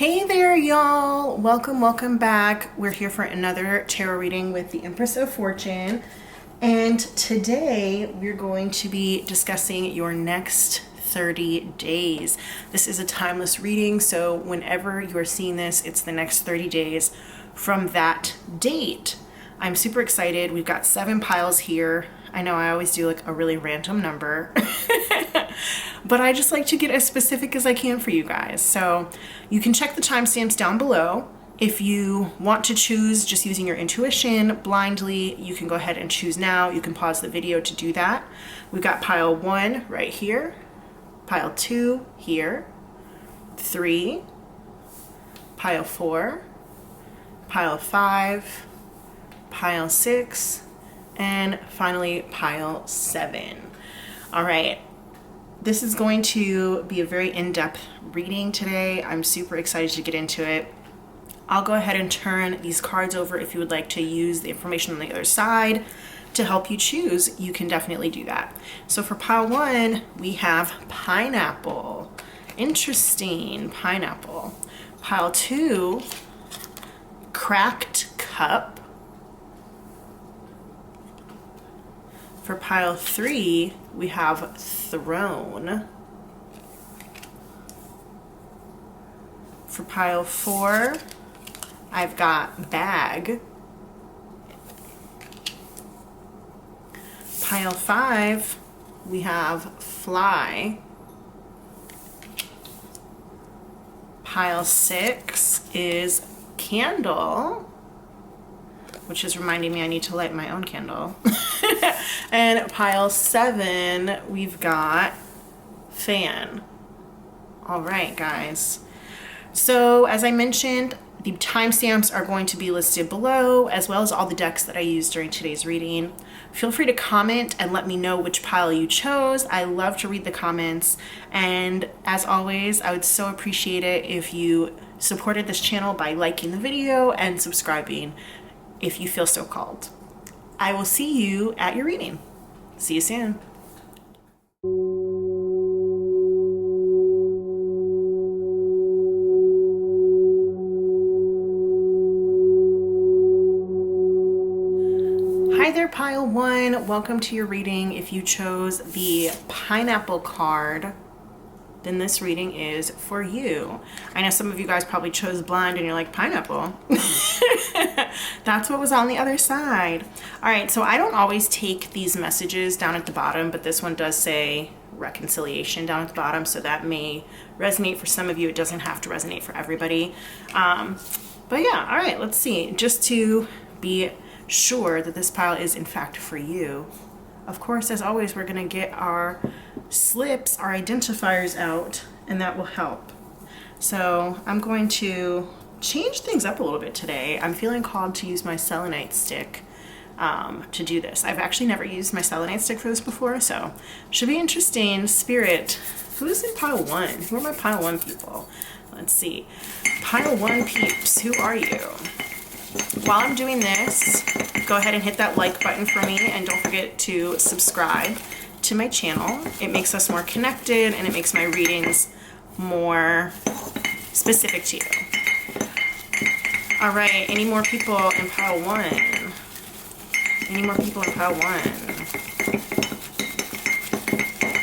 Hey there, y'all. Welcome back. We're here for another tarot reading with the Empress of Fortune. And today we're going to be discussing your next 30 days. This is a timeless reading, so whenever you're seeing this, it's the next 30 days from that date. I'm super excited. We've got 7 piles here. I know I always do like a really random number, but I just like to get as specific as I can for you guys. So you can check the timestamps down below. If you want to choose just using your intuition blindly, you can go ahead and choose now. You can pause the video to do that. We've got pile 1 right here, pile 2 here, 3, pile 4, pile 5, pile 6, and finally pile 7. All right, this is going to be a very in-depth reading today. I'm super excited to get into it. I'll go ahead and turn these cards over. If you would like to use the information on the other side to help you choose, you can definitely do that. So for pile 1, we have pineapple. Interesting, pineapple. Pile 2, cracked cup. For pile 3, we have throne. For pile 4, I've got bag. Pile 5, we have fly. Pile 6 is candle, which is reminding me I need to light my own candle. And pile 7, we've got fan. All right, guys. So as I mentioned, the timestamps are going to be listed below, as well as all the decks that I used during today's reading. Feel free to comment and let me know which pile you chose. I love to read the comments. And as always, I would so appreciate it if you supported this channel by liking the video and subscribing if you feel so called. I will see you at your reading. See you soon. Hi there, pile 1. Welcome to your reading. If you chose the pineapple card, then this reading is for you. I know some of you guys probably chose blind and you're like, pineapple? That's what was on the other side. All right, so I don't always take these messages down at the bottom, but this one does say reconciliation down at the bottom, so that may resonate for some of you. It doesn't have to resonate for everybody. But yeah, all right, let's see. Just to be sure that this pile is in fact for you. Of course, as always, we're gonna get our slips, our identifiers out, and that will help. So I'm going to change things up a little bit today. I'm feeling called to use my selenite stick to do this. I've actually never used my selenite stick for this before, so should be interesting. Spirit, who's in pile 1? Who are my pile 1 people? Let's see. Pile 1 peeps, who are you? While I'm doing this, go ahead and hit that like button for me, and don't forget to subscribe to my channel. It makes us more connected and it makes my readings more specific to you. All right, any more people in pile 1? Any more people in pile 1?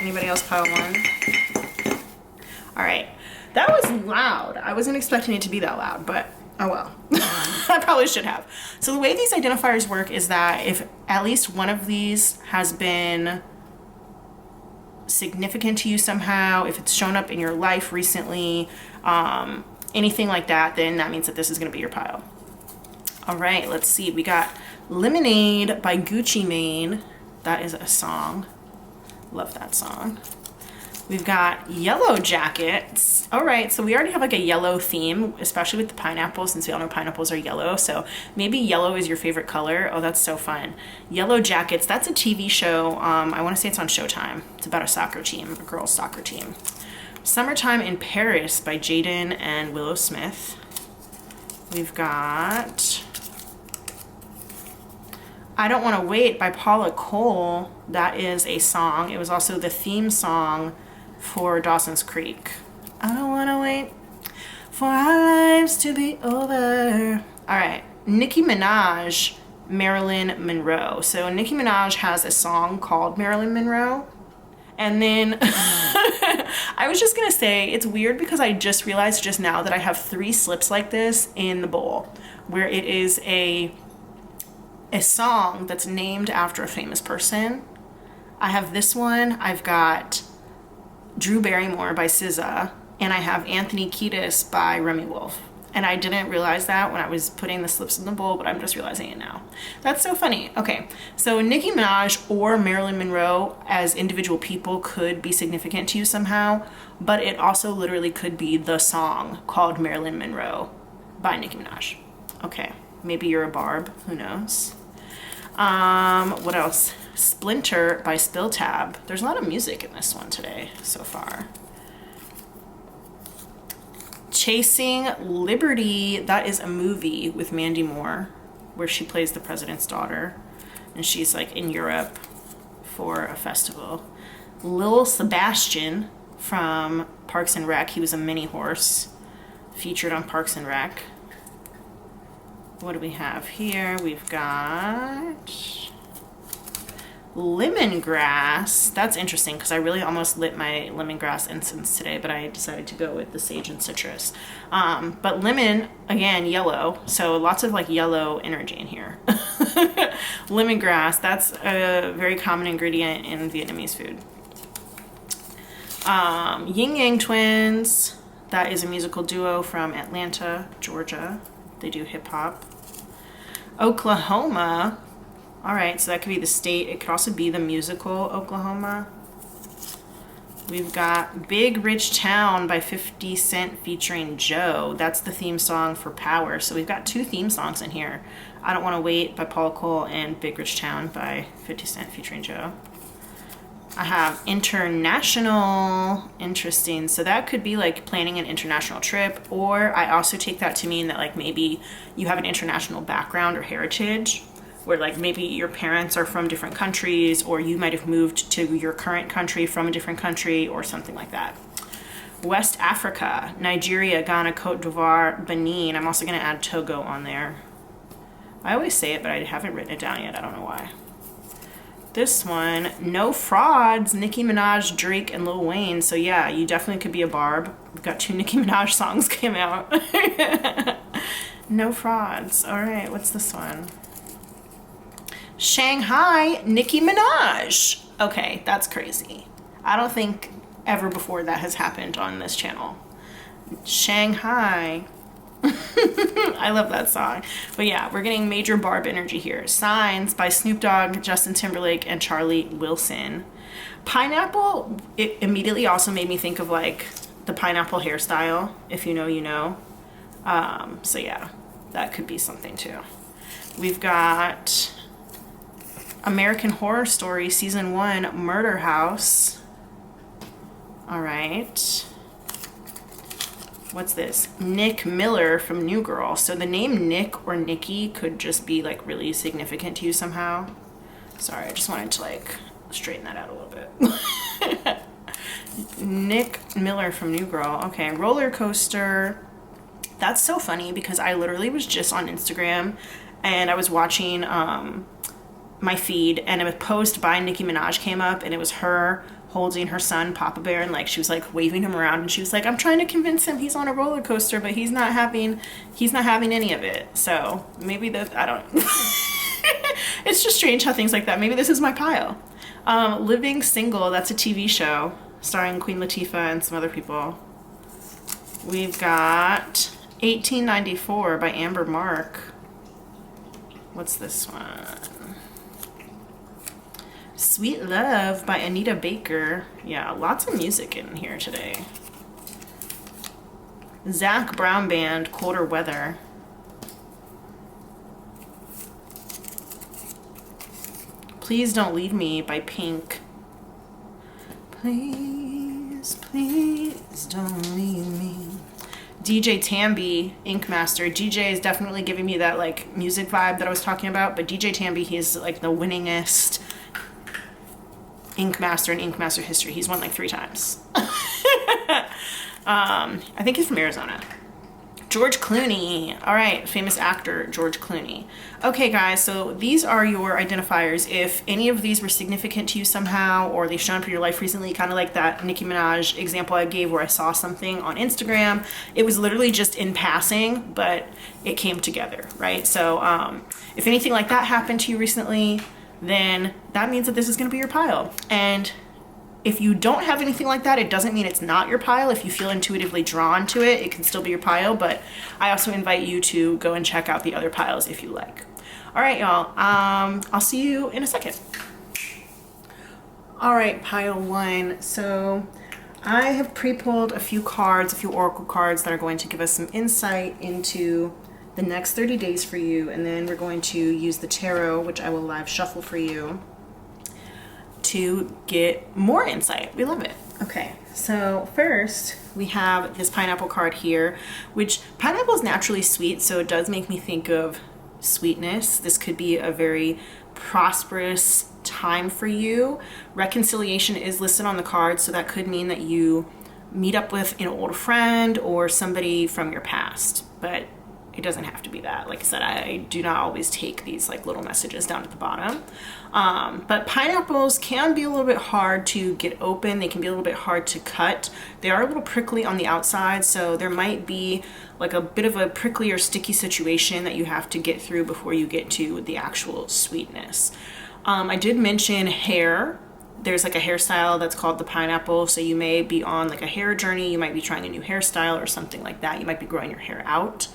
Anybody else pile 1? All right, that was loud. I wasn't expecting it to be that loud, but oh well. I probably should have. So the way these identifiers work is that if at least one of these has been significant to you somehow, if it's shown up in your life recently, anything like that, then that means that this is going to be your pile. All right, let's see. We got Lemonade by Gucci Mane. That is a song. Love that song. We've got Yellow Jackets. All right, so we already have like a yellow theme, especially with the pineapple, since we all know pineapples are yellow. So maybe yellow is your favorite color. Oh, that's so fun. Yellow Jackets, that's a TV show. I want to say it's on Showtime. It's about a soccer team, a girls' soccer team. Summertime in Paris by Jaden and Willow Smith. We've got I Don't Want to Wait by Paula Cole. That is a song. It was also the theme song for Dawson's Creek. I don't want to wait for our lives to be over. All right, Nicki Minaj, Marilyn Monroe. So Nicki Minaj has a song called Marilyn Monroe. And then I was just gonna say, it's weird because I just realized just now that I have 3 slips like this in the bowl, where it is a song that's named after a famous person. I have this one, I've got Drew Barrymore by SZA, and I have Anthony Kiedis by Remy Wolf. And I didn't realize that when I was putting the slips in the bowl, but I'm just realizing it now. That's so funny. Okay, so Nicki Minaj or Marilyn Monroe as individual people could be significant to you somehow, but it also literally could be the song called Marilyn Monroe by Nicki Minaj. Okay, maybe you're a barb, who knows? What else? Splinter by Spill Tab. There's a lot of music in this one today so far. Chasing Liberty, that is a movie with Mandy Moore where she plays the president's daughter and she's like in Europe for a festival. Lil Sebastian from Parks and Rec, he was a mini horse featured on Parks and Rec. What do we have here? We've got lemongrass. That's interesting because I really almost lit my lemongrass incense today, but I decided to go with the sage and citrus. But lemon, again, yellow. So lots of like yellow energy in here. Lemongrass, that's a very common ingredient in Vietnamese food. Yin Yang Twins, that is a musical duo from Atlanta, Georgia. They do hip hop. Oklahoma. All right, so that could be the state. It could also be the musical Oklahoma. We've got Big Rich Town by 50 Cent featuring Joe. That's the theme song for Power. So we've got 2 theme songs in here. I Don't Want to Wait by Paul Cole and Big Rich Town by 50 Cent featuring Joe. I have international. Interesting. So that could be like planning an international trip, or I also take that to mean that like maybe you have an international background or heritage, where like maybe your parents are from different countries, or you might have moved to your current country from a different country or something like that. West Africa, Nigeria, Ghana, Cote d'Ivoire, Benin. I'm also going to add Togo on there. I always say it, but I haven't written it down yet. I don't know why. This one, No Frauds, Nicki Minaj, Drake, and Lil Wayne. So yeah, you definitely could be a barb. We've got 2 Nicki Minaj songs came out. No Frauds. All right, what's this one? Shanghai, Nicki Minaj. Okay, that's crazy. I don't think ever before that has happened on this channel. Shanghai. I love that song. But yeah, we're getting major barb energy here. Signs by Snoop Dogg, Justin Timberlake, and Charlie Wilson. Pineapple, it immediately also made me think of like the pineapple hairstyle. If you know, you know. So yeah, that could be something too. We've got American Horror Story Season 1, Murder House. All right. What's this? Nick Miller from New Girl. So the name Nick or Nikki could just be like really significant to you somehow. Sorry, I just wanted to like straighten that out a little bit. Nick Miller from New Girl. Okay, Roller Coaster. That's so funny because I literally was just on Instagram and I was watching my feed, and a post by Nicki Minaj came up, and it was her holding her son Papa Bear, and like she was like waving him around, and she was like, I'm trying to convince him he's on a roller coaster, but he's not having any of it. So maybe that, I don't it's just strange how things like that, maybe this is my pile. Living Single, that's a TV show starring Queen Latifah and some other people. We've got 1894 by Amber Mark. What's this one? Sweet Love by Anita Baker. Yeah, lots of music in here today. Zach Brown Band, Colder Weather. Please Don't Leave Me by Pink. Please, please don't leave me. DJ Tambi, Ink Master. DJ is definitely giving me that like music vibe that I was talking about, but DJ Tambi, he's like the winningest Ink Master in Ink Master history. He's won like 3 times. I think he's from Arizona. George Clooney. All right, famous actor, George Clooney. Okay, guys, so these are your identifiers. If any of these were significant to you somehow, or they've shown up in your life recently, kind of like that Nicki Minaj example I gave where I saw something on Instagram. It was literally just in passing, but it came together, right? So if anything like that happened to you recently, then that means that this is going to be your pile. And if you don't have anything like that, it doesn't mean it's not your pile. If you feel intuitively drawn to it, it can still be your pile, but I also invite you to go and check out the other piles if you like. All right, y'all, I'll see you in a second. All right, pile one. So I have pre-pulled a few cards, a few oracle cards that are going to give us some insight into the next 30 days for you, and then we're going to use the tarot, which I will live shuffle for you, to get more insight. We love it. Okay, so first we have this pineapple card here, which pineapple is naturally sweet, so it does make me think of sweetness. This could be a very prosperous time for you. Reconciliation is listed on the card, so that could mean that you meet up with an old friend or somebody from your past, but it doesn't have to be that. Like I said, I do not always take these like little messages down at the bottom. But pineapples can be a little bit hard to get open. They can be a little bit hard to cut. They are a little prickly on the outside, so there might be like a bit of a prickly or sticky situation that you have to get through before you get to the actual sweetness. I did mention hair. There's like a hairstyle that's called the pineapple, so you may be on like a hair journey. You might be trying a new hairstyle or something like that. You might be growing your hair out.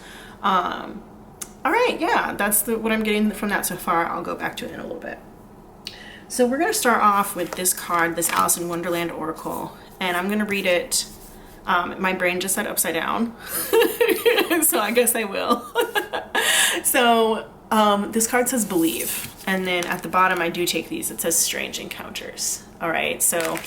All right, yeah, that's what I'm getting from that so far. I'll go back to it in a little bit. So we're going to start off with this card, this Alice in Wonderland Oracle, and I'm going to read it. My brain just said upside down, so I guess I will. So this card says believe, and then at the bottom I do take these. It says strange encounters. All right, so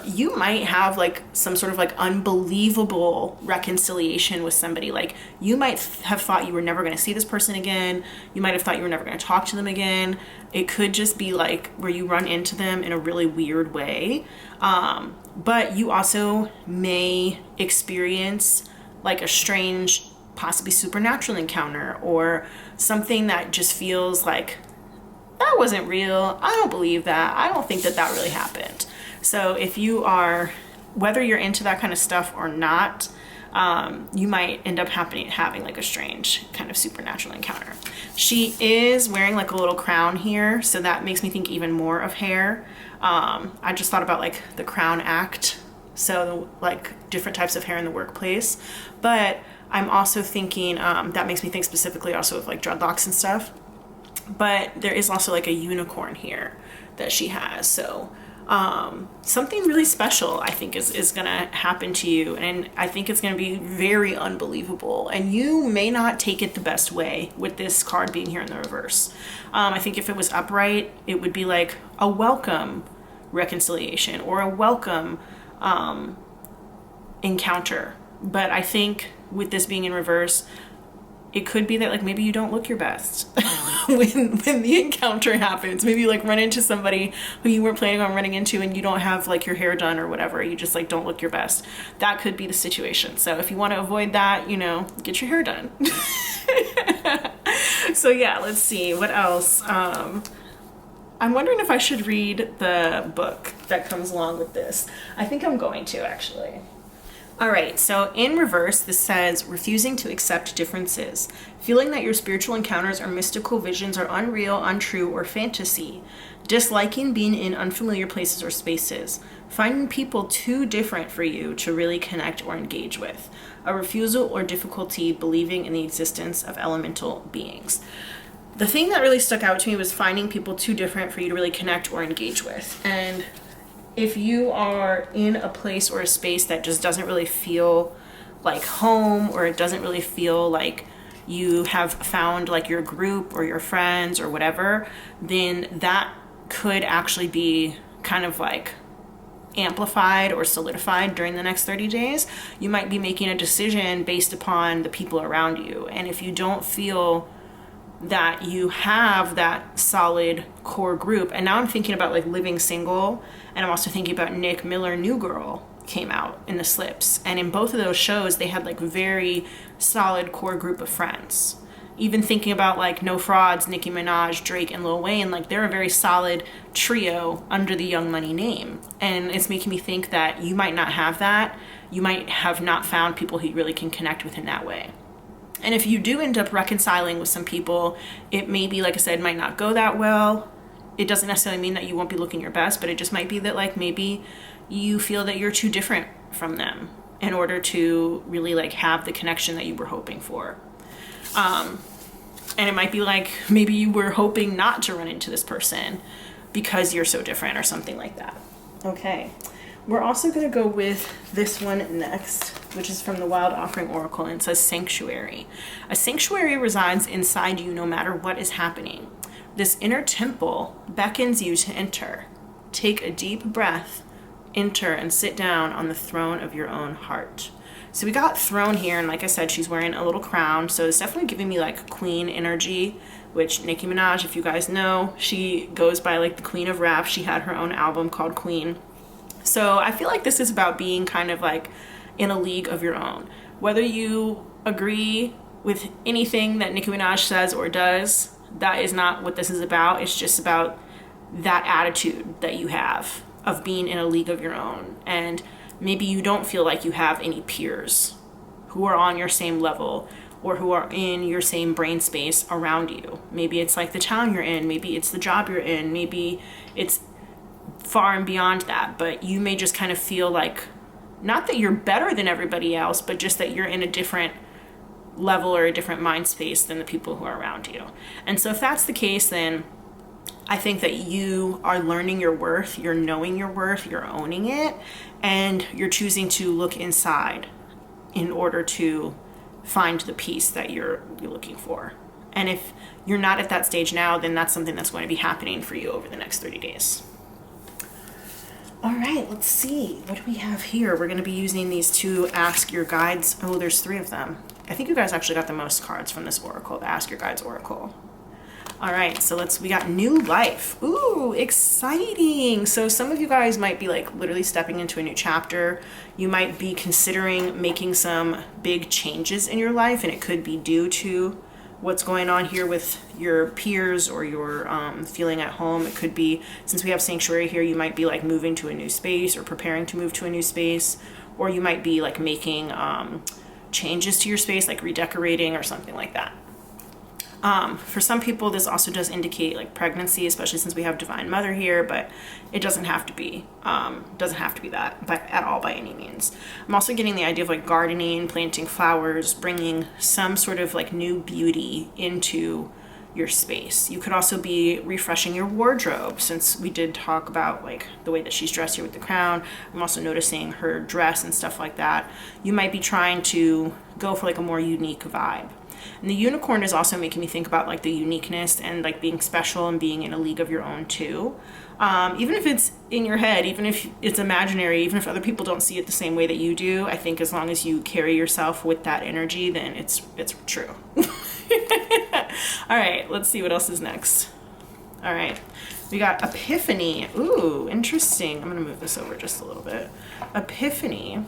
you might have like some sort of like unbelievable reconciliation with somebody. Like you might have thought you were never going to see this person again. You might have thought you were never going to talk to them again. It could just be like where you run into them in a really weird way. But you also may experience like a strange, possibly supernatural encounter, or something that just feels like, that wasn't real. I don't believe that. I don't think that that really happened. So if you are, whether you're into that kind of stuff or not, you might end up having like a strange kind of supernatural encounter. She is wearing like a little crown here, so that makes me think even more of hair. I just thought about like the Crown Act, so like different types of hair in the workplace. But I'm also thinking, that makes me think specifically also of like dreadlocks and stuff. But there is also like a unicorn here that she has. So something really special I think is gonna happen to you, and I think it's gonna be very unbelievable, and you may not take it the best way with this card being here in the reverse. I think if it was upright, it would be like a welcome reconciliation or a welcome encounter. But I think with this being in reverse, it could be that like maybe you don't look your best when the encounter happens. Maybe you like run into somebody who you weren't planning on running into, and you don't have like your hair done or whatever. You just like don't look your best. That could be the situation. So if you want to avoid that, you know, get your hair done. So yeah, let's see what else. I'm wondering if I should read the book that comes along with this. I think I'm going to actually. All right, so in reverse, this says, refusing to accept differences, feeling that your spiritual encounters or mystical visions are unreal, untrue, or fantasy, disliking being in unfamiliar places or spaces, finding people too different for you to really connect or engage with, a refusal or difficulty believing in the existence of elemental beings. The thing that really stuck out to me was finding people too different for you to really connect or engage with. And if you are in a place or a space that just doesn't really feel like home, or it doesn't really feel like you have found like your group or your friends or whatever, then that could actually be kind of like amplified or solidified during the next 30 days. You might be making a decision based upon the people around you. And if you don't feel that you have that solid core group, and now I'm thinking about like living single, and I'm also thinking about Nick Miller, New Girl, came out in the slips. And in both of those shows, they had like very solid core group of friends. Even thinking about like No Frauds, Nicki Minaj, Drake, and Lil Wayne, like they're a very solid trio under the Young Money name. And it's making me think that you might not have that. You might have not found people who you really can connect with in that way. And if you do end up reconciling with some people, it may be, like I said, might not go that well. It doesn't necessarily mean that you won't be looking your best, but it just might be that like maybe you feel that you're too different from them in order to really like have the connection that you were hoping for. And it might be like maybe you were hoping not to run into this person because you're so different or something like that. Okay. We're also going to go with this one next, which is from the Wild Offering Oracle, and it says sanctuary. A sanctuary resides inside you no matter what is happening. This inner temple beckons you to enter. Take a deep breath, enter, and sit down on the throne of your own heart. So we got throne here, and like I said, she's wearing a little crown, so it's definitely giving me like queen energy, which Nicki Minaj, if you guys know, she goes by like the queen of rap. She had her own album called Queen. So I feel like this is about being kind of like in a league of your own. Whether you agree with anything that Nicki Minaj says or does, that is not what this is about. It's just about that attitude that you have of being in a league of your own. And maybe you don't feel like you have any peers who are on your same level or who are in your same brain space around you. Maybe it's like the town you're in, maybe it's the job you're in, maybe it's far and beyond that, but you may just kind of feel like, not that you're better than everybody else, but just that you're in a different level or a different mind space than the people who are around you. And so if that's the case, then I think that you are learning your worth, you're knowing your worth, you're owning it, and you're choosing to look inside in order to find the peace that you're looking for. And if you're not at that stage now, then that's something that's going to be happening for you over the next 30 days. All right, let's see. What do we have here? We're going to be using these two Ask Your Guides. Oh, there's 3 of them. I think you guys actually got the most cards from this oracle, the Ask Your Guides oracle. All right, so we got new life. Ooh, exciting. So some of you guys might be like literally stepping into a new chapter. You might be considering making some big changes in your life, and it could be due to what's going on here with your peers or your feeling at home. It could be, since we have sanctuary here, you might be like moving to a new space or preparing to move to a new space, or you might be like making changes to your space, like redecorating or something like that. For some people, this also does indicate like pregnancy, especially since we have Divine Mother here, but it doesn't have to be that but at all by any means. I'm also getting the idea of like gardening, planting flowers, bringing some sort of like new beauty into your space. You could also be refreshing your wardrobe, since we did talk about like the way that she's dressed here with the crown. I'm also noticing her dress and stuff like that. You might be trying to go for like a more unique vibe. And the unicorn is also making me think about like the uniqueness and like being special and being in a league of your own too. Even if it's in your head, even if it's imaginary, even if other people don't see it the same way that you do, I think as long as you carry yourself with that energy, then it's true. All right, let's see what else is next. All right, we got Epiphany. Ooh, interesting. I'm gonna move this over just a little bit. Epiphany.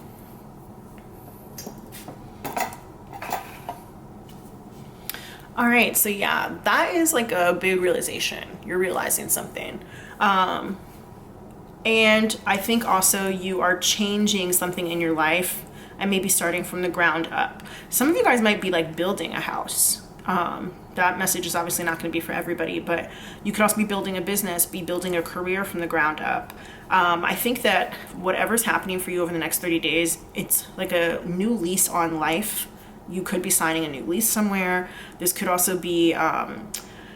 All right, so yeah, that is like a big realization. You're realizing something. And I think also you are changing something in your life and maybe starting from the ground up. Some of you guys might be like building a house. That message is obviously not going to be for everybody, but you could also be building a business, be building a career from the ground up. I think that whatever's happening for you over the next 30 days, it's like a new lease on life. You could be signing a new lease somewhere. This could also be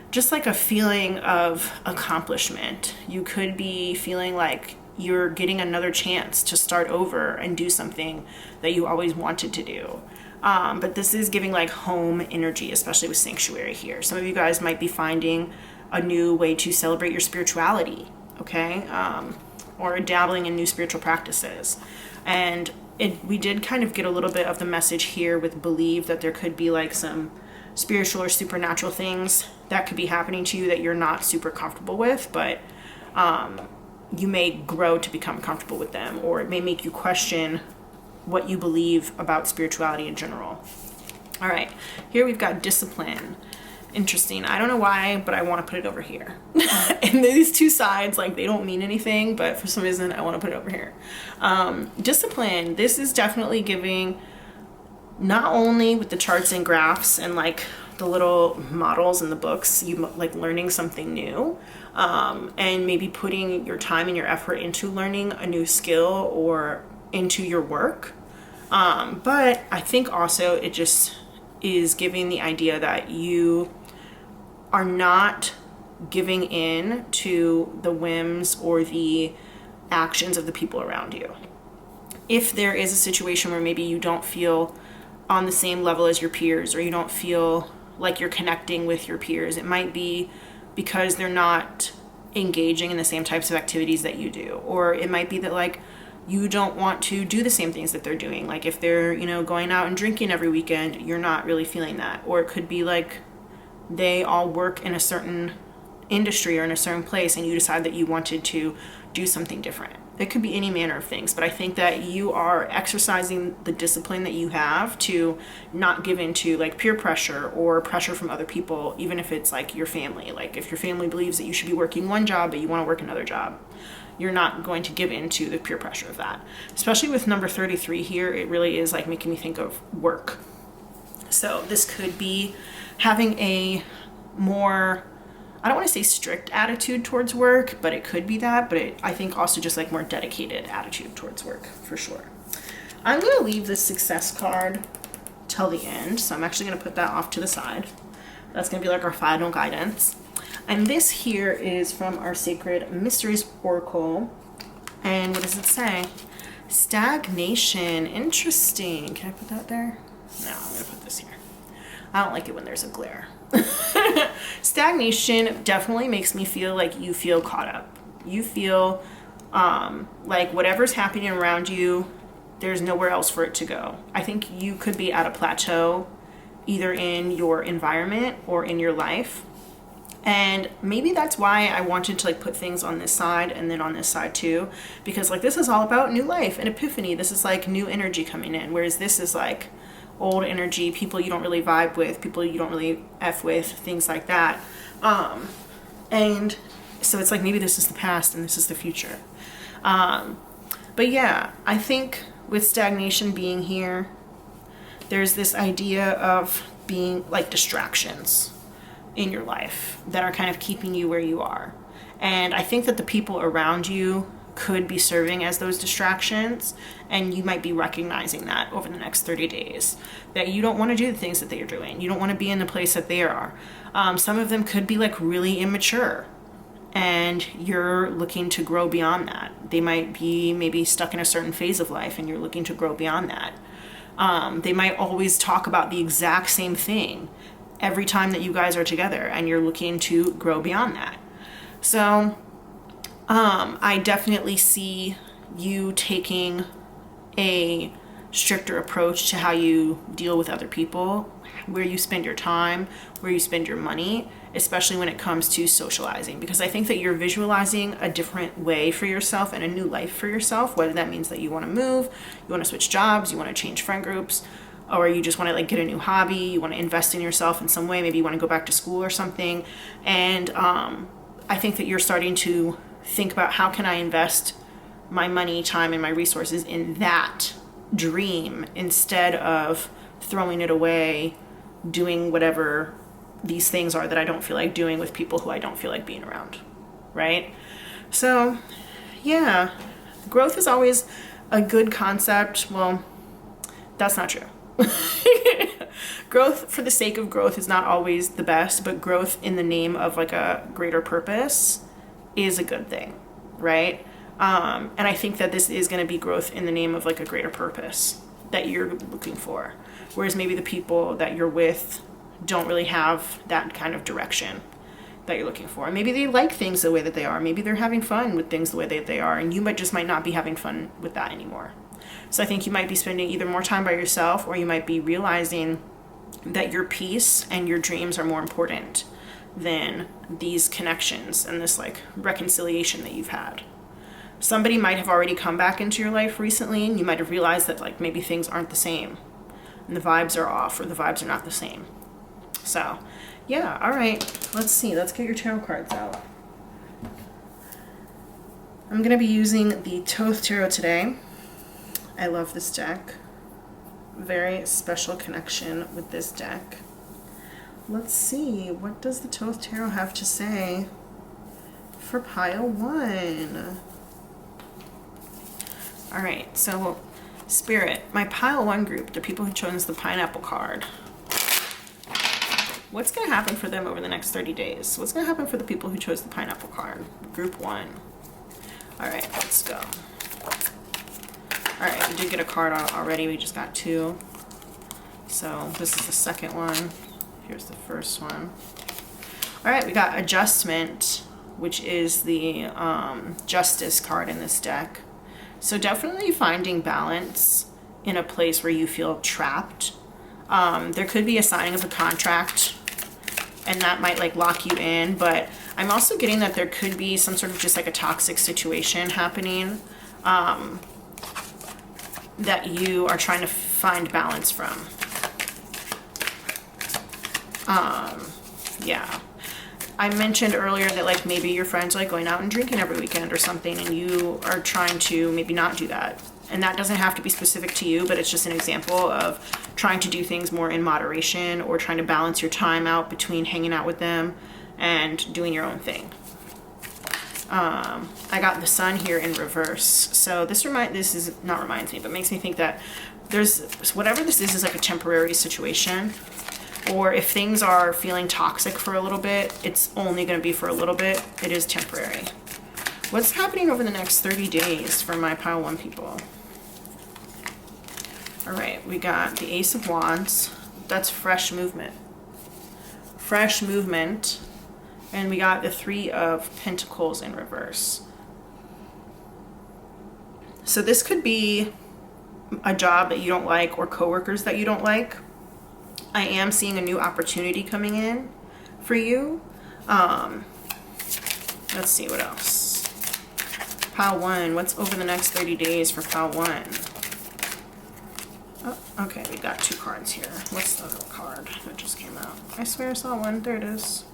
just like a feeling of accomplishment. You could be feeling like you're getting another chance to start over and do something that you always wanted to do. But this is giving like home energy, especially with sanctuary here. Some of you guys might be finding a new way to celebrate your spirituality, okay? Or dabbling in new spiritual practices. And we did kind of get a little bit of the message here with believe that there could be like some spiritual or supernatural things that could be happening to you that you're not super comfortable with, but you may grow to become comfortable with them, or it may make you question what you believe about spirituality in general. All right, here we've got discipline. Interesting. I don't know why, but I want to put it over here. And these two sides, like, they don't mean anything, but for some reason I want to put it over here. Discipline. This is definitely giving, not only with the charts and graphs and like the little models in the books, you like learning something new, and maybe putting your time and your effort into learning a new skill or into your work. But I think also it just is giving the idea that you are not giving in to the whims or the actions of the people around you. If there is a situation where maybe you don't feel on the same level as your peers, or you don't feel like you're connecting with your peers, it might be because they're not engaging in the same types of activities that you do. Or it might be that like you don't want to do the same things that they're doing. Like if they're, going out and drinking every weekend, you're not really feeling that. Or it could be like they all work in a certain industry or in a certain place and you decide that you wanted to do something different. It could be any manner of things, but I think that you are exercising the discipline that you have to not give into like peer pressure or pressure from other people, even if it's like your family. Like if your family believes that you should be working one job but you want to work another job, you're not going to give into the peer pressure of that. Especially with number 33 here, it really is like making me think of work. So this could be having a more, I don't want to say strict attitude towards work, but it could be that. But I think also just like more dedicated attitude towards work for sure. I'm going to leave this success card till the end. So I'm actually going to put that off to the side. That's going to be like our final guidance. And this here is from our Sacred Mysteries Oracle. And what does it say? Stagnation. Interesting. Can I put that there? No, I'm going to put this here. I don't like it when there's a glare. Stagnation definitely makes me feel like you feel caught up. You feel like whatever's happening around you, there's nowhere else for it to go. I think you could be at a plateau either in your environment or in your life. And maybe that's why I wanted to like put things on this side and then on this side too, because like this is all about new life and epiphany. This is like new energy coming in, whereas this is like old energy, people you don't really vibe with, people you don't really F with, things like that. And so it's like maybe this is the past and this is the future. But yeah, I think with stagnation being here, there's this idea of being like distractions in your life that are kind of keeping you where you are. And I think that the people around you could be serving as those distractions, and you might be recognizing that over the next 30 days, that you don't want to do the things that they are doing. You don't want to be in the place that they are. Some of them could be like really immature, and you're looking to grow beyond that. They might be maybe stuck in a certain phase of life and you're looking to grow beyond that. They might always talk about the exact same thing every time that you guys are together, and you're looking to grow beyond that. So I definitely see you taking a stricter approach to how you deal with other people, where you spend your time, where you spend your money, especially when it comes to socializing, because I think that you're visualizing a different way for yourself and a new life for yourself, whether that means that you want to move, you want to switch jobs, you want to change friend groups, or you just want to like get a new hobby, you want to invest in yourself in some way, maybe you want to go back to school or something. And I think that you're starting to think about, how can I invest my money, time, and my resources in that dream instead of throwing it away, doing whatever these things are that I don't feel like doing with people who I don't feel like being around, right? So yeah, growth is always a good concept. Well, that's not true. Growth for the sake of growth is not always the best, but growth in the name of like a greater purpose is a good thing, right? And I think that this is going to be growth in the name of like a greater purpose that you're looking for, whereas maybe the people that you're with don't really have that kind of direction that you're looking for. Maybe they like things the way that they are. Maybe they're having fun with things the way that they are, and you might not be having fun with that anymore. So I think you might be spending either more time by yourself, or you might be realizing that your peace and your dreams are more important than these connections and this like reconciliation that you've had. somebody might have already come back into your life recently, and you might have realized that like maybe things aren't the same and the vibes are off, or the vibes are not the same. So yeah, all right, let's see, let's get your tarot cards out. I'm going to be using the Thoth Tarot today. I love this deck. Very special connection with this deck. Let's see, what does the Thoth Tarot have to say for pile 1? All right, so Spirit, my pile 1 group, the people who chose the pineapple card. What's going to happen for them over the next 30 days? What's going to happen for the people who chose the pineapple card? Group 1. All right, let's go. All right, we did get a card already. We just got 2. So this is the second one. Here's the first one. All right, we got Adjustment, which is the Justice card in this deck. So definitely finding balance in a place where you feel trapped. There could be a signing of a contract, and that might like lock you in, but I'm also getting that there could be some sort of just like a toxic situation happening that you are trying to find balance from. Yeah. I mentioned earlier that like maybe your friends are like going out and drinking every weekend or something, and you are trying to maybe not do that. And that doesn't have to be specific to you, but it's just an example of trying to do things more in moderation, or trying to balance your time out between hanging out with them and doing your own thing. I got the Sun here in reverse. So this reminds me, but makes me think that there's whatever this is like a temporary situation, or if things are feeling toxic for a little bit, it's only going to be for a little bit. It is temporary. What's happening over the next 30 days for my pile 1 people? All right, we got the Ace of Wands. That's fresh movement. Fresh movement. And we got the 3 of Pentacles in reverse. So this could be a job that you don't like, or coworkers that you don't like. I am seeing a new opportunity coming in for you. Let's see what else. Pile 1, what's over the next 30 days for pile 1? Oh, okay, we got 2 cards here. What's the other card that just came out? I swear I saw one. There it is.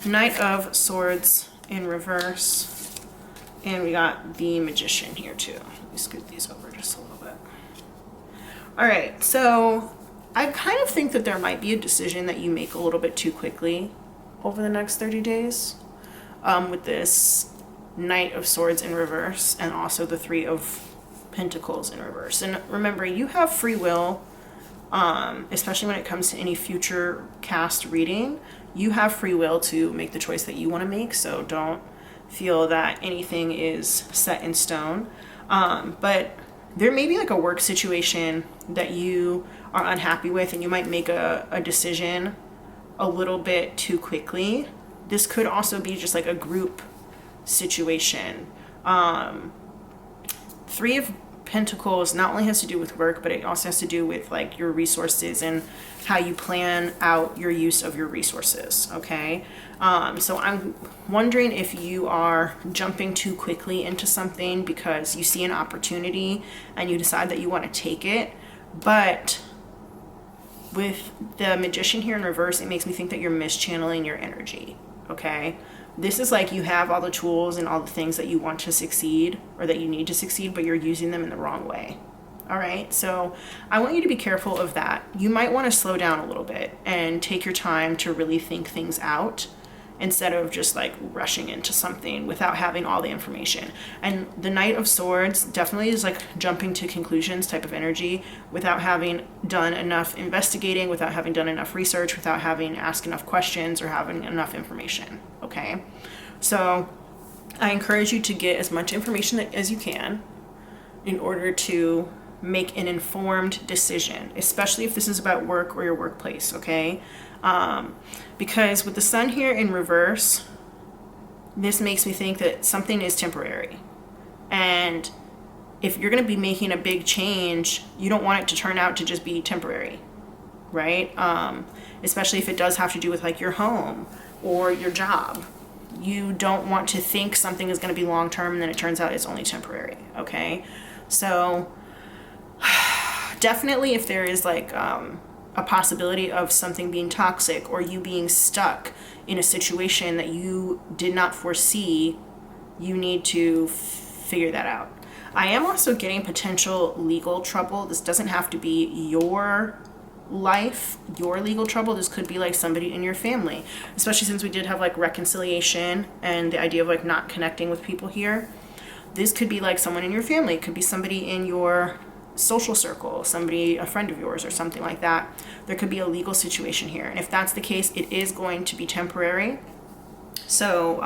Knight of Swords in reverse. And we got the Magician here too. Let me scoot these over just a little bit. All right, so I kind of think that there might be a decision that you make a little bit too quickly over the next 30 days with this Knight of Swords in reverse, and also the 3 of Pentacles in reverse. And remember, you have free will, especially when it comes to any future cast reading. You have free will to make the choice that you want to make, so don't feel that anything is set in stone. But there may be like a work situation that you are unhappy with, and you might make a decision a little bit too quickly. This could also be just like a group situation. 3 of Pentacles not only has to do with work, but it also has to do with like your resources and how you plan out your use of your resources. Okay. So I'm wondering if you are jumping too quickly into something because you see an opportunity and you decide that you want to take it. But with the Magician here in reverse, it makes me think that you're mischanneling your energy. Okay. This is like you have all the tools and all the things that you want to succeed, or that you need to succeed, but you're using them in the wrong way. All right. So I want you to be careful of that. You might want to slow down a little bit and take your time to really think things out, instead of just like rushing into something without having all the information. And the Knight of Swords definitely is like jumping to conclusions type of energy without having done enough investigating, without having done enough research, without having asked enough questions or having enough information. Okay. So I encourage you to get as much information as you can in order to make an informed decision, especially if this is about work or your workplace. Okay. Because with the Sun here in reverse, this makes me think that something is temporary. And if you're going to be making a big change, you don't want it to turn out to just be temporary, right? Especially if it does have to do with like your home or your job. you don't want to think something is going to be long-term and then it turns out it's only temporary. Okay. So definitely if there is like a possibility of something being toxic or you being stuck in a situation that you did not foresee, you need to figure that out. I am also getting potential legal trouble. This doesn't have to be your life, your legal trouble. This could be like somebody in your family, especially since we did have like reconciliation and the idea of like not connecting with people here. This could be like someone in your family. It could be somebody in your social circle, somebody, a friend of yours or something like that. There could be a legal situation here. And if that's the case, it is going to be temporary. So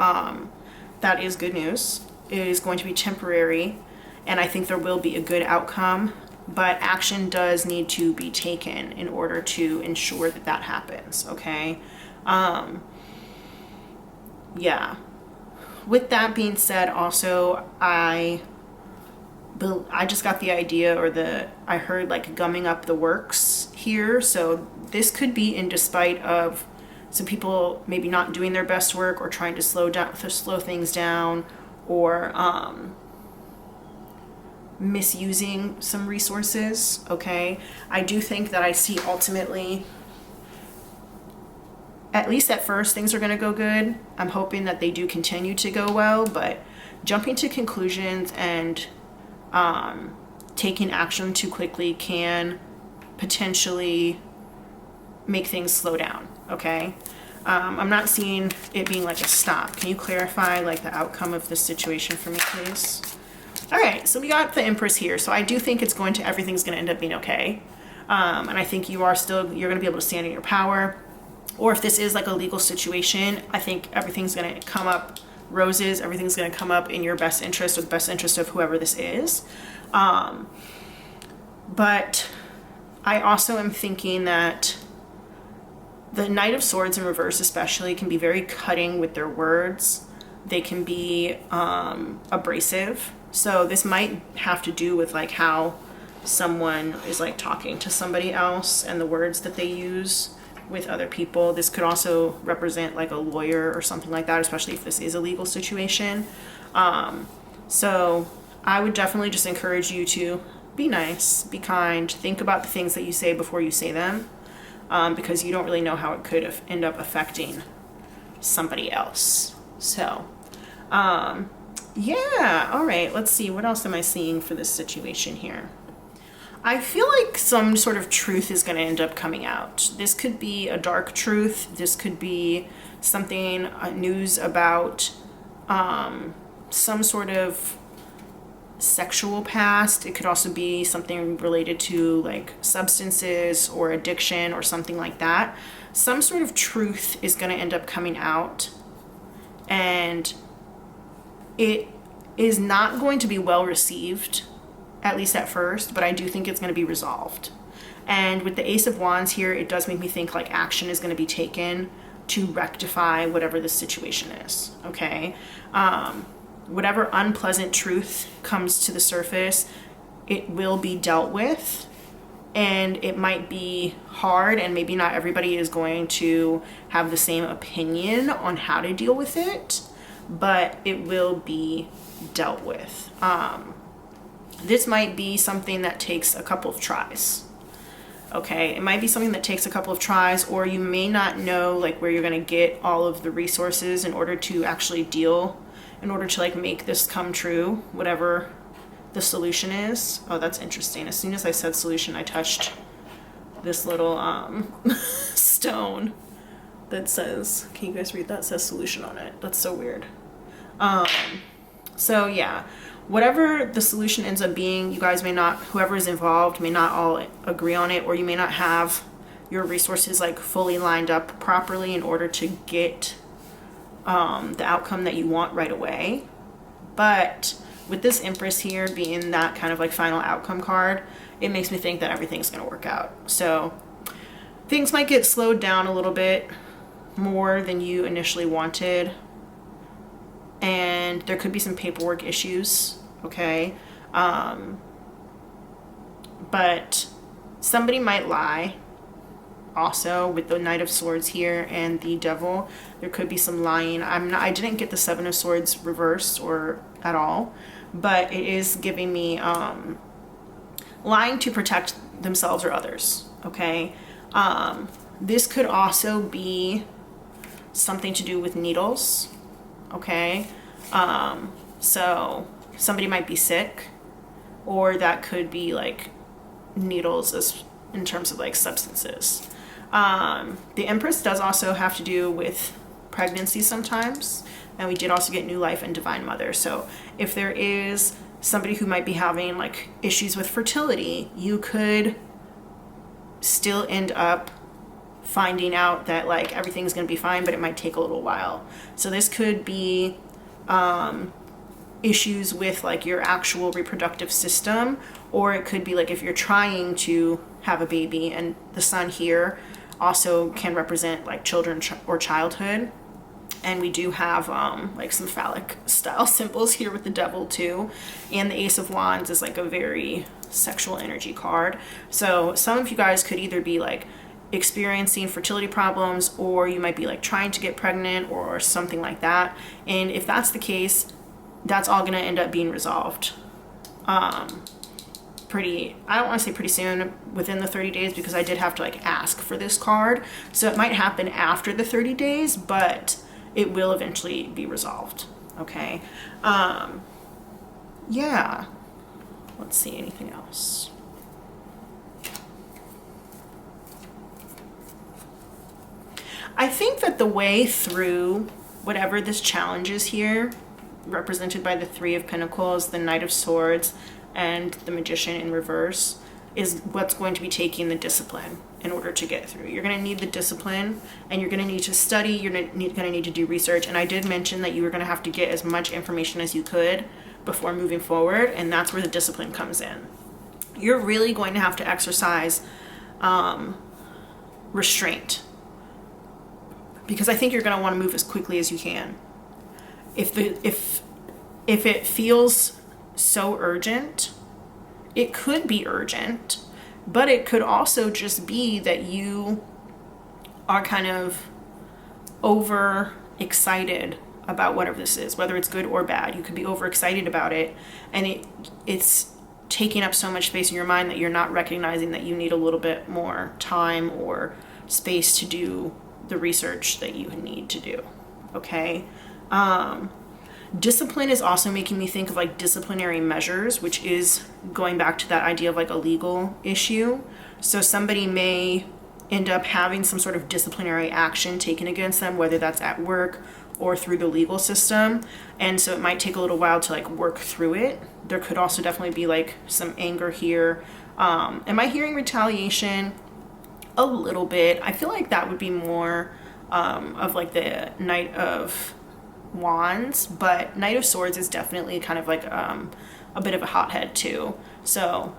that is good news. It is going to be temporary. And I think there will be a good outcome, but action does need to be taken in order to ensure that that happens. Okay. Yeah. With that being said, also, I just got the idea, or I heard like gumming up the works here. So this could be in despite of some people maybe not doing their best work or trying to slow things down, or misusing some resources. Okay. I do think that I see ultimately, at least at first, things are going to go good. I'm hoping that they do continue to go well, but jumping to conclusions and taking action too quickly can potentially make things slow down. Okay. I'm not seeing it being like a stop. Can you clarify like the outcome of this situation for me, please? All right. So we got the Empress here. So I do think everything's going to end up being okay. And I think you're going to be able to stand in your power. Or if this is like a legal situation, I think everything's going to come up roses. Everything's going to come up in your best interest or the best interest of whoever this is. But I also am thinking that the Knight of Swords in reverse especially can be very cutting with their words. They can be abrasive. So this might have to do with like how someone is like talking to somebody else and the words that they use with other people. This could also represent like a lawyer or something like that, especially if this is a legal situation. So I would definitely just encourage you to be nice, be kind, think about the things that you say before you say them, because you don't really know how it could end up affecting somebody else. So, yeah, all right, let's see. What else am I seeing for this situation here? I feel like some sort of truth is going to end up coming out. This could be a dark truth. This could be something, news about some sort of sexual past. It could also be something related to like substances or addiction or something like that. Some sort of truth is going to end up coming out, and it is not going to be well received, at least at first, but I do think it's going to be resolved. And with the Ace of Wands here, it does make me think like action is going to be taken to rectify whatever the situation is. Okay. Whatever unpleasant truth comes to the surface, it will be dealt with, and it might be hard, and maybe not everybody is going to have the same opinion on how to deal with it, but it will be dealt with. This might be something that takes a couple of tries. Okay, it might be something that takes a couple of tries, or you may not know like where you're going to get all of the resources in order to actually in order to like make this come true, whatever the solution is. Oh, that's interesting. As soon as I said solution, I touched this little stone that says, can you guys read that? It says solution on it. That's so weird. So yeah, whatever the solution ends up being, you guys may not, whoever is involved may not all agree on it, or you may not have your resources like fully lined up properly in order to get the outcome that you want right away. But with this Empress here being that kind of like final outcome card, it makes me think that everything's going to work out. So things might get slowed down a little bit more than you initially wanted, and there could be some paperwork issues. Okay. But somebody might lie. also with the Knight of Swords here and the Devil. There could be some lying. I didn't get the Seven of Swords reversed or at all, but it is giving me lying to protect themselves or others. Okay. This could also be something to do with needles. Okay. So somebody might be sick, or that could be like needles as in terms of like substances. The Empress does also have to do with pregnancy sometimes, and we did also get New Life and Divine Mother. So if there is somebody who might be having like issues with fertility, you could still end up finding out that like everything's going to be fine, but it might take a little while. So this could be issues with like your actual reproductive system, or it could be like if you're trying to have a baby, and the Sun here also can represent like children or childhood. And we do have like some phallic style symbols here with the Devil too. And the Ace of Wands is like a very sexual energy card. So some of you guys could either be like experiencing fertility problems, or you might be like trying to get pregnant or something like that. And if that's the case, that's all going to end up being resolved I don't want to say pretty soon, within the 30 days, because I did have to like ask for this card. So it might happen after the 30 days, but it will eventually be resolved. Okay. Yeah. Let's see, anything else? I think that the way through whatever this challenge is here, represented by the Three of Pentacles, the Knight of Swords, and the Magician in reverse, is what's going to be taking the discipline in order to get through. You're going to need the discipline, and you're going to need to study, you're going to need to do research. And I did mention that you were going to have to get as much information as you could before moving forward, and that's where the discipline comes in. You're really going to have to exercise restraint, because I think you're going to want to move as quickly as you can. If it feels so urgent, it could be urgent, but it could also just be that you are kind of over excited about whatever this is, whether it's good or bad. You could be overexcited about it, and it's taking up so much space in your mind that you're not recognizing that you need a little bit more time or space to do the research that you need to do. Okay. Discipline is also making me think of like disciplinary measures, which is going back to that idea of like a legal issue. So somebody may end up having some sort of disciplinary action taken against them, whether that's at work or through the legal system. And so it might take a little while to like work through it. There could also definitely be like some anger here. Am I hearing retaliation? A little bit. I feel like that would be more of like the Knight of Wands, but Knight of Swords is definitely kind of like a bit of a hothead too. So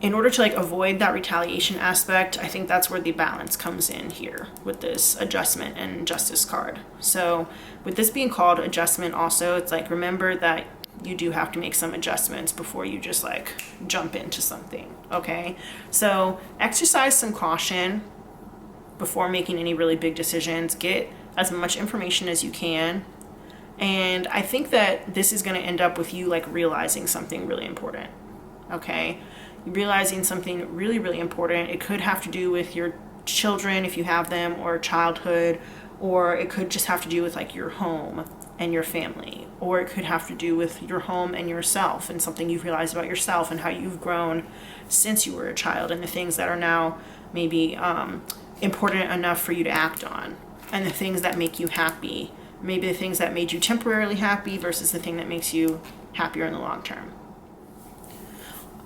in order to like avoid that retaliation aspect, I think that's where the balance comes in here with this Adjustment and Justice card. So with this being called adjustment also, it's like, remember that you do have to make some adjustments before you just like jump into something. Okay, so exercise some caution before making any really big decisions. Get as much information as you can, and I think that this is going to end up with you like realizing something really important. Okay, realizing something really, really important. It could have to do with your children if you have them, or childhood, or it could just have to do with like your home and your family, or it could have to do with your home and yourself, and something you've realized about yourself and how you've grown since you were a child, and the things that are now maybe important enough for you to act on, and the things that make you happy, maybe the things that made you temporarily happy versus the thing that makes you happier in the long term.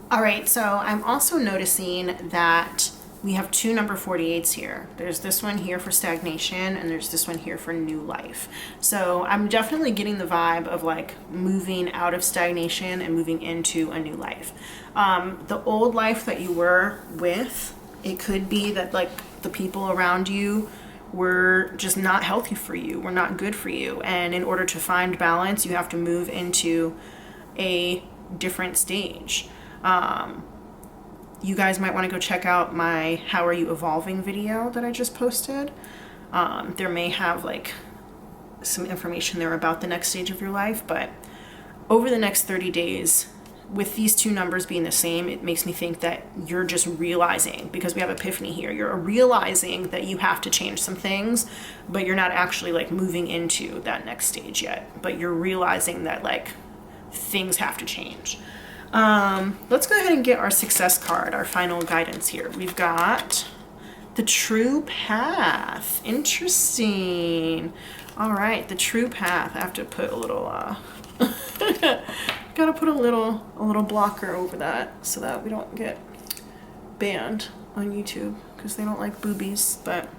All right, so I'm also noticing that we have two number 48s here. There's this one here for stagnation, and there's this one here for new life. So I'm definitely getting the vibe of like moving out of stagnation and moving into a new life. The old life that you were with, it could be that like the people around you were just not healthy for you, were not good for you. And in order to find balance, you have to move into a different stage. You guys might want to go check out my How Are You Evolving video that I just posted. There may have like some information there about the next stage of your life, but over the next 30 days, with these two numbers being the same, it makes me think that you're just realizing, because we have epiphany here, you're realizing that you have to change some things, but you're not actually like moving into that next stage yet, but you're realizing that like things have to change. Let's go ahead and get our success card, our final guidance here. We've got the true path. Interesting. All right, the true path. I have to put a little gotta put a little blocker over that so that we don't get banned on YouTube because they don't like boobies. But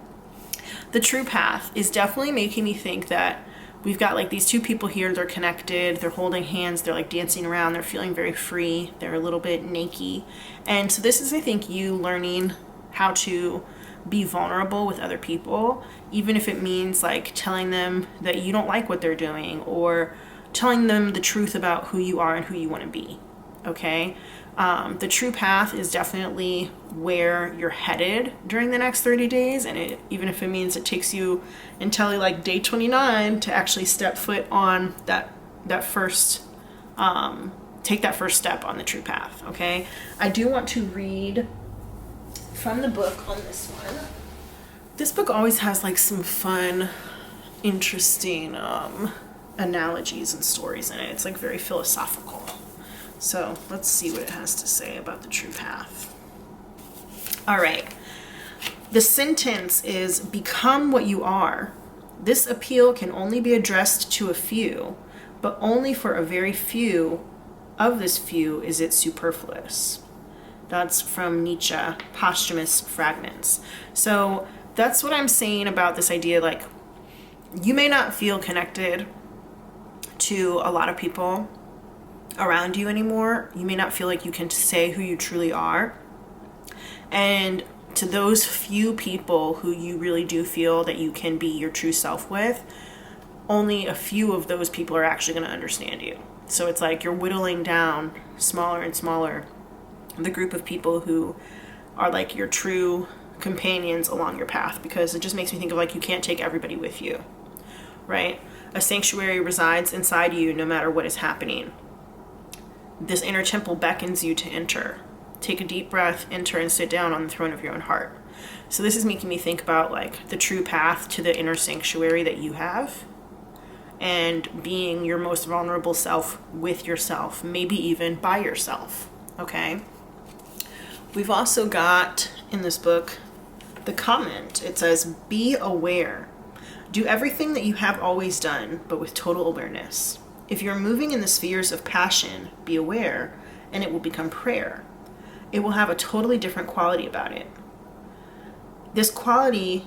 the true path is definitely making me think that we've got like these two people here, they're connected, they're holding hands, they're like dancing around, they're feeling very free, they're a little bit naked. And so this is, I think, you learning how to be vulnerable with other people, even if it means like telling them that you don't like what they're doing, or telling them the truth about who you are and who you want to be. Okay? The true path is definitely where you're headed during the next 30 days. And even if it means it takes you until like day 29 to actually step foot on that first, take that first step on the true path. Okay? I do want to read from the book on this one. This book always has like some fun, interesting, analogies and stories in it. It's like very philosophical. So let's see what it has to say about the true path. All right. The sentence is, become what you are. This appeal can only be addressed to a few, but only for a very few of this few is it superfluous. That's from Nietzsche, Posthumous Fragments. So that's what I'm saying about this idea, like, you may not feel connected to a lot of people around you anymore. You may not feel like you can say who you truly are. And to those few people who you really do feel that you can be your true self with, only a few of those people are actually going to understand you. So it's like you're whittling down smaller and smaller the group of people who are like your true companions along your path, because it just makes me think of like you can't take everybody with you, right? A sanctuary resides inside you no matter what is happening. This inner temple beckons you to enter. Take a deep breath, enter, and sit down on the throne of your own heart. So this is making me think about like the true path to the inner sanctuary that you have, and being your most vulnerable self with yourself, maybe even by yourself, okay? We've also got in this book the comment. It says, be aware. Do everything that you have always done, but with total awareness. If you're moving in the spheres of passion, be aware, and it will become prayer. It will have a totally different quality about it. This quality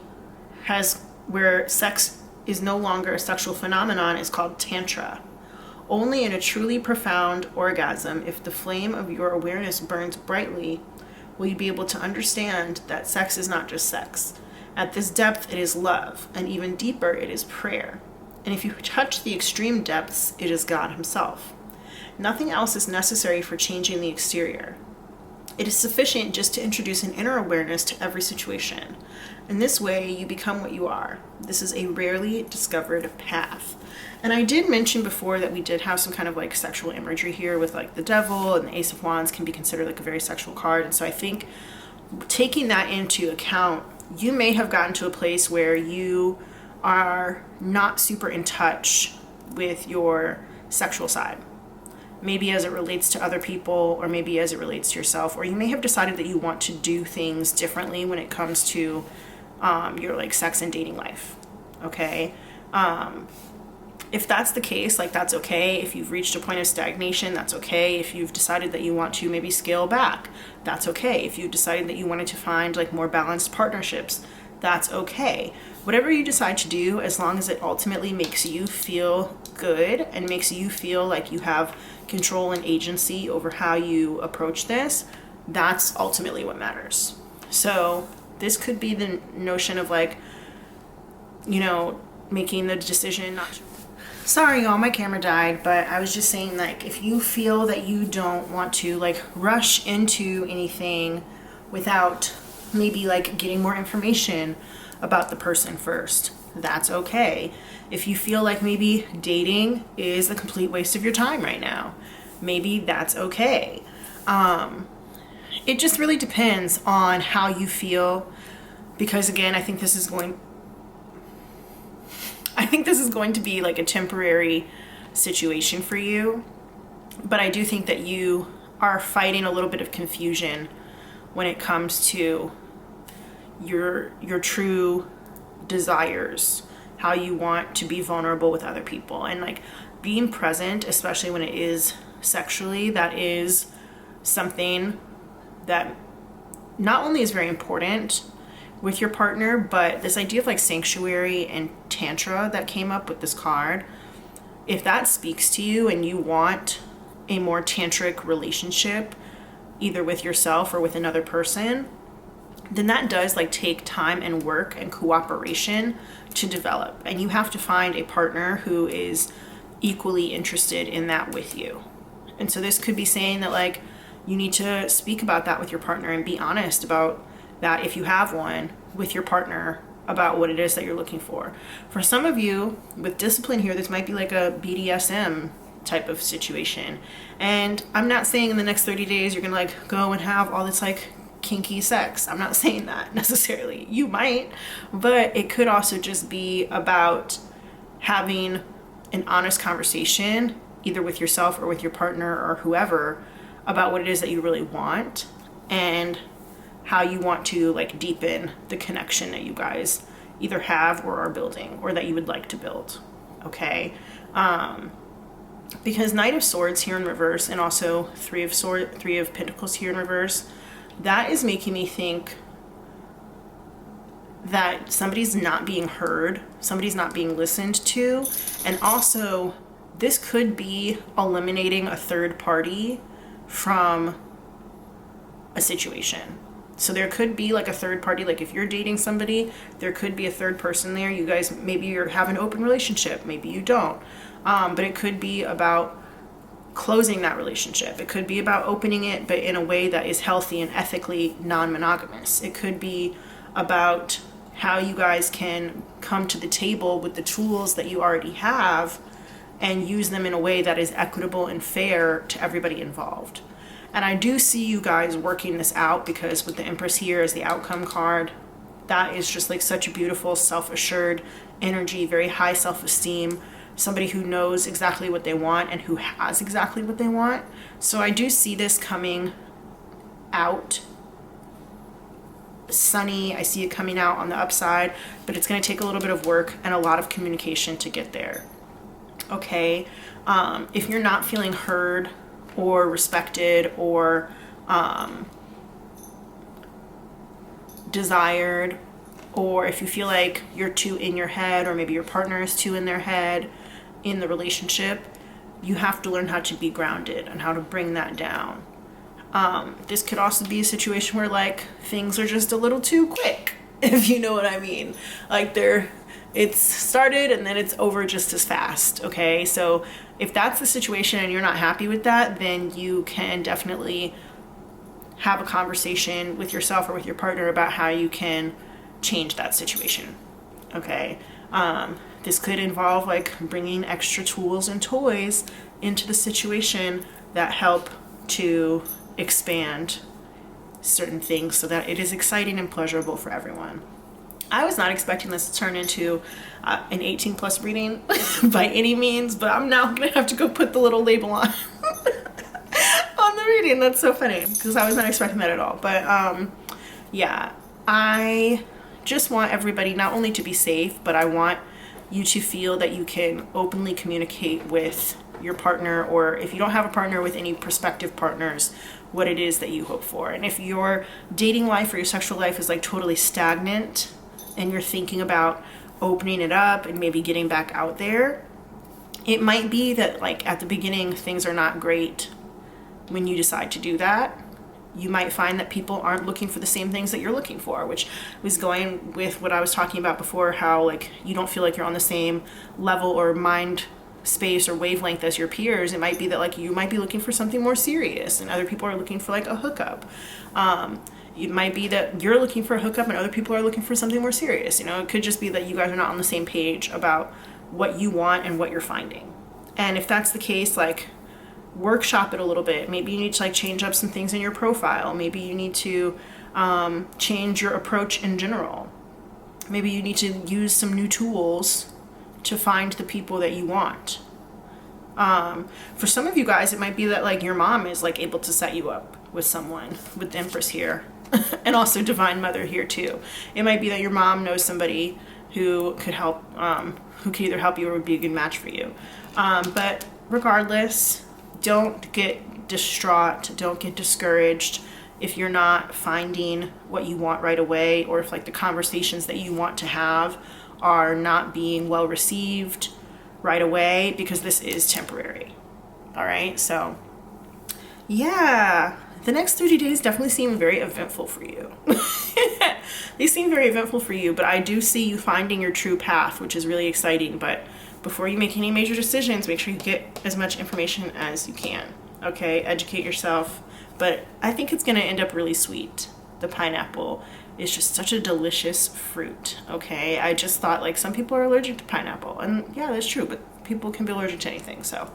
has, where sex is no longer a sexual phenomenon, is called tantra. Only in a truly profound orgasm, if the flame of your awareness burns brightly, will you be able to understand that sex is not just sex. At this depth, it is love, and even deeper, it is prayer. And if you touch the extreme depths, it is God Himself. Nothing else is necessary for changing the exterior. It is sufficient just to introduce an inner awareness to every situation. In this way, you become what you are. This is a rarely discovered path. And I did mention before that we did have some kind of like sexual imagery here with like the devil, and the Ace of Wands can be considered like a very sexual card. And so I think taking that into account, you may have gotten to a place where you are not super in touch with your sexual side. Maybe as it relates to other people, or maybe as it relates to yourself, or you may have decided that you want to do things differently when it comes to your like sex and dating life. Okay. If that's the case, like that's okay. If you've reached a point of stagnation, that's okay. If you've decided that you want to maybe scale back, that's okay. If you've decided that you wanted to find like more balanced partnerships, that's okay. Whatever you decide to do, as long as it ultimately makes you feel good and makes you feel like you have control and agency over how you approach this, that's ultimately what matters. So this could be the notion of like, you know, making the decision not to. Sorry, y'all, my camera died, but I was just saying, like, if you feel that you don't want to, like, rush into anything without maybe, like, getting more information about the person first, that's okay. If you feel like maybe dating is a complete waste of your time right now, maybe that's okay. It just really depends on how you feel, because again, I think this is going to be like a temporary situation for you, but I do think that you are fighting a little bit of confusion when it comes to your true desires, how you want to be vulnerable with other people, and like being present, especially when it is sexually. That is something that not only is very important with your partner, but this idea of like sanctuary and tantra that came up with this card, if that speaks to you and you want a more tantric relationship, either with yourself or with another person, then that does like take time and work and cooperation to develop. And you have to find a partner who is equally interested in that with you. And so this could be saying that like you need to speak about that with your partner and be honest about that, if you have one, with your partner about what it is that you're looking for. For some of you with discipline here, this might be like a BDSM type of situation. And I'm not saying in the next 30 days you're gonna like go and have all this like kinky sex. I'm not saying that necessarily. You might, but it could also just be about having an honest conversation, either with yourself or with your partner or whoever, about what it is that you really want and how you want to like deepen the connection that you guys either have or are building, or that you would like to build. Okay. Because Knight of Swords here in reverse, and also Three of Pentacles here in reverse, that is making me think that somebody's not being heard, somebody's not being listened to, and also this could be eliminating a third party from a situation. So there could be like a third party, like if you're dating somebody, there could be a third person there. You guys, maybe you have an open relationship, maybe you don't. But it could be about closing that relationship. It could be about opening it, but in a way that is healthy and ethically non-monogamous. It could be about how you guys can come to the table with the tools that you already have and use them in a way that is equitable and fair to everybody involved. And I do see you guys working this out, because with the Empress here as the outcome card, that is just like such a beautiful, self-assured energy, very high self-esteem, somebody who knows exactly what they want and who has exactly what they want. So I do see this coming out sunny. I see it coming out on the upside, but it's going to take a little bit of work and a lot of communication to get there. Okay. If you're not feeling heard or respected or desired, or if you feel like you're too in your head, or maybe your partner is too in their head in the relationship, you have to learn how to be grounded and how to bring that down. This could also be a situation where like things are just a little too quick, if you know what I mean. Like it's started and then it's over just as fast. Okay, so if that's the situation and you're not happy with that, then you can definitely have a conversation with yourself or with your partner about how you can change that situation. Okay. This could involve like bringing extra tools and toys into the situation that help to expand certain things so that it is exciting and pleasurable for everyone. I was not expecting this to turn into an 18 plus reading by any means, but I'm now gonna have to go put the little label on on the reading. That's so funny, because I was not expecting that at all. But yeah, I just want everybody not only to be safe, but I want you to feel that you can openly communicate with your partner, or if you don't have a partner, with any prospective partners, what it is that you hope for. And if your dating life or your sexual life is like totally stagnant and you're thinking about opening it up and maybe getting back out there, it might be that like at the beginning things are not great. When you decide to do that, you might find that people aren't looking for the same things that you're looking for, which was going with what I was talking about before, how like you don't feel like you're on the same level or mind space or wavelength as your peers. It might be that like you might be looking for something more serious and other people are looking for like a hookup. It might be that you're looking for a hookup and other people are looking for something more serious. You know, it could just be that you guys are not on the same page about what you want and what you're finding. And if that's the case, like, workshop it a little bit. Maybe you need to like change up some things in your profile. Maybe you need to change your approach in general. Maybe you need to use some new tools to find the people that you want. For some of you guys, it might be that like your mom is like able to set you up with someone, with the Empress here and also Divine Mother here too. It might be that your mom knows somebody who could help, who could either help you or would be a good match for you. But regardless, don't get distraught, don't get discouraged if you're not finding what you want right away, or if like the conversations that you want to have are not being well received right away, because this is temporary. All right, so yeah, the next 30 days definitely seem very eventful for you. They seem very eventful for you, but I do see you finding your true path, which is really exciting. But before you make any major decisions, make sure you get as much information as you can. Okay, educate yourself. But I think it's gonna end up really sweet. The pineapple is just such a delicious fruit. Okay, I just thought like some people are allergic to pineapple, and yeah, that's true, but people can be allergic to anything. So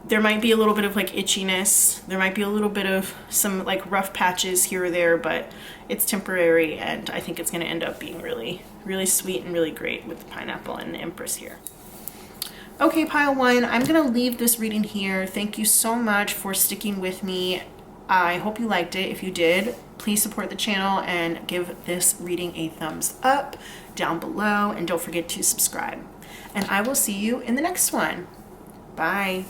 there might be a little bit of like itchiness. There might be a little bit of some like rough patches here or there, but it's temporary, and I think it's gonna end up being really, really sweet and really great with the pineapple and the Empress here. Okay, pile one, I'm gonna leave this reading here. Thank you so much for sticking with me. I hope you liked it. If you did, please support the channel and give this reading a thumbs up down below, and don't forget to subscribe. And I will see you in the next one. Bye.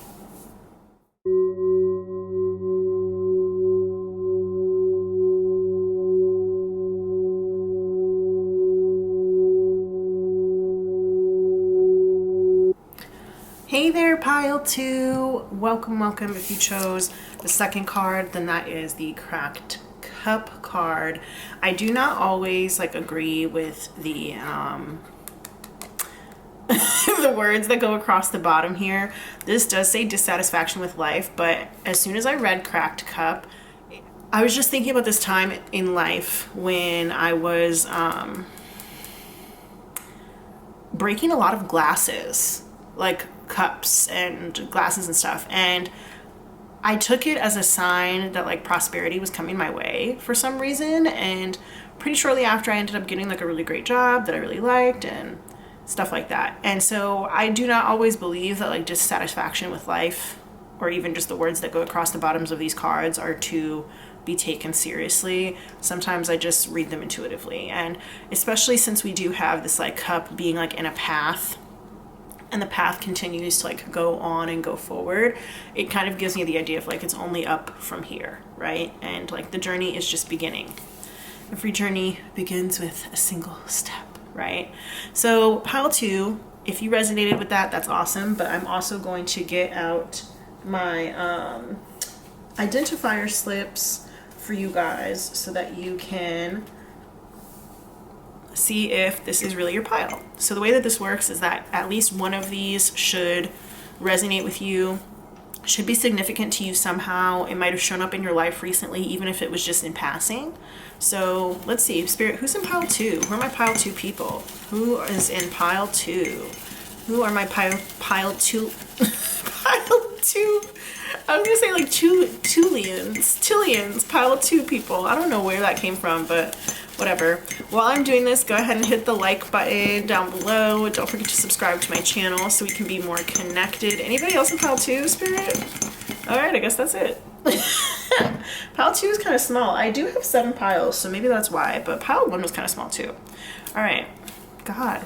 Hey there, pile two. Welcome, welcome. If you chose the second card, then that is the Cracked Cup card. I do not always like agree with the the words that go across the bottom here. This does say dissatisfaction with life, but as soon as I read Cracked Cup, I was just thinking about this time in life when I was breaking a lot of glasses, like cups and glasses and stuff, and I took it as a sign that like prosperity was coming my way for some reason. And pretty shortly after, I ended up getting like a really great job that I really liked and stuff like that. And so I do not always believe that like dissatisfaction with life, or even just the words that go across the bottoms of these cards, are to be taken seriously. Sometimes I just read them intuitively, and especially since we do have this like cup being like in a path, and the path continues to like go on and go forward, it kind of gives me the idea of like it's only up from here, right? And like the journey is just beginning. Every journey begins with a single step, right? So pile two, if you resonated with that, that's awesome. But I'm also going to get out my identifier slips for you guys so that you can see if this is really your pile. So the way that this works is that at least one of these should resonate with you, should be significant to you somehow. It might have shown up in your life recently, even if it was just in passing. So let's see, Spirit, who's in pile two? Who are my pile two people? Who is in pile two? Who are my pile two? Pile two. I was gonna say like Tillians, pile two people. I don't know where that came from, but whatever. While I'm doing this, go ahead and hit the like button down below. Don't forget to subscribe to my channel so we can be more connected. Anybody else in pile two, Spirit? All right, I guess that's it. Pile two is kind of small. I do have 7 piles, so maybe that's why, but pile one was kind of small too. All right, God.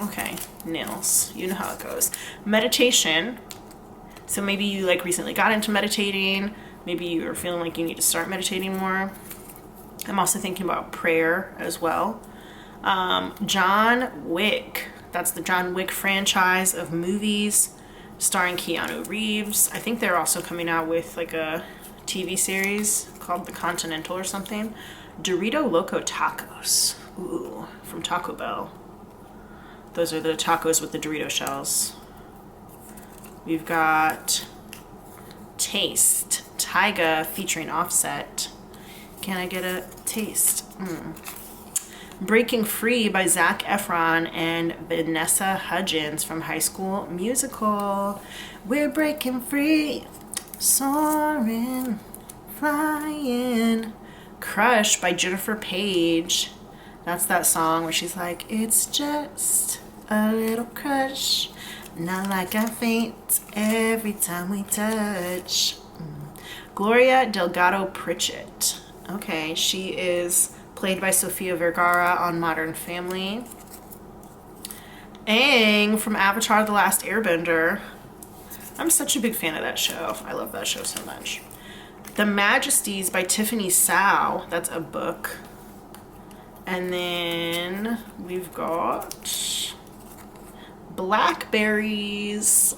Okay, nails, you know how it goes. Meditation. So maybe you like recently got into meditating. Maybe you're feeling like you need to start meditating more. I'm also thinking about prayer as well. John Wick. That's the John Wick franchise of movies starring Keanu Reeves. I think they're also coming out with like a TV series called The Continental or something. Dorito Loco Tacos. Ooh, from Taco Bell. Those are the tacos with the Dorito shells. We've got Taste, Tyga featuring Offset. Can I get a taste? Breaking Free by Zac Efron and Vanessa Hudgens from High School Musical. We're breaking free, soaring, flying. Crush by Jennifer Page. That's that song where she's like, it's just a little crush. Not like I faint every time we touch. Gloria Delgado Pritchett. Okay, she is played by Sofia Vergara on Modern Family. Aang from Avatar: The Last Airbender. I'm such a big fan of that show. I love that show so much. The Majesties by Tiffany Sao. That's a book. And then we've got Blackberries.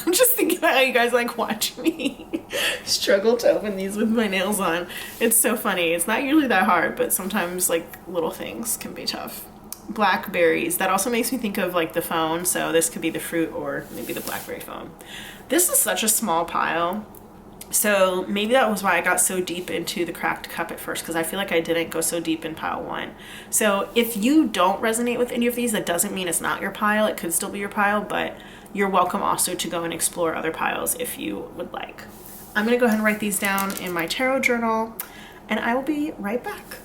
I'm just thinking about how you guys like watch me struggle to open these with my nails on. It's so funny. It's not usually that hard, but sometimes like little things can be tough. Blackberries. That also makes me think of like the phone. So this could be the fruit or maybe the Blackberry phone. This is such a small pile. So maybe that was why I got so deep into the cracked cup at first, because I feel like I didn't go so deep in pile 1. So if you don't resonate with any of these, that doesn't mean it's not your pile. It could still be your pile, but you're welcome also to go and explore other piles if you would like. I'm going to go ahead and write these down in my tarot journal, and I will be right back.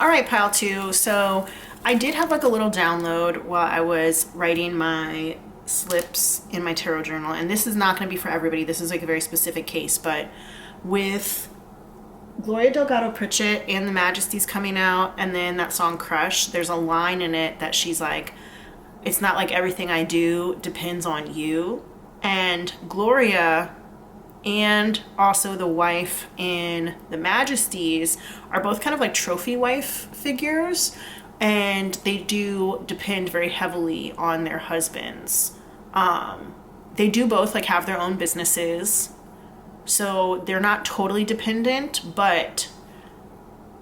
All right, pile 2. So I did have like a little download while I was writing my slips in my tarot journal, and this is not going to be for everybody. This is like a very specific case, but with Gloria Delgado Pritchett and the Majesties coming out, and then that song Crush, there's a line in it that she's like, it's not like everything I do depends on you. And Gloria and also the wife in the Majesties are both kind of like trophy wife figures, and they do depend very heavily on their husbands. They do both like have their own businesses, so they're not totally dependent, but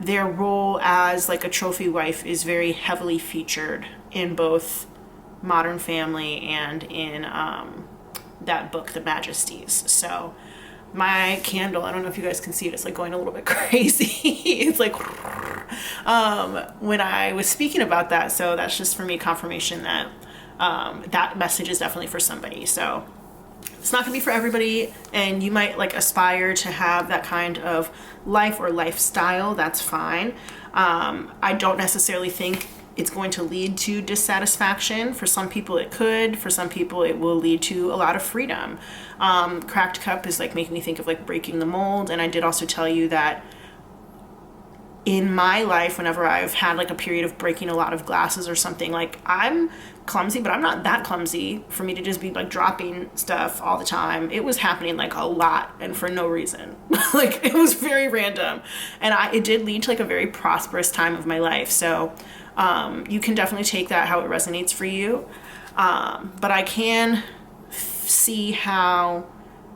their role as like a trophy wife is very heavily featured in both Modern Family and in that book, The Majesties. So my candle, I don't know if you guys can see it, it's like going a little bit crazy. It's like when I was speaking about that. So that's just for me confirmation that that message is definitely for somebody. So it's not gonna be for everybody, and you might like aspire to have that kind of life or lifestyle. That's fine. I don't necessarily think it's going to lead to dissatisfaction. For some people it could. For some people it will lead to a lot of freedom. Cracked cup is like making me think of like breaking the mold. And I did also tell you that in my life, whenever I've had like a period of breaking a lot of glasses or something, like I'm clumsy, but I'm not that clumsy for me to just be like dropping stuff all the time. It was happening like a lot and for no reason. Like it was very random. And it did lead to like a very prosperous time of my life. So you can definitely take that how it resonates for you. But I can see how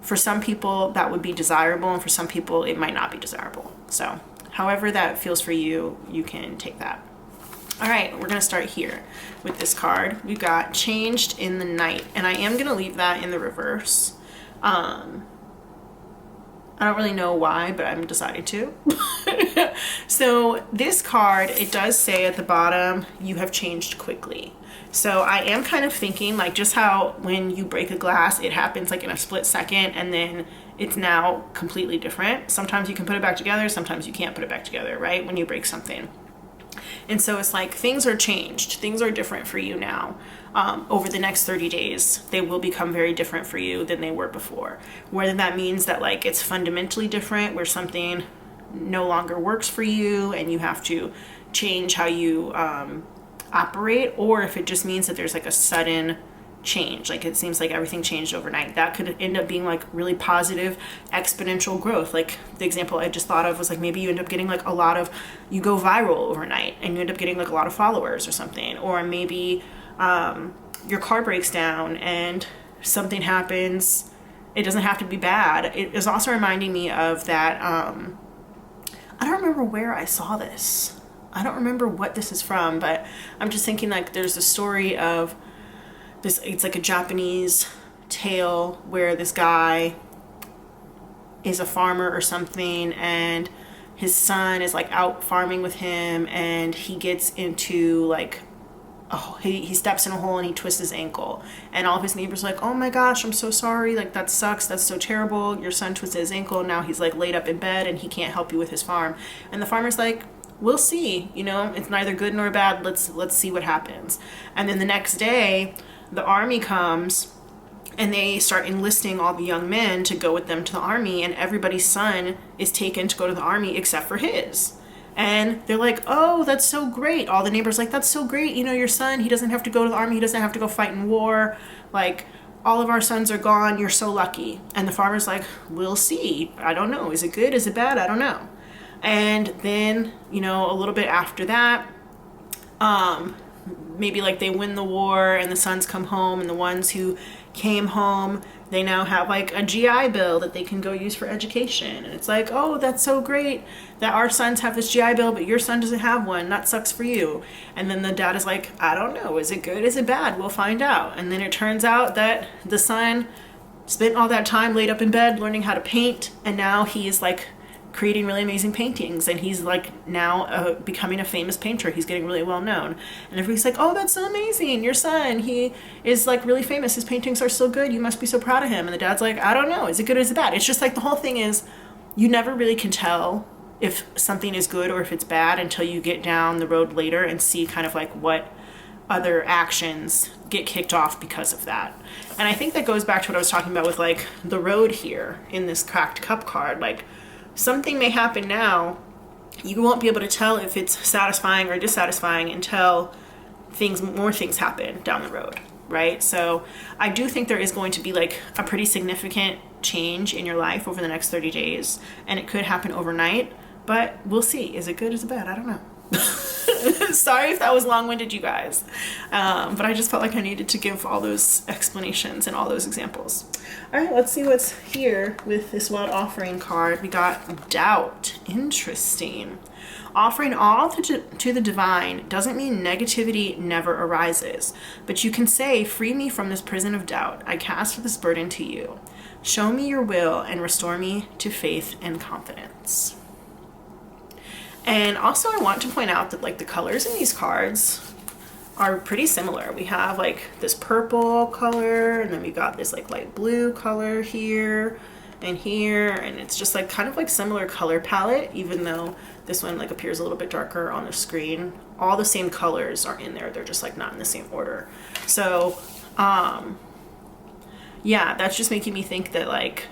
for some people that would be desirable, and for some people it might not be desirable. So however that feels for you, you can take that. All right, we're gonna start here with this card. We've got Changed in the Night, and I am gonna leave that in the reverse. I don't really know why, but I'm deciding to. So this card, it does say at the bottom, you have changed quickly. So I am kind of thinking like just how when you break a glass, it happens like in a split second, and then it's now completely different. Sometimes you can put it back together, sometimes you can't put it back together, right? When you break something. And so it's like things are changed. Things are different for you now. Over the next 30 days, they will become very different for you than they were before. Whether that means that like it's fundamentally different, where something no longer works for you and you have to change how you operate, or if it just means that there's like a sudden change, like it seems like everything changed overnight. That could end up being like really positive exponential growth. Like the example I just thought of was like maybe you end up getting like you go viral overnight and you end up getting like a lot of followers or something. Or maybe your car breaks down and something happens. It doesn't have to be bad. It is also reminding me of that I don't remember where I saw this. I don't remember what this is from, but I'm just thinking like there's a story of this, it's like a Japanese tale where this guy is a farmer or something, and his son is like out farming with him, and he gets into like, oh, he steps in a hole and he twists his ankle, and all of his neighbors are like, oh my gosh, I'm so sorry, like that sucks, that's so terrible, your son twisted his ankle, now he's like laid up in bed and he can't help you with his farm. And the farmer's like, we'll see, you know, it's neither good nor bad, let's see what happens. And then the next day the army comes and they start enlisting all the young men to go with them to the army, and everybody's son is taken to go to the army except for his. And they're like, oh, that's so great. All the neighbors like, that's so great. You know, your son, he doesn't have to go to the army. He doesn't have to go fight in war. Like, all of our sons are gone. You're so lucky. And the farmer's like, we'll see. I don't know. Is it good? Is it bad? I don't know. And then, you know, a little bit after that, maybe like they win the war and the sons come home, and the ones who came home, they now have like a GI Bill that they can go use for education. And it's like, oh, that's so great that our sons have this GI Bill, but your son doesn't have one. That sucks for you. And then the dad is like, I don't know. Is it good? Is it bad? We'll find out. And then it turns out that the son spent all that time laid up in bed learning how to paint, and now he is like creating really amazing paintings, and he's like now becoming a famous painter. He's getting really well known, and everybody's like, oh, that's so amazing, your son, he is like really famous, his paintings are so good, you must be so proud of him. And the dad's like, I don't know, is it good or is it bad? It's just like the whole thing is, you never really can tell if something is good or if it's bad until you get down the road later and see kind of like what other actions get kicked off because of that. And I think that goes back to what I was talking about with like the road here in this cracked cup card. Like, something may happen now, you won't be able to tell if it's satisfying or dissatisfying until more things happen down the road, right? So I do think there is going to be like a pretty significant change in your life over the next 30 days, and it could happen overnight, but we'll see. Is it good? Is it bad? I don't know. Sorry if that was long-winded, you guys, but I just felt like I needed to give all those explanations and all those examples. All right, let's see what's here with this wild offering card. We got doubt. Interesting. Offering all to the divine doesn't mean negativity never arises, but you can say, free me from this prison of doubt. I cast this burden to you. Show me your will and restore me to faith and confidence. And also I want to point out that like the colors in these cards are pretty similar. We have like this purple color, and then we got this like light blue color here and here, and it's just like kind of like similar color palette, even though this one like appears a little bit darker on the screen. All the same colors are in there, they're just like not in the same order. So yeah, that's just making me think that like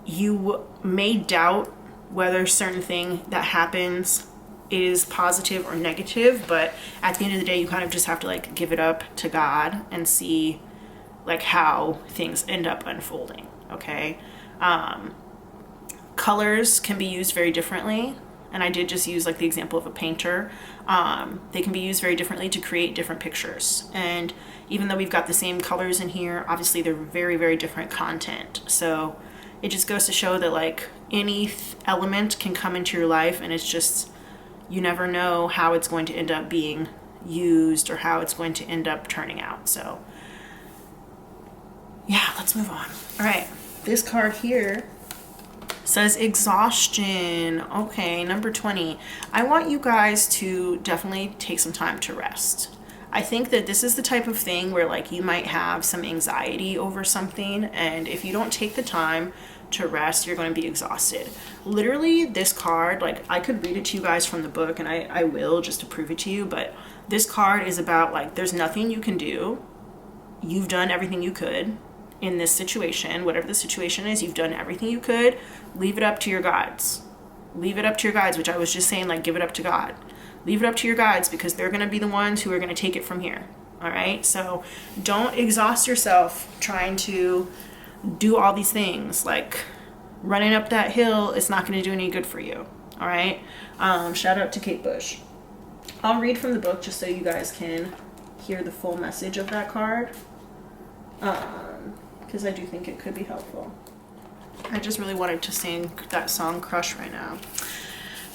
you may doubt whether certain thing that happens is positive or negative, but at the end of the day, you kind of just have to like give it up to God and see like how things end up unfolding. Okay. Colors can be used very differently. And I did just use like the example of a painter. They can be used very differently to create different pictures. And even though we've got the same colors in here, obviously they're very, very different content. So it just goes to show that like any element can come into your life, and it's just, you never know how it's going to end up being used or how it's going to end up turning out. So yeah, let's move on. All right, this card here says exhaustion. Okay, number 20. I want you guys to definitely take some time to rest. I think that this is the type of thing where like you might have some anxiety over something, and if you don't take the time to rest, you're going to be exhausted. Literally, this card, like I could read it to you guys from the book, and I will, just to prove it to you, but this card is about like there's nothing you can do. You've done everything you could in this situation. Whatever the situation is, you've done everything you could. Leave it up to your guides. Leave it up to your guides, which I was just saying, like give it up to God. Leave it up to your guides, because they're going to be the ones who are going to take it from here. All right, so don't exhaust yourself trying to do all these things. Like running up that hill, it's not going to do any good for you. All right, shout out to Kate Bush. I'll read from the book just so you guys can hear the full message of that card, because I do think it could be helpful. I just really wanted to sing that song Crush right now.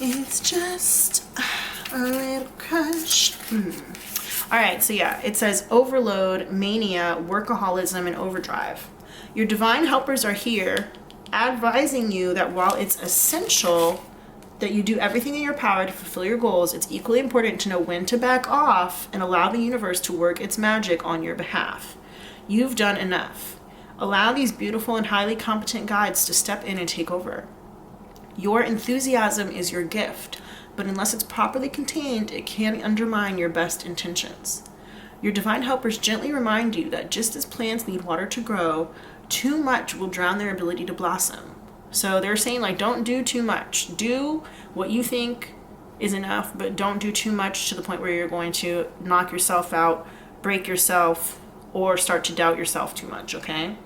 It's just a little crush. All right, so yeah, it says overload, mania, workaholism, and overdrive. Your divine helpers are here, advising you that while it's essential that you do everything in your power to fulfill your goals, it's equally important to know when to back off and allow the universe to work its magic on your behalf. You've done enough. Allow these beautiful and highly competent guides to step in and take over. Your enthusiasm is your gift, but unless it's properly contained, it can undermine your best intentions. Your divine helpers gently remind you that just as plants need water to grow, too much will drown their ability to blossom. So they're saying, like, don't do too much. Do what you think is enough, but don't do too much to the point where you're going to knock yourself out, break yourself, or start to doubt yourself too much, okay?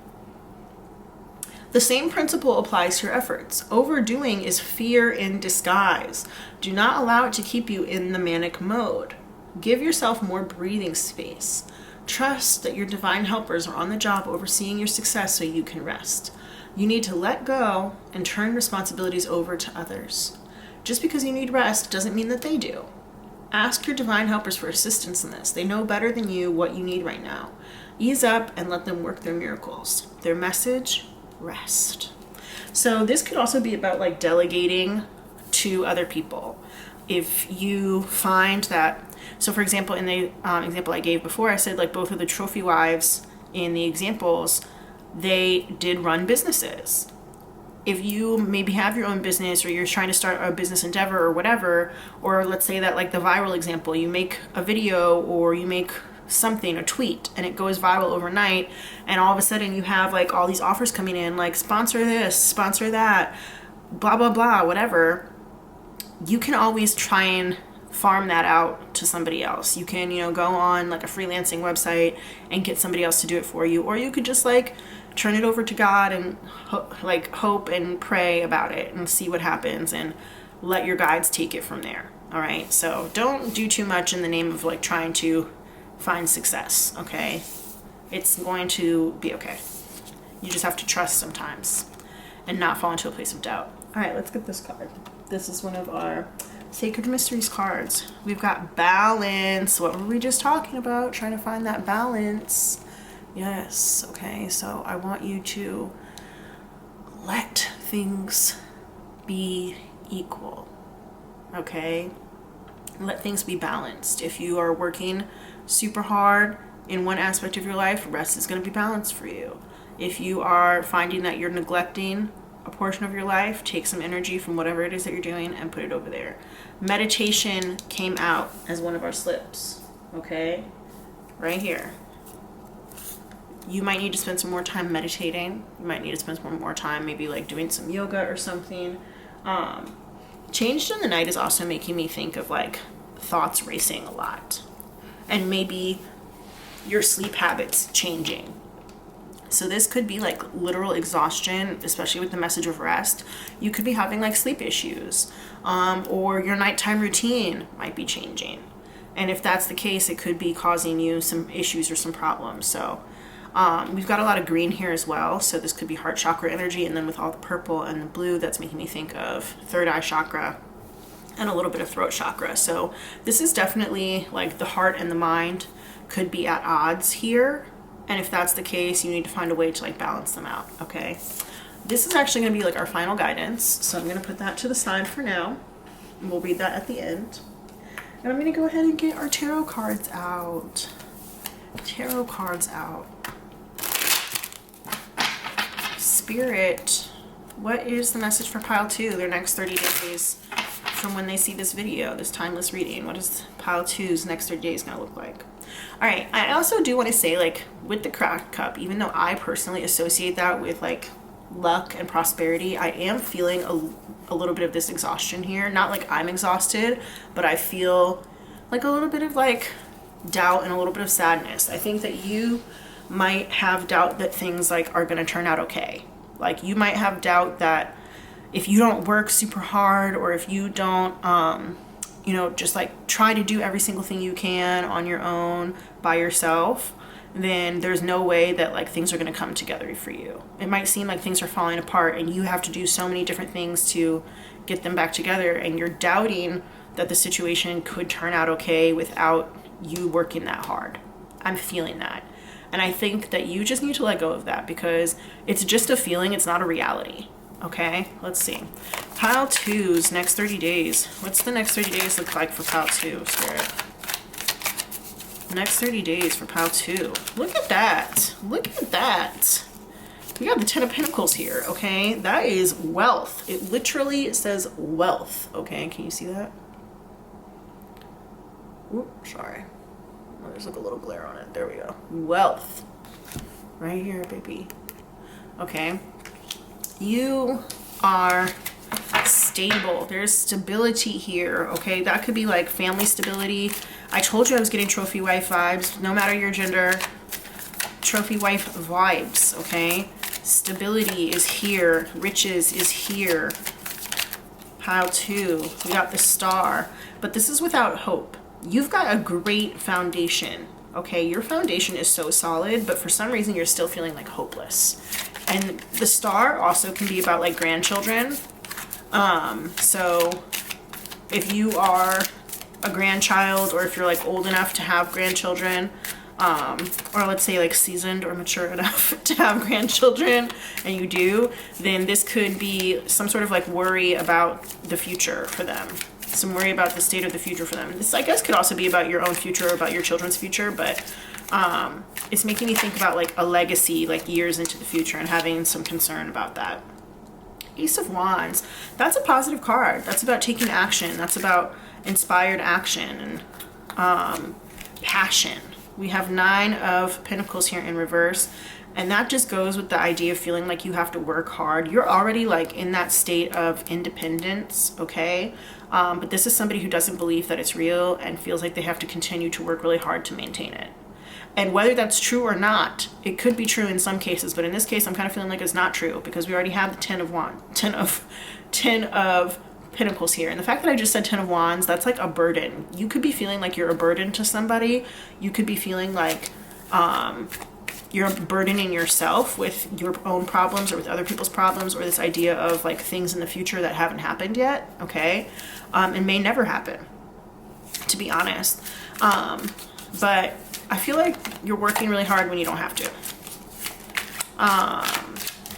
The same principle applies to your efforts. Overdoing is fear in disguise. Do not allow it to keep you in the manic mode. Give yourself more breathing space. Trust that your divine helpers are on the job overseeing your success so you can rest. You need to let go and turn responsibilities over to others. Just because you need rest doesn't mean that they do. Ask your divine helpers for assistance in this. They know better than you what you need right now. Ease up and let them work their miracles. Their message: rest. So this could also be about like delegating to other people. If you find that, so for example, in the example I gave before, I said like both of the trophy wives in the examples, they did run businesses. If you maybe have your own business or you're trying to start a business endeavor or whatever, or let's say that like the viral example, you make a video or you make something, a tweet, and it goes viral overnight, and all of a sudden you have like all these offers coming in, like sponsor this, sponsor that, blah, blah, blah, whatever. You can always try and farm that out to somebody else. You can, go on like a freelancing website and get somebody else to do it for you, or you could just like turn it over to God and hope and pray about it and see what happens and let your guides take it from there. All right. So don't do too much in the name of like trying to find success. Okay. It's going to be okay. You just have to trust sometimes and not fall into a place of doubt. All right, let's get this card. This is one of our Sacred Mysteries cards. We've got balance. What were we just talking about? Trying to find that balance. Yes. Okay. So I want you to let things be equal. Okay. Let things be balanced. If you are working super hard in one aspect of your life, rest is going to be balanced for you. If you are finding that you're neglecting a portion of your life, take some energy from whatever it is that you're doing and put it over there. Meditation came out as one of our slips. Okay. Right here. You might need to spend some more time meditating. You might need to spend some more time maybe like doing some yoga or something. Changed in the night is also making me think of like thoughts racing a lot. And maybe your sleep habits changing. So this could be like literal exhaustion, especially with the message of rest. You could be having like sleep issues, or your nighttime routine might be changing. And if that's the case, it could be causing you some issues or some problems. So we've got a lot of green here as well. So this could be heart chakra energy. And then with all the purple and the blue, that's making me think of third eye chakra and a little bit of throat chakra. So this is definitely like the heart and the mind could be at odds here. And if that's the case, you need to find a way to like balance them out. Okay. This is actually going to be like our final guidance. So I'm going to put that to the side for now. And we'll read that at the end. And I'm going to go ahead and get our tarot cards out. Tarot cards out. Spirit, what is the message for pile 2, their next 30 days from when they see this video, this timeless reading? What is pile 2's next 30 days going to look like? All right, I also do want to say, like, with the cracked cup, even though I personally associate that with like luck and prosperity, I am feeling a little bit of this exhaustion here. Not like I'm exhausted, but I feel like a little bit of like doubt and a little bit of sadness. I think that you might have doubt that things like are going to turn out okay. Like you might have doubt that if you don't work super hard, or if you don't just like try to do every single thing you can on your own by yourself, then there's no way that like things are going to come together for you. It might seem like things are falling apart and you have to do so many different things to get them back together, and you're doubting that the situation could turn out okay without you working that hard. I'm feeling that. And I think that you just need to let go of that, because it's just a feeling, it's not a reality. Okay, let's see. Pile 2's next 30 days. What's the next 30 days look like for pile 2, Spirit? Next 30 days for pile 2. Look at that. Look at that. We got the 10 of Pentacles here, okay? That is wealth. It literally says wealth, okay? Can you see that? Oop, sorry. Oh, there's like a little glare on it. There we go. Wealth. Right here, baby. Okay. You are stable. There's stability here, okay? That could be like family stability. I told you I was getting trophy wife vibes. No matter your gender, trophy wife vibes, okay? Stability is here. Riches is here. Pile 2. We got the Star. But this is without hope. You've got a great foundation, okay? Your foundation is so solid, but for some reason you're still feeling like hopeless. And the Star also can be about like grandchildren. So if you are a grandchild, or if you're like old enough to have grandchildren, or let's say like seasoned or mature enough to have grandchildren, and you do, then this could be some sort of like worry about the future for them. Some worry about the state of the future for them. This, I guess, could also be about your own future or about your children's future, but it's making me think about like a legacy, like years into the future, and having some concern about that. Ace of Wands. That's a positive card. That's about taking action. That's about inspired action and passion. We have 9 of Pentacles here in reverse, and that just goes with the idea of feeling like you have to work hard. You're already like in that state of independence, okay? But this is somebody who doesn't believe that it's real and feels like they have to continue to work really hard to maintain it. And whether that's true or not, it could be true in some cases, but in this case I'm kind of feeling like it's not true, because we already have the 10 of Pentacles here. And the fact that I just said 10 of Wands, that's like a burden. You could be feeling like you're a burden to somebody. You could be feeling like you're burdening yourself with your own problems or with other people's problems, or this idea of like things in the future that haven't happened yet, okay? And may never happen, to be honest. But I feel like you're working really hard when you don't have to.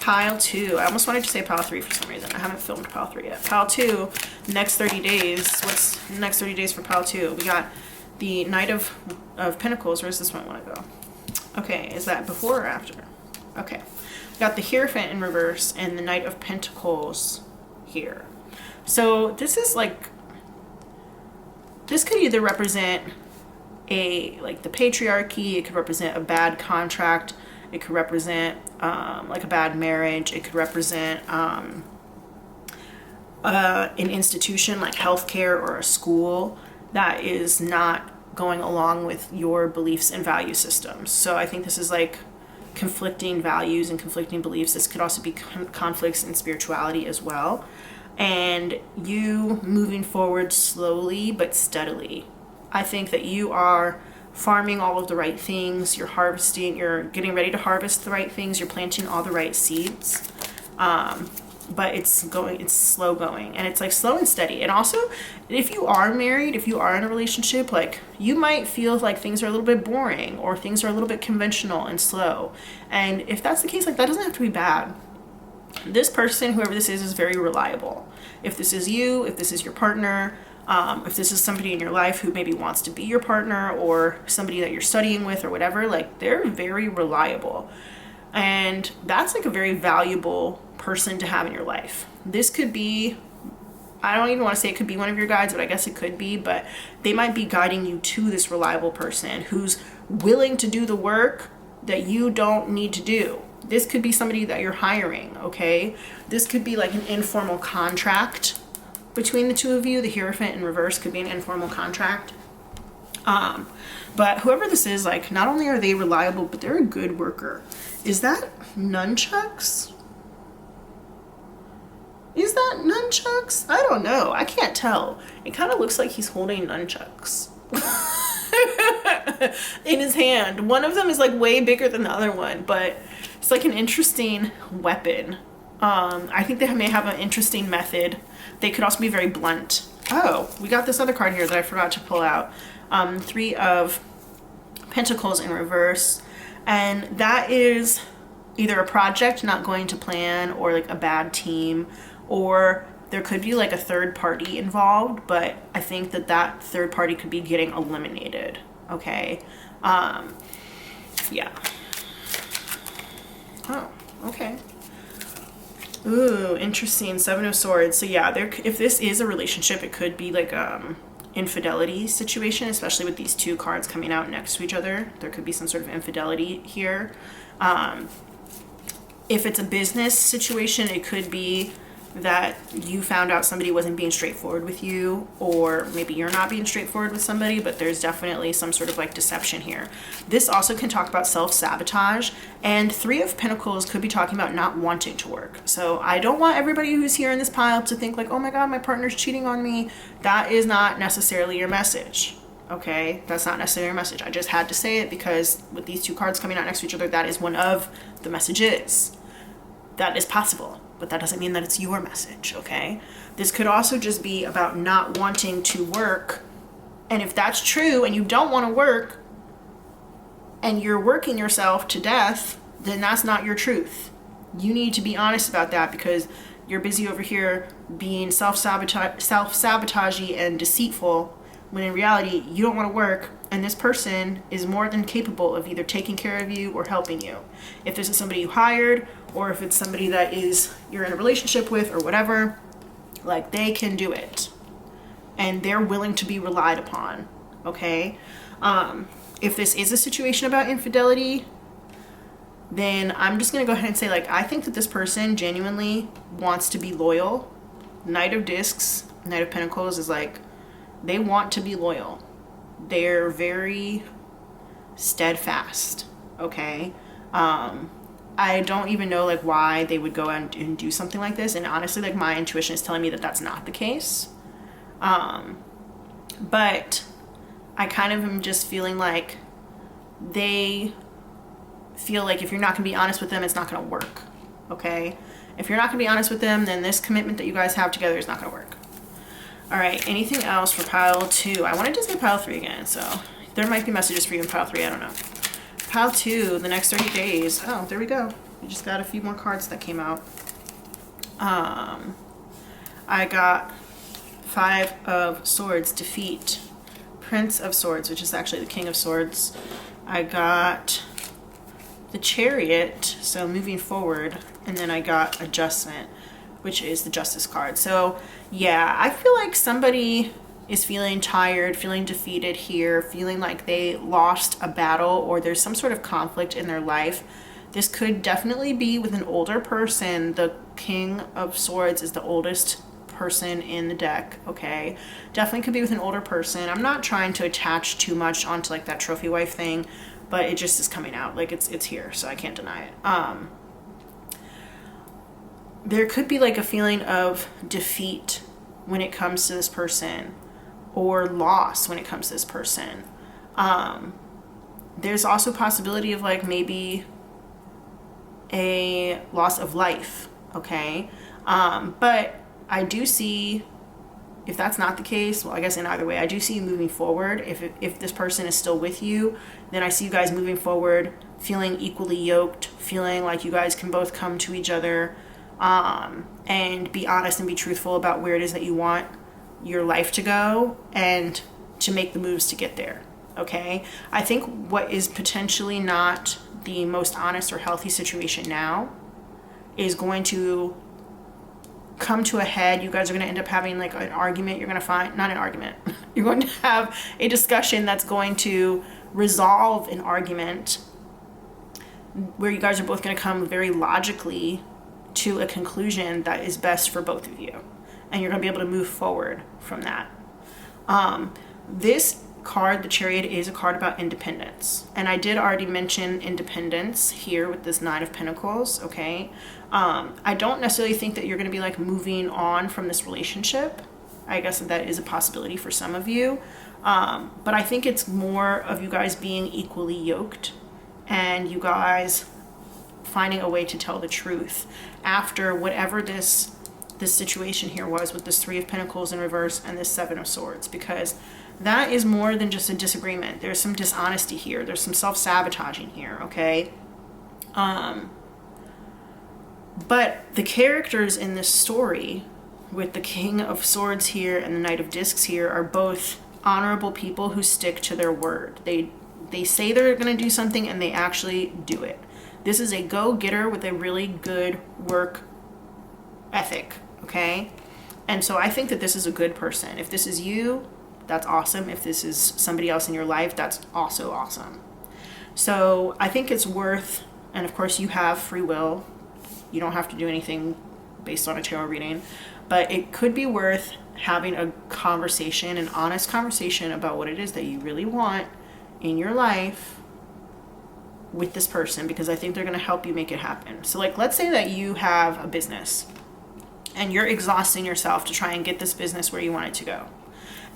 Pile 2. I almost wanted to say pile 3 for some reason. I haven't filmed pile 3 yet. Pile 2, next 30 days. What's the next 30 days for pile 2? We got the Knight of Pentacles. Where's this one want to go? Okay, is that before or after? Okay. We got the Hierophant in reverse and the Knight of Pentacles here. So this is like, this could either represent like the patriarchy, it could represent a bad contract, it could represent like a bad marriage, it could represent an institution like healthcare or a school that is not going along with your beliefs and value systems. So I think this is like conflicting values and conflicting beliefs. This could also be conflicts in spirituality as well. And you moving forward slowly but steadily. I think that you are farming all of the right things, you're harvesting, you're getting ready to harvest the right things, you're planting all the right seeds. But it's slow going, and it's like slow and steady. And also, if you are married, if you are in a relationship, like you might feel like things are a little bit boring or things are a little bit conventional and slow. And if that's the case, like that doesn't have to be bad. This person, whoever this is very reliable. If this is you, if this is your partner, if this is somebody in your life who maybe wants to be your partner, or somebody that you're studying with or whatever, like they're very reliable. And that's like a very valuable person to have in your life. This could be, I don't even want to say it could be one of your guides, but I guess it could be, but they might be guiding you to this reliable person who's willing to do the work that you don't need to do. This could be somebody that you're hiring, okay? This could be like an informal contract between the two of you. The Hierophant in reverse could be an informal contract. But whoever this is, like, not only are they reliable, but they're a good worker. Is that nunchucks? Is that nunchucks? I don't know. I can't tell. It kind of looks like he's holding nunchucks. in his hand. One of them is like way bigger than the other one, but it's like an interesting weapon. I think they may have an interesting method. They could also be very blunt. Oh, we got this other card here that I forgot to pull out. Three of Pentacles in reverse. And that is either a project not going to plan, or like a bad team, or there could be like a third party involved, but I think that that third party could be getting eliminated. Okay. Yeah. Oh, okay. Ooh, interesting. Seven of Swords. So yeah, if this is a relationship, it could be like infidelity situation, especially with these two cards coming out next to each other. There could be some sort of infidelity here. If it's a business situation, it could be that you found out somebody wasn't being straightforward with you, or maybe you're not being straightforward with somebody, but there's definitely some sort of like deception here. This also can talk about self-sabotage, and Three of Pentacles could be talking about not wanting to work. So I don't want everybody who's here in this pile to think like, oh my God, my partner's cheating on me. That is not necessarily your message. Okay, that's not necessarily your message. I just had to say it because with these two cards coming out next to each other, that is one of the messages. That is possible, but that doesn't mean that it's your message, okay? This could also just be about not wanting to work. And if that's true and you don't want to work and you're working yourself to death, then that's not your truth. You need to be honest about that, because you're busy over here being self-sabotagey and deceitful, when in reality you don't want to work, and this person is more than capable of either taking care of you or helping you. If this is somebody you hired, or if it's somebody that you're in a relationship with or whatever, like, they can do it. And they're willing to be relied upon, okay? If this is a situation about infidelity, then I'm just gonna go ahead and say, like, I think that this person genuinely wants to be loyal. Knight of Discs, Knight of Pentacles is like, they want to be loyal. They're very steadfast, okay? I don't even know like why they would go out and do something like this, and honestly, like, my intuition is telling me that that's not the case. But I kind of am just feeling like they feel like if you're not gonna be honest with them, it's not gonna work, okay? If you're not gonna be honest with them, then this commitment that you guys have together is not gonna work. All right, anything else for pile 2? I wanted to say pile 3 again, so there might be messages for you in pile 3, I don't know. Pile 2, the next 30 days. Oh, there we go. We just got a few more cards that came out. I got Five of Swords, defeat. Prince of Swords, which is actually the King of Swords. I got the Chariot, so moving forward, and then I got adjustment, which is the Justice card. So yeah, I feel like somebody is feeling tired, feeling defeated here, feeling like they lost a battle, or there's some sort of conflict in their life. This could definitely be with an older person. The King of Swords is the oldest person in the deck, okay? Definitely could be with an older person. I'm not trying to attach too much onto like that trophy wife thing, but it just is coming out. Like, it's here, so I can't deny it. There could be like a feeling of defeat when it comes to this person, or loss when it comes to this person. There's also a possibility of like maybe a loss of life, okay? But I do see, if that's not the case, well, I guess in either way, I do see you moving forward. If this person is still with you, then I see you guys moving forward, feeling equally yoked, feeling like you guys can both come to each other, and be honest and be truthful about where it is that you want your life to go, and to make the moves to get there, okay? I think what is potentially not the most honest or healthy situation now is going to come to a head. You guys are going to end up having like an argument. You're going to find, not an argument, you're going to have a discussion that's going to resolve an argument, where you guys are both going to come very logically to a conclusion that is best for both of you, and you're going to be able to move forward from that. This card, the Chariot, is a card about independence, and I did already mention independence here with this Nine of Pentacles, okay? I don't necessarily think that you're going to be like moving on from this relationship, I guess that is a possibility for some of you. But I think it's more of you guys being equally yoked and you guys finding a way to tell the truth after whatever this situation here was with this Three of Pentacles in reverse and this Seven of Swords, because that is more than just a disagreement. There's some dishonesty here. There's some self-sabotaging here, okay? But the characters in this story with the King of Swords here and the Knight of Discs here are both honorable people who stick to their word. They say they're going to do something and they actually do it. This is a go-getter with a really good work ethic, okay? And so I think that this is a good person. If this is you, that's awesome. If this is somebody else in your life, that's also awesome. So I think it's worth, and of course you have free will. You don't have to do anything based on a tarot reading, but it could be worth having a conversation, an honest conversation about what it is that you really want in your life with this person, because I think they're going to help you make it happen. So like, let's say that you have a business and you're exhausting yourself to try and get this business where you want it to go.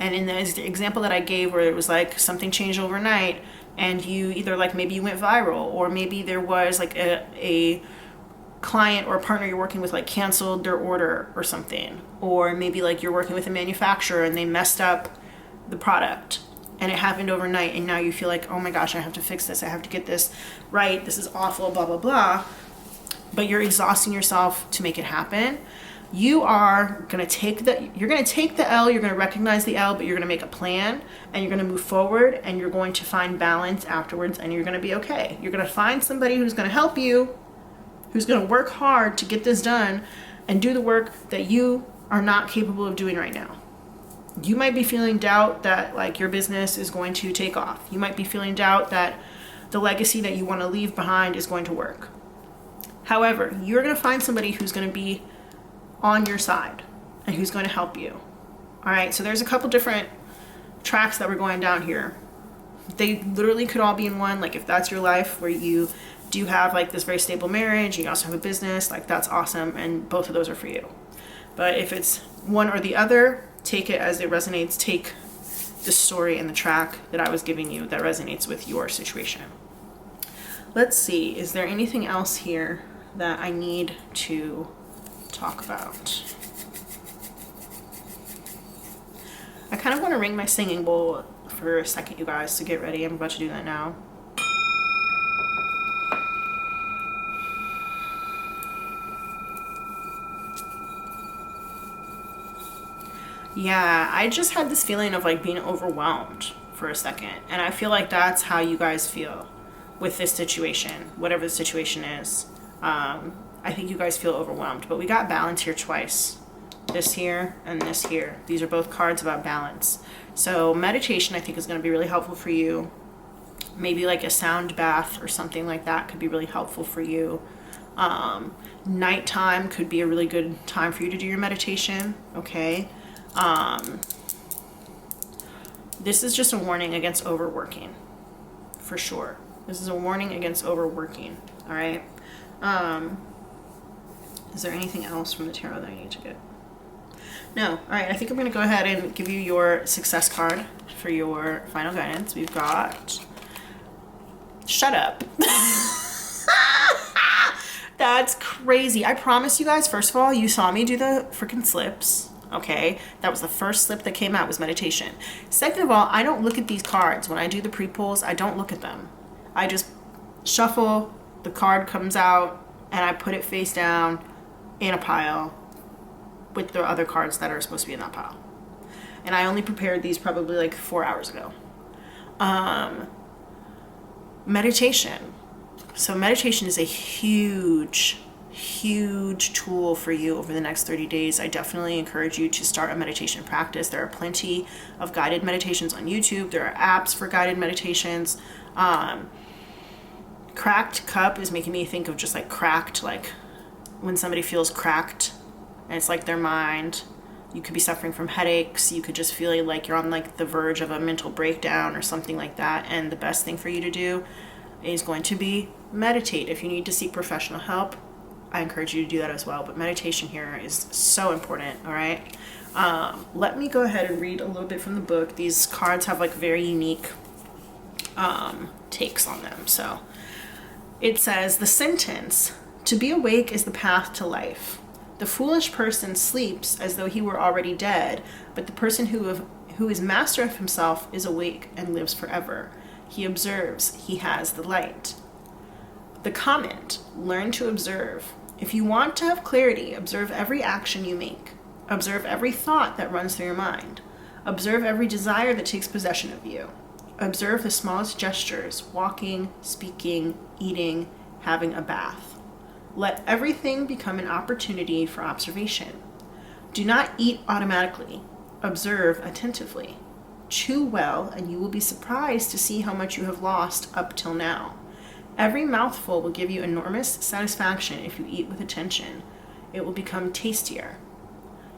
And in the example that I gave where it was like something changed overnight and you either like maybe you went viral, or maybe there was like a client or a partner you're working with like canceled their order or something, or maybe like you're working with a manufacturer and they messed up the product and it happened overnight and now you feel like, oh my gosh, I have to fix this, I have to get this right, this is awful, blah blah blah, but you're exhausting yourself to make it happen. You are going to take the L, you're going to recognize the L, but you're going to make a plan and you're going to move forward and you're going to find balance afterwards and you're going to be okay. You're going to find somebody who's going to help you, who's going to work hard to get this done and do the work that you are not capable of doing right now. You might be feeling doubt that like your business is going to take off. You might be feeling doubt that the legacy that you want to leave behind is going to work. However, you're going to find somebody who's going to be on your side and who's going to help you. All right, so there's a couple different tracks that we're going down here. They literally could all be in one. Like if that's your life where you do have like this very stable marriage and you also have a business, like that's awesome, and both of those are for you. But if it's one or the other, take it as it resonates. Take the story and the track that I was giving you that resonates with your situation. Let's see, is there anything else here that I need to talk about? I kind of want to ring my singing bowl for a second, you guys, to get ready. I'm about to do that now. Yeah, I just had this feeling of like being overwhelmed for a second. And I feel like that's how you guys feel with this situation, whatever the situation is. I think you guys feel overwhelmed, but we got balance here twice. This here and this here. These are both cards about balance. So meditation, I think, is going to be really helpful for you. Maybe like a sound bath or something like that could be really helpful for you. Nighttime could be a really good time for you to do your meditation, okay? This is just a warning against overworking, for sure. This is a warning against overworking, all right? Is there anything else from the tarot that I need to get? No. All right, I think I'm going to go ahead and give you your success card for your final guidance. We've got... Shut up. That's crazy. I promise you guys, first of all, you saw me do the freaking slips. Okay, that was the first slip that came out, was meditation. Second of all, I don't look at these cards. When I do the pre-pulls, I don't look at them. I just shuffle, the card comes out, and I put it face down in a pile with the other cards that are supposed to be in that pile. And I only prepared these probably like 4 hours ago. Meditation. So meditation is a huge tool for you over the next 30 days. I definitely encourage you to start a meditation practice. There are plenty of guided meditations on YouTube. There are apps for guided meditations. Cracked cup is making me think of just like cracked, like when somebody feels cracked and it's like their mind. You could be suffering from headaches. You could just feel like you're on like the verge of a mental breakdown or something like that. And the best thing for you to do is going to be meditate. If you need to seek professional help, I encourage you to do that as well. But meditation here is so important, all right? Let me go ahead and read a little bit from the book. These cards have like very unique takes on them. So it says, the sentence, to be awake is the path to life. The foolish person sleeps as though he were already dead, but the person who is master of himself is awake and lives forever. He observes, he has the light. The comment, learn to observe. If you want to have clarity, observe every action you make. Observe every thought that runs through your mind. Observe every desire that takes possession of you. Observe the smallest gestures, walking, speaking, eating, having a bath. Let everything become an opportunity for observation. Do not eat automatically. Observe attentively. Chew well, and you will be surprised to see how much you have lost up till now. Every mouthful will give you enormous satisfaction if you eat with attention. It will become tastier.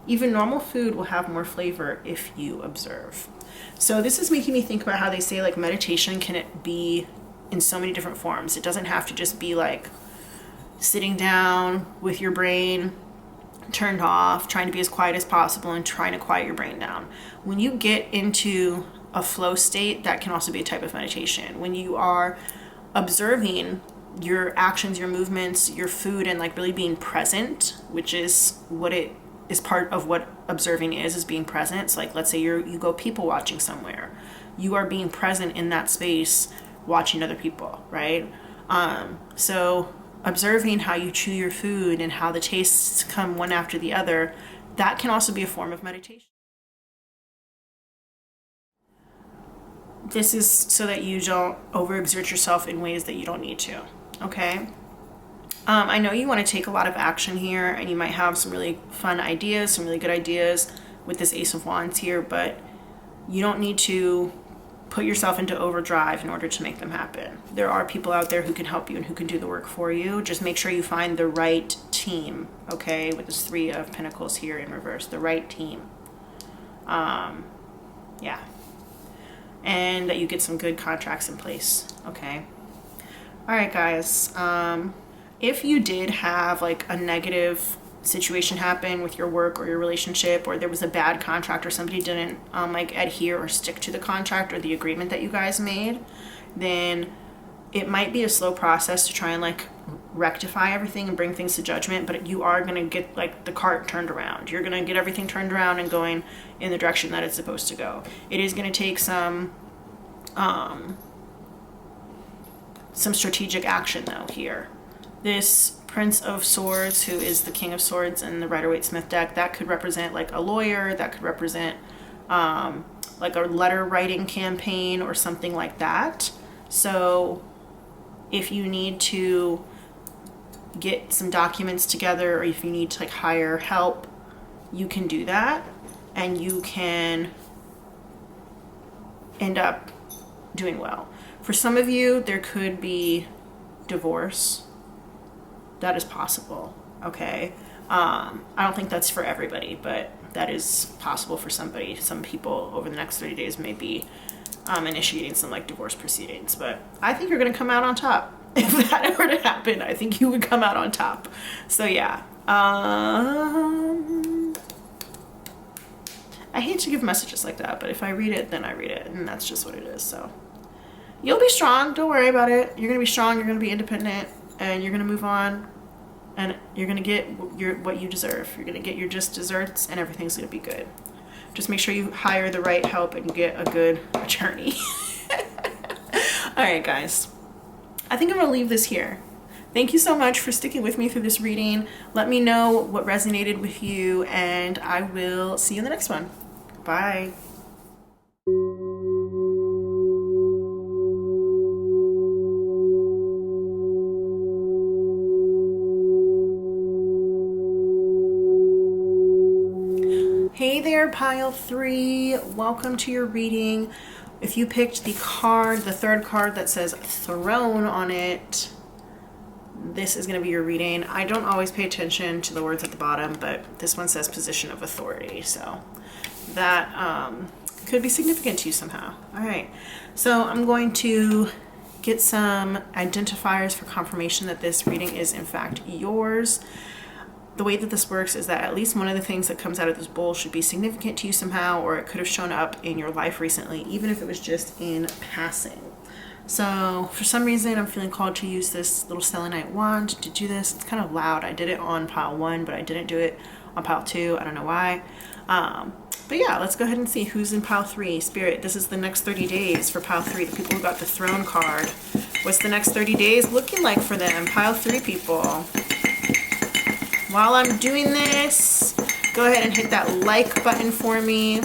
Even normal food will have more flavor if you observe. So this is making me think about how they say like meditation can be in so many different forms. It doesn't have to just be like sitting down with your brain turned off, trying to be as quiet as possible and trying to quiet your brain down. When you get into a flow state, that can also be a type of meditation. When you are observing your actions, your movements, your food, and like really being present, which is what it is part of what observing is being present. So like, let's say you go people watching somewhere. You are being present in that space, watching other people, right? So observing how you chew your food and how the tastes come one after the other, that can also be a form of meditation. This is so that you don't overexert yourself in ways that you don't need to, okay? I know you want to take a lot of action here, and you might have some really fun ideas, some really good ideas with this Ace of Wands here, but you don't need to put yourself into overdrive in order to make them happen. There are people out there who can help you and who can do the work for you. Just make sure you find the right team, okay? With this Three of Pentacles here in reverse, the right team. Yeah. And that you get some good contracts in place, okay? All right, guys. If you did have like a negative situation happen with your work or your relationship, or there was a bad contract, or somebody didn't like adhere or stick to the contract or the agreement that you guys made, then it might be a slow process to try and like rectify everything and bring things to judgment, but you are going to get like the cart turned around. You're going to get everything turned around and going in the direction that it's supposed to go. It is going to take some strategic action though here. This Prince of Swords, who is the King of Swords in the Rider-Waite-Smith deck, that could represent like a lawyer, that could represent like a letter writing campaign or something like that. So if you need to get some documents together, or if you need to like hire help, you can do that, and you can end up doing well. For some of you, there could be divorce. That is possible, okay? I don't think that's for everybody, but that is possible for somebody. Some people over the next 30 days may be initiating some like divorce proceedings, but I think you're gonna come out on top. If that were to happen, I think you would come out on top. So yeah. I hate to give messages like that, but if I read it, then I read it, and that's just what it is. So you'll be strong. Don't worry about it. You're gonna be strong. You're gonna be independent, and you're gonna move on, and you're gonna get what you deserve. You're gonna get your just desserts, and everything's gonna be good. Just make sure you hire the right help and get a good attorney. All right, guys. I think I'm gonna leave this here. Thank you so much for sticking with me through this reading. Let me know what resonated with you, and I will see you in the next one. Bye. Hey there, pile 3. Welcome to your reading. If you picked the card, the third card that says Throne on it, this is going to be your reading. I don't always pay attention to the words at the bottom, but this one says Position of Authority, so that could be significant to you somehow. All right, so I'm going to get some identifiers for confirmation that this reading is in fact yours. The way that this works is that at least one of the things that comes out of this bowl should be significant to you somehow, or it could have shown up in your life recently, even if it was just in passing. So for some reason, I'm feeling called to use this little selenite wand to do this. It's kind of loud. I did it on pile 1, but I didn't do it on pile 2. I don't know why. But yeah, let's go ahead and see who's in pile 3. Spirit, this is the next 30 days for pile 3. The people who got the throne card. What's the next 30 days looking like for them? Pile 3 people. While I'm doing this, go ahead and hit that like button for me.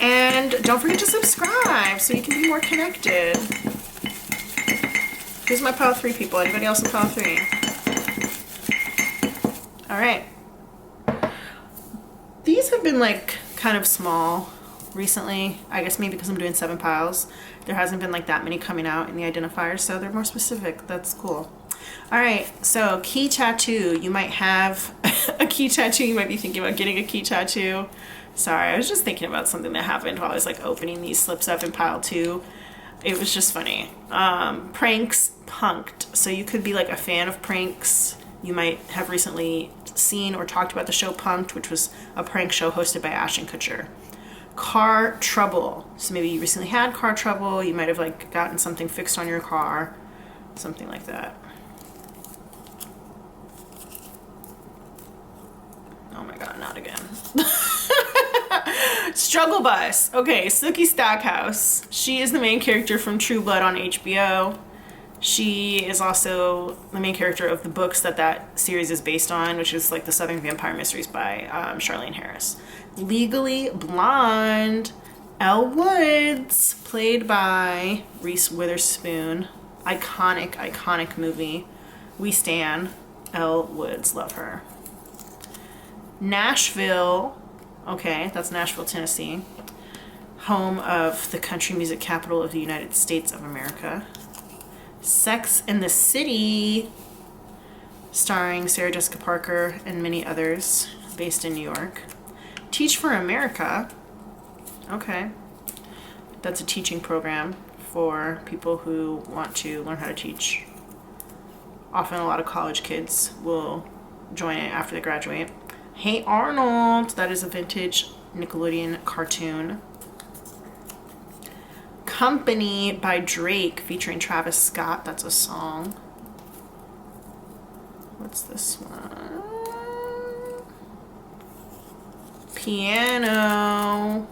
And don't forget to subscribe so you can be more connected. Who's my pile 3 people? Anybody else in pile 3? All right. These have been like kind of small recently. I guess maybe because I'm doing 7 piles. There hasn't been like that many coming out in the identifiers, so they're more specific. That's cool. All right, so key tattoo. You might have a key tattoo. You might be thinking about getting a key tattoo. Sorry, I was just thinking about something that happened while I was like opening these slips up in pile 2. It was just funny. Pranks punked. So you could be like a fan of pranks. You might have recently seen or talked about the show Punked, which was a prank show hosted by Ashton Kutcher. Car trouble. So maybe you recently had car trouble. You might have like gotten something fixed on your car. Something like that. Oh my god, not again. Struggle Bus. Okay, Sookie Stackhouse. She is the main character from True Blood on HBO. She is also the main character of the books that series is based on, which is like the Southern Vampire Mysteries by Charlene Harris. Legally Blonde. Elle Woods, played by Reese Witherspoon. Iconic movie. We stan. Elle Woods, love her. Nashville. Okay, that's Nashville, Tennessee. Home of the country music capital of the United States of America. Sex and the City, starring Sarah Jessica Parker and many others, based in New York. Teach for America. Okay. That's a teaching program for people who want to learn how to teach. Often a lot of college kids will join it after they graduate. Hey Arnold, that is a vintage Nickelodeon cartoon. Company by Drake featuring Travis Scott, that's a song. What's this one? Piano.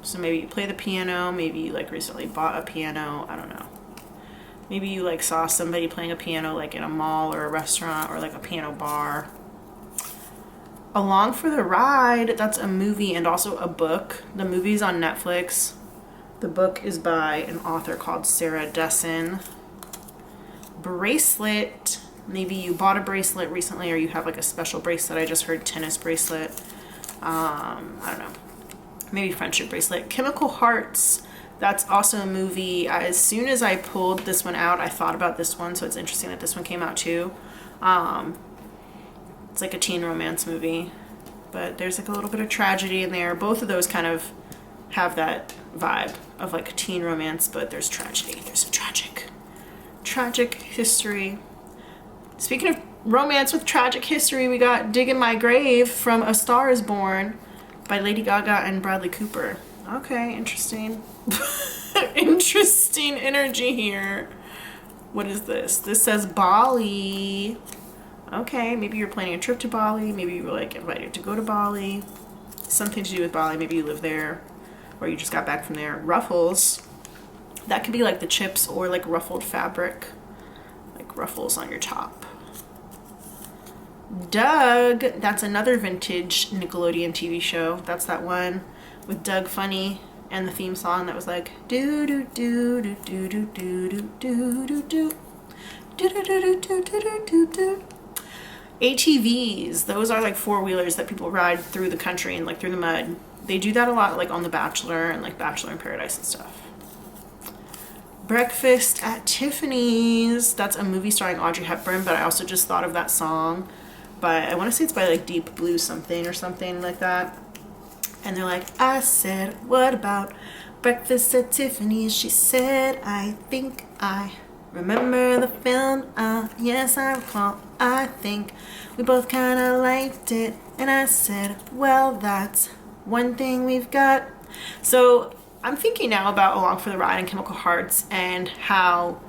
So maybe you play the piano, maybe you like recently bought a piano, I don't know. Maybe you like saw somebody playing a piano like in a mall or a restaurant or like a piano bar. Along for the Ride, that's a movie and also a book. The movie's on Netflix. The book is by an author called Sarah Dessen. Bracelet. Maybe you bought a bracelet recently or you have like a special bracelet. I just heard tennis bracelet. I don't know. Maybe friendship bracelet. Chemical Hearts. That's also a movie. As soon as I pulled this one out, I thought about this one, so it's interesting that this one came out too. It's like a teen romance movie, but there's like a little bit of tragedy in there. Both of those kind of have that vibe of like a teen romance, but there's tragedy. There's a tragic history. Speaking of romance with tragic history, we got Dig in My Grave from A Star is Born by Lady Gaga and Bradley Cooper. Okay, interesting. Interesting energy here. What is this? This says Bali. Okay, maybe you're planning a trip to Bali. Maybe you were like invited to go to Bali. Something to do with Bali. Maybe you live there or you just got back from there. Ruffles. That could be like the chips or like ruffled fabric. Like ruffles on your top. Doug. That's another vintage Nickelodeon TV show. That's that one with Doug Funny and the theme song that was like do do do do do do do do do do do do do do do do do. ATVs, those are like four-wheelers that people ride through the country and like through the mud. They do that a lot like on The Bachelor and like Bachelor in Paradise and stuff. Breakfast at Tiffany's, that's a movie starring Audrey Hepburn, but I also just thought of that song. But I want to say it's by like Deep Blue something or something like that. And they're like, I said, what about breakfast at Tiffany's? She said, I think I remember the film. Yes, I recall. I think we both kind of liked it. And I said, well, that's one thing we've got. So I'm thinking now about Along for the Ride and Chemical Hearts and how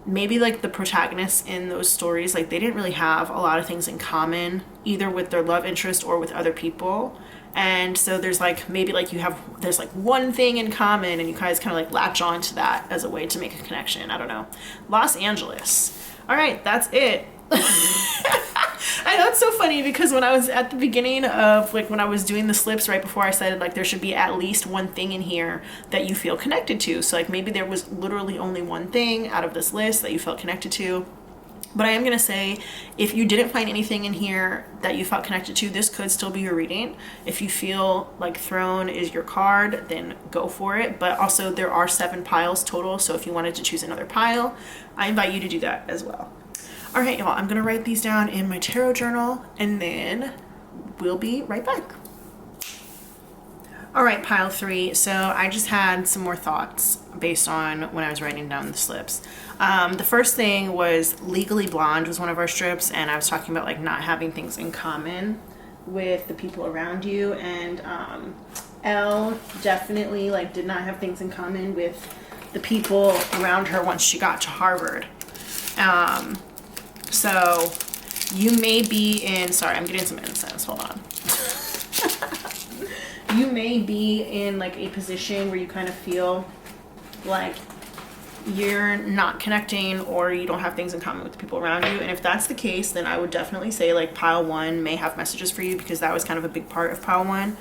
maybe like the protagonists in those stories, like they didn't really have a lot of things in common, either with their love interest or with other people. And so there's like, maybe like there's like one thing in common and you guys kind of like latch on to that as a way to make a connection. I don't know. Los Angeles. All right, that's it. I know it's so funny because when I was at the beginning of like when I was doing the slips right before I said like there should be at least one thing in here that you feel connected to. So like maybe there was literally only one thing out of this list that you felt connected to. But I am going to say, if you didn't find anything in here that you felt connected to, this could still be your reading. If you feel like Throne is your card, then go for it. But also there are 7 piles total. So if you wanted to choose another pile, I invite you to do that as well. All right, y'all, I'm going to write these down in my tarot journal and then we'll be right back. All right, pile 3. So I just had some more thoughts based on when I was writing down the slips. The first thing was Legally Blonde was one of our strips, and I was talking about like not having things in common with the people around you. And Elle definitely like did not have things in common with the people around her once she got to Harvard. So you may be in, sorry, I'm getting some incense, hold on. You may be in like a position where you kind of feel like you're not connecting or you don't have things in common with the people around you. And if that's the case, then I would definitely say like pile 1 may have messages for you because that was kind of a big part of pile 1.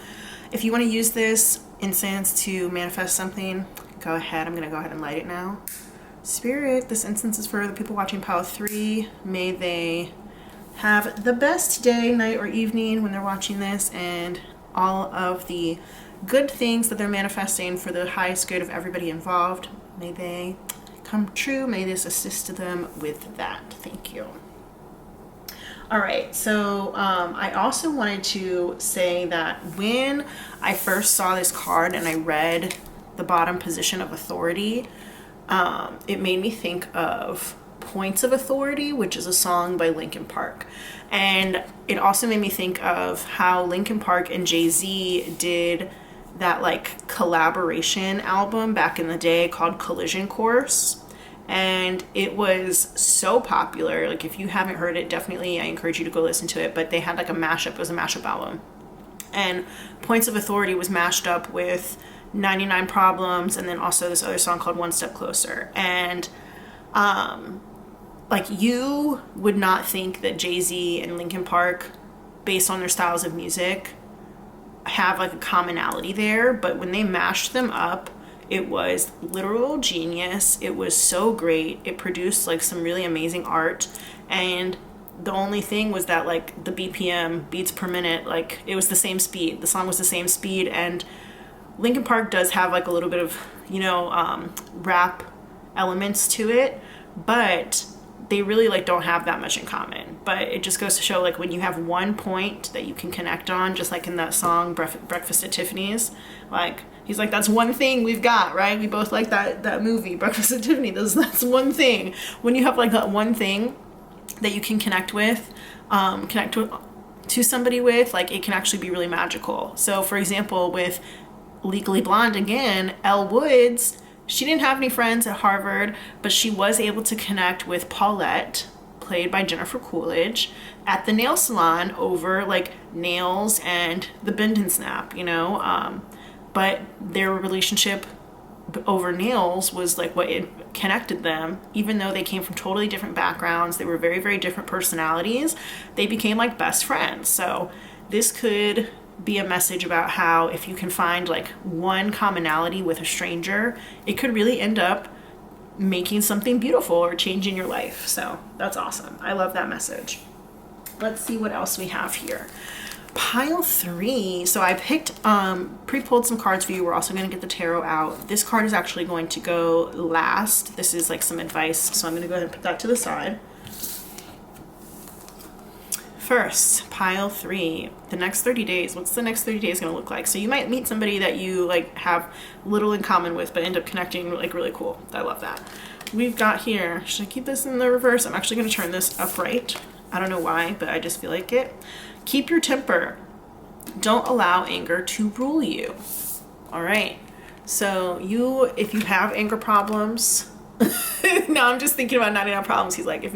If you want to use this incense to manifest something, go ahead. I'm going to go ahead and light it now. Spirit, this incense is for the people watching pile 3. May they have the best day, night, or evening when they're watching this, and all of the good things that they're manifesting for the highest good of everybody involved, may they come true. May this assist them with that. Thank you. All right, so I also wanted to say that when I first saw this card and I read the bottom position of authority, it made me think of Points of Authority, which is a song by Linkin Park. And it also made me think of how Linkin Park and Jay-Z did that like collaboration album back in the day called Collision Course. And it was so popular. Like if you haven't heard it, definitely I encourage you to go listen to it. But they had like a mashup. It was a mashup album. And Points of Authority was mashed up with 99 Problems and then also this other song called One Step Closer. And like you would not think that Jay-Z and Linkin Park, based on their styles of music, have like a commonality there, but when they mashed them up, it was literal genius. It was so great. It produced like some really amazing art, and the only thing was that like the BPM, beats per minute, like it was the same speed. The song was the same speed, and Linkin Park does have like a little bit of, you know, rap elements to it, but they really like don't have that much in common. But it just goes to show like when you have one point that you can connect on, just like in that song Breakfast at Tiffany's, like he's like, that's one thing we've got, right? We both like that movie Breakfast at Tiffany. That's one thing. When you have like that one thing that you can connect with, to somebody with, like it can actually be really magical. So for example, with Legally Blonde again, Elle Woods, she didn't have any friends at Harvard, but she was able to connect with Paulette, played by Jennifer Coolidge, at the nail salon over like nails and the bend and snap, you know. But their relationship over nails was like what it connected them. Even though they came from totally different backgrounds, they were very, very different personalities, they became like best friends. So this could be a message about how if you can find like one commonality with a stranger, it could really end up making something beautiful or changing your life. So that's awesome. I love that message. Let's see what else we have here. Pile 3. So I picked, pre-pulled some cards for you. We're also going to get the tarot out. This card is actually going to go last. This is like some advice. So I'm going to go ahead and put that to the side. First, pile 3, the next 30 days. What's the next 30 days going to look like? So you might meet somebody that you like have little in common with, but end up connecting like really cool. I love that. We've got here, should I keep this in the reverse? I'm actually going to turn this upright. I don't know why, but I just feel like it. Keep your temper. Don't allow anger to rule you. All right. So if you have anger problems, now I'm just thinking about 99 problems. He's like, if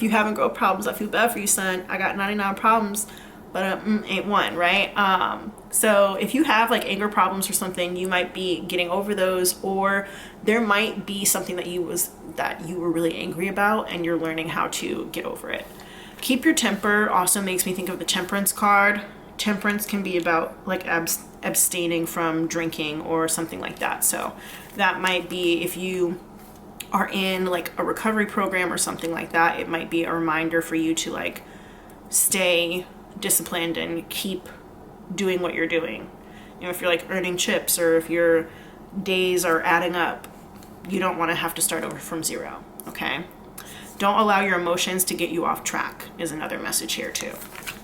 you haven't got problems, I feel bad for you, son. I got 99 problems, but ain't one, right? So if you have like anger problems or something, you might be getting over those, or there might be something that you were really angry about and you're learning how to get over it. Keep your temper also makes me think of the temperance card. Temperance can be about like abstaining from drinking or something like that. So that might be if you are in like a recovery program or something like that, it might be a reminder for you to like stay disciplined and keep doing what you're doing. You know, if you're like earning chips or if your days are adding up, you don't want to have to start over from zero. Okay. Don't allow your emotions to get you off track is another message here too.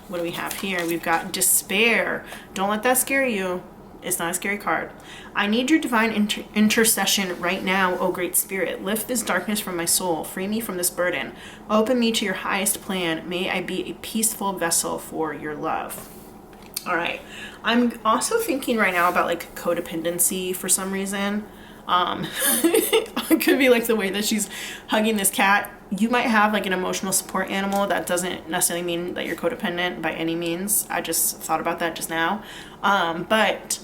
What do we have here? We've got despair. Don't let that scare you. It's not a scary card. I need your divine intercession right now, O great spirit. Lift this darkness from my soul. Free me from this burden. Open me to your highest plan. May I be a peaceful vessel for your love. All right. I'm also thinking right now about like codependency for some reason. It could be like the way that she's hugging this cat. You might have like an emotional support animal. That doesn't necessarily mean that you're codependent by any means. I just thought about that just now. But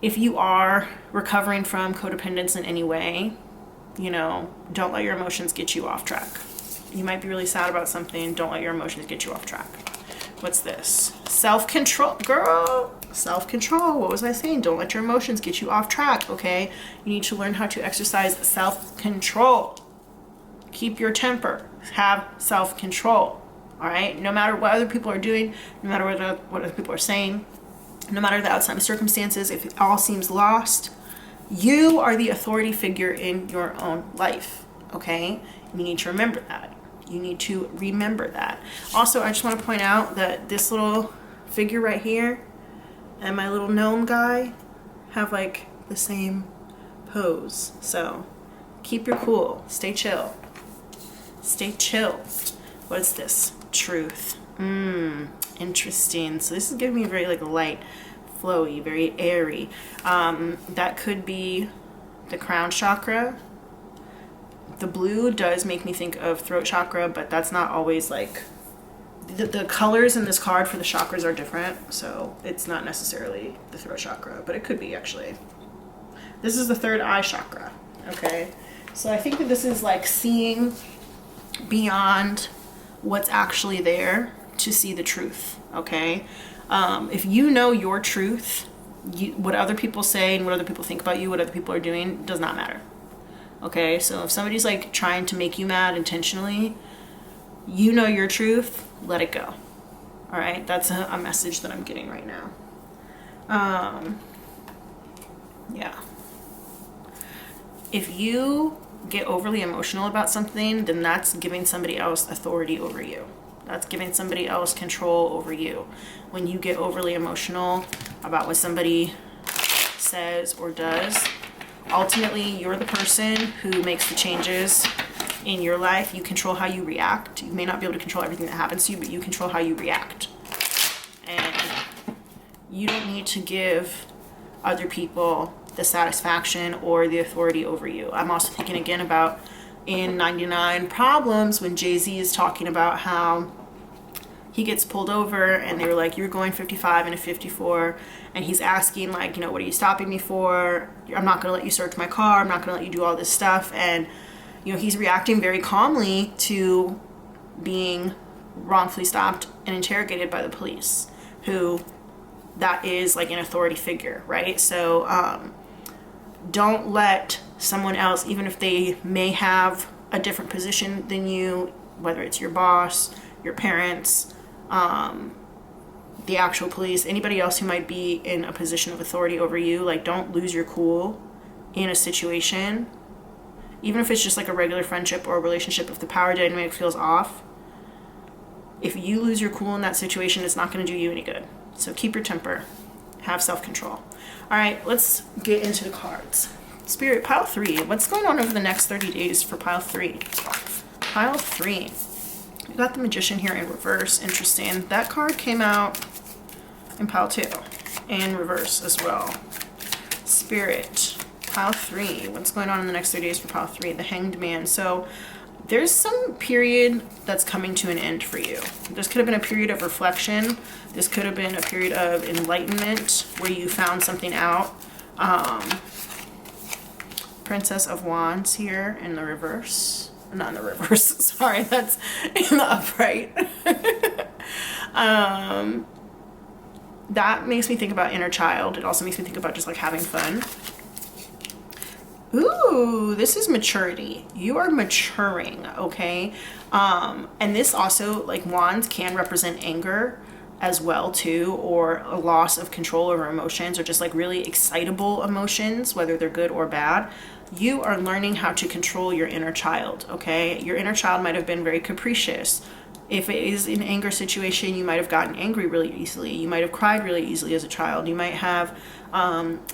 if you are recovering from codependence in any way, you know, don't let your emotions get you off track. You might be really sad about something. Don't let your emotions get you off track. What's this? Self-control. Girl, self-control. What was I saying? Don't let your emotions get you off track, okay? You need to learn how to exercise self-control. Keep your temper. Have self-control, all right? No matter what other people are doing, no matter what other people are saying, no matter the outside circumstances, if it all seems lost, you are the authority figure in your own life, okay? You need to remember that. You need to remember that. Also, I just want to point out that this little figure right here and my little gnome guy have like the same pose. So keep your cool. Stay chill. Stay chill. What's this? Truth. Interesting. So this is giving me very like light, flowy, very airy. That could be the crown chakra. The blue does make me think of throat chakra, but that's not always like the colors in this card for the chakras are different, so it's not necessarily the throat chakra, but it could be actually. This is the third eye chakra. Okay, so I think that this is like seeing beyond what's actually there to see the truth. Okay, if you know your truth, what other people say and what other people think about you, what other people are doing, does not matter. Okay, so if somebody's like trying to make you mad intentionally, you know your truth, let it go. All right, that's a message that I'm getting right now. Yeah. If you get overly emotional about something, then that's giving somebody else authority over you. That's giving somebody else control over you. When you get overly emotional about what somebody says or does, ultimately you're the person who makes the changes in your life. You control how you react. You may not be able to control everything that happens to you, but you control how you react. And you don't need to give other people the satisfaction or the authority over you. I'm also thinking again about in 99 Problems when Jay-Z is talking about how he gets pulled over and they were like, you're going 55 and a 54, and he's asking like, you know, what are you stopping me for? I'm not gonna let you search my car, I'm not gonna let you do all this stuff. And you know, he's reacting very calmly to being wrongfully stopped and interrogated by the police, who that is like an authority figure, right? So don't let someone else, even if they may have a different position than you, whether it's your boss, your parents, the actual police, anybody else who might be in a position of authority over you, like don't lose your cool in a situation. Even if it's just like a regular friendship or a relationship, if the power dynamic feels off, if you lose your cool in that situation, it's not going to do you any good. So keep your temper. Have self-control. All right, let's get into the cards. Spirit, pile 3. What's going on over the next 30 days for pile 3? Pile 3. We got the Magician here in reverse. Interesting. That card came out in pile 2 in reverse as well. Spirit, pile 3. What's going on in the next 30 days for pile 3? The Hanged Man. So there's some period that's coming to an end for you. This could have been a period of reflection. This could have been a period of enlightenment where you found something out. Princess of Wands here in the reverse. Not in the reverse, sorry, that's in the upright. That makes me think about inner child. It also makes me think about just like having fun. Ooh, this is maturity. You are maturing, okay? And this also, like, wands can represent anger as well too, or a loss of control over emotions, or just like really excitable emotions, whether they're good or bad. You are learning how to control your inner child, okay? Your inner child might have been very capricious. If it is an anger situation, you might have gotten angry really easily. You might have cried really easily as a child. You might have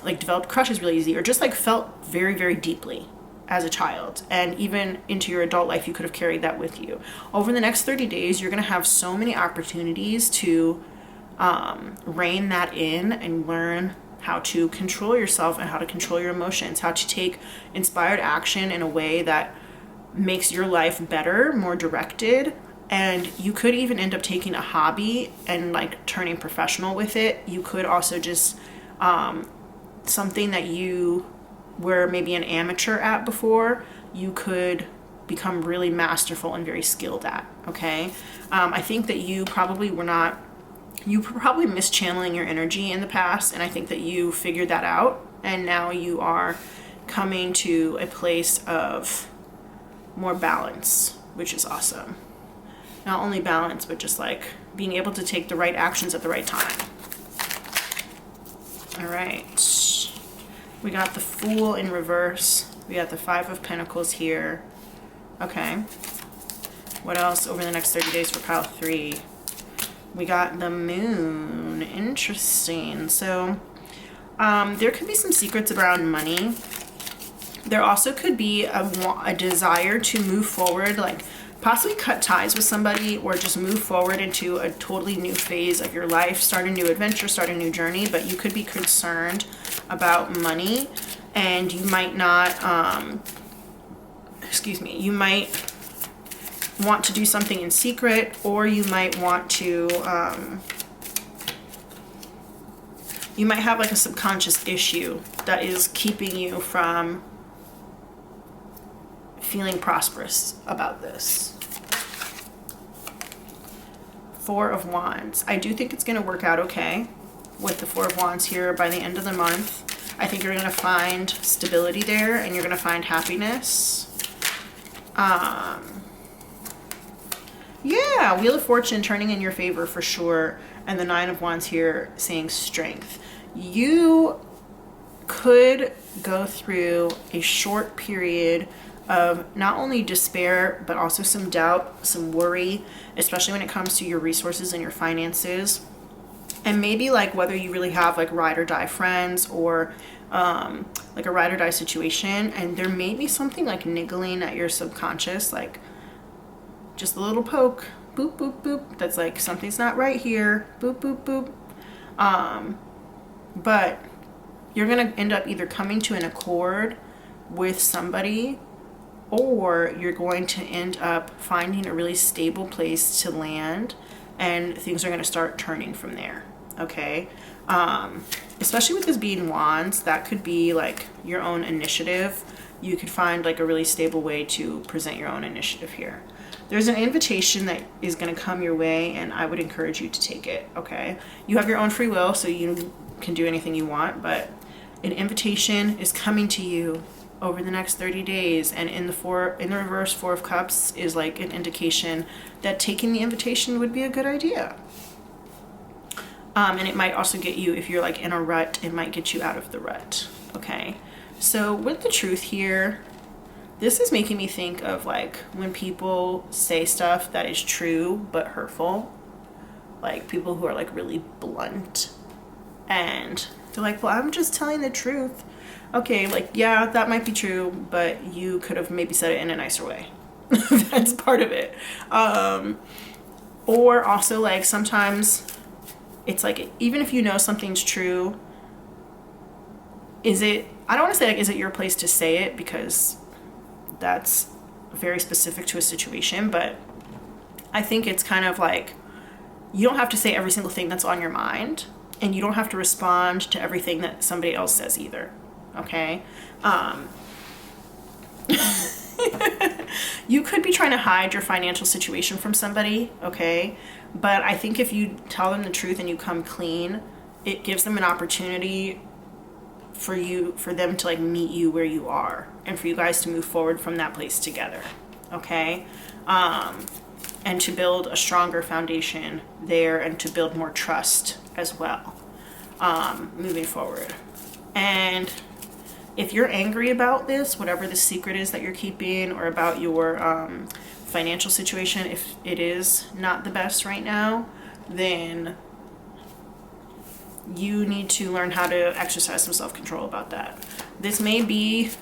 like developed crushes really easy, or just like felt very, very deeply as a child. And even into your adult life, you could have carried that with you. Over the next 30 days, you're gonna have so many opportunities to rein that in and learn how to control yourself and how to control your emotions, how to take inspired action in a way that makes your life better, more directed. And you could even end up taking a hobby and like turning professional with it. You could also just something that you were maybe an amateur at before, you could become really masterful and very skilled at, okay? I think that you probably mischanneling your energy in the past, and I think that you figured that out, and now you are coming to a place of more balance, which is awesome. Not only balance, but just like being able to take the right actions at the right time. All right, we got the Fool in reverse. We got the Five of Pentacles here. Okay, what else over the next 30 days for pile 3? We got the Moon. Interesting. So there could be some secrets around money. There also could be a desire to move forward, like possibly cut ties with somebody, or just move forward into a totally new phase of your life, start a new adventure, start a new journey. But you could be concerned about money, and you might not, you might want to do something in secret, or you might want to, you might have like a subconscious issue that is keeping you from feeling prosperous about this. Four of Wands. I do think it's going to work out okay with the Four of Wands here by the end of the month. I think you're going to find stability there, and you're going to find happiness. Yeah, Wheel of Fortune turning in your favor for sure. And the Nine of Wands here saying strength. You could go through a short period of not only despair, but also some doubt, some worry, especially when it comes to your resources and your finances. And maybe like whether you really have like ride or die friends, or like a ride or die situation. And there may be something like niggling at your subconscious, like just a little poke, boop, boop, boop. That's like, something's not right here, boop, boop, boop. But you're going to end up either coming to an accord with somebody, or you're going to end up finding a really stable place to land, and things are going to start turning from there. Okay. Especially with this being Wands, that could be like your own initiative. You could find like a really stable way to present your own initiative here. There's an invitation that is going to come your way, and I would encourage you to take it. Okay. You have your own free will, so you can do anything you want, but an invitation is coming to you over the next 30 days. And in the reverse, Four of Cups is like an indication that taking the invitation would be a good idea. And it might also get you, if you're like in a rut, it might get you out of the rut. Okay. So with the Truth here, This is making me think of like when people say stuff that is true but hurtful, like people who are like really blunt and they're like, well, I'm just telling the truth. Okay, like, yeah, that might be true, but you could have maybe said it in a nicer way. That's part of it. Or also, like, sometimes it's like, even if you know something's true, I don't want to say, like, is it your place to say it, because that's very specific to a situation, but I think it's kind of like, you don't have to say every single thing that's on your mind, and you don't have to respond to everything that somebody else says either. Okay? You could be trying to hide your financial situation from somebody, okay? But I think if you tell them the truth and you come clean, it gives them an opportunity for them to like meet you where you are, and for you guys to move forward from that place together, okay? And to build a stronger foundation there, and to build more trust as well, moving forward. And if you're angry about this, whatever the secret is that you're keeping, or about your financial situation, if it is not the best right now, then you need to learn how to exercise some self-control about that. This may be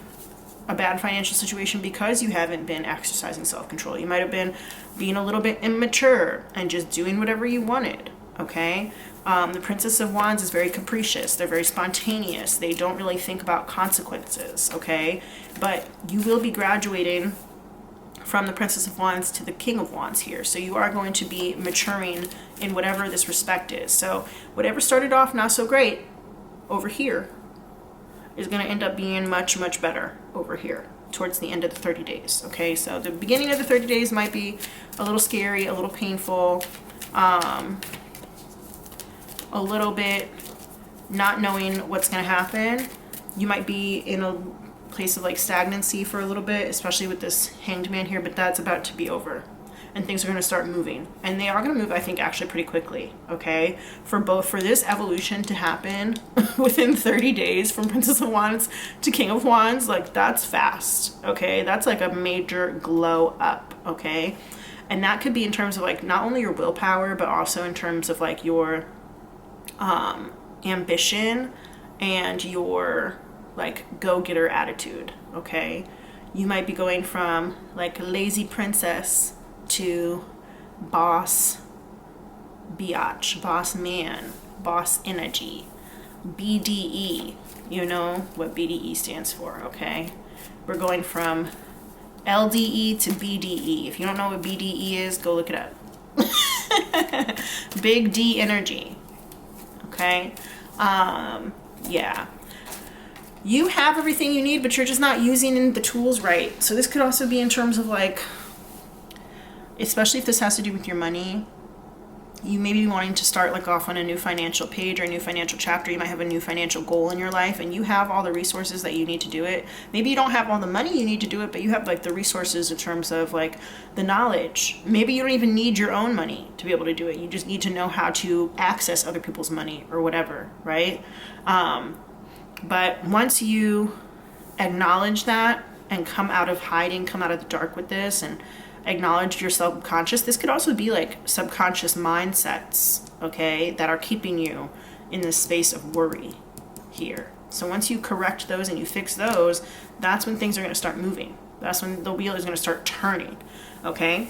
a bad financial situation because you haven't been exercising self-control. You might have been being a little bit immature and just doing whatever you wanted, okay? The Princess of Wands is very capricious. They're very spontaneous. They don't really think about consequences, okay? But you will be graduating from the Princess of Wands to the King of Wands here. So you are going to be maturing in whatever this respect is. So whatever started off not so great over here is going to end up being much, much better over here towards the end of the 30 days, okay? So the beginning of the 30 days might be a little scary, a little painful, a little bit not knowing what's going to happen. You might be in a place of like stagnancy for a little bit, especially with this Hanged Man here, but that's about to be over, and things are going to start moving, and they are going to move, I think, actually pretty quickly, okay? For this evolution to happen within 30 days from Princess of Wands to King of Wands, like, that's fast, okay? That's like a major glow up, okay? And that could be in terms of like not only your willpower, but also in terms of like your ambition and your like go-getter attitude, okay? You might be going from like lazy princess to boss biatch, boss man, boss energy, BDE. You know what BDE stands for, okay? We're going from LDE to BDE. If you don't know what BDE is, go look it up. Big D energy. Okay? Yeah. You have everything you need, but you're just not using the tools right. So this could also be in terms of like, especially if this has to do with your money, you may be wanting to start like off on a new financial page or a new financial chapter. You might have a new financial goal in your life, and you have all the resources that you need to do it. Maybe you don't have all the money you need to do it, but you have like the resources in terms of like the knowledge. Maybe you don't even need your own money to be able to do it. You just need to know how to access other people's money or whatever, right? But once you acknowledge that and come out of hiding, come out of the dark with this, and acknowledge your subconscious, this could also be like subconscious mindsets, okay, that are keeping you in this space of worry here. So once you correct those and you fix those, that's when things are going to start moving. That's when the wheel is going to start turning, okay?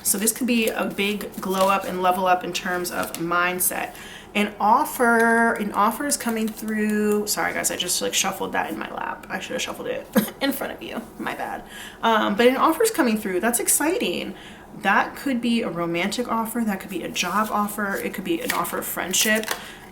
So this could be a big glow up and level up in terms of mindset. An offer is coming through. Sorry guys, I just like shuffled that in my lap. I should have shuffled it in front of you. My bad. But an offer is coming through. That's exciting. That could be a romantic offer. That could be a job offer. It could be an offer of friendship.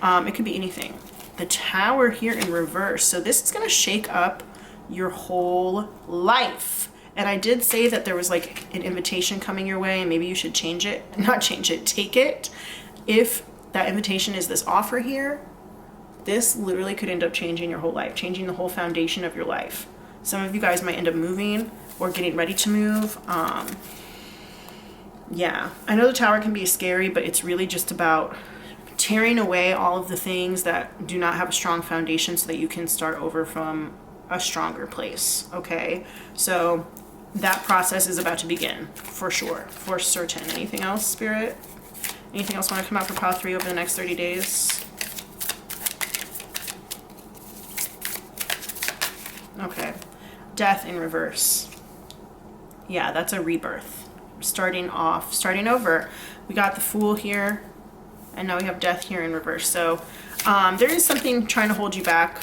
It could be anything. The Tower here in reverse. So this is going to shake up your whole life. And I did say that there was like an invitation coming your way, and maybe you should change it. Not change it, take it. If that invitation is this offer here, this literally could end up changing your whole life, changing the whole foundation of your life. Some of you guys might end up moving or getting ready to move. Yeah, I know the Tower can be scary, but it's really just about tearing away all of the things that do not have a strong foundation so that you can start over from a stronger place, okay? So that process is about to begin, for sure, for certain. Anything else, Spirit? Anything else want to come out for pile 3 over the next 30 days? Okay. Death in reverse. Yeah, that's a rebirth. Starting over. We got the Fool here, and now we have Death here in reverse. So there is something trying to hold you back,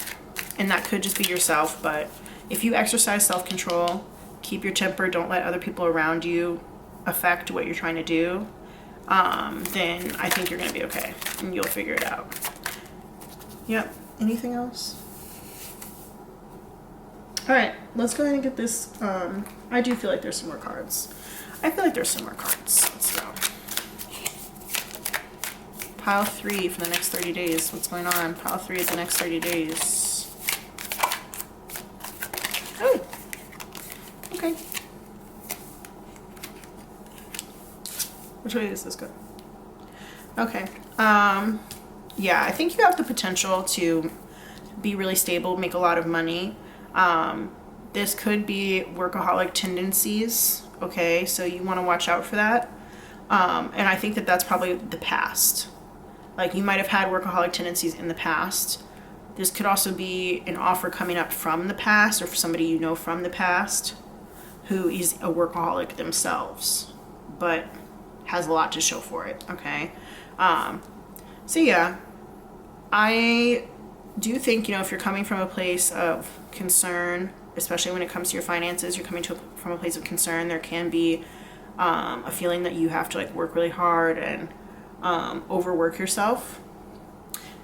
and that could just be yourself. But if you exercise self-control, keep your temper, don't let other people around you affect what you're trying to do, then I think you're going to be okay, and you'll figure it out. Yep. Anything else? All right, let's go ahead and get this. I do feel like there's some more cards. Let's go. Pile 3 for the next 30 days. What's going on? Pile 3 is the next 30 days. Oh, okay. Which way does this go? Okay. Yeah, I think you have the potential to be really stable, make a lot of money. This could be workaholic tendencies. Okay, so you want to watch out for that. And I think that that's probably the past. Like, you might have had workaholic tendencies in the past. This could also be an offer coming up from the past, or for somebody you know from the past who is a workaholic themselves, but has a lot to show for it. Okay. So yeah, I do think, if you're coming from a place of concern, especially when it comes to your finances, you're coming from a place of concern, there can be a feeling that you have to work really hard and overwork yourself.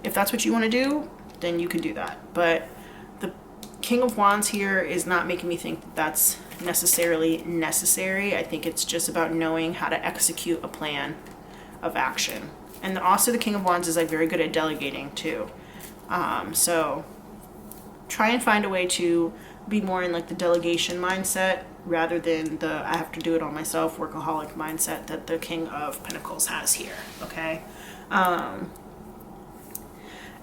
If that's what you want to do, then you can do that. But the King of Wands here is not making me think that that's necessarily necessary. I think it's just about knowing how to execute a plan of action. And also the King of Wands is very good at delegating too. So try and find a way to be more in the delegation mindset rather than the I have to do it all myself workaholic mindset that the King of Pentacles has here. Okay.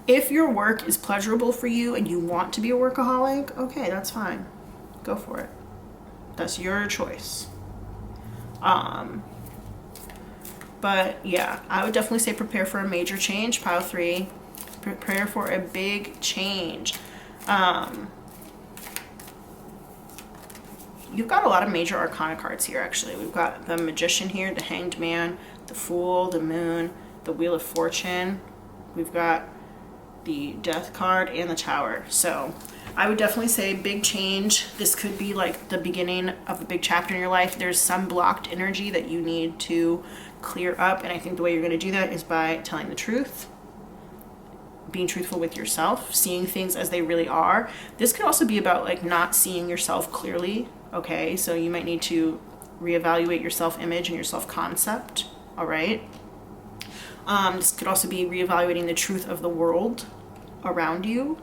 If your work is pleasurable for you and you want to be a workaholic, okay, that's fine. Go for it. That's your choice. But yeah, I would definitely say prepare for a major change, pile 3. Prepare for a big change. You've got a lot of major arcana cards here, actually. We've got the Magician here, the Hanged Man, the Fool, the Moon, the Wheel of Fortune. We've got the Death card and the Tower. So I would definitely say big change. This could be the beginning of a big chapter in your life. There's some blocked energy that you need to clear up, and I think the way you're going to do that is by telling the truth, being truthful with yourself, seeing things as they really are. This could also be about not seeing yourself clearly. Okay, so you might need to reevaluate your self-image and your self-concept. All right. This could also be reevaluating the truth of the world around you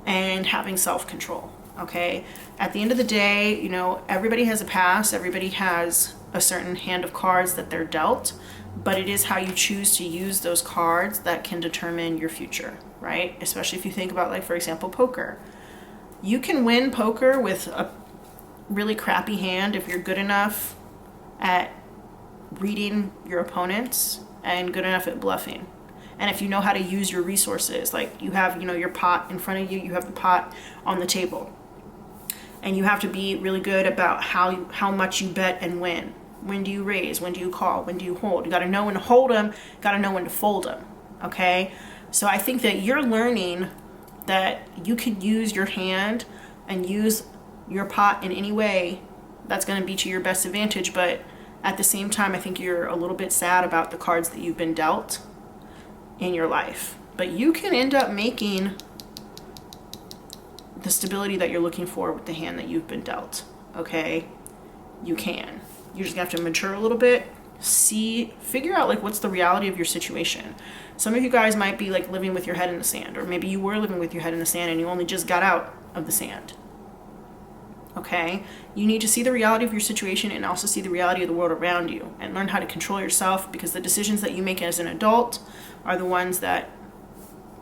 and having self-control. Okay. At the end of the day, everybody has a past. Everybody has a certain hand of cards that they're dealt, but it is how you choose to use those cards that can determine your future, right? Especially if you think about, for example, poker. You can win poker with a really crappy hand if you're good enough at reading your opponents and good enough at bluffing. And if you know how to use your resources, you have, your pot in front of you, you have the pot on the table. And you have to be really good about how much you bet and when. When do you raise? When do you call? When do you hold? You got to know when to hold them, got to know when to fold them. Okay? So I think that you're learning that you could use your hand and use your pot in any way that's going to be to your best advantage, but at the same time, I think you're a little bit sad about the cards that you've been dealt in your life. But you can end up making the stability that you're looking for with the hand that you've been dealt. Okay? You can. You're just going to have to mature a little bit, figure out what's the reality of your situation. Some of you guys might be living with your head in the sand, or maybe you were living with your head in the sand and you only just got out of the sand. Okay? You need to see the reality of your situation and also see the reality of the world around you and learn how to control yourself, because the decisions that you make as an adult are the ones that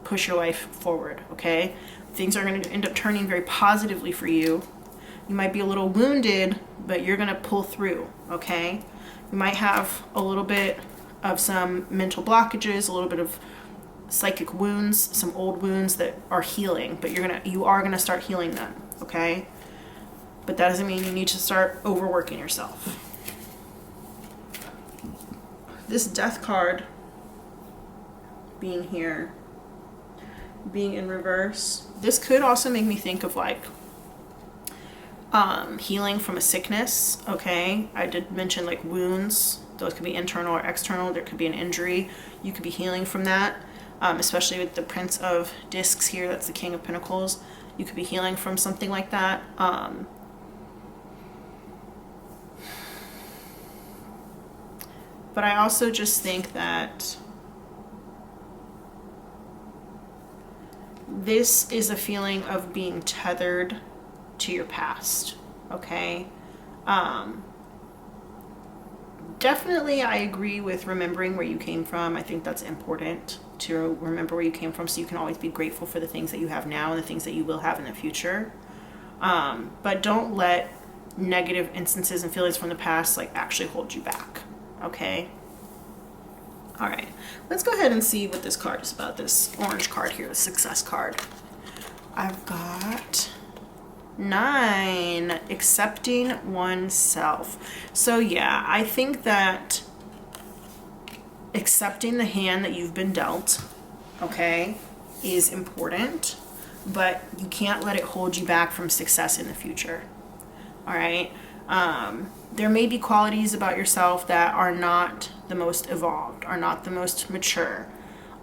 push your life forward. Okay? Things are going to end up turning very positively for you. You might be a little wounded, but you're going to pull through, okay? You might have a little bit of some mental blockages, a little bit of psychic wounds, some old wounds that are healing, but you are going to start healing them, okay? But that doesn't mean you need to start overworking yourself. This Death card being here, being in reverse, this could also make me think of like healing from a sickness, okay? I did mention like wounds. Those could be internal or external. There could be an injury. You could be healing from that, especially with the Prince of Discs here. That's the King of Pentacles. You could be healing from something like that. But I also just think that this is a feeling of being tethered to your past, okay? Definitely I agree with remembering where you came from. I think that's important to remember where you came from so you can always be grateful for the things that you have now and the things that you will have in the future. But don't let negative instances and feelings from the past like actually hold you back, okay? All right, let's go ahead and see what this card is about, this orange card here, the Success card. I've got 9, accepting oneself. So yeah, I think that accepting the hand that you've been dealt, okay, is important, but you can't let it hold you back from success in the future. All right. There may be qualities about yourself that are not the most evolved, are not the most mature.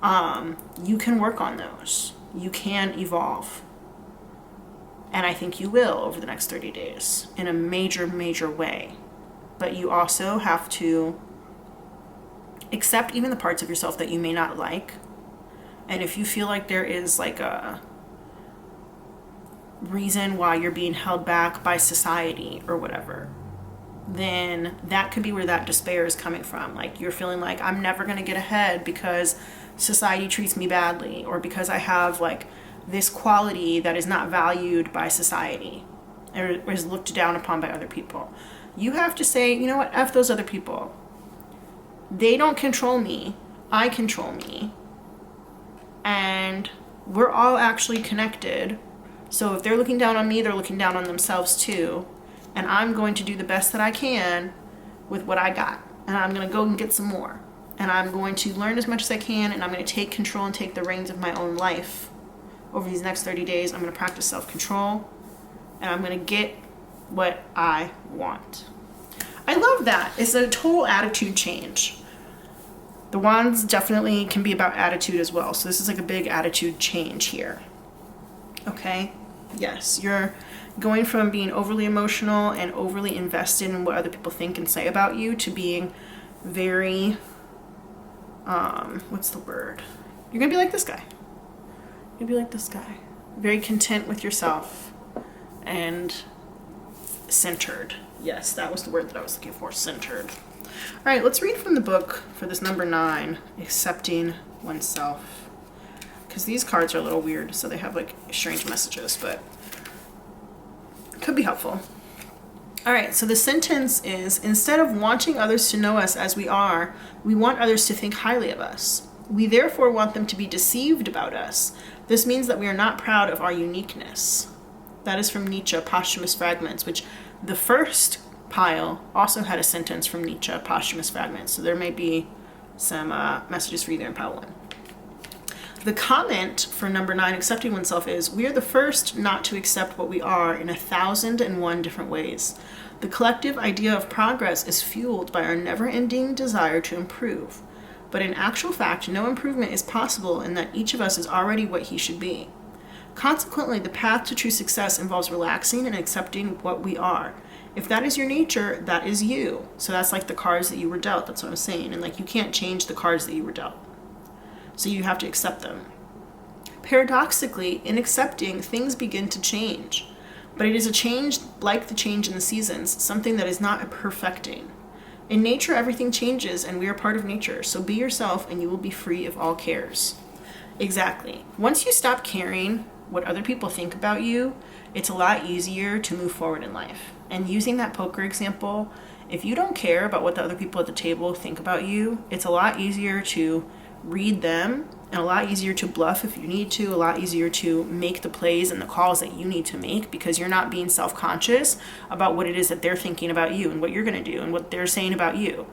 You can work on those. You can evolve. And I think you will over the next 30 days in a major, major way. But you also have to accept even the parts of yourself that you may not like. And if you feel like there is like a reason why you're being held back by society or whatever, then that could be where that despair is coming from. Like you're feeling like I'm never going to get ahead because society treats me badly, or because I have like this quality that is not valued by society or is looked down upon by other people. You have to say, you know what, F those other people. They don't control me. I control me. And we're all actually connected. So if they're looking down on me, they're looking down on themselves too. And I'm going to do the best that I can with what I got. And I'm going to go and get some more. And I'm going to learn as much as I can, and I'm going to take control and take the reins of my own life. Over these next 30 days, I'm going to practice self-control, and I'm going to get what I want. I love that. It's a total attitude change. The wands definitely can be about attitude as well. So this is like a big attitude change here. Okay? Yes, you're going from being overly emotional and overly invested in what other people think and say about you to being very, what's the word? You're going to be like this guy. You'll be like this guy. Very content with yourself and centered. Yes, that was the word that I was looking for, centered. All right, let's read from the book for this number 9, accepting oneself. Because these cards are a little weird, so they have like strange messages, but it could be helpful. All right, so the sentence is, instead of wanting others to know us as we are, we want others to think highly of us. We therefore want them to be deceived about us. This means that we are not proud of our uniqueness. That is from Nietzsche, Posthumous Fragments, which the first pile also had a sentence from Nietzsche, Posthumous Fragments. So there may be some messages for you there in pile 1. The comment for number 9, accepting oneself, is, we are the first not to accept what we are in 1,001 different ways. The collective idea of progress is fueled by our never-ending desire to improve. But in actual fact, no improvement is possible in that each of us is already what he should be. Consequently, the path to true success involves relaxing and accepting what we are. If that is your nature, that is you. So that's like the cards that you were dealt. That's what I'm saying. And like you can't change the cards that you were dealt. So you have to accept them. Paradoxically, in accepting, things begin to change. But it is a change like the change in the seasons, something that is not a perfecting. In nature, everything changes, and we are part of nature. So be yourself, and you will be free of all cares. Exactly. Once you stop caring what other people think about you, it's a lot easier to move forward in life. And using that poker example, if you don't care about what the other people at the table think about you, it's a lot easier to read them and a lot easier to bluff if you need to, a lot easier to make the plays and the calls that you need to make, because you're not being self-conscious about what it is that they're thinking about you and what you're going to do and what they're saying about you.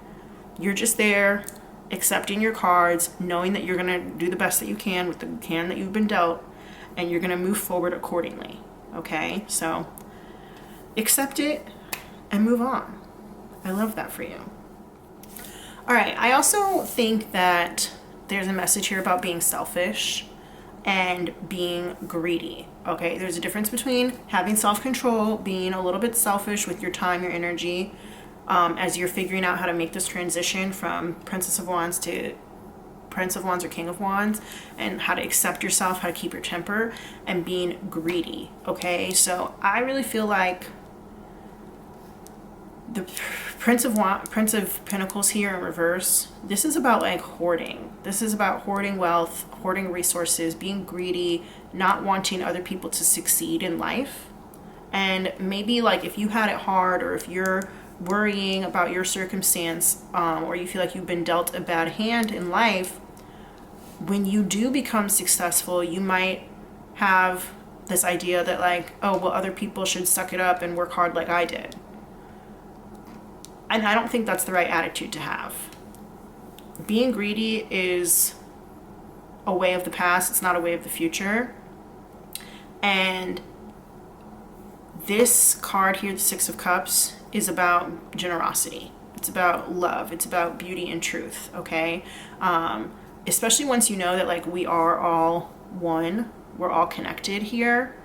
You're just there accepting your cards, knowing that you're going to do the best that you can with the hand that you've been dealt, and you're going to move forward accordingly. Okay? So accept it and move on. I love that for you. All right. I also think that there's a message here about being selfish and being greedy. Okay? There's a difference between having self-control, being a little bit selfish with your time, your energy, as you're figuring out how to make this transition from Princess of Wands to Prince of Wands or King of Wands, and how to accept yourself, how to keep your temper, and being greedy. Okay? So I really feel like the Prince of Pentacles here in reverse, this is about like hoarding. This is about hoarding wealth, hoarding resources, being greedy, not wanting other people to succeed in life. And maybe like if you had it hard, or if you're worrying about your circumstance, or you feel like you've been dealt a bad hand in life, when you do become successful, you might have this idea that like, oh, well, other people should suck it up and work hard like I did. And I don't think that's the right attitude to have. Being greedy is a way of the past. It's not a way of the future. And this card here, the Six of Cups, is about generosity. It's about love. It's about beauty and truth, okay? Especially once you know that like we are all one, we're all connected here.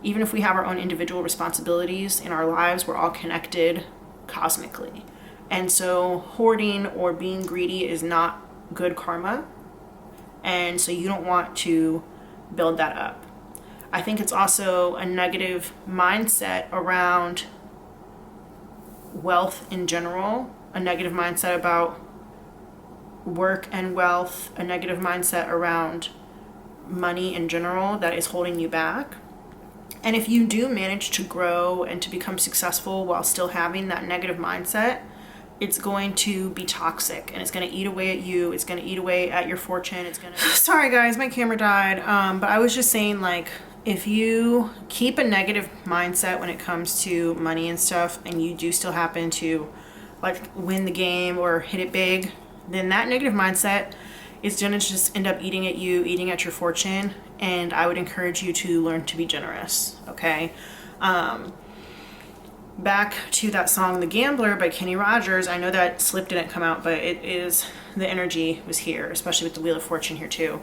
Even if we have our own individual responsibilities in our lives, we're all connected cosmically. And so hoarding or being greedy is not good karma. And so you don't want to build that up. I think it's also a negative mindset around wealth in general, a negative mindset about work and wealth, a negative mindset around money in general that is holding you back. And if you do manage to grow and to become successful while still having that negative mindset, it's going to be toxic and it's going to eat away at you. It's going to eat away at your fortune. It's going to... Sorry guys, my camera died. But I was just saying, like, if you keep a negative mindset when it comes to money and stuff, and you do still happen to like win the game or hit it big, then that negative mindset is going to just end up eating at you, eating at your fortune. And I would encourage you to learn to be generous. Okay. Back to that song, The Gambler by Kenny Rogers. I know that Slip didn't come out, but it is, the energy was here, especially with the Wheel of Fortune here too.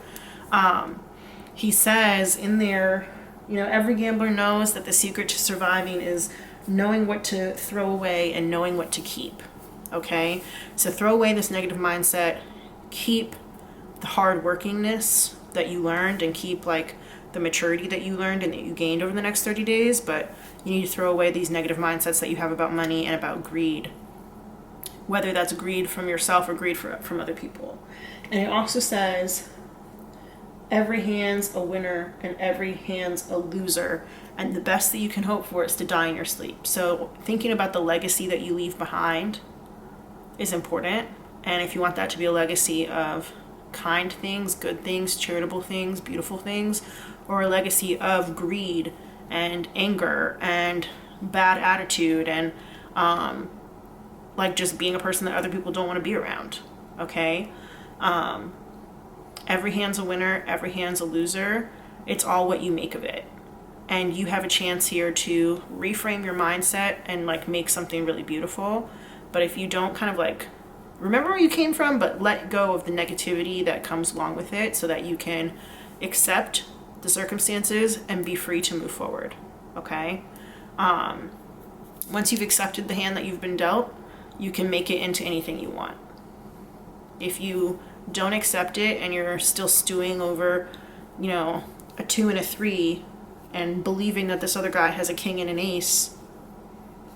He says in there, you know, every gambler knows that the secret to surviving is knowing what to throw away and knowing what to keep. Okay? So throw away this negative mindset, keep the hard workingness that you learned, and keep like the maturity that you learned and that you gained over the next 30 days, but you need to throw away these negative mindsets that you have about money and about greed, whether that's greed from yourself or greed from other people. And it also says, every hand's a winner and every hand's a loser, and the best that you can hope for is to die in your sleep. So thinking about the legacy that you leave behind is important. And if you want that to be a legacy of kind things, good things, charitable things, beautiful things, or a legacy of greed and anger and bad attitude and like just being a person that other people don't want to be around, okay? Every hand's a winner, every hand's a loser. It's all what you make of it. And you have a chance here to reframe your mindset and like make something really beautiful. But if you don't kind of like remember where you came from, but let go of the negativity that comes along with it so that you can accept the circumstances and be free to move forward, okay? Once you've accepted the hand that you've been dealt, you can make it into anything you want. If you don't accept it and you're still stewing over, you know, a 2 and a 3 and believing that this other guy has a king and an ace,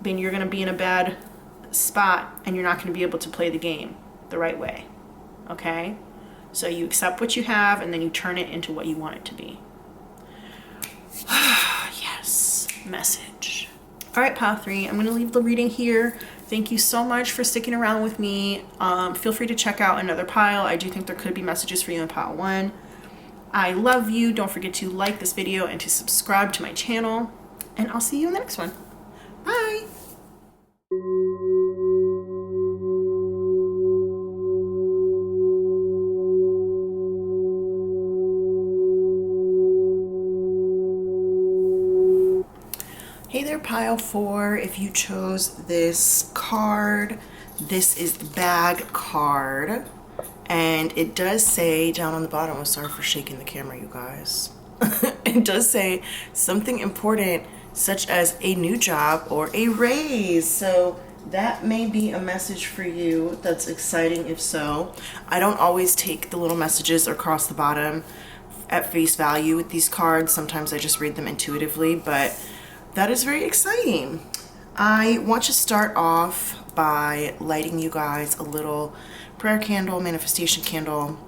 then you're going to be in a bad spot and you're not going to be able to play the game the right way, okay? So you accept what you have and then you turn it into what you want it to be. Yes, message. All right, pile 3, I'm going to leave the reading here. Thank you so much for sticking around with me. Feel free to check out another pile. I do think there could be messages for you in pile 1. I love you. Don't forget to like this video and to subscribe to my channel. And I'll see you in the next one. Bye. Hey there, pile 4. If you chose this card, this is the bag card. And it does say down on the bottom, I'm sorry for shaking the camera, you guys. It does say something important, such as a new job or a raise. So that may be a message for you. That's exciting if so. I don't always take the little messages across the bottom at face value with these cards. Sometimes I just read them intuitively, but that is very exciting. I want to start off by lighting you guys a little prayer candle, manifestation candle.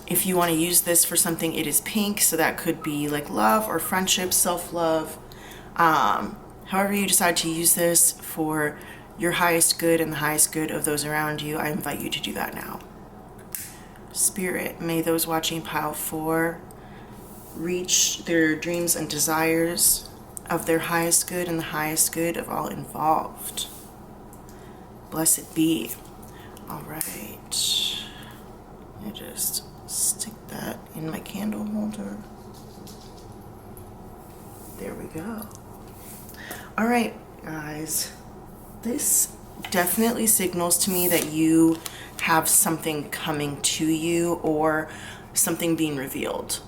If you want to use this for something, it is pink, so that could be like love or friendship, self-love. However you decide to use this for your highest good and the highest good of those around you, I invite you to do that now. Spirit, may those watching pile 4 reach their dreams and desires of their highest good and the highest good of all involved. Blessed be. All right. I just stick that in my candle holder. There we go. All right, guys. This definitely signals to me that you have something coming to you or something being revealed.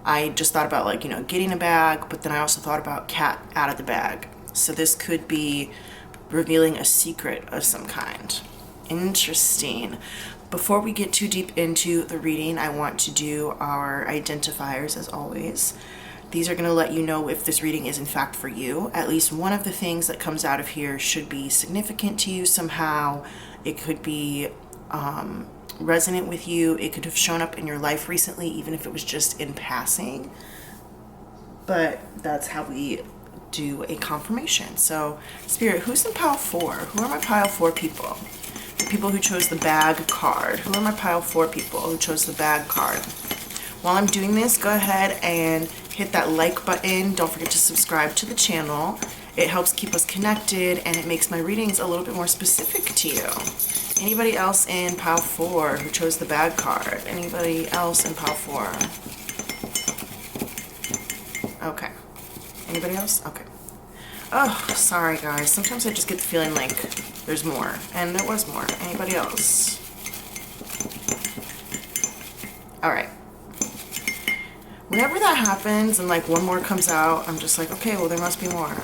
I just thought about, like, getting a bag, but then I also thought about cat out of the bag. So this could be revealing a secret of some kind. Interesting. Before we get too deep into the reading, I want to do our identifiers as always. These are going to let you know if this reading is in fact for you. At least one of the things that comes out of here should be significant to you somehow. It could be resonant with you. It could have shown up in your life recently, even if it was just in passing. But that's how we do a confirmation. So, Spirit, who's in pile 4? Who are my pile 4 people? The people who chose the bag card. Who are my pile 4 people who chose the bag card? While I'm doing this, go ahead and hit that like button. Don't forget to subscribe to the channel. It helps keep us connected and it makes my readings a little bit more specific to you. Anybody else in pile 4 who chose the bag card? Anybody else in pile 4? Okay. Anybody else? Okay. Oh, sorry guys. Sometimes I just get the feeling like there's more. And there was more. Anybody else? Alright. Whenever that happens and like one more comes out, I'm just like, okay, well there must be more.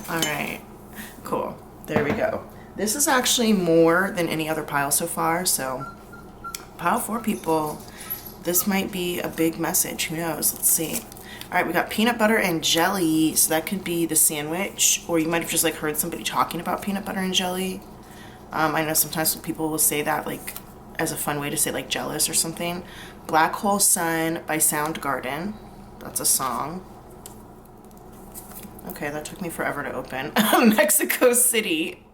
Alright. Cool. There we go. This is actually more than any other pile so far, so pile 4 people, this might be a big message. Who knows? Let's see. All right, we got peanut butter and jelly, so that could be the sandwich, or you might have just like heard somebody talking about peanut butter and jelly. I know sometimes people will say that like as a fun way to say like jealous or something. Black Hole Sun by Soundgarden. That's a song. Okay, that took me forever to open. Mexico City.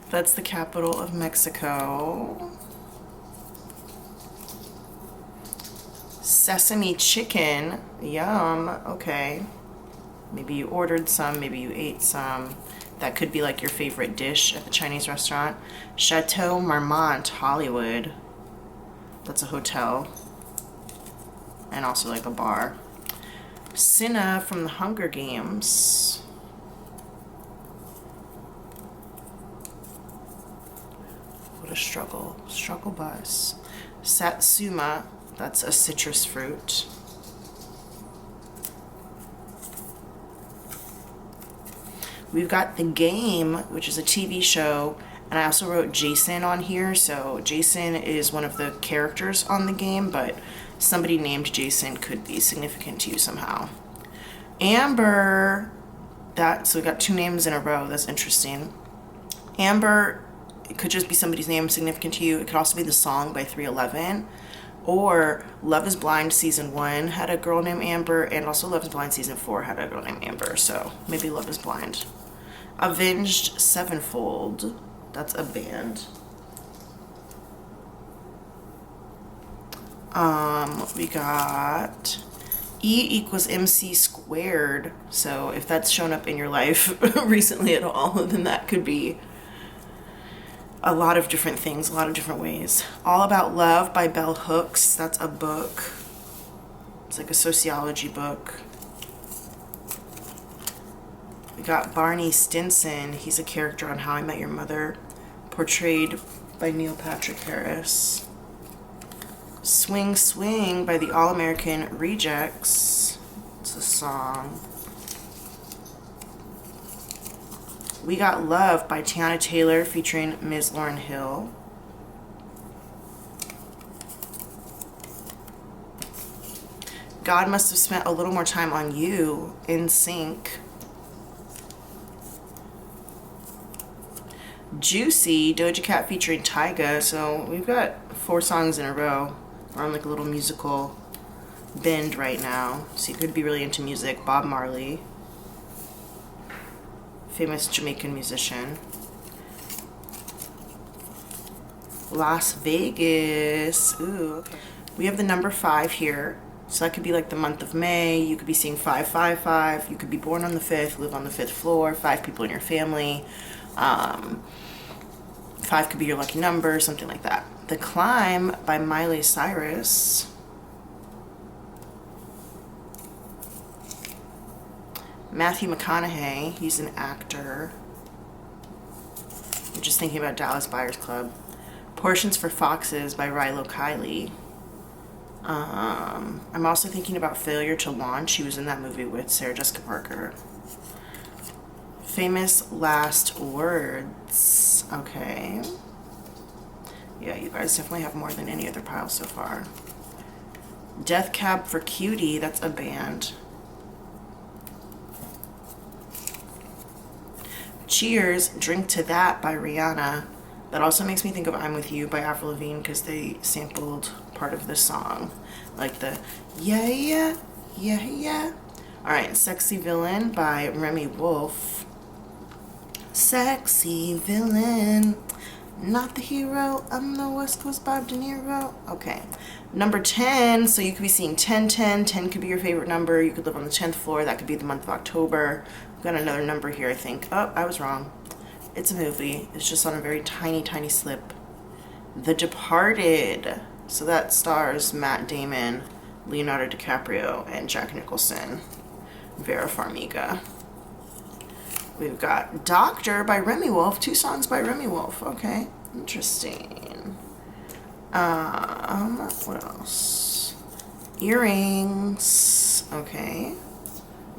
That's the capital of Mexico. Sesame chicken. Yum. Okay. Maybe you ordered some, maybe you ate some. That could be like your favorite dish at the Chinese restaurant. Chateau Marmont, Hollywood. That's a hotel. And also like a bar. Cinna from the Hunger Games. What a struggle. Struggle bus. Satsuma. That's a citrus fruit. We've got The Game, which is a TV show, and I also wrote Jason on here. So Jason is one of the characters on The Game, but somebody named Jason could be significant to you somehow. Amber, so we got 2 names in a row. That's interesting. Amber, it could just be somebody's name significant to you. It could also be the song by 311. Or Love is Blind season 1 had a girl named Amber, and also Love is Blind season 4 had a girl named Amber, so maybe Love is Blind. Avenged Sevenfold, that's a band. We got E equals MC squared. So if that's shown up in your life recently at all, then that could be a lot of different things, a lot of different ways. All About Love by Bell Hooks. That's a book. It's like a sociology book. We got Barney Stinson. He's a character on How I Met Your Mother, portrayed by Neil Patrick Harris. Swing Swing by the All-American Rejects. It's a song. We Got Love by Tiana Taylor featuring Ms. Lauryn Hill. God Must Have Spent a Little More Time on You, In Sync. Juicy, Doja Cat featuring Tyga. So we've got 4 songs in a row. We're on like a little musical bend right now, so you could be really into music. Bob Marley, famous Jamaican musician. Las Vegas. Ooh, okay. We have the number 5 here, so that could be like the month of May. You could be seeing 555. You could be born on the 5th, live on the 5th floor, 5 people in your family. 5 could be your lucky number, something like that. The Climb by Miley Cyrus. Matthew McConaughey, he's an actor. I'm just thinking about Dallas Buyers Club. Portions for Foxes by Rilo Kiley. I'm also thinking about Failure to Launch. He was in that movie with Sarah Jessica Parker. Famous Last Words. Okay. Yeah, you guys definitely have more than any other pile so far. Death Cab for Cutie, that's a band. Cheers, Drink to That by Rihanna. That also makes me think of I'm With You by Avril Lavigne, because they sampled part of this song. Like the yeah, yeah, yeah, yeah. Alright, Sexy Villain by Remy Wolf. Sexy Villain. Not the hero, I'm the West Coast Bob De Niro. Okay. Number 10, so you could be seeing 10, 10. 10 could be your favorite number. You could live on the 10th floor. That could be the month of October. We've got another number here, I think. Oh, I was wrong. It's a movie. It's just on a very tiny, tiny slip. The Departed. So that stars Matt Damon, Leonardo DiCaprio, and Jack Nicholson. Vera Farmiga. We've got Doctor by Remy Wolf. 2 songs by Remy Wolf. Okay, interesting. What else? Earrings. Okay.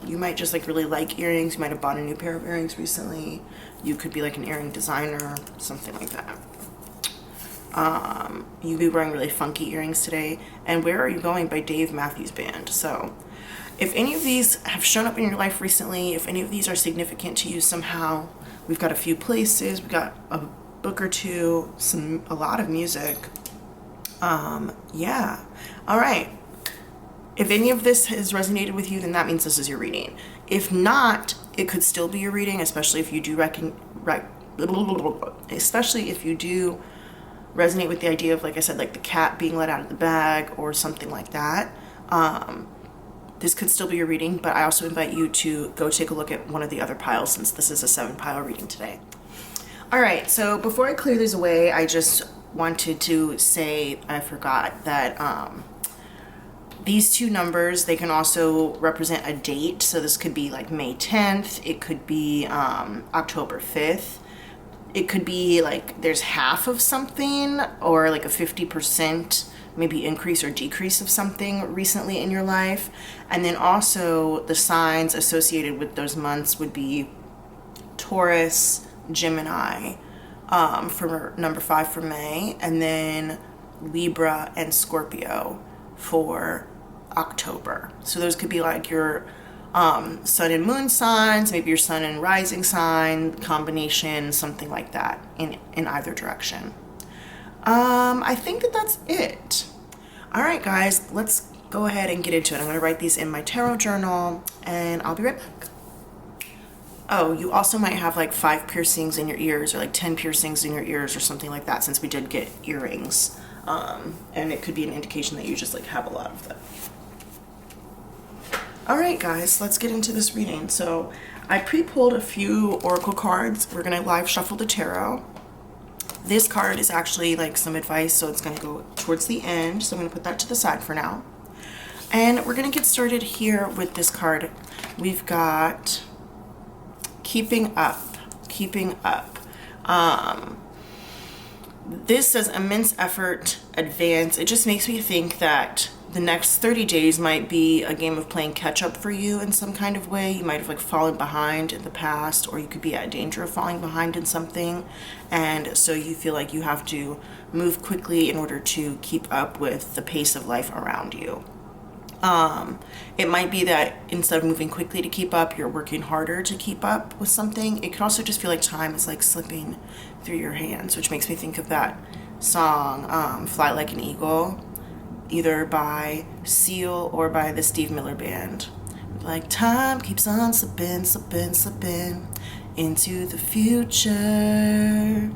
You might just like really like earrings. You might have bought a new pair of earrings recently. You could be like an earring designer, something like that. You'd be wearing really funky earrings today. And Where Are You Going by Dave Matthews Band. So if any of these have shown up in your life recently, if any of these are significant to you somehow, we've got a few places, we've got a book or two, a lot of music. Yeah. All right. If any of this has resonated with you, then that means this is your reading. If not, it could still be your reading, especially if you do especially if you do resonate with the idea of, like I said, like the cat being let out of the bag or something like that. This could still be your reading, but I also invite you to go take a look at one of the other piles, since this is a 7-pile reading today. All right, so before I clear these away, I just wanted to say, I forgot that these 2 numbers, they can also represent a date. So this could be like May 10th. It could be October 5th. It could be like there's half of something, or like a 50% maybe increase or decrease of something recently in your life. And then also the signs associated with those months would be Taurus, Gemini for number 5 for May, and then Libra and Scorpio for October. So those could be like your sun and moon signs, maybe your sun and rising sign combination, something like that in either direction. I think that's it. All right, guys, let's go ahead and get into it. I'm going to write these in my tarot journal, and I'll be right back. Oh, you also might have like 5 piercings in your ears, or like 10 piercings in your ears, or something like that, since we did get earrings. And it could be an indication that you just like have a lot of them. All right, guys, let's get into this reading. So I pre-pulled a few oracle cards. We're going to live shuffle the tarot. This card is actually like some advice, so it's going to go towards the end. So I'm going to put that to the side for now. And we're going to get started here with this card. We've got keeping up. This says immense effort, advance. It just makes me think that the next 30 days might be a game of playing catch up for you in some kind of way. You might have like fallen behind in the past, or you could be at danger of falling behind in something. And so you feel like you have to move quickly in order to keep up with the pace of life around you. It might be that instead of moving quickly to keep up, you're working harder to keep up with something. It could also just feel like time is like slipping through your hands, which makes me think of that song, Fly Like an Eagle, either by Seal or by the Steve Miller Band. Like time keeps on slipping into the future.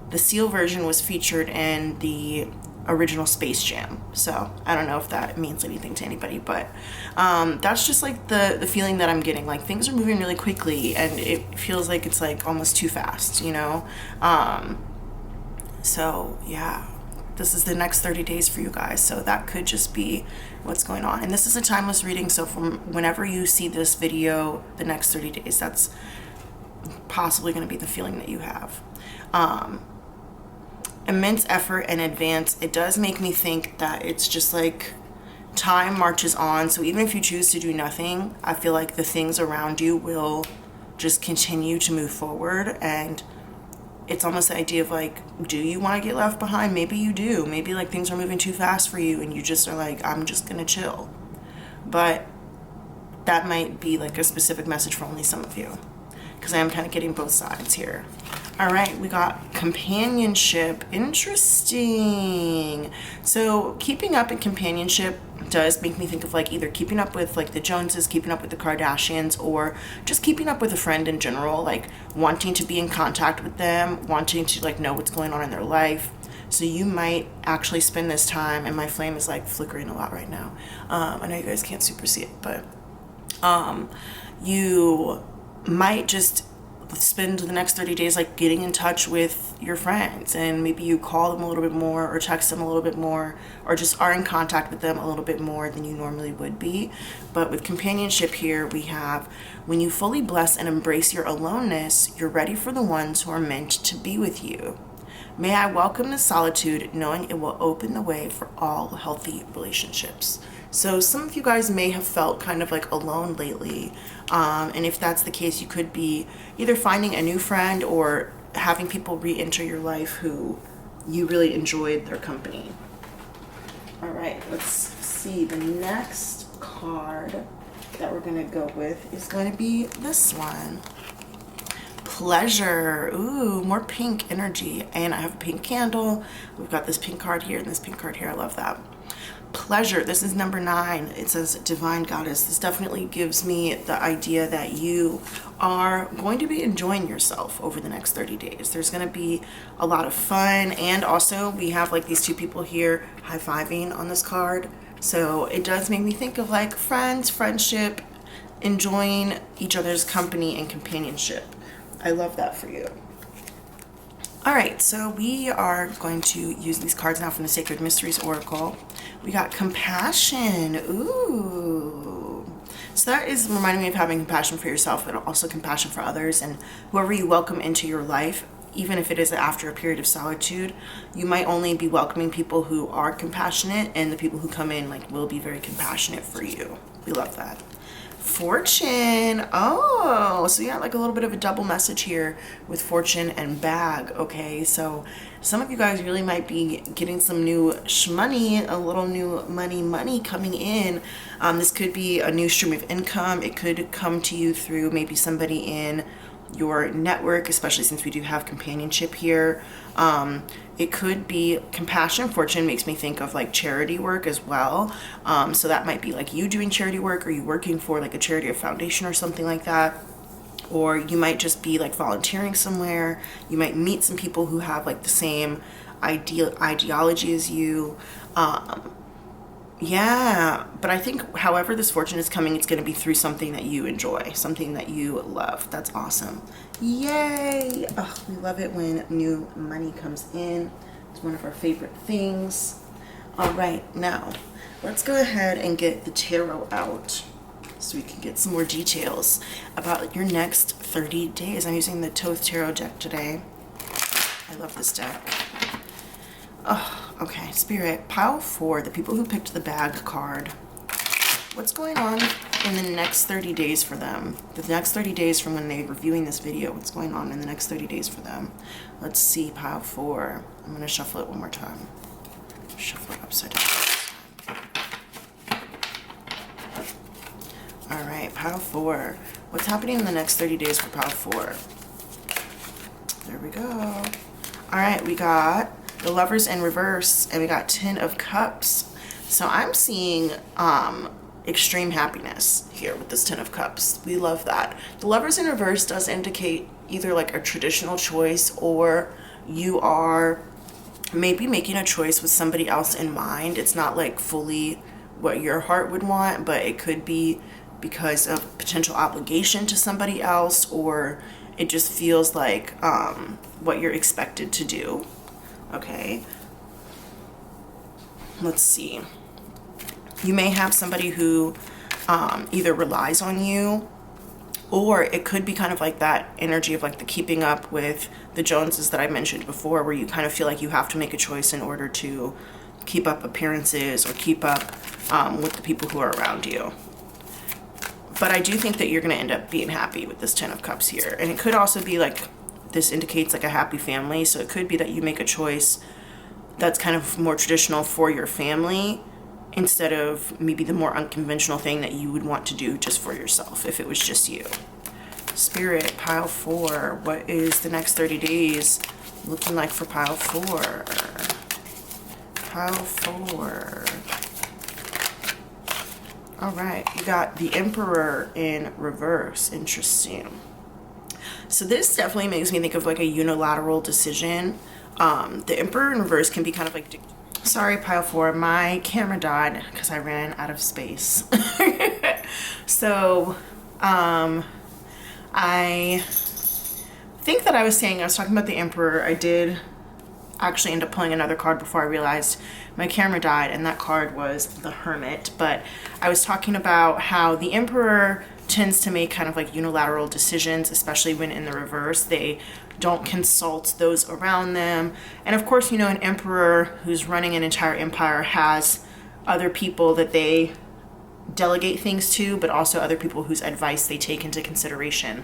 The Seal version was featured in the original Space Jam, so I don't know if that means anything to anybody, but that's just like the feeling that I'm getting. Like things are moving really quickly, and it feels like it's like almost too fast, you know. So yeah, this is the next 30 days for you guys, so that could just be what's going on. And this is a timeless reading, so from whenever you see this video, the next 30 days, that's possibly going to be the feeling that you have. Immense effort and advance. It does make me think that it's just like time marches on. So even if you choose to do nothing, I feel like the things around you will just continue to move forward. And it's almost the idea of like, do you want to get left behind? Maybe you do. Maybe like things are moving too fast for you and you just are like, I'm just gonna chill. But that might be like a specific message for only some of you, because I am kind of getting both sides here. All right, we got companionship. Interesting. So keeping up in companionship does make me think of like either keeping up with like the Joneses, keeping up with the Kardashians, or just keeping up with a friend in general, like wanting to be in contact with them, wanting to like know what's going on in their life. So you might actually spend this time, and my flame is like flickering a lot right now. I know you guys can't super see it, but you might just spend the next 30 days like getting in touch with your friends, and maybe you call them a little bit more or text them a little bit more, or just are in contact with them a little bit more than you normally would be. But with companionship here, we have when you fully bless and embrace your aloneness, you're ready for the ones who are meant to be with you. May I welcome the solitude, knowing it will open the way for all healthy relationships. So some of you guys may have felt kind of like alone lately. And if that's the case, you could be either finding a new friend or having people re-enter your life who you really enjoyed their company. All right, let's see. The next card that we're going to go with is going to be this one. Pleasure. Ooh, more pink energy. And I have a pink candle. We've got this pink card here and this pink card here. I love that. Pleasure. This is number 9. It says divine goddess. This definitely gives me the idea that you are going to be enjoying yourself over the next 30 days. There's going to be a lot of fun, and also we have like these two people here high-fiving on this card. So it does make me think of like friends, friendship, enjoying each other's company and companionship. I love that for you. All right, so we are going to use these cards now from the Sacred Mysteries Oracle. We got compassion. Ooh. So that is reminding me of having compassion for yourself, but also compassion for others and whoever you welcome into your life. Even if it is after a period of solitude, you might only be welcoming people who are compassionate, and the people who come in like will be very compassionate for you. We love that. Fortune. Oh, so you got like a little bit of a double message here with fortune and bag. Okay, so some of you guys really might be getting some new shmoney, a little new money coming in. This could be a new stream of income. It could come to you through maybe somebody in your network, especially since we do have companionship here. It could be compassion and fortune makes me think of like charity work as well. So that might be like you doing charity work, or you working for like a charity or foundation or something like that. Or you might just be like volunteering somewhere. You might meet some people who have like the same ideology as you. Yeah, but I think however this fortune is coming, it's going to be through something that you enjoy, something that you love. That's awesome. Yay! Oh, we love it when new money comes in. It's one of our favorite things. All right, now let's go ahead and get the tarot out so we can get some more details about your next 30 days. I'm using the Thoth Tarot deck today. I love this deck. Oh, okay, Spirit, pile 4, the people who picked the bag card. What's going on in the next 30 days for them? The next 30 days from when they're reviewing this video, what's going on in the next 30 days for them? Let's see, pile 4. I'm going to shuffle it one more time. Shuffle it upside down. All right, pile 4. What's happening in the next 30 days for pile 4? There we go. All right, we got the Lovers in reverse, and we got 10 of Cups. So I'm seeing extreme happiness here with this 10 of Cups. We love that. The Lovers in reverse does indicate either like a traditional choice, or you are maybe making a choice with somebody else in mind. It's not like fully what your heart would want, but it could be because of potential obligation to somebody else, or it just feels like what you're expected to do. Okay, let's see. You may have somebody who either relies on you, or it could be kind of like that energy of like the keeping up with the Joneses that I mentioned before, where you kind of feel like you have to make a choice in order to keep up appearances or keep up with the people who are around you. But I do think that you're going to end up being happy with this 10 of Cups here. And it could also be like, this indicates like a happy family. So it could be that you make a choice that's kind of more traditional for your family, instead of maybe the more unconventional thing that you would want to do just for yourself if it was just you. Spirit, pile 4. What is the next 30 days looking like for pile 4? Pile 4. All right, you got the Emperor in reverse. Interesting. So this definitely makes me think of like a unilateral decision. The Emperor in reverse can be kind of like, sorry, pile 4, my camera died because I ran out of space. So I think that I was talking about the Emperor. I did actually end up pulling another card before I realized my camera died, and that card was the Hermit. But I was talking about how the Emperor tends to make kind of like unilateral decisions, especially when in the reverse. They don't consult those around them. And of course, you know, an emperor who's running an entire empire has other people that they delegate things to, but also other people whose advice they take into consideration.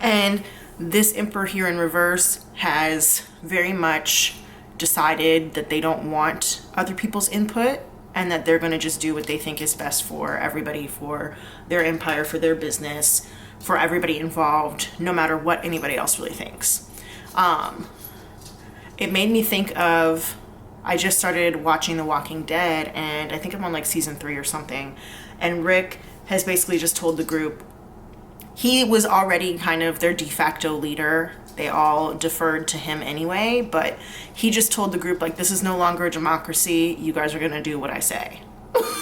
And this emperor here in reverse has very much decided that they don't want other people's input, and that they're going to just do what they think is best for everybody, for their empire, for their business, for everybody involved, no matter what anybody else really thinks. It made me think of, I just started watching The Walking Dead, and I think I'm on like season 3 or something, and Rick has basically just told the group, he was already kind of their de facto leader. They all deferred to him anyway, but he just told the group, like, this is no longer a democracy. You guys are going to do what I say.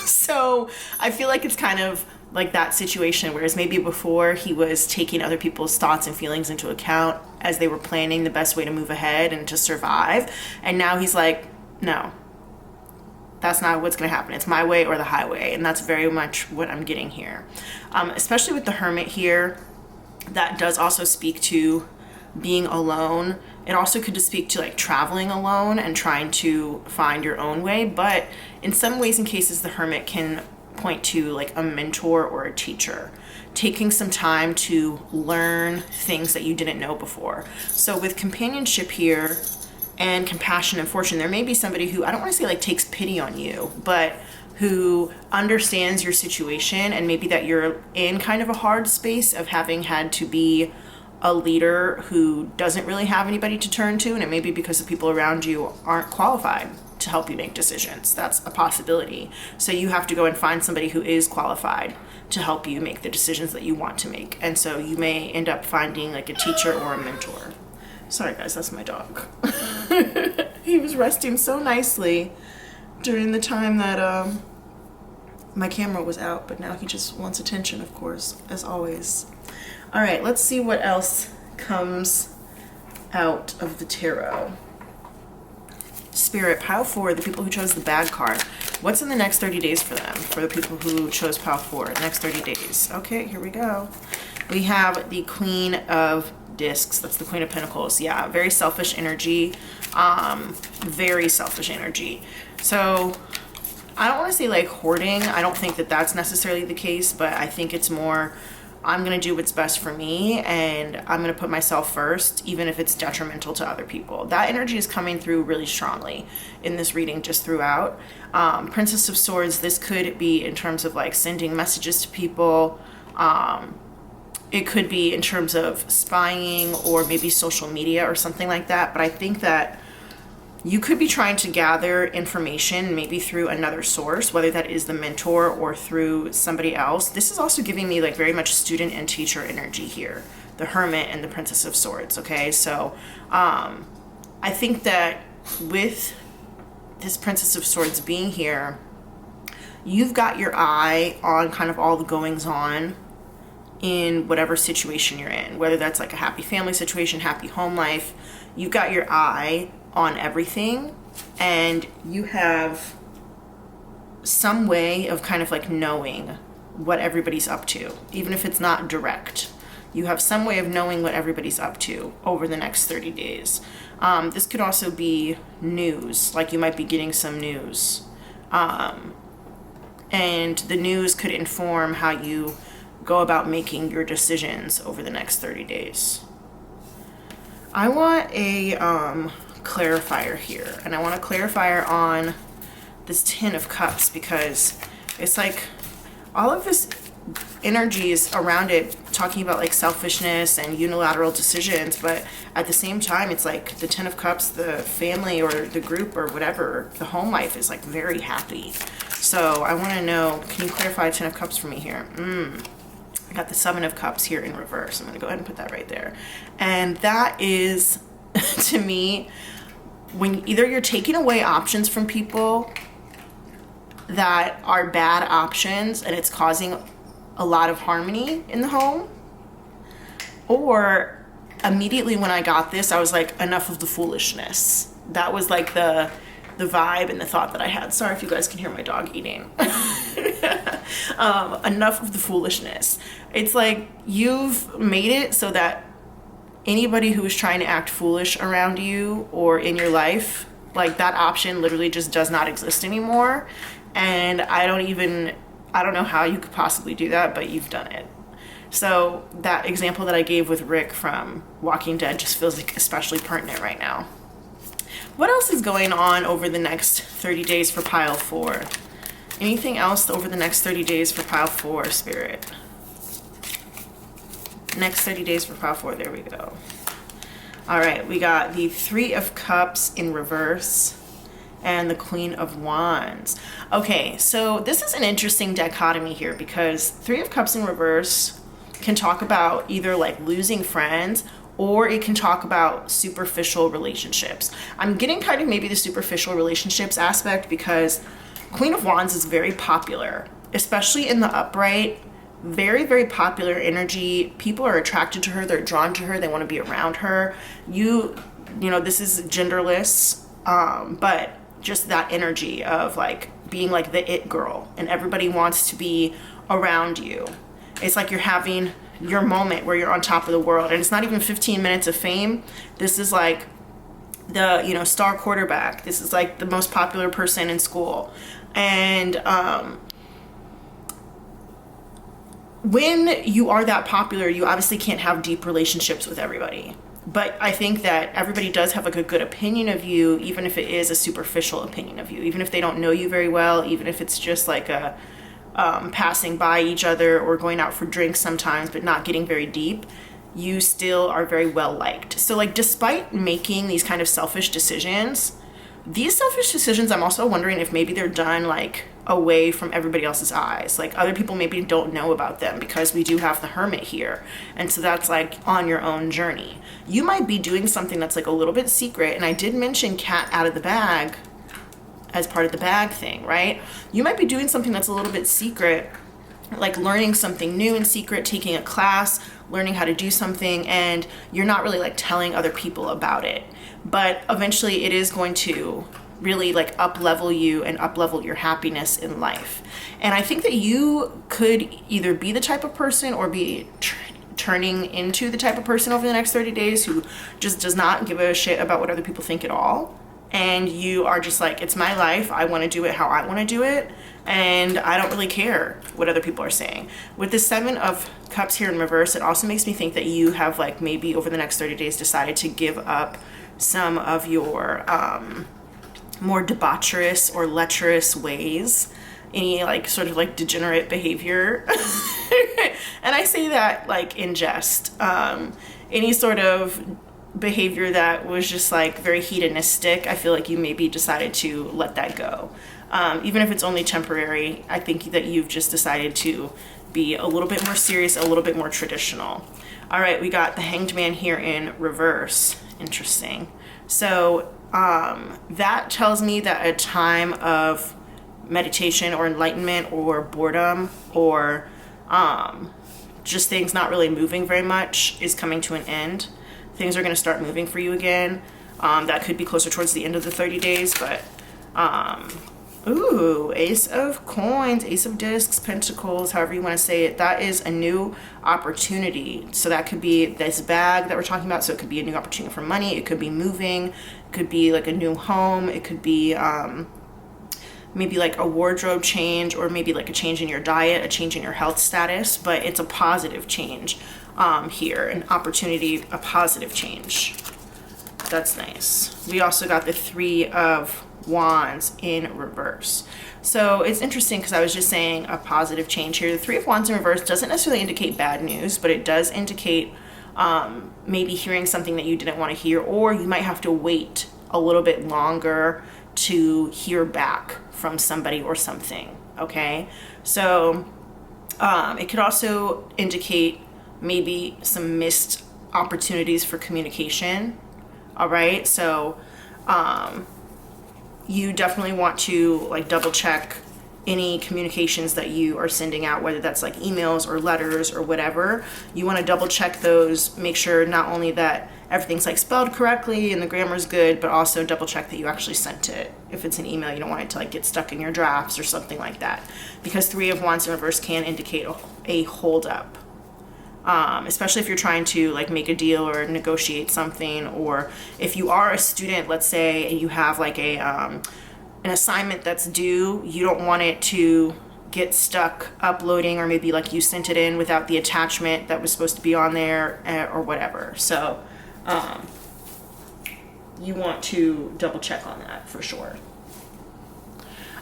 So I feel like it's kind of like that situation, whereas maybe before he was taking other people's thoughts and feelings into account as they were planning the best way to move ahead and to survive. And now he's like, no, that's not what's going to happen. It's my way or the highway. And that's very much what I'm getting here. Especially with the Hermit here, that does also speak to being alone. It also could just speak to like traveling alone and trying to find your own way. But in some ways and cases, the Hermit can point to like a mentor or a teacher, taking some time to learn things that you didn't know before. So with companionship here and compassion and fortune, there may be somebody who, I don't want to say like takes pity on you, but who understands your situation, and maybe that you're in kind of a hard space of having had to be a leader who doesn't really have anybody to turn to, and it may be because the people around you aren't qualified to help you make decisions. That's a possibility. So you have to go and find somebody who is qualified to help you make the decisions that you want to make. And so you may end up finding like a teacher or a mentor. Sorry guys, that's my dog. He was resting so nicely during the time that my camera was out, but now he just wants attention, of course, as always. All right, let's see what else comes out of the tarot. Spirit, pile 4, the people who chose the bad card. What's in the next 30 days for them? For the people who chose pile 4, next 30 days. Okay, here we go. We have the Queen of Discs. That's the Queen of Pentacles. Yeah, very selfish energy. Very selfish energy. So I don't want to say like hoarding. I don't think that that's necessarily the case, but I think it's more, I'm going to do what's best for me, and I'm going to put myself first, even if it's detrimental to other people. That energy is coming through really strongly in this reading, just throughout. Princess of Swords, this could be in terms of like sending messages to people. It could be in terms of spying or maybe social media or something like that. But I think that you could be trying to gather information maybe through another source, whether that is the mentor or through somebody else. This is also giving me like very much student and teacher energy here, the Hermit and the Princess of Swords. Okay, so I think that with this Princess of Swords being here, you've got your eye on kind of all the goings on in whatever situation you're in, whether that's like a happy family situation, happy home life. You've got your eye on everything, and you have some way of kind of like knowing what everybody's up to, even if it's not direct. You have some way of knowing what everybody's up to over the next 30 days. This could also be news, like you might be getting some news. And the news could inform how you go about making your decisions over the next 30 days. I want a clarifier here, and I want a clarifier on this Ten of Cups, because it's like all of this energy is around it talking about like selfishness and unilateral decisions, but at the same time it's like the Ten of Cups, the family or the group or whatever, the home life is like very happy. So I want to know, can you clarify Ten of Cups for me here? I got the Seven of Cups here in reverse. I'm going to go ahead and put that right there. And that is, to me, when either you're taking away options from people that are bad options and it's causing a lot of harmony in the home, or immediately when I got this, I was like, enough of the foolishness. That was like the vibe and the thought that I had. Sorry if you guys can hear my dog eating. Enough of the foolishness. It's like you've made it so that anybody who is trying to act foolish around you or in your life, like that option literally just does not exist anymore. And I don't know how you could possibly do that, but you've done it. So that example that I gave with Rick from Walking Dead just feels like especially pertinent right now. What else is going on over the next 30 days for pile 4? Anything else over the next 30 days for pile 4, Spirit? Next 30 days for pile 4, there we go. All right, we got the Three of Cups in reverse and the Queen of Wands. Okay, so this is an interesting dichotomy here, because Three of Cups in reverse can talk about either like losing friends, or it can talk about superficial relationships. I'm getting kind of maybe the superficial relationships aspect, because Queen of Wands is very popular, especially in the upright. Very, very popular energy. People are attracted to her. They're drawn to her. They want to be around her. You know, this is genderless, but just that energy of like being like the it girl, and everybody wants to be around you. It's like you're having your moment where you're on top of the world, and it's not even 15 minutes of fame. This is like the, you know, star quarterback. This is like the most popular person in school. And when you are that popular, you obviously can't have deep relationships with everybody. But I think that everybody does have like a good opinion of you, even if it is a superficial opinion of you, even if they don't know you very well, even if it's just like a passing by each other or going out for drinks sometimes, but not getting very deep. you still are very well liked. So like, despite making these kind of selfish decisions, I'm also wondering if maybe they're done like away from everybody else's eyes. Like other people maybe don't know about them because we do have the hermit here. And so that's like on your own journey. You might be doing something that's like a little bit secret. And I did mention cat out of the bag as part of the bag thing, right? You might be doing something that's a little bit secret, like learning something new in secret, taking a class, learning how to do something, and you're not really like telling other people about it. But eventually it is going to really like up level you and up level your happiness in life. And I think that you could either be the type of person or be turning into the type of person over the next 30 days who just does not give a shit about what other people think at all. And you are just like, it's my life. I want to do it how I want to do it. And I don't really care what other people are saying. With the 7 of Cups here in reverse, it also makes me think that you have like maybe over the next 30 days decided to give up some of your more debaucherous or lecherous ways, any like sort of like degenerate behavior. And I say that like in jest. Any sort of behavior that was just like very hedonistic, I feel like you maybe decided to let that go. Even if it's only temporary, I think that you've just decided to be a little bit more serious, a little bit more traditional. All right, we got the Hanged Man here in reverse. Interesting. So that tells me that a time of meditation or enlightenment or boredom or just things not really moving very much is coming to an end. Things are going to start moving for you again. That could be closer towards the end of the 30 days, but ooh, Ace of Coins, Ace of Discs, Pentacles, however you want to say it. That is a new opportunity. So that could be this bag that we're talking about. So it could be a new opportunity for money. It could be moving. It could be like a new home. It could be maybe like a wardrobe change, or maybe like a change in your diet, a change in your health status. But it's a positive change here, an opportunity, a positive change. That's nice. We also got the 3 of Wands in reverse. So it's interesting because I was just saying a positive change here. The 3 of Wands in reverse doesn't necessarily indicate bad news, but it does indicate maybe hearing something that you didn't want to hear, or you might have to wait a little bit longer to hear back from somebody or something. Okay, so it could also indicate maybe some missed opportunities for communication. All right, so you definitely want to like double check any communications that you are sending out, whether that's like emails or letters or whatever. You want to double check those, make sure not only that everything's like spelled correctly and the grammar's good, but also double check that you actually sent it. If it's an email, you don't want it to like get stuck in your drafts or something like that, because 3 of Wands in reverse can indicate a hold up. Especially if you're trying to like make a deal or negotiate something, or if you are a student, let's say, and you have like a an assignment that's due, you don't want it to get stuck uploading, or maybe like you sent it in without the attachment that was supposed to be on there, or whatever. So you want to double check on that for sure.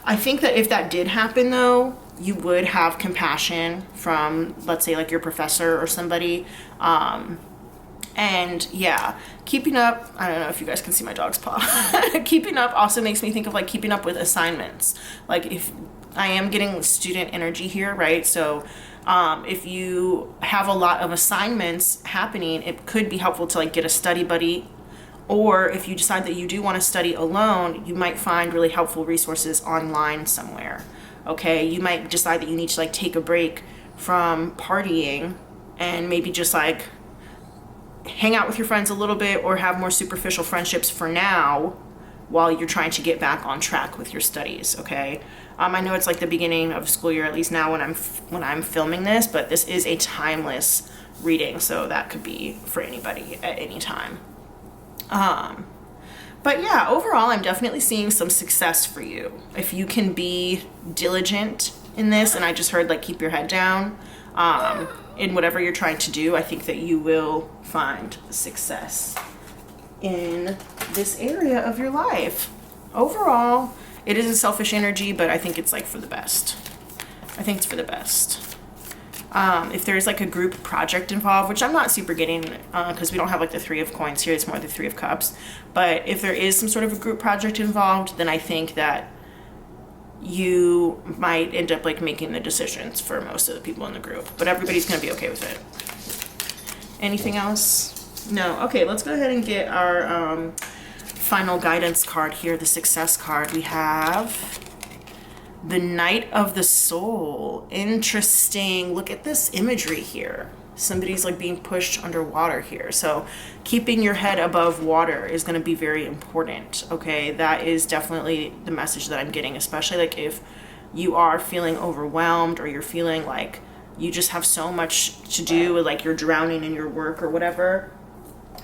I think that if that did happen though, you would have compassion from, let's say, like your professor or somebody. And yeah, keeping up, I don't know if you guys can see my dog's paw. Keeping up also makes me think of like keeping up with assignments. Like if I am getting student energy here, right? So if you have a lot of assignments happening, it could be helpful to like get a study buddy. Or if you decide that you do want to study alone, you might find really helpful resources online somewhere. Okay, you might decide that you need to like take a break from partying and maybe just like hang out with your friends a little bit, or have more superficial friendships for now while you're trying to get back on track with your studies. Okay, I know it's like the beginning of school year, at least now when I'm filming this, but this is a timeless reading, so that could be for anybody at any time. But yeah, overall, I'm definitely seeing some success for you. If you can be diligent in this, and I just heard like keep your head down in whatever you're trying to do, I think that you will find success in this area of your life. Overall, it is a selfish energy, but I think it's like for the best. I think it's for the best. if there's like a group project involved, which I'm not super getting because we don't have like the Three of Coins here, it's more the Three of Cups. But if there is some sort of a group project involved, then I think that you might end up like making the decisions for most of the people in the group, but everybody's going to be okay with it. Anything else? No. Okay, let's go ahead and get our final guidance card here, the success card. We have the Knight of the Soul. Interesting. Look at this imagery here. Somebody's like being pushed underwater here. So keeping your head above water is going to be very important. Okay, that is definitely the message that I'm getting, especially like if you are feeling overwhelmed or you're feeling like you just have so much to do, like you're drowning in your work or whatever.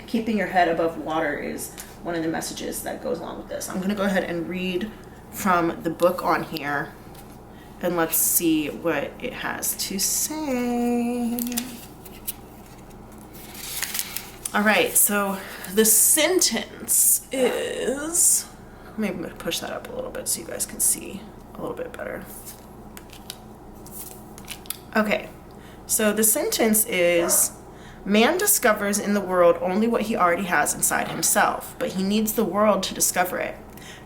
Keeping your head above water is one of the messages that goes along with this. I'm going to go ahead and read from the book on here and let's see what it has to say. All right, so the sentence is, maybe I'm going to push that up a little bit so you guys can see a little bit better. Okay, so the sentence is, man discovers in the world only what he already has inside himself, but he needs the world to discover it.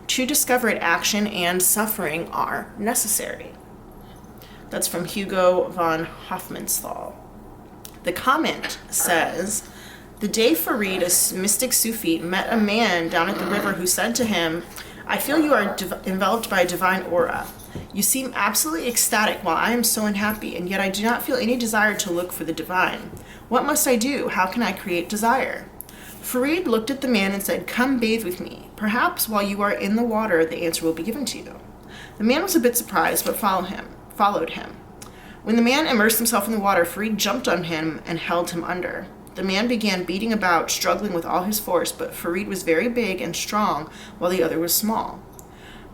To discover it, action and suffering are necessary. That's from Hugo von Hofmannsthal. The comment says, the day Farid, a mystic Sufi, met a man down at the river who said to him, I feel you are enveloped by a divine aura. You seem absolutely ecstatic while I am so unhappy, and yet I do not feel any desire to look for the divine. What must I do? How can I create desire? Farid looked at the man and said, come bathe with me. Perhaps while you are in the water, the answer will be given to you. The man was a bit surprised, but followed him. When the man immersed himself in the water, Farid jumped on him and held him under. The man began beating about, struggling with all his force, but Farid was very big and strong, while the other was small.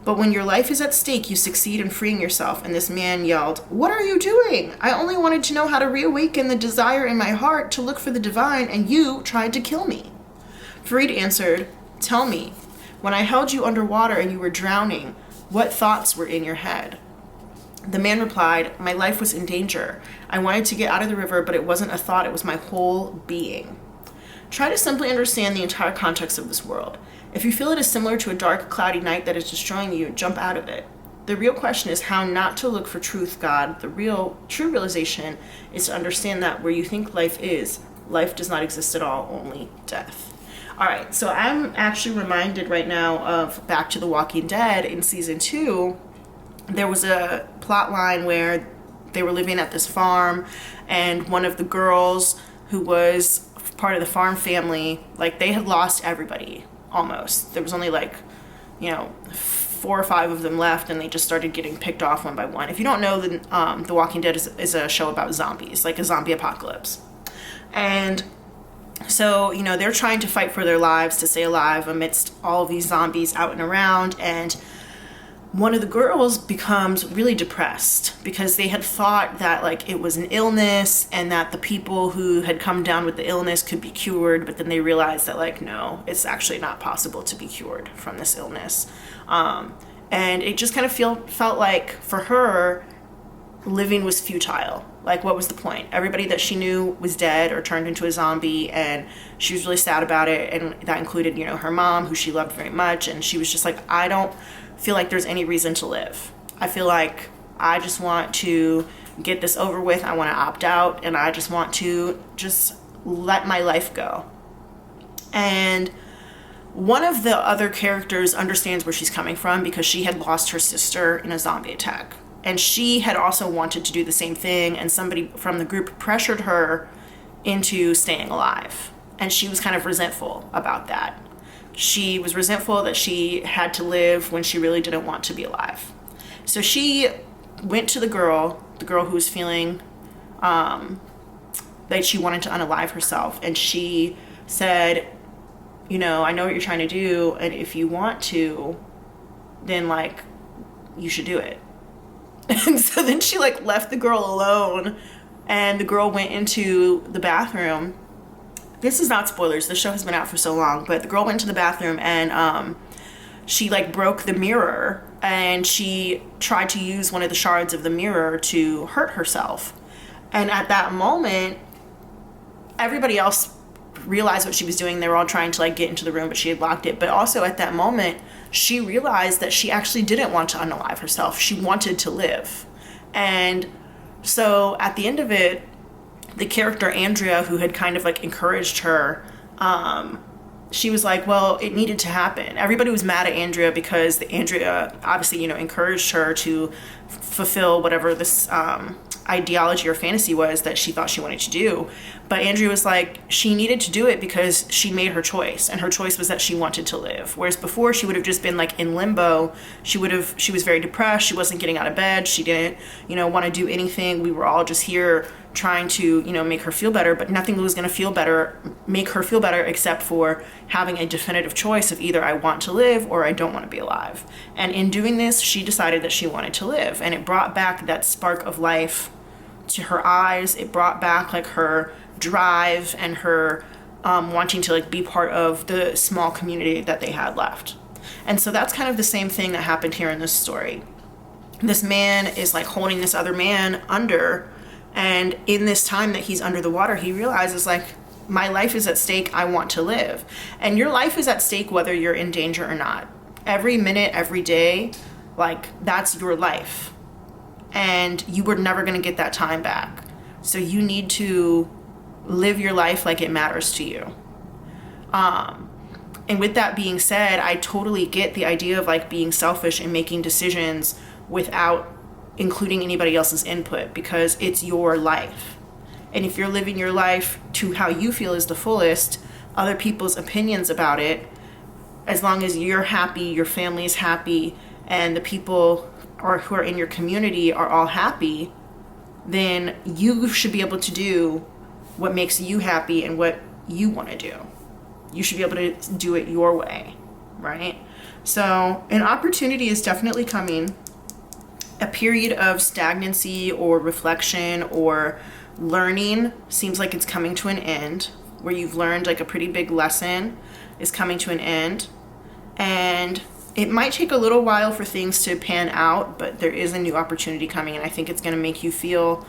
But when your life is at stake, you succeed in freeing yourself, and this man yelled, what are you doing? I only wanted to know how to reawaken the desire in my heart to look for the divine, and you tried to kill me. Farid answered, tell me, when I held you underwater and you were drowning, what thoughts were in your head? The man replied, my life was in danger. I wanted to get out of the river, but it wasn't a thought, it was my whole being. Try to simply understand the entire context of this world. If you feel it is similar to a dark, cloudy night that is destroying you, jump out of it. The real question is how not to look for truth, God. The true realization is to understand that where you think life is, life does not exist at all, only death. All right, so I'm actually reminded right now of Back to the Walking Dead in season 2. There was a plot line where they were living at this farm, and one of the girls who was part of the farm family, like they had lost everybody almost. There was only like, 4 or 5 of them left, and they just started getting picked off one by one. If you don't know, The Walking Dead is a show about zombies, like a zombie apocalypse. And so, they're trying to fight for their lives to stay alive amidst all of these zombies out and around, and one of the girls becomes really depressed because they had thought that like it was an illness and that the people who had come down with the illness could be cured, but then they realized that like, no, it's actually not possible to be cured from this illness. And it just kind of felt like for her, living was futile. Like, what was the point? Everybody that she knew was dead or turned into a zombie, and she was really sad about it. And that included, her mom, who she loved very much. And she was just like, I don't feel like there's any reason to live. I feel like I just want to get this over with. I want to opt out, and I just want to just let my life go. And one of the other characters understands where she's coming from because she had lost her sister in a zombie attack. And she had also wanted to do the same thing, and somebody from the group pressured her into staying alive. And she was kind of resentful about that. She was resentful that she had to live when she really didn't want to be alive. So she went to the girl who was feeling that she wanted to unalive herself. And she said, I know what you're trying to do, and if you want to, then like, you should do it. And so then she like left the girl alone, and the girl went into the bathroom. This is not spoilers, the show has been out for so long, but the girl went to the bathroom and she like broke the mirror, and she tried to use one of the shards of the mirror to hurt herself. And at that moment, everybody else realized what she was doing. They were all trying to like get into the room, but she had locked it. But also at that moment, she realized that she actually didn't want to unalive herself. She wanted to live. And so at the end of it, the character Andrea, who had kind of like encouraged her, she was like, well, it needed to happen. Everybody was mad at Andrea because Andrea obviously, you know, encouraged her to fulfill whatever this ideology or fantasy was that she thought she wanted to do. But Andrea was like, she needed to do it because she made her choice, and her choice was that she wanted to live. Whereas before, she would have just been like in limbo. She was very depressed. She wasn't getting out of bed. She didn't, you know, want to do anything. We were all just here trying to, you know, make her feel better, but nothing was going to make her feel better except for having a definitive choice of either I want to live or I don't want to be alive. And in doing this, she decided that she wanted to live, and it brought back that spark of life to her eyes. It brought back like her drive and her wanting to like be part of the small community that they had left. And so that's kind of the same thing that happened here in this story. This man is like holding this other man under, and in this time that he's under the water, he realizes like, my life is at stake. I want to live. And your life is at stake whether you're in danger or not. Every minute, every day, like that's your life. And you were never going to get that time back. So you need to live your life like it matters to you. And with that being said, I totally get the idea of like being selfish and making decisions without including anybody else's input, because it's your life. And if you're living your life to how you feel is the fullest, other people's opinions about it, as long as you're happy, your family is happy, and the people who are in your community are all happy, then you should be able to do what makes you happy and what you want to do. You should be able to do it your way, right? So an opportunity is definitely coming. A period of stagnancy or reflection or learning seems like it's coming to an end, where you've learned like a pretty big lesson is coming to an end. And it might take a little while for things to pan out, but there is a new opportunity coming, and I think it's going to make you feel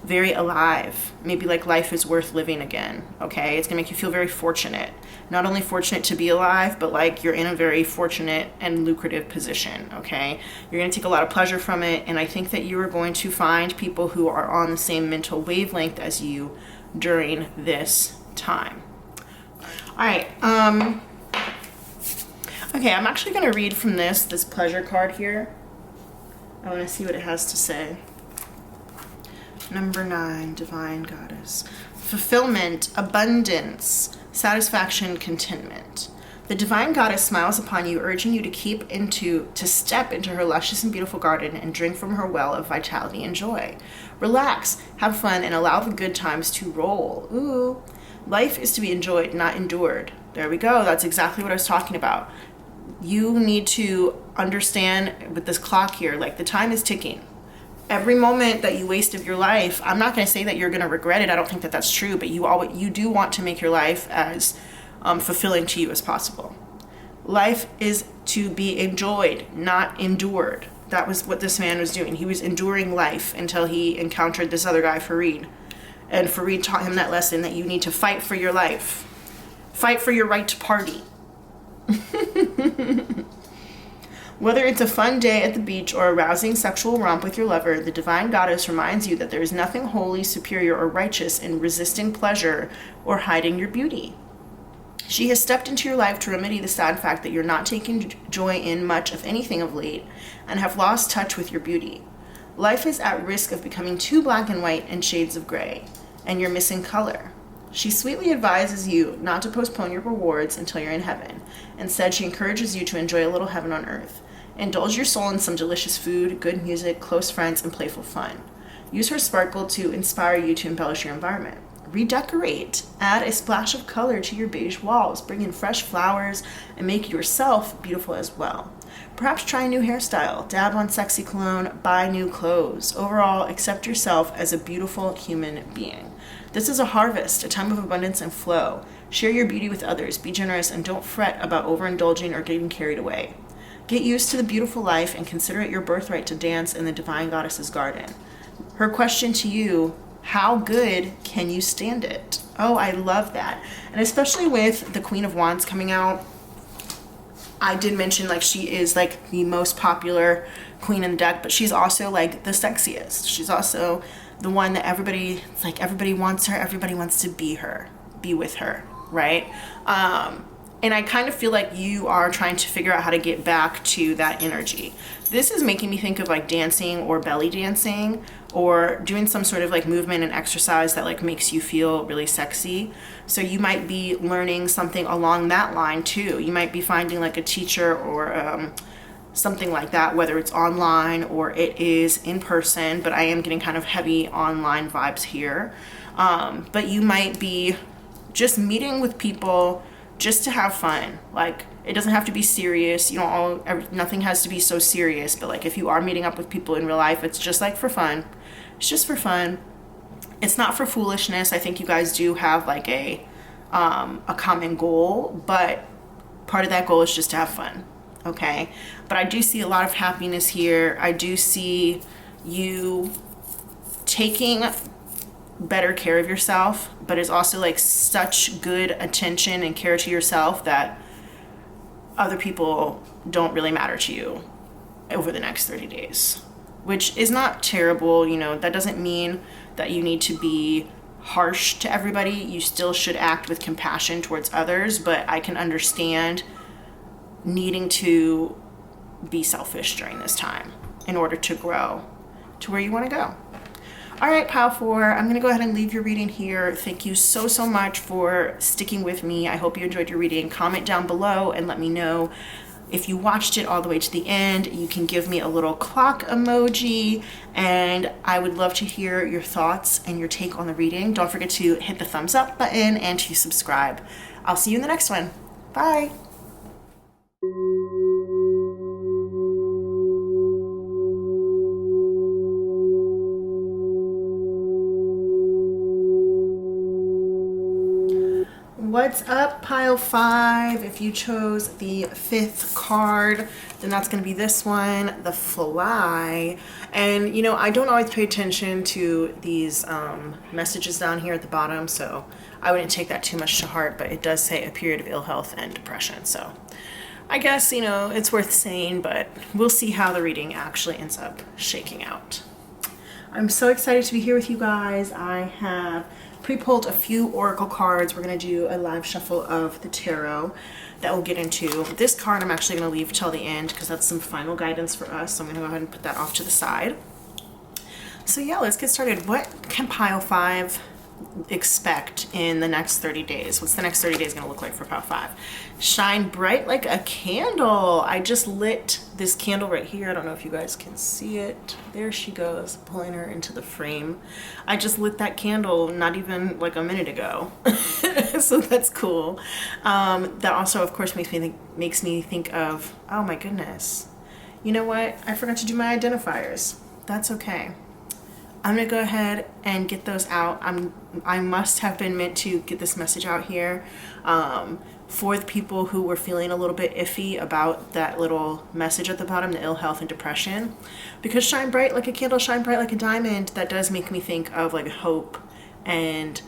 very alive. Maybe like life is worth living again, okay? It's going to make you feel very fortunate. Not only fortunate to be alive, but like you're in a very fortunate and lucrative position, okay? You're going to take a lot of pleasure from it, and I think that you are going to find people who are on the same mental wavelength as you during this time. All right, okay, I'm actually going to read from this pleasure card here. I want to see what it has to say. Number 9, Divine Goddess. Fulfillment, abundance, satisfaction, contentment. The Divine Goddess smiles upon you, urging you to step into her luscious and beautiful garden and drink from her well of vitality and joy. Relax, have fun, and allow the good times to roll. Ooh. Life is to be enjoyed, not endured. There we go. That's exactly what I was talking about. You need to understand with this clock here, like the time is ticking. Every moment that you waste of your life, I'm not going to say that you're going to regret it. I don't think that that's true, but you do want to make your life as fulfilling to you as possible. Life is to be enjoyed, not endured. That was what this man was doing. He was enduring life until he encountered this other guy, Fareed. And Fareed taught him that lesson that you need to fight for your life. Fight for your right to party. Whether it's a fun day at the beach or a rousing sexual romp with your lover, the Divine Goddess reminds you that there is nothing holy, superior, or righteous in resisting pleasure or hiding your beauty. She has stepped into your life to remedy the sad fact that you're not taking joy in much of anything of late and have lost touch with your beauty. Life is at risk of becoming too black and white and shades of gray, and you're missing color. She sweetly advises you not to postpone your rewards until you're in heaven. Instead, she encourages you to enjoy a little heaven on earth. Indulge your soul in some delicious food, good music, close friends, and playful fun. Use her sparkle to inspire you to embellish your environment. Redecorate. Add a splash of color to your beige walls. Bring in fresh flowers and make yourself beautiful as well. Perhaps try a new hairstyle, dab on sexy cologne, buy new clothes. Overall, accept yourself as a beautiful human being. This is a harvest, a time of abundance and flow. Share your beauty with others, be generous, and don't fret about overindulging or getting carried away. Get used to the beautiful life and consider it your birthright to dance in the Divine Goddess's garden. Her question to you How good can you stand it? Oh, I love that. And especially with the Queen of Wands coming out, I did mention like she is like the most popular queen in the deck, but she's also like the sexiest. She's also the one that everybody wants her, everybody wants to be with her, right? And I kind of feel like you are trying to figure out how to get back to that energy. This is making me think of like dancing or belly dancing or doing some sort of like movement and exercise that like makes you feel really sexy. So you might be learning something along that line too. You might be finding like a teacher or something like that, whether it's online or it is in person, but I am getting kind of heavy online vibes here. But you might be just meeting with people just to have fun. Like, it doesn't have to be serious. You know, nothing has to be so serious, but like if you are meeting up with people in real life, it's just like for fun. It's just for fun. It's not for foolishness. I think you guys do have like a common goal, but part of that goal is just to have fun. Okay. But I do see a lot of happiness here. I do see you taking better care of yourself, but it's also like such good attention and care to yourself that other people don't really matter to you over the next 30 days, which is not terrible. You know, that doesn't mean that you need to be harsh to everybody. You still should act with compassion towards others, but I can understand needing to be selfish during this time in order to grow to where you want to go. All right, Pile 4, I'm going to go ahead and leave your reading here. Thank you so, so much for sticking with me. I hope you enjoyed your reading. Comment down below and let me know if you watched it all the way to the end. You can give me a little clock emoji, and I would love to hear your thoughts and your take on the reading. Don't forget to hit the thumbs up button and to subscribe. I'll see you in the next one. Bye. What's up, Pile 5? If you chose the 5th card, then that's going to be this one, the Fly. And, you know, I don't always pay attention to these messages down here at the bottom, so I wouldn't take that too much to heart, but it does say a period of ill health and depression. So I guess, you know, it's worth saying, but we'll see how the reading actually ends up shaking out. I'm so excited to be here with you guys. I have pre-pulled a few oracle cards. We're going to do a live shuffle of the tarot that we'll get into. This card I'm actually going to leave till the end because that's some final guidance for us. So I'm going to go ahead and put that off to the side. So yeah, let's get started. What can Pile 5 expect in the next 30 days? What's the next 30 days going to look like for Pile 5? Shine bright like a candle. I just lit this candle right here. I don't know if you guys can see it. There she goes, pulling her into the frame. I just lit that candle not even like a minute ago. So that's cool. That also, of course, makes me think of, oh my goodness. You know what? I forgot to do my identifiers. That's okay. I'm gonna go ahead and get those out. I must have been meant to get this message out here for the people who were feeling a little bit iffy about that little message at the bottom, the ill health and depression. Because shine bright like a candle, shine bright like a diamond, that does make me think of like hope and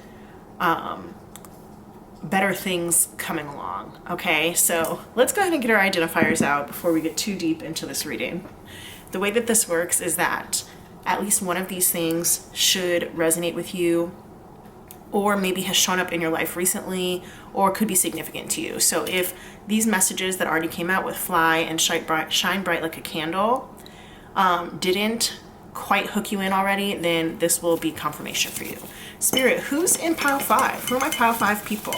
better things coming along. Okay, so let's go ahead and get our identifiers out before we get too deep into this reading. The way that this works is that at least one of these things should resonate with you, or maybe has shown up in your life recently, or could be significant to you. So if these messages that already came out with Fly and shine bright like a candle didn't quite hook you in already, then this will be confirmation for you. Spirit, who's in Pile 5? Who are my Pile 5 people?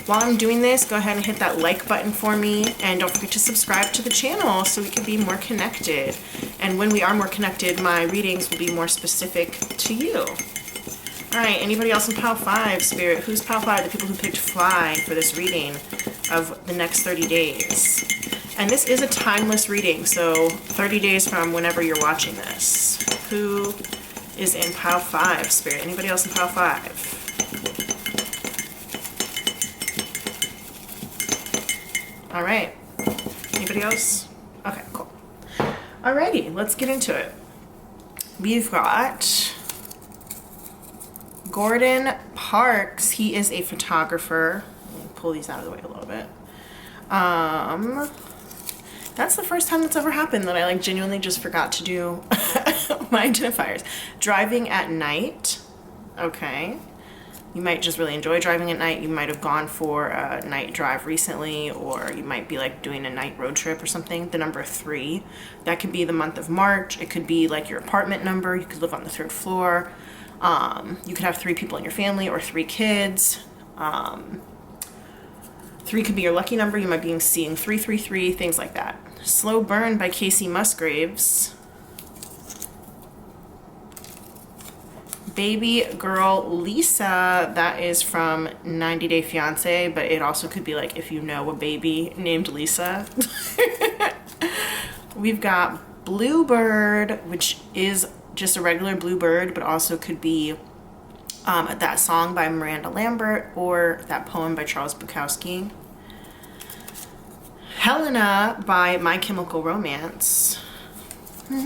While I'm doing this, go ahead and hit that like button for me, and don't forget to subscribe to the channel so we can be more connected. And when we are more connected, my readings will be more specific to you. All right, anybody else in Pile 5, Spirit? Who's Pile 5? The people who picked Fly for this reading of the next 30 days. And this is a timeless reading, so 30 days from whenever you're watching this. Who is in Pile 5, Spirit? Anybody else in Pile 5? All right. Anybody else? Okay, cool. Alrighty, let's get into it. We've got Gordon Parks, he is a photographer. Let me pull these out of the way a little bit. That's the first time that's ever happened that I like genuinely just forgot to do my identifiers. Driving at night. Okay. You might just really enjoy driving at night. You might have gone for a night drive recently, or you might be like doing a night road trip or something. The number 3, that could be the month of March. It could be like your apartment number. You could live on the 3rd floor. You could have 3 people in your family or 3 kids. 3 could be your lucky number. You might be seeing 333, things like that. Slow Burn by Casey Musgraves. Baby Girl Lisa, that is from 90 Day Fiance, but it also could be like if you know a baby named Lisa. We've got Bluebird, which is just a regular bluebird, but also could be that song by Miranda Lambert or that poem by Charles Bukowski. Helena by My Chemical Romance. All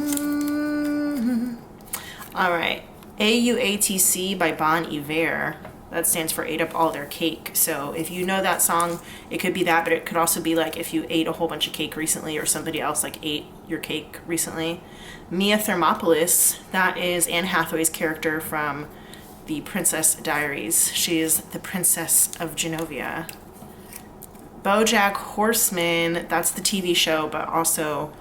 right. AUATC by Bon Iver. That stands for Ate Up All Their Cake. So if you know that song, it could be that, but it could also be like if you ate a whole bunch of cake recently or somebody else like ate your cake recently. Mia Thermopolis, that is Anne Hathaway's character from the Princess Diaries. She is the Princess of Genovia. BoJack Horseman, that's the TV show, but also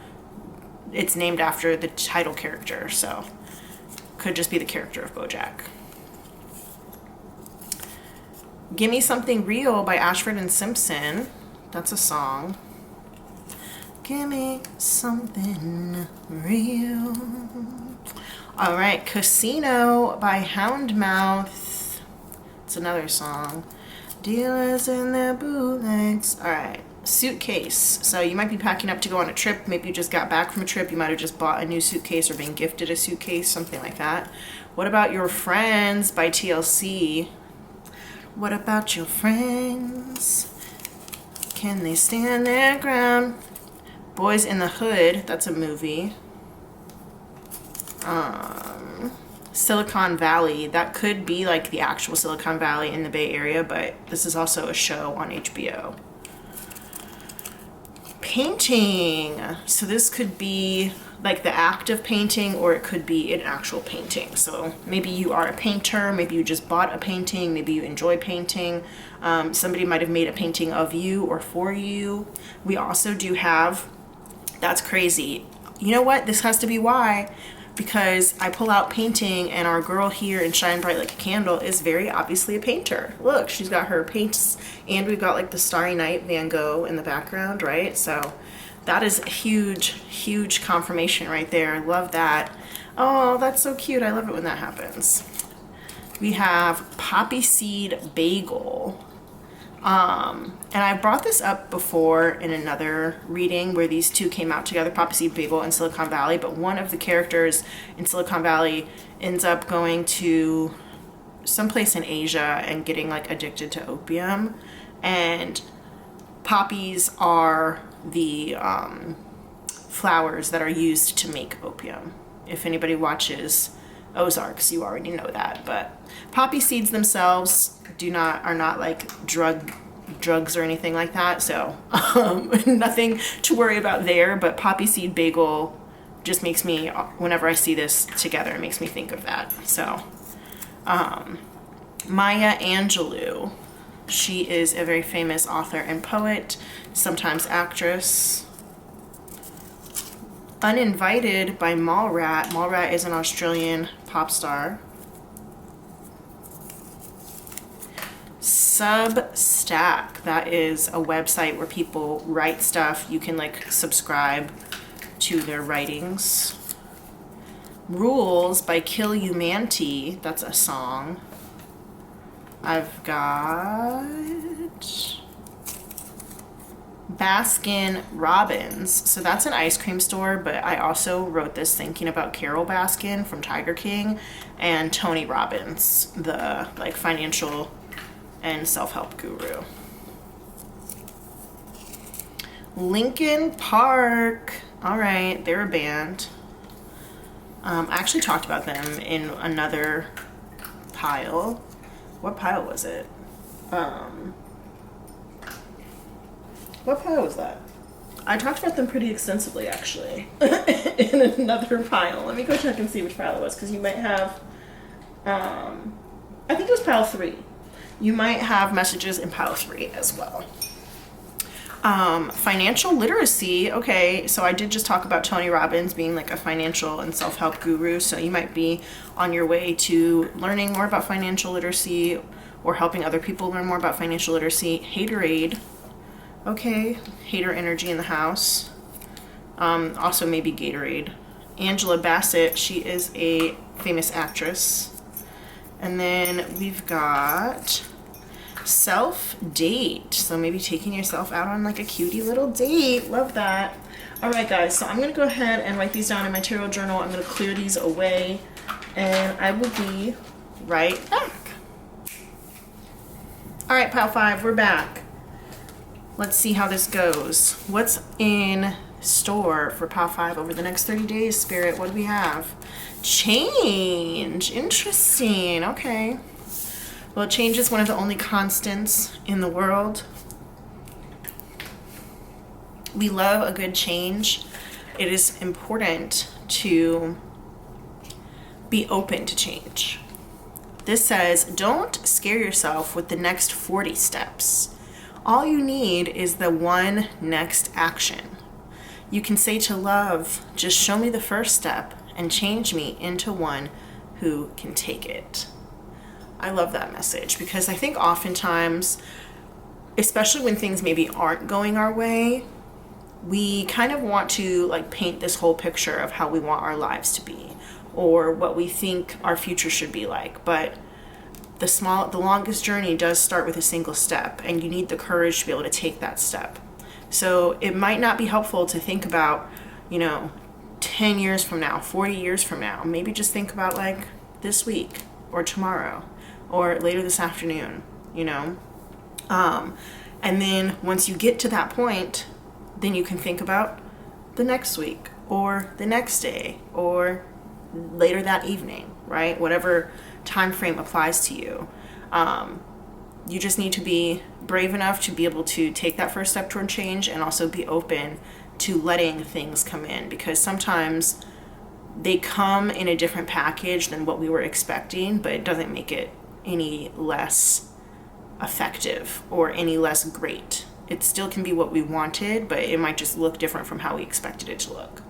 it's named after the title character, so could just be the character of BoJack. Gimme Something Real by Ashford and Simpson. That's a song. Gimme something real. All right, Casino by Houndmouth. It's another song. Dealers in their bootlegs. All right, Suitcase. So you might be packing up to go on a trip. Maybe you just got back from a trip. You might have just bought a new suitcase or been gifted a suitcase, something like that. What About Your Friends by TLC. What about your friends? Can they stand their ground? Boys in the Hood, that's a movie. Silicon Valley, that could be like the actual Silicon Valley in the Bay Area, but this is also a show on HBO. Painting. So this could be like the act of painting, or it could be an actual painting. So maybe you are a painter, maybe you just bought a painting, maybe you enjoy painting. Somebody might have made a painting of you or for you. We also do have, that's crazy. You know what? This has to be why. Because I pull out painting and our girl here in Shine Bright Like a Candle is very obviously a painter. Look, she's got her paints and we've got like the Starry Night Van Gogh in the background, right? So that is a huge, huge confirmation right there. Love that. Oh, that's so cute. I love it when that happens. We have Poppy Seed Bagel. And I brought this up before in another reading where these two came out together, Poppy Seed Bagel and Silicon Valley, but one of the characters in Silicon Valley ends up going to someplace in Asia and getting like addicted to opium, and poppies are the flowers that are used to make opium. If anybody watches Ozarks, you already know that, but poppy seeds themselves are not like drugs or anything like that, so nothing to worry about there. But Poppy Seed Bagel just makes me, whenever I see this together, it makes me think of that. So Maya Angelou, she is a very famous author and poet, sometimes actress. Uninvited by Mallrat. Mallrat is an Australian pop star. Substack, that is a website where people write stuff. You can like subscribe to their writings. Rules by Kill Humanity, that's a song. I've got Baskin Robbins. So that's an ice cream store, but I also wrote this thinking about Carol Baskin from Tiger King and Tony Robbins, the like financial and self-help guru. Linkin Park. All right, they're a band. I actually talked about them in another pile. What pile was it? What pile was that? I talked about them pretty extensively, actually, in another pile. Let me go check and see which pile it was, because you might have, I think it was pile 3. You might have messages in pile 3 as well. Financial literacy. Okay, so I did just talk about Tony Robbins being like a financial and self-help guru, so you might be on your way to learning more about financial literacy or helping other people learn more about financial literacy. Haterade. Okay, hater energy in the house. Also maybe Gatorade. Angela Bassett, she is a famous actress. And then we've got self-date. So maybe taking yourself out on like a cutie little date. Love that. All right, guys, so I'm going to go ahead and write these down in my tarot journal. I'm going to clear these away, and I will be right back. All right, pile 5, we're back. Let's see how this goes. What's in store for pile 5 over the next 30 days, Spirit? What do we have? Change. Interesting. Okay. Well, change is one of the only constants in the world. We love a good change. It is important to be open to change. This says, don't scare yourself with the next 40 steps. All you need is the one next action. You can say to love, just show me the first step and change me into one who can take it. I love that message, because I think oftentimes, especially when things maybe aren't going our way, we kind of want to like paint this whole picture of how we want our lives to be or what we think our future should be like. But the longest journey does start with a single step, and you need the courage to be able to take that step. So it might not be helpful to think about, 10 years from now, 40 years from now. Maybe just think about like this week or tomorrow or later this afternoon, and then once you get to that point, then you can think about the next week or the next day or later that evening, right? Whatever time frame applies to you. You just need to be brave enough to be able to take that first step toward change, and also be open to letting things come in, because sometimes they come in a different package than what we were expecting, but it doesn't make it any less effective or any less great. It still can be what we wanted, but it might just look different from how we expected it to look.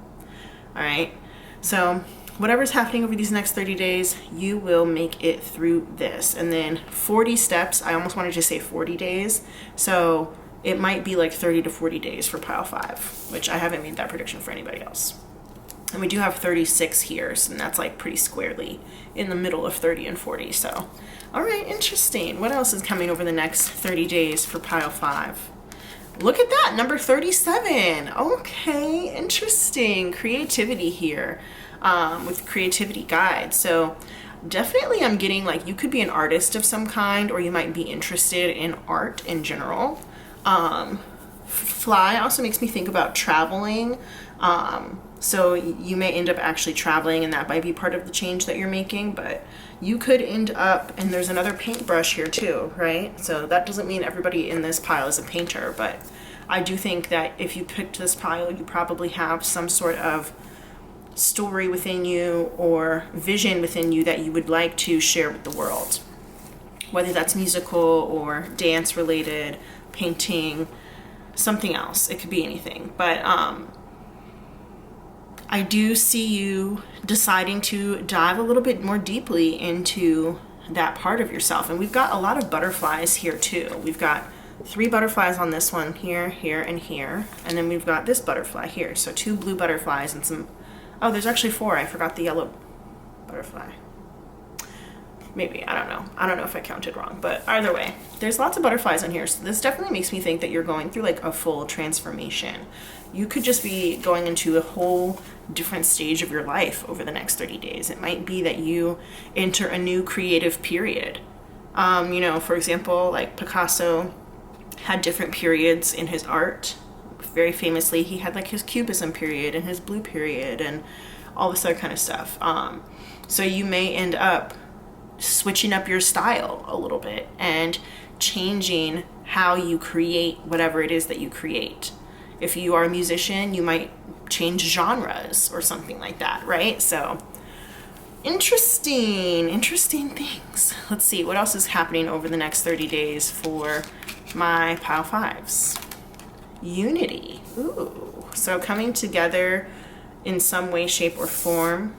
All right, so whatever's happening over these next 30 days, you will make it through this. And then 40 steps, I almost wanted to say 40 days. So it might be like 30 to 40 days for pile 5, which I haven't made that prediction for anybody else. And we do have 36 here, and that's like pretty squarely in the middle of 30 and 40. So, all right, interesting. What else is coming over the next 30 days for pile 5? Look at that, number 37. Okay, interesting. Creativity here. With creativity guide. So definitely I'm getting like you could be an artist of some kind, or you might be interested in art in general. Fly also makes me think about traveling. So you may end up actually traveling, and that might be part of the change that you're making, but you could end up, and there's another paintbrush here too, right? So that doesn't mean everybody in this pile is a painter, but I do think that if you picked this pile, you probably have some sort of story within you or vision within you that you would like to share with the world, whether that's musical or dance related, painting, something else. It could be anything, but I do see you deciding to dive a little bit more deeply into that part of yourself. And we've got a lot of butterflies here too. We've got 3 butterflies on this one, here, here, and here, and then we've got this butterfly here. So 2 blue butterflies and some, oh, there's actually 4. I forgot the yellow butterfly. Maybe, I don't know. I don't know if I counted wrong, but either way, there's lots of butterflies on here. So this definitely makes me think that you're going through like a full transformation. You could just be going into a whole different stage of your life over the next 30 days. It might be that you enter a new creative period. For example, like Picasso had different periods in his art. Very famously, he had like his Cubism period and his blue period and all this other kind of stuff. So you may end up switching up your style a little bit and changing how you create whatever it is that you create. If you are a musician, you might change genres or something like that, right? So interesting things. Let's see what else is happening over the next 30 days for my pile fives. Unity. Ooh. So coming together in some way, shape, or form,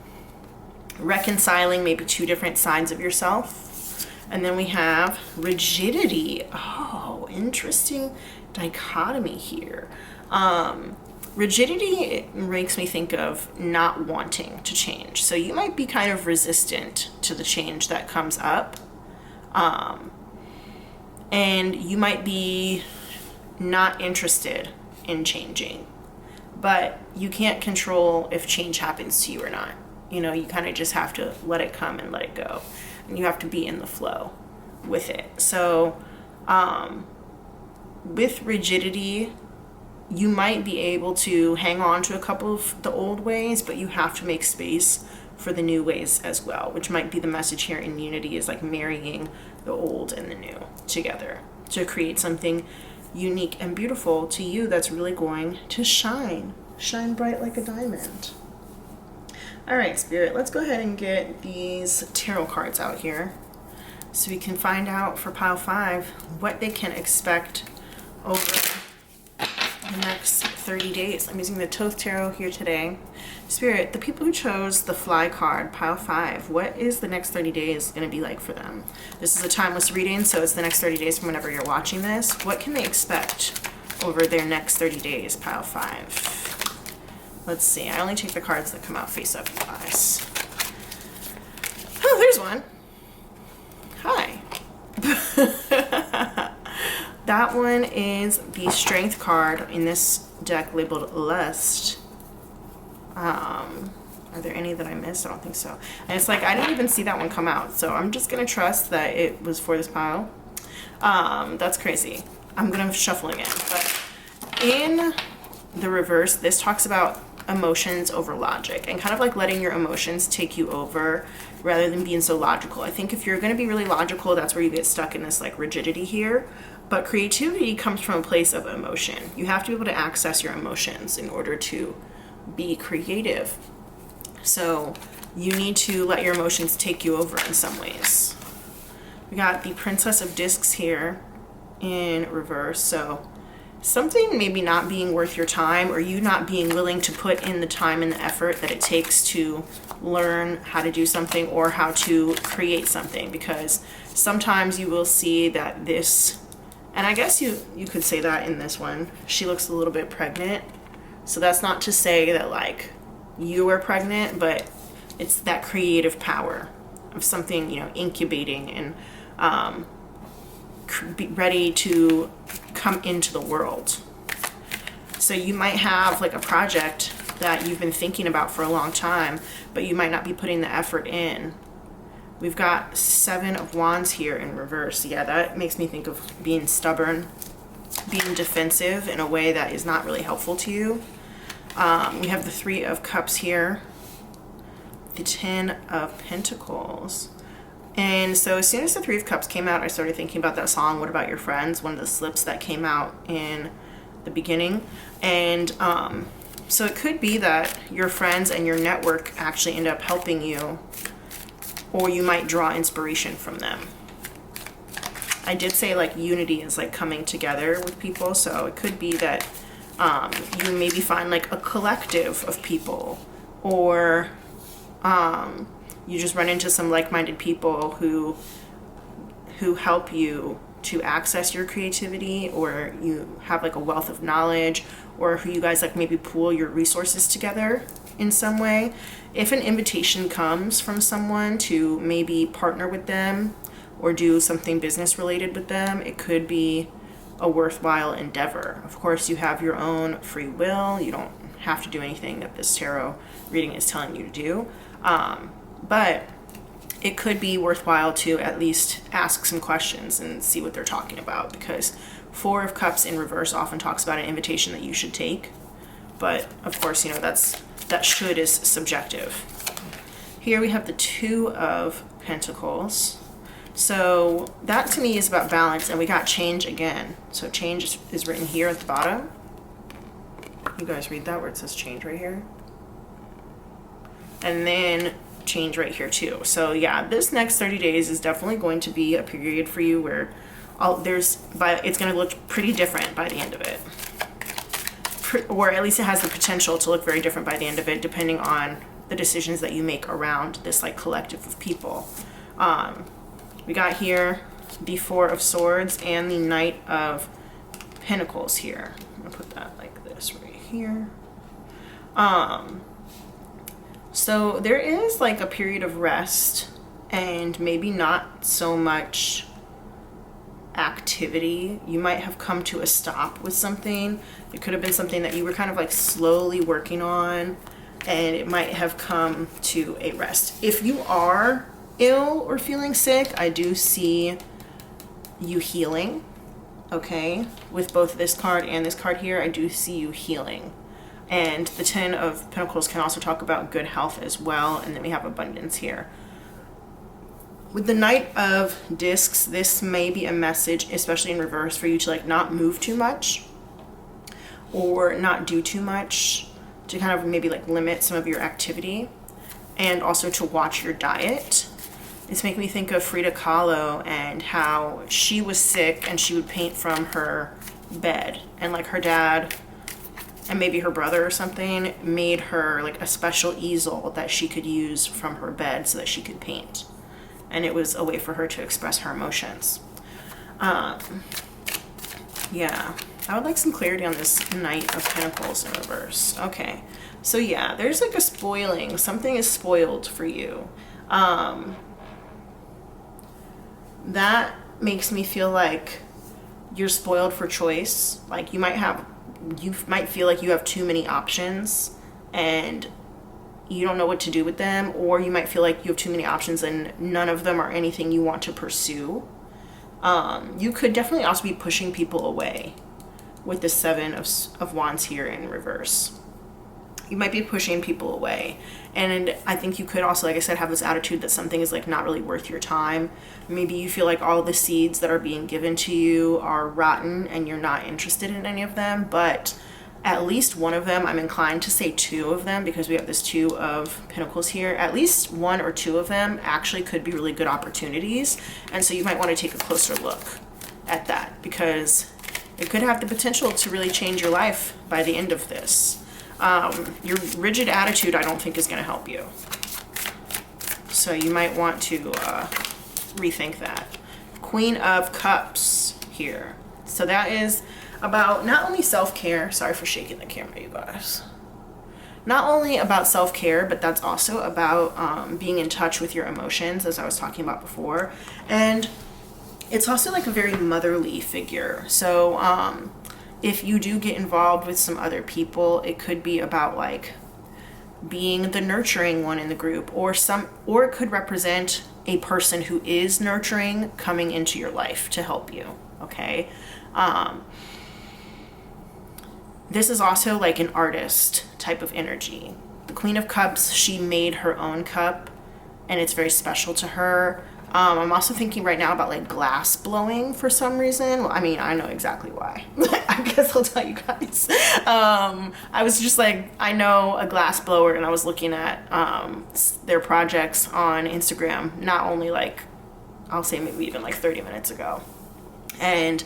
reconciling maybe two different sides of yourself. And then we have rigidity. Oh, interesting dichotomy here. Rigidity makes me think of not wanting to change. So you might be kind of resistant to the change that comes up. And you might be not interested in changing, but you can't control if change happens to you or not. You know, you kind of just have to let it come and let it go. And you have to be in the flow with it. So with rigidity, you might be able to hang on to a couple of the old ways, but you have to make space for the new ways as well, which might be the message here in unity, is like marrying the old and the new together to create something unique and beautiful to you that's really going to shine bright like a diamond. All right, Spirit, let's go ahead and get these tarot cards out here so we can find out for pile 5 what they can expect over the next 30 days. I'm using the Thoth Tarot here today. Spirit, the people who chose the Fly card, pile 5, what is the next 30 days going to be like for them? This is a timeless reading, so it's the next 30 days from whenever you're watching this. What can they expect over their next 30 days, pile 5? Let's see. I only take the cards that come out face up, guys. Oh, there's one. Hi. That one is the Strength card in this deck labeled Lust. Are there any that I missed? I don't think so. And it's like, I didn't even see that one come out, so I'm just going to trust that it was for this pile. That's crazy. I'm going to shuffle again. But in the reverse, this talks about emotions over logic and kind of like letting your emotions take you over rather than being so logical. I think if you're going to be really logical, that's where you get stuck in this like rigidity here. But creativity comes from a place of emotion. You have to be able to access your emotions in order to be creative. So you need to let your emotions take you over in some ways. We got the Princess of Discs here in reverse. So something maybe not being worth your time, or you not being willing to put in the time and the effort that it takes to learn how to do something or how to create something, because sometimes you will see that this, and I guess you could say that in this one, she looks a little bit pregnant. So that's not to say that like you are pregnant, but it's that creative power of something, you know, incubating and be ready to come into the world. So you might have like a project that you've been thinking about for a long time, but you might not be putting the effort in. We've got 7 of Wands here in reverse. Yeah, that makes me think of being stubborn, being defensive in a way that is not really helpful to you. We have the 3 of Cups here, the 10 of Pentacles. And so as soon as the 3 of Cups came out, I started thinking about that song, What About Your Friends? One of the slips that came out in the beginning. And so it could be that your friends and your network actually end up helping you, or you might draw inspiration from them. I did say like unity is like coming together with people, so it could be that you maybe find like a collective of people, or you just run into some like-minded people who help you to access your creativity, or you have like a wealth of knowledge, or who you guys like maybe pool your resources together in some way. If an invitation comes from someone to maybe partner with them or do something business related with them, it could be a worthwhile endeavor. Of course, you have your own free will. You don't have to do anything that this tarot reading is telling you to do. But it could be worthwhile to at least ask some questions and see what they're talking about, because 4 of Cups in reverse often talks about an invitation that you should take. But of course, you know, that should is subjective. Here we have the Two of Pentacles. So that to me is about balance, and we got change again. So change is written here at the bottom. You guys read that where it says change right here? And then change right here too. So yeah, this next 30 days is definitely going to be a period for you where it's going to look pretty different by the end of it. Or at least it has the potential to look very different by the end of it, depending on the decisions that you make around this like collective of people. We got here the Four of Swords and the Knight of Pentacles here. I'm gonna put that like this right here. So there is like a period of rest and maybe not so much activity. You might have come to a stop with something. It could have been something that you were kind of like slowly working on, and it might have come to a rest. If you are ill or feeling sick, I do see you healing. Okay, with both this card and this card here, I do see you healing. And the Ten of Pentacles can also talk about good health as well. And then we have abundance here. With the Knight of Discs, this may be a message, especially in reverse, for you to like not move too much or not do too much, to kind of maybe like limit some of your activity, and also to watch your diet. It's making me think of Frida Kahlo and how she was sick and she would paint from her bed, and like her dad and maybe her brother or something made her like a special easel that she could use from her bed so that she could paint. And it was a way for her to express her emotions. Yeah, I would like some clarity on this Knight of Pentacles in reverse. Okay, so yeah, there's like a spoiling. Something is spoiled for you. That makes me feel like you're spoiled for choice. Like you might feel like you have too many options and you don't know what to do with them, or you might feel like you have too many options and none of them are anything you want to pursue. You could definitely also be pushing people away with the Seven of Wands here in reverse. You might be pushing people away. And I think you could also, like I said, have this attitude that something is like not really worth your time. Maybe you feel like all the seeds that are being given to you are rotten and you're not interested in any of them, but at least one of them, I'm inclined to say two of them, because we have this Two of Pentacles here. At least one or two of them actually could be really good opportunities. And so you might want to take a closer look at that, because it could have the potential to really change your life by the end of this. Your rigid attitude, I don't think, is going to help you. So you might want to rethink that. Queen of Cups here. So that is about not only self-care, sorry for shaking the camera, you guys. Not only about self-care, but that's also about being in touch with your emotions, as I was talking about before. And it's also like a very motherly figure. So if you do get involved with some other people, it could be about like being the nurturing one in the group, or it could represent a person who is nurturing coming into your life to help you. Okay. This is also like an artist type of energy. The Queen of Cups, she made her own cup and it's very special to her. I'm also thinking right now about like glass blowing for some reason. Well, I mean, I know exactly why. I guess I'll tell you guys. I was just like, I know a glass blower, and I was looking at their projects on Instagram, not only like, I'll say maybe even like 30 minutes ago. And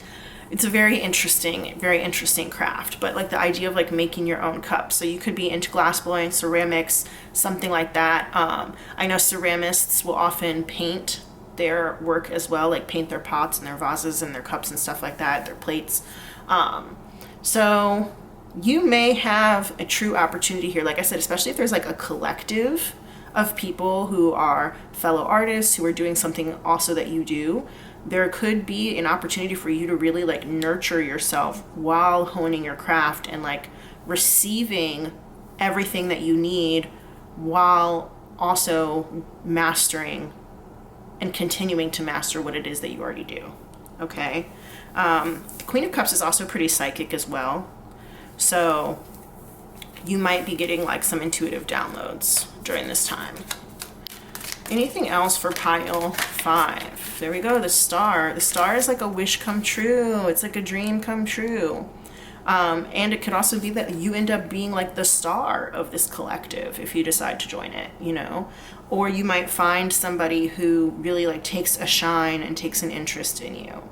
it's a very interesting craft, but like the idea of like making your own cups. So you could be into glass blowing, ceramics, something like that. I know ceramists will often paint their work as well, like paint their pots and their vases and their cups and stuff like that, their plates. So you may have a true opportunity here, like I said, especially if there's like a collective of people who are fellow artists who are doing something also that you do. There could be an opportunity for you to really like nurture yourself while honing your craft and like receiving everything that you need while also mastering and continuing to master what it is that you already do. Okay. The Queen of Cups is also pretty psychic as well. So you might be getting like some intuitive downloads during this time. Anything else for pile 5? There we go, the star. The star is like a wish come true. It's like a dream come true. And it could also be that you end up being like the star of this collective if you decide to join it, you know? Or you might find somebody who really like takes a shine and takes an interest in you.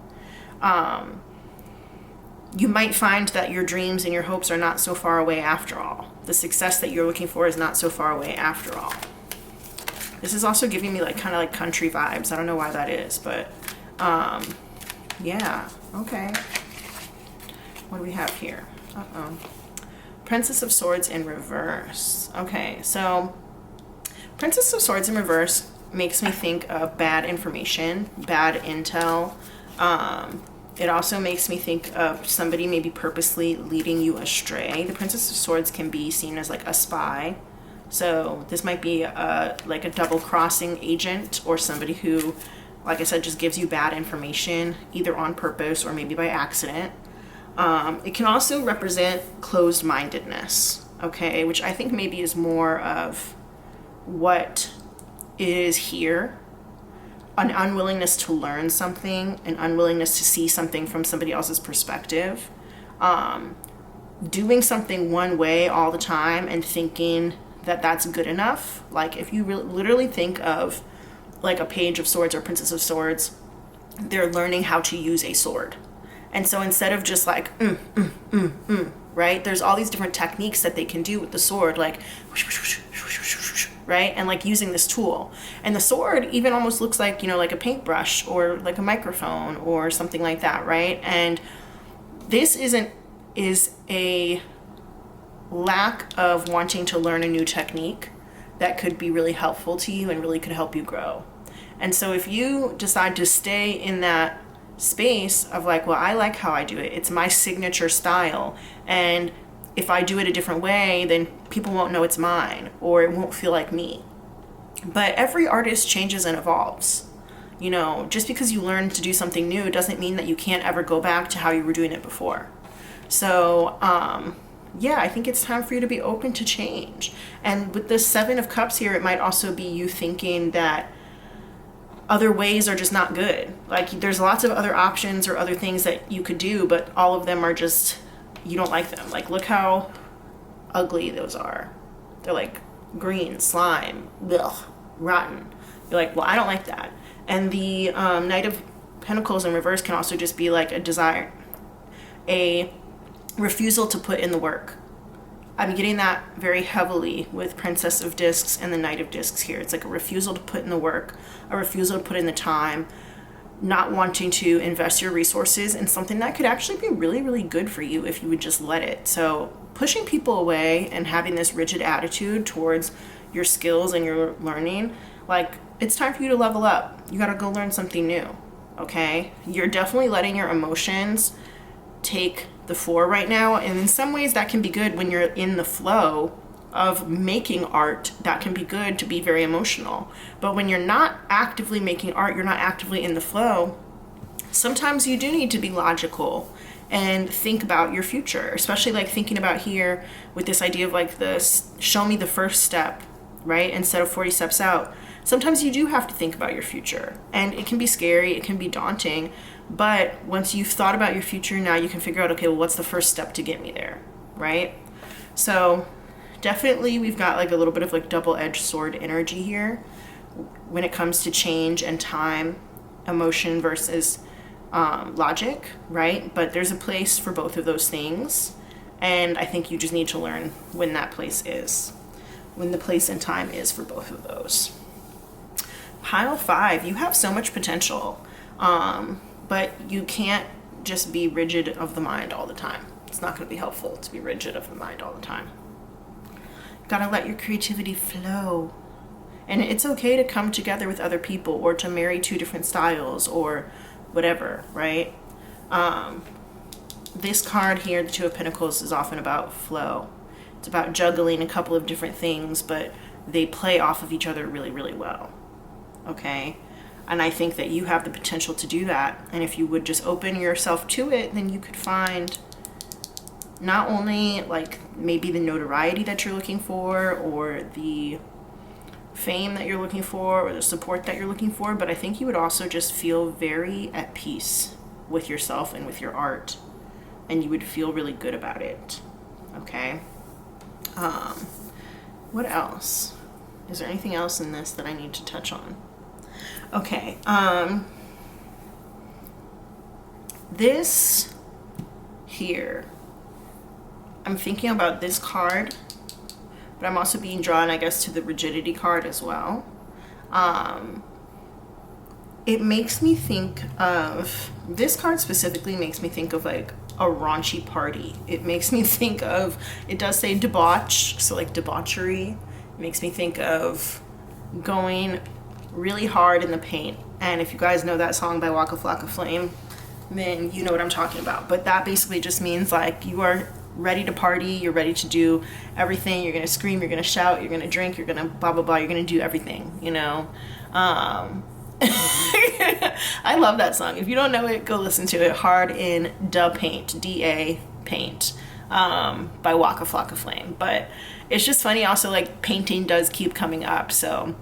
You might find that your dreams and your hopes are not so far away after all. The success that you're looking for is not so far away after all. This is also giving me like kind of like country vibes. I don't know why that is, but yeah, okay. What do we have here? Princess of Swords in reverse. Okay, so Princess of Swords in reverse makes me think of bad information, bad intel. It also makes me think of somebody maybe purposely leading you astray. The Princess of Swords can be seen as like a spy. So this might be like a double-crossing agent or somebody who, like I said, just gives you bad information, either on purpose or maybe by accident. It can also represent closed-mindedness, okay, which I think maybe is more of what is here. An unwillingness to learn something, an unwillingness to see something from somebody else's perspective. Doing something one way all the time and thinking that that's good enough. Like if you literally think of like a Page of Swords or Princess of Swords, they're learning how to use a sword. And so instead of just like, right? There's all these different techniques that they can do with the sword, like, right? And like using this tool. And the sword even almost looks like, you know, like a paintbrush or like a microphone or something like that, right? And this is a lack of wanting to learn a new technique that could be really helpful to you and really could help you grow. And so if you decide to stay in that space of like, well, I like how I do it, it's my signature style, and if I do it a different way, then people won't know it's mine or it won't feel like me. But every artist changes and evolves. You know, just because you learn to do something new doesn't mean that you can't ever go back to how you were doing it before. So yeah, I think it's time for you to be open to change. And with the 7 of Cups here, it might also be you thinking that other ways are just not good. Like there's lots of other options or other things that you could do, but all of them are just, you don't like them. Like look how ugly those are. They're like green, slime, ugh, rotten. You're like, well, I don't like that. And the Knight of Pentacles in reverse can also just be like a desire, a refusal to put in the work. I'm getting that very heavily with Princess of Discs and the Knight of Discs here. It's like a refusal to put in the work, a refusal to put in the time, not wanting to invest your resources in something that could actually be really, really good for you if you would just let it. So pushing people away and having this rigid attitude towards your skills and your learning, like it's time for you to level up. You gotta go learn something new, okay? You're definitely letting your emotions take the floor right now, and in some ways that can be good when you're in the flow of making art. That can be good to be very emotional. But when you're not actively making art, you're not actively in the flow, sometimes you do need to be logical and think about your future, especially like thinking about here with this idea of like this, show me the first step, right? Instead of 40 steps out. Sometimes you do have to think about your future, and it can be scary, it can be daunting, but once you've thought about your future, now you can figure out, okay, well, what's the first step to get me there, right? So definitely we've got like a little bit of like double-edged sword energy here when it comes to change and time, emotion versus logic, right? But there's a place for both of those things, and I think you just need to learn when that place is, when the place and time is for both of those. Pile 5, you have so much potential, but you can't just be rigid of the mind all the time. It's not going to be helpful to be rigid of the mind all the time. Gotta let your creativity flow. And it's okay to come together with other people or to marry 2 different styles or whatever, right? This card here, the 2 of Pentacles, is often about flow. It's about juggling a couple of different things, but they play off of each other really, really well. Okay? And I think that you have the potential to do that. And if you would just open yourself to it, then you could find not only like maybe the notoriety that you're looking for or the fame that you're looking for or the support that you're looking for, but I think you would also just feel very at peace with yourself and with your art, and you would feel really good about it. Okay. What else? Is there anything else in this that I need to touch on? Okay. This here, I'm thinking about this card, but I'm also being drawn, I guess, to the rigidity card as well. It makes me think of, this card specifically makes me think of like a raunchy party. It makes me think of, it does say debauch, so like debauchery. It makes me think of going really hard in the paint. And if you guys know that song by Waka Flocka Flame, then you know what I'm talking about. But that basically just means like you are ready to party, you're ready to do everything, you're gonna scream, you're gonna shout, you're gonna drink, you're gonna blah blah blah, you're gonna do everything, you know. I love that song. If you don't know it, go listen to it. Hard in Da Paint, D-A Paint, by Waka Flocka Flame. But it's just funny also, like, painting does keep coming up, so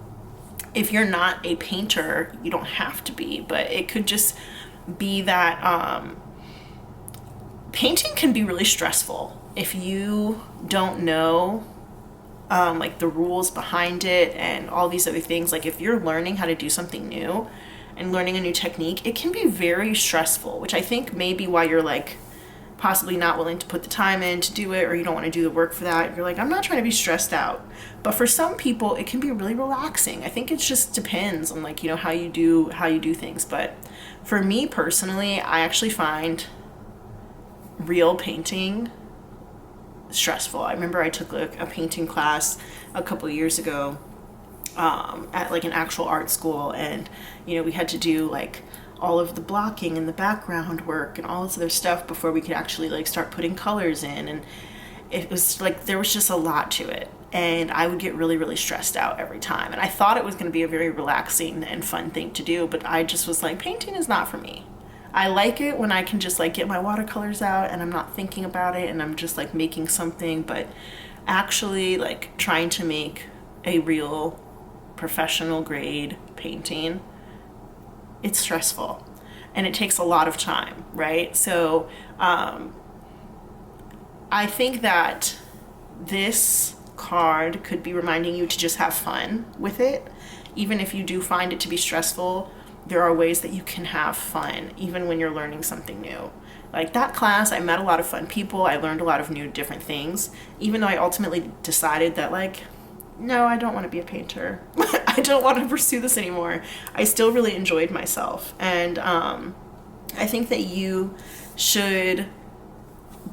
if you're not a painter, you don't have to be, but it could just be that painting can be really stressful if you don't know like the rules behind it and all these other things. Like if you're learning how to do something new and learning a new technique, it can be very stressful, which I think may be why you're like possibly not willing to put the time in to do it, or you don't want to do the work for that. You're like, I'm not trying to be stressed out. But for some people, it can be really relaxing. I think it just depends on, like, you know, how you do things. But for me personally, I actually find real painting stressful. I remember I took like a painting class a couple of years ago at like an actual art school, and you know, we had to do like all of the blocking and the background work and all this other stuff before we could actually like start putting colors in, and it was like there was just a lot to it, and I would get really stressed out every time. And I thought it was going to be a very relaxing and fun thing to do, but I just was like, painting is not for me. I like it when I can just like get my watercolors out and I'm not thinking about it and I'm just like making something, but actually like trying to make a real professional grade painting, it's stressful and it takes a lot of time, right? So I think that this card could be reminding you to just have fun with it. Even if you do find it to be stressful, there are ways that you can have fun even when you're learning something new. Like that class, I met a lot of fun people. I learned a lot of new different things, even though I ultimately decided that like, no, I don't want to be a painter. I don't want to pursue this anymore. I still really enjoyed myself. And I think that you should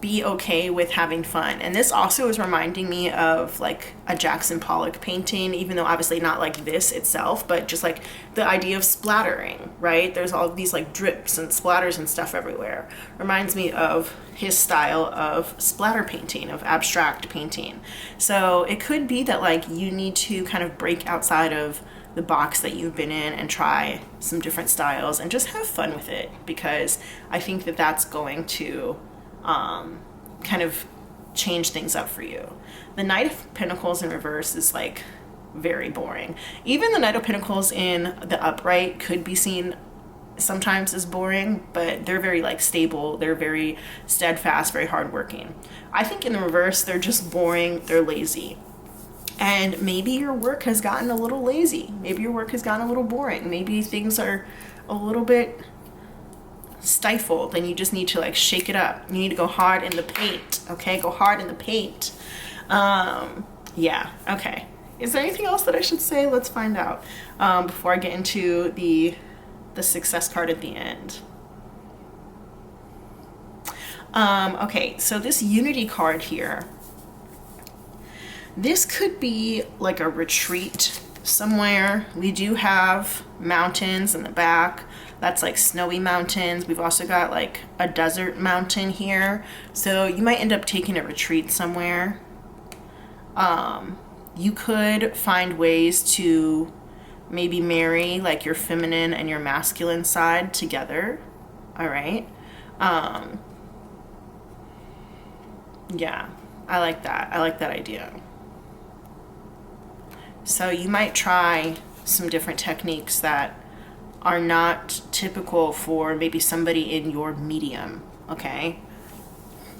be okay with having fun. And this also is reminding me of like a Jackson Pollock painting, even though obviously not like this itself, but just like the idea of splattering, right? There's all of these like drips and splatters and stuff everywhere. Reminds me of his style of splatter painting, of abstract painting. So it could be that like you need to kind of break outside of the box that you've been in and try some different styles and just have fun with it, because I think that that's going to kind of change things up for you. The Knight of Pentacles in reverse is like very boring. Even the Knight of Pentacles in the upright could be seen sometimes as boring, but they're very like stable, they're very steadfast, very hardworking. I think in the reverse, they're just boring, they're lazy. And maybe your work has gotten a little lazy. Maybe your work has gotten a little boring. Maybe things are a little bit stifled and you just need to like shake it up. You need to go hard in the paint. Okay, go hard in the paint. Yeah, okay. Is there anything else that I should say? Let's find out before I get into the success card at the end. Okay, so this unity card here, this could be like a retreat somewhere. We do have mountains in the back. That's like snowy mountains. We've also got like a desert mountain here. So you might end up taking a retreat somewhere. You could find ways to maybe marry like your feminine and your masculine side together. All right. Yeah, I like that. I like that idea. So you might try some different techniques that are not typical for maybe somebody in your medium, okay?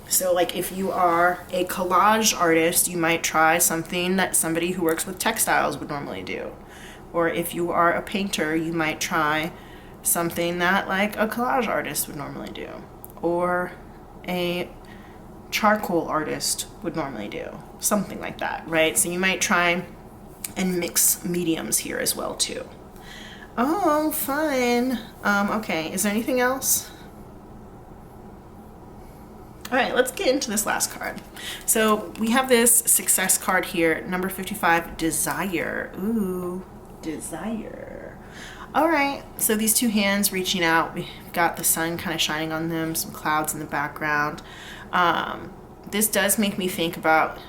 So like if you are a collage artist, you might try something that somebody who works with textiles would normally do. Or if you are a painter, you might try something that like a collage artist would normally do. Or a charcoal artist would normally do. Something like that, right? So you might try and mix mediums here as well too. Oh, fun. Okay, is there anything else? All right, let's get into this last card. So we have this success card here, number 55, desire. Ooh, desire. All right, so these two hands reaching out, we've got the sun kind of shining on them, some clouds in the background. This does make me think about,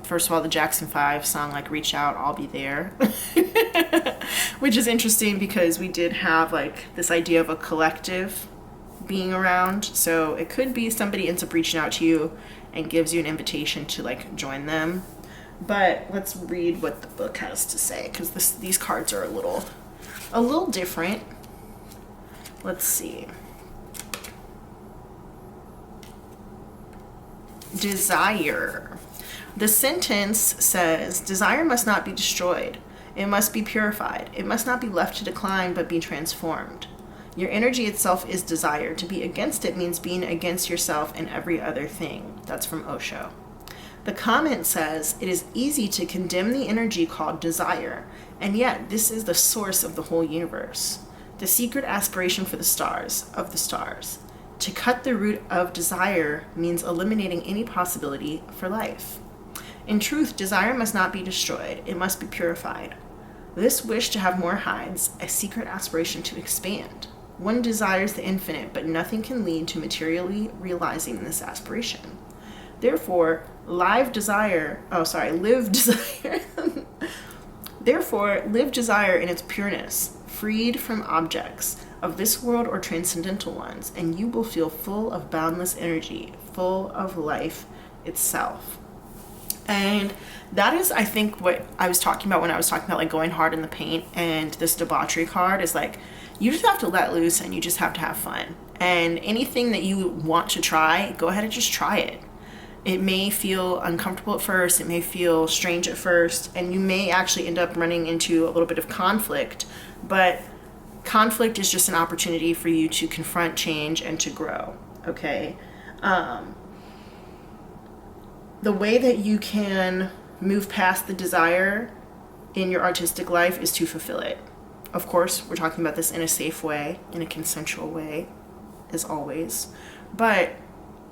first of all, the Jackson 5 song, like Reach Out, I'll Be There, which is interesting because we did have like this idea of a collective being around. So it could be somebody ends up reaching out to you and gives you an invitation to like join them. But let's read what the book has to say, because these cards are a little different. Let's see. Desire. The sentence says, desire must not be destroyed. It must be purified. It must not be left to decline, but be transformed. Your energy itself is desire. To be against it means being against yourself and every other thing. That's from Osho. The comment says, it is easy to condemn the energy called desire, and yet this is the source of the whole universe. The secret aspiration for the stars, of the stars. To cut the root of desire means eliminating any possibility for life. In truth, desire must not be destroyed. It must be purified. This wish to have more hides a secret aspiration to expand. One desires the infinite, but nothing can lead to materially realizing this aspiration. Therefore, live desire. Therefore, live desire in its pureness, freed from objects of this world or transcendental ones, and you will feel full of boundless energy, full of life itself. And that is, I think, what I was talking about when I was talking about like going hard in the paint. And this debauchery card is like, you just have to let loose and you just have to have fun. And anything that you want to try, go ahead and just try it. It may feel uncomfortable at first, it may feel strange at first, and you may actually end up running into a little bit of conflict, but conflict is just an opportunity for you to confront change and to grow, okay? The way that you can move past the desire in your artistic life is to fulfill it. Of course, we're talking about this in a safe way, in a consensual way, as always, but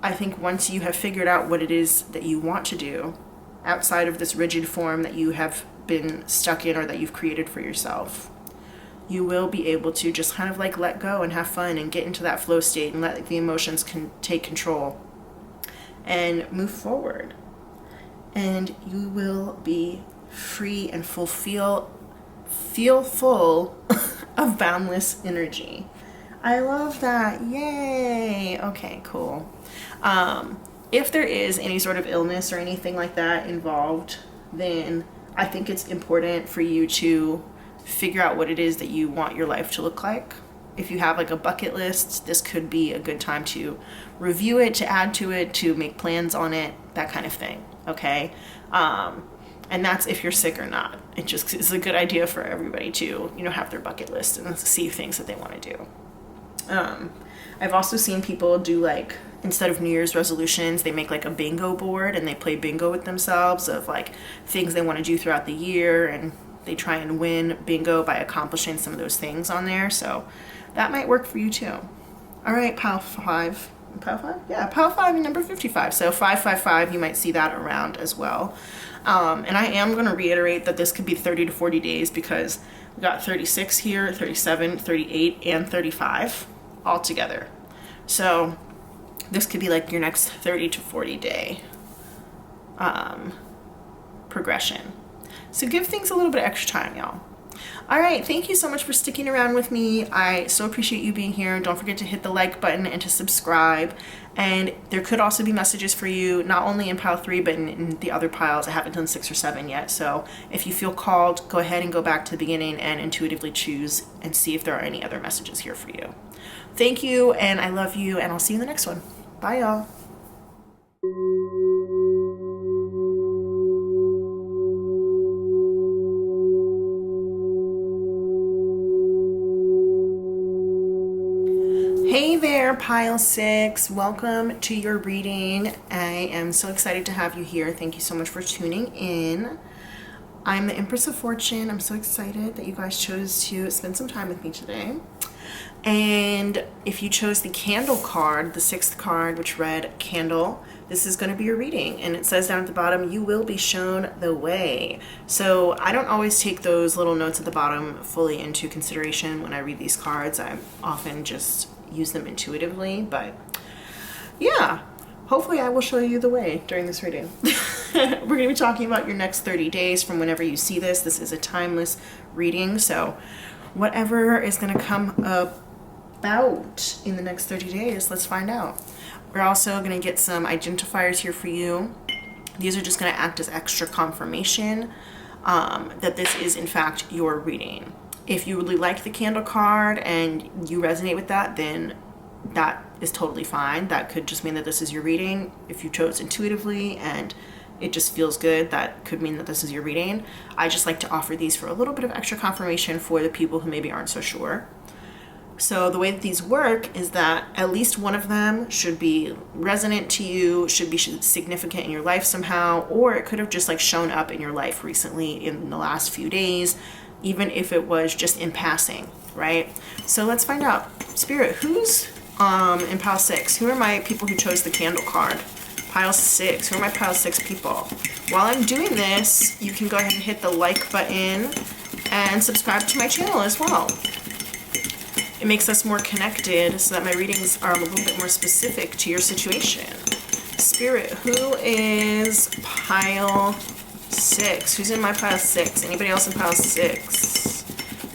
I think once you have figured out what it is that you want to do outside of this rigid form that you have been stuck in or that you've created for yourself, you will be able to just kind of like let go and have fun and get into that flow state and let the emotions take control and move forward. And you will be free and feel full of boundless energy. I love that. Yay. Okay, cool. If there is any sort of illness or anything like that involved, then I think it's important for you to figure out what it is that you want your life to look like. If you have like a bucket list, this could be a good time to review it, to add to it, to make plans on it, that kind of thing. Okay. And that's if you're sick or not. It just is a good idea for everybody to, have their bucket list and see things that they want to do. I've also seen people do like, instead of New Year's resolutions, they make like a bingo board and they play bingo with themselves of like things they want to do throughout the year, and they try and win bingo by accomplishing some of those things on there. So that might work for you too. All right, pile 5. Pile 5? Yeah, pile 5 and number 55. So 555, you might see that around as well. And I am going to reiterate that this could be 30 to 40 days because we got 36 here, 37, 38, and 35 all together. So this could be like your next 30 to 40 day progression. So give things a little bit of extra time, y'all. All right, thank you so much for sticking around with me. I so appreciate you being here. Don't forget to hit the like button and to subscribe. And there could also be messages for you, not only in pile 3, but in the other piles. I haven't done 6 or 7 yet. So if you feel called, go ahead and go back to the beginning and intuitively choose and see if there are any other messages here for you. Thank you, and I love you, and I'll see you in the next one. Bye, y'all. Hey there, pile 6. Welcome to your reading. I am so excited to have you here. Thank you so much for tuning in. I'm the Empress of Fortune. I'm so excited that you guys chose to spend some time with me today. And if you chose the candle card, the 6th card, which read candle, this is going to be your reading. And it says down at the bottom, you will be shown the way. So I don't always take those little notes at the bottom fully into consideration when I read these cards. I often just use them intuitively, but yeah, hopefully I will show you the way during this reading. We're going to be talking about your next 30 days from whenever you see this. This is a timeless reading, so whatever is going to come about in the next 30 days, let's find out. We're also going to get some identifiers here for you. These are just going to act as extra confirmation that this is in fact your reading. If you really like the candle card and you resonate with that, then that is totally fine. That could just mean that this is your reading. If you chose intuitively and it just feels good, that could mean that this is your reading. I just like to offer these for a little bit of extra confirmation for the people who maybe aren't so sure. So the way that these work is that at least one of them should be resonant to you, should be significant in your life somehow, or it could have just like shown up in your life recently in the last few days, even if it was just in passing, right? So let's find out. Spirit, who's in pile 6? Who are my people who chose the candle card? Pile 6. Who are my pile 6 people? While I'm doing this, you can go ahead and hit the like button and subscribe to my channel as well. It makes us more connected so that my readings are a little bit more specific to your situation. Spirit, who is pile 6? Who's in my pile 6? Anybody else in pile 6?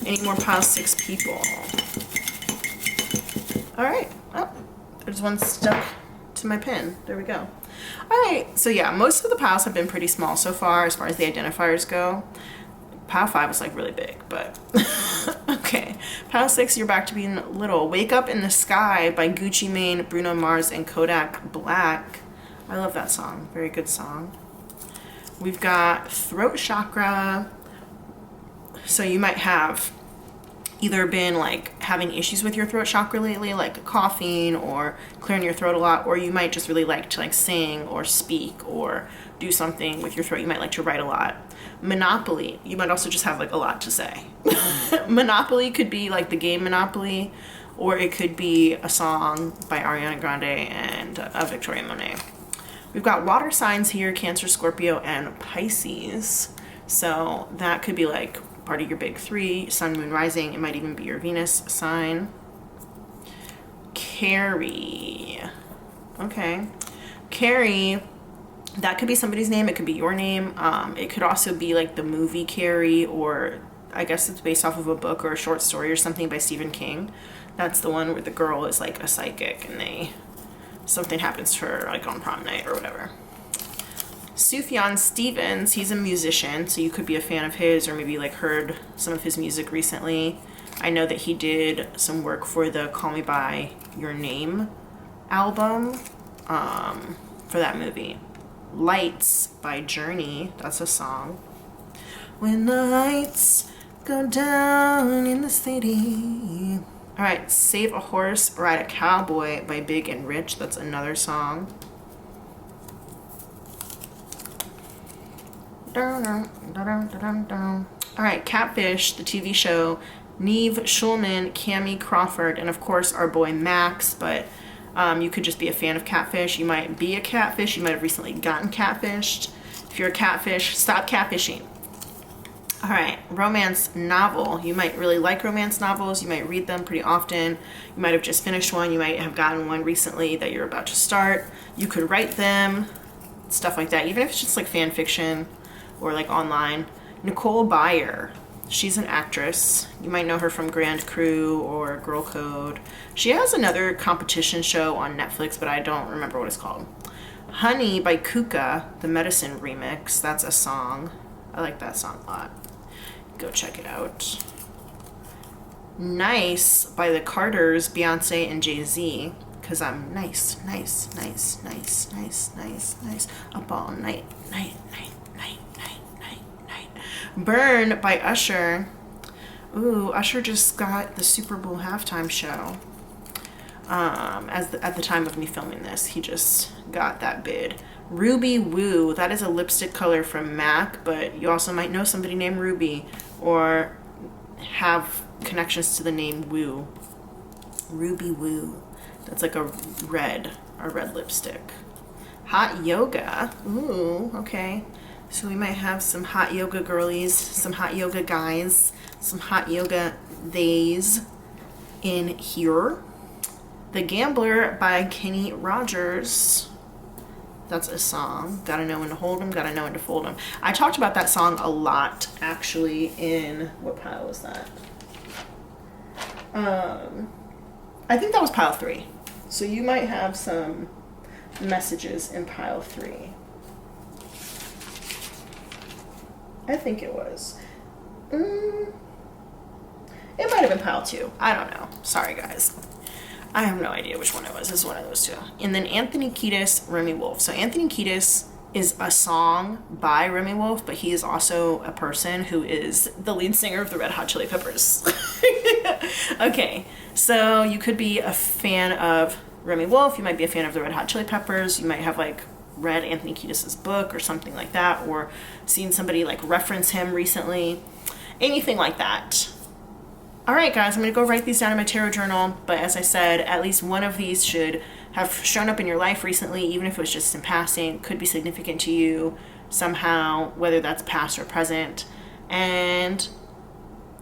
Any more pile 6 people? All right. Oh, there's one stuck to my pin. There we go. All right. So yeah, most of the piles have been pretty small so far as the identifiers go. Pile 5 is like really big, but okay. Pile 6, you're back to being little. Wake Up in the Sky by Gucci Mane, Bruno Mars, and Kodak Black. I love that song. Very good song. We've got throat chakra. So you might have either been like having issues with your throat chakra lately, like coughing or clearing your throat a lot, or you might just really like to like sing or speak or do something with your throat. You might like to write a lot. Monopoly, you might also just have like a lot to say. Monopoly could be like the game Monopoly, or it could be a song by Ariana Grande and Victoria Monet. We've got water signs here, Cancer, Scorpio, and Pisces. So that could be like part of your big 3, sun, moon, rising. It might even be your Venus sign. Carrie. Okay. Carrie, that could be somebody's name. It could be your name. It could also be like the movie Carrie, or I guess it's based off of a book or a short story or something by Stephen King. That's the one where the girl is like a psychic and something happens to her like on prom night or whatever. Sufjan Stevens, he's a musician, so you could be a fan of his or maybe like heard some of his music recently. I know that he did some work for the Call Me By Your Name album for that movie. Lights by Journey, that's a song. When the lights go down in the city. All right, Save a Horse, Ride a Cowboy by Big and Rich, that's another song. All right, Catfish, the TV show, Neve Schulman, Cammie Crawford, and of course our boy Max, but you could just be a fan of catfish. You might be a catfish. You might have recently gotten catfished. If you're a catfish, stop catfishing. All right, romance novel. You might really like romance novels. You might read them pretty often. You might have just finished one. You might have gotten one recently that you're about to start. You could write them, stuff like that, even if it's just like fan fiction or like online. Nicole Byer. She's an actress. You might know her from Grand Crew or Girl Code. She has another competition show on Netflix, but I don't remember what it's called. Honey by Kuka, the Medicine remix. That's a song. I like that song a lot. Go check it out. Nice by the Carters, Beyonce and Jay-Z. Because I'm nice. Up all night. Burn by Usher. Ooh, Usher just got the Super Bowl halftime show. At the time of me filming this, he just got that bid. Ruby Woo, that is a lipstick color from MAC, but you also might know somebody named Ruby or have connections to the name Woo. Ruby Woo. That's like a red lipstick. Hot Yoga. Ooh, okay. So we might have some hot yoga girlies, some hot yoga guys, some hot yoga theys in here. The Gambler by Kenny Rogers. That's a song. Gotta know when to hold 'em, gotta know when to fold 'em. I talked about that song a lot, actually, in, what pile was that? I think that was pile 3. So you might have some messages in pile 3. I think it was. It might have been pile 2. I don't know. Sorry, guys. I have no idea which one it was. It's one of those two. And then Anthony Kiedis, Remy Wolf. So Anthony Kiedis is a song by Remy Wolf, but he is also a person who is the lead singer of the Red Hot Chili Peppers. Okay, so you could be a fan of Remy Wolf. You might be a fan of the Red Hot Chili Peppers. You might have like read Anthony Kiedis' book or something like that, or seen somebody like reference him recently. Anything like that. All right, guys, I'm going to go write these down in my tarot journal. But as I said, at least one of these should have shown up in your life recently, even if it was just in passing. Could be significant to you somehow, whether that's past or present. And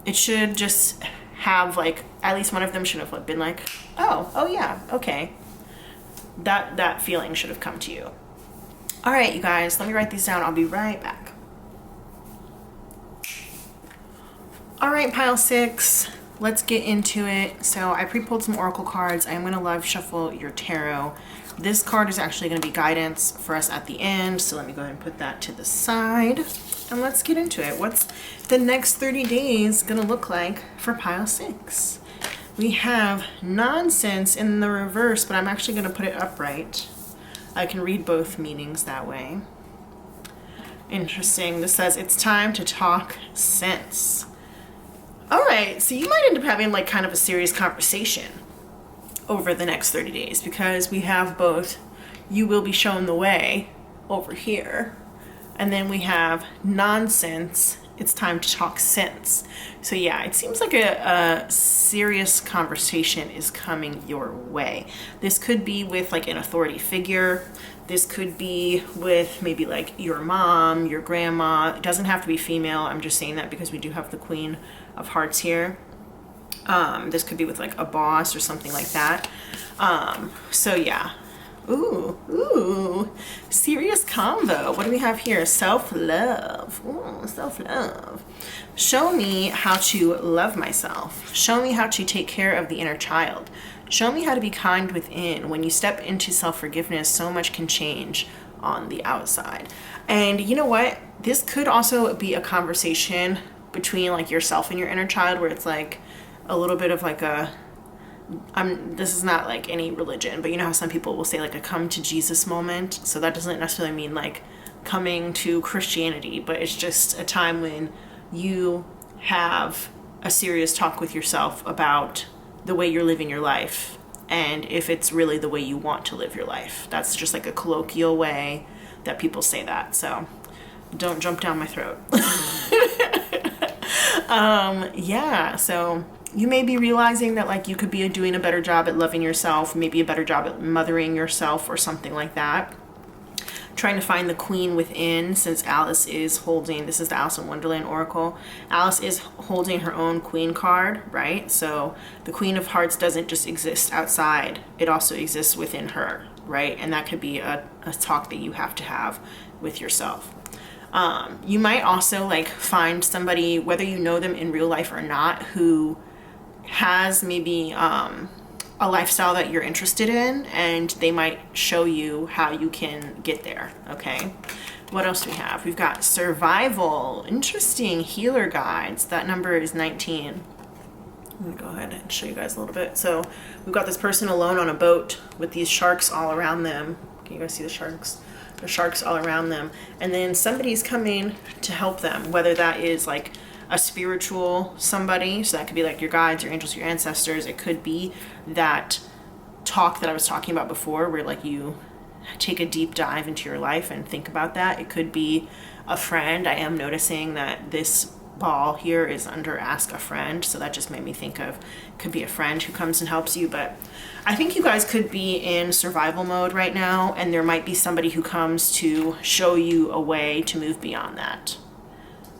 it should just have, like, at least one of them should have been like, oh yeah, okay. That feeling should have come to you. All right, you guys, let me write these down. I'll be right back. All right, pile 6, let's get into it. So I pre-pulled some oracle cards. I am going to live shuffle your tarot. This card is actually going to be guidance for us at the end. So let me go ahead and put that to the side and let's get into it. What's the next 30 days going to look like for pile 6? We have nonsense in the reverse, but I'm actually going to put it upright. I can read both meanings that way. Interesting. This says it's time to talk sense. All right, so you might end up having like kind of a serious conversation over the next 30 days because we have both you will be shown the way over here, and then we have nonsense, it's time to talk sense. So yeah, it seems like a serious conversation is coming your way. This could be with like an authority figure. This could be with maybe like your mom, your grandma. It doesn't have to be female. I'm just saying that because we do have the Queen of Hearts here. This could be with like a boss or something like that. So yeah. Ooh, serious combo. What do we have here? Self-love. Ooh, self-love. Show me how to love myself. Show me how to take care of the inner child. Show me how to be kind within. When you step into self-forgiveness, so much can change on the outside. And you know what? This could also be a conversation between like yourself and your inner child, where it's like a little bit of like this is not like any religion, but you know how some people will say like a come to Jesus moment. So that doesn't necessarily mean like coming to Christianity, but it's just a time when you have a serious talk with yourself about the way you're living your life and if it's really the way you want to live your life. That's just like a colloquial way that people say that. So don't jump down my throat. Yeah, so you may be realizing that like you could be doing a better job at loving yourself, maybe a better job at mothering yourself or something like that. Trying to find the queen within, since Alice is holding, this is the Alice in Wonderland Oracle. Alice is holding her own queen card, right? So the Queen of Hearts doesn't just exist outside, it also exists within her, right? And that could be a talk that you have to have with yourself. You might also like find somebody, whether you know them in real life or not, who has maybe a lifestyle that you're interested in, and they might show you how you can get there. Okay, what else do we have? We've got survival, interesting, healer guides. That number is 19. I'm gonna go ahead and show you guys a little bit. So we've got this person alone on a boat with these sharks all around them. Can you guys see the sharks? There's sharks all around them. And then somebody's coming to help them, whether that is like a spiritual somebody. So that could be like your guides, your angels, your ancestors. It could be that talk that I was talking about before, where like you take a deep dive into your life and think about that. It could be a friend. I am noticing that this ball here is under ask a friend, so that just made me think of, could be a friend who comes and helps you. But I think you guys could be in survival mode right now, and there might be somebody who comes to show you a way to move beyond that.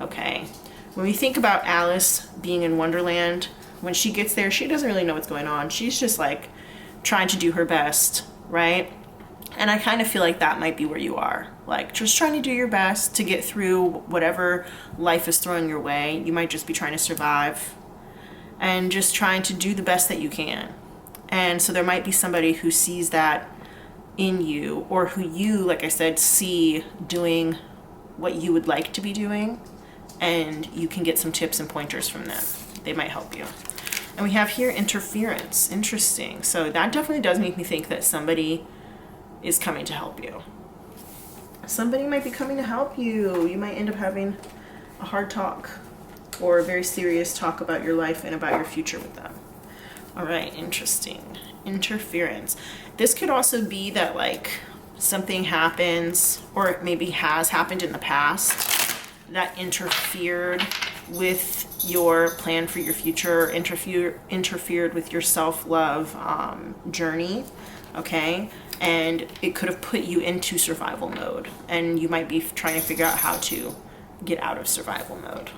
Okay, when we think about Alice being in Wonderland, when she gets there, she doesn't really know what's going on. She's just like trying to do her best, right? And I kind of feel like that might be where you are, like just trying to do your best to get through whatever life is throwing your way. You might just be trying to survive and just trying to do the best that you can. And so there might be somebody who sees that in you, or who you, like I said, see doing what you would like to be doing, and you can get some tips and pointers from them. They might help you. And we have here interference. Interesting. So that definitely does make me think that somebody is coming to help you. Somebody might be coming to help you. You might end up having a hard talk or a very serious talk about your life and about your future with them. All right, interesting. Interference. This could also be that like something happens, or it maybe has happened in the past, that interfered with your plan for your future, interfered with your self-love journey. Okay, and it could have put you into survival mode, and you might be trying to figure out how to get out of survival mode.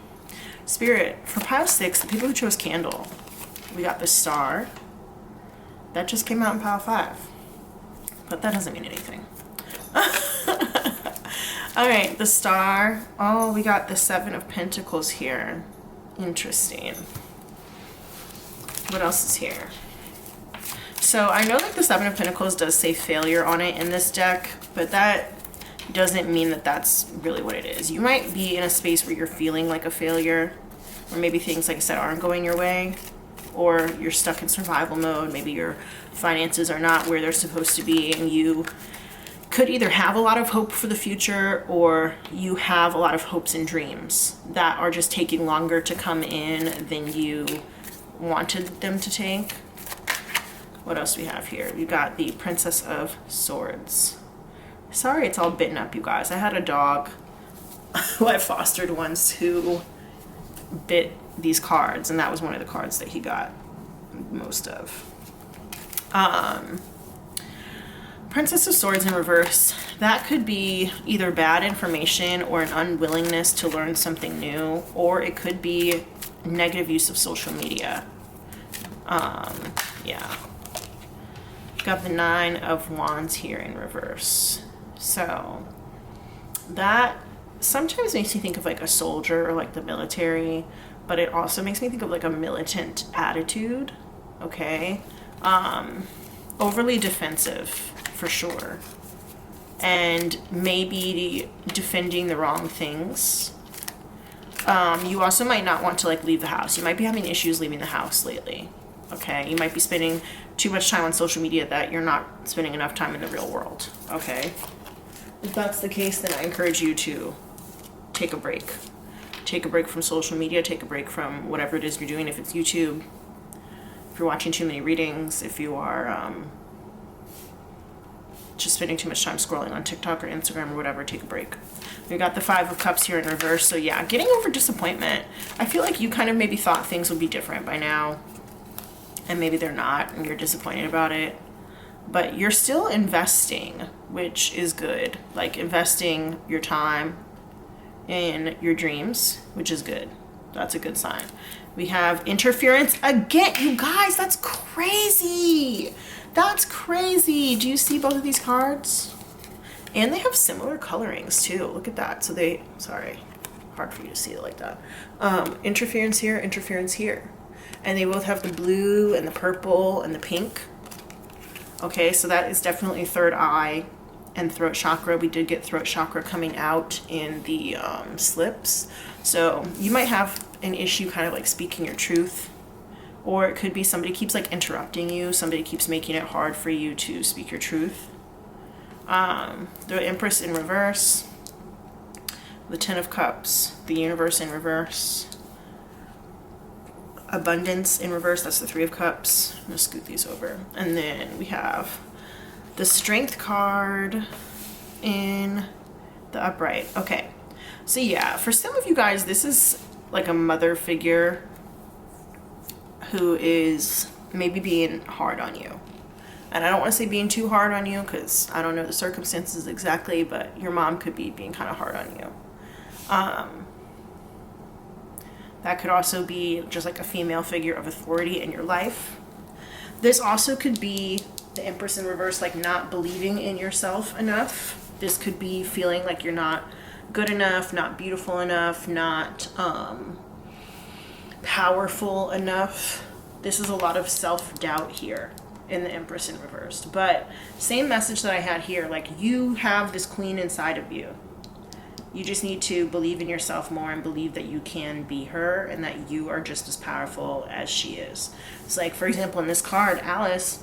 Spirit, for pile 6, the people who chose candle, we got the star. That just came out in pile 5, but that doesn't mean anything. All right, the star. Oh, we got the 7 of Pentacles here. Interesting. What else is here? So I know that the 7 of Pentacles does say failure on it in this deck, but that doesn't mean that that's really what it is. You might be in a space where you're feeling like a failure, or maybe things, like I said, aren't going your way, or you're stuck in survival mode. Maybe your finances are not where they're supposed to be, and you could either have a lot of hope for the future, or you have a lot of hopes and dreams that are just taking longer to come in than you wanted them to take. What else do we have here? We got the Princess of Swords. Sorry it's all bitten up, you guys. I had a dog who I fostered once who bit these cards, and that was one of the cards that he got most of. Princess of Swords in reverse. That could be either bad information or an unwillingness to learn something new, or it could be negative use of social media. Yeah. Got the 9 of Wands here in reverse. So that sometimes makes me think of like a soldier or like the military, but it also makes me think of like a militant attitude. Okay. Overly defensive for sure. And maybe defending the wrong things. You also might not want to like leave the house. You might be having issues leaving the house lately. Okay, you might be spending too much time on social media that you're not spending enough time in the real world. Okay, if that's the case, then I encourage you to take a break. Take a break from social media, take a break from whatever it is you're doing. If it's YouTube, if you're watching too many readings, if you are just spending too much time scrolling on TikTok or Instagram or whatever, take a break. We got the 5 of Cups here in reverse. So yeah, getting over disappointment. I feel like you kind of maybe thought things would be different by now, and maybe they're not, and you're disappointed about it. But you're still investing, which is good. Like investing your time in your dreams, which is good. That's a good sign. We have interference again. You guys, that's crazy. That's crazy. Do you see both of these cards? And they have similar colorings too. Look at that. So they, sorry, hard for you to see it like that. Interference here, interference here. And they both have the blue and the purple and the pink. Okay, so that is definitely third eye and throat chakra. We did get throat chakra coming out in the slips. So you might have an issue kind of like speaking your truth, or it could be somebody keeps like interrupting you. Somebody keeps making it hard for you to speak your truth. The Empress in reverse, the Ten of Cups, the Universe in reverse, Abundance in reverse, that's the Three of Cups. I'm gonna scoot these over. And then we have the Strength card in the upright. Okay, so yeah, for some of you guys, this is like a mother figure who is maybe being hard on you. And I don't want to say being too hard on you because I don't know the circumstances exactly, but your mom could be being kind of hard on you. That could also be just like a female figure of authority in your life. This also could be the Empress in reverse, like not believing in yourself enough. This could be feeling like you're not good enough, not beautiful enough, not powerful enough. This is a lot of self-doubt here in the Empress in reverse. But same message that I had here, like you have this queen inside of you. You just need to believe in yourself more and believe that you can be her and that you are just as powerful as she is. It's like, for example, in this card, Alice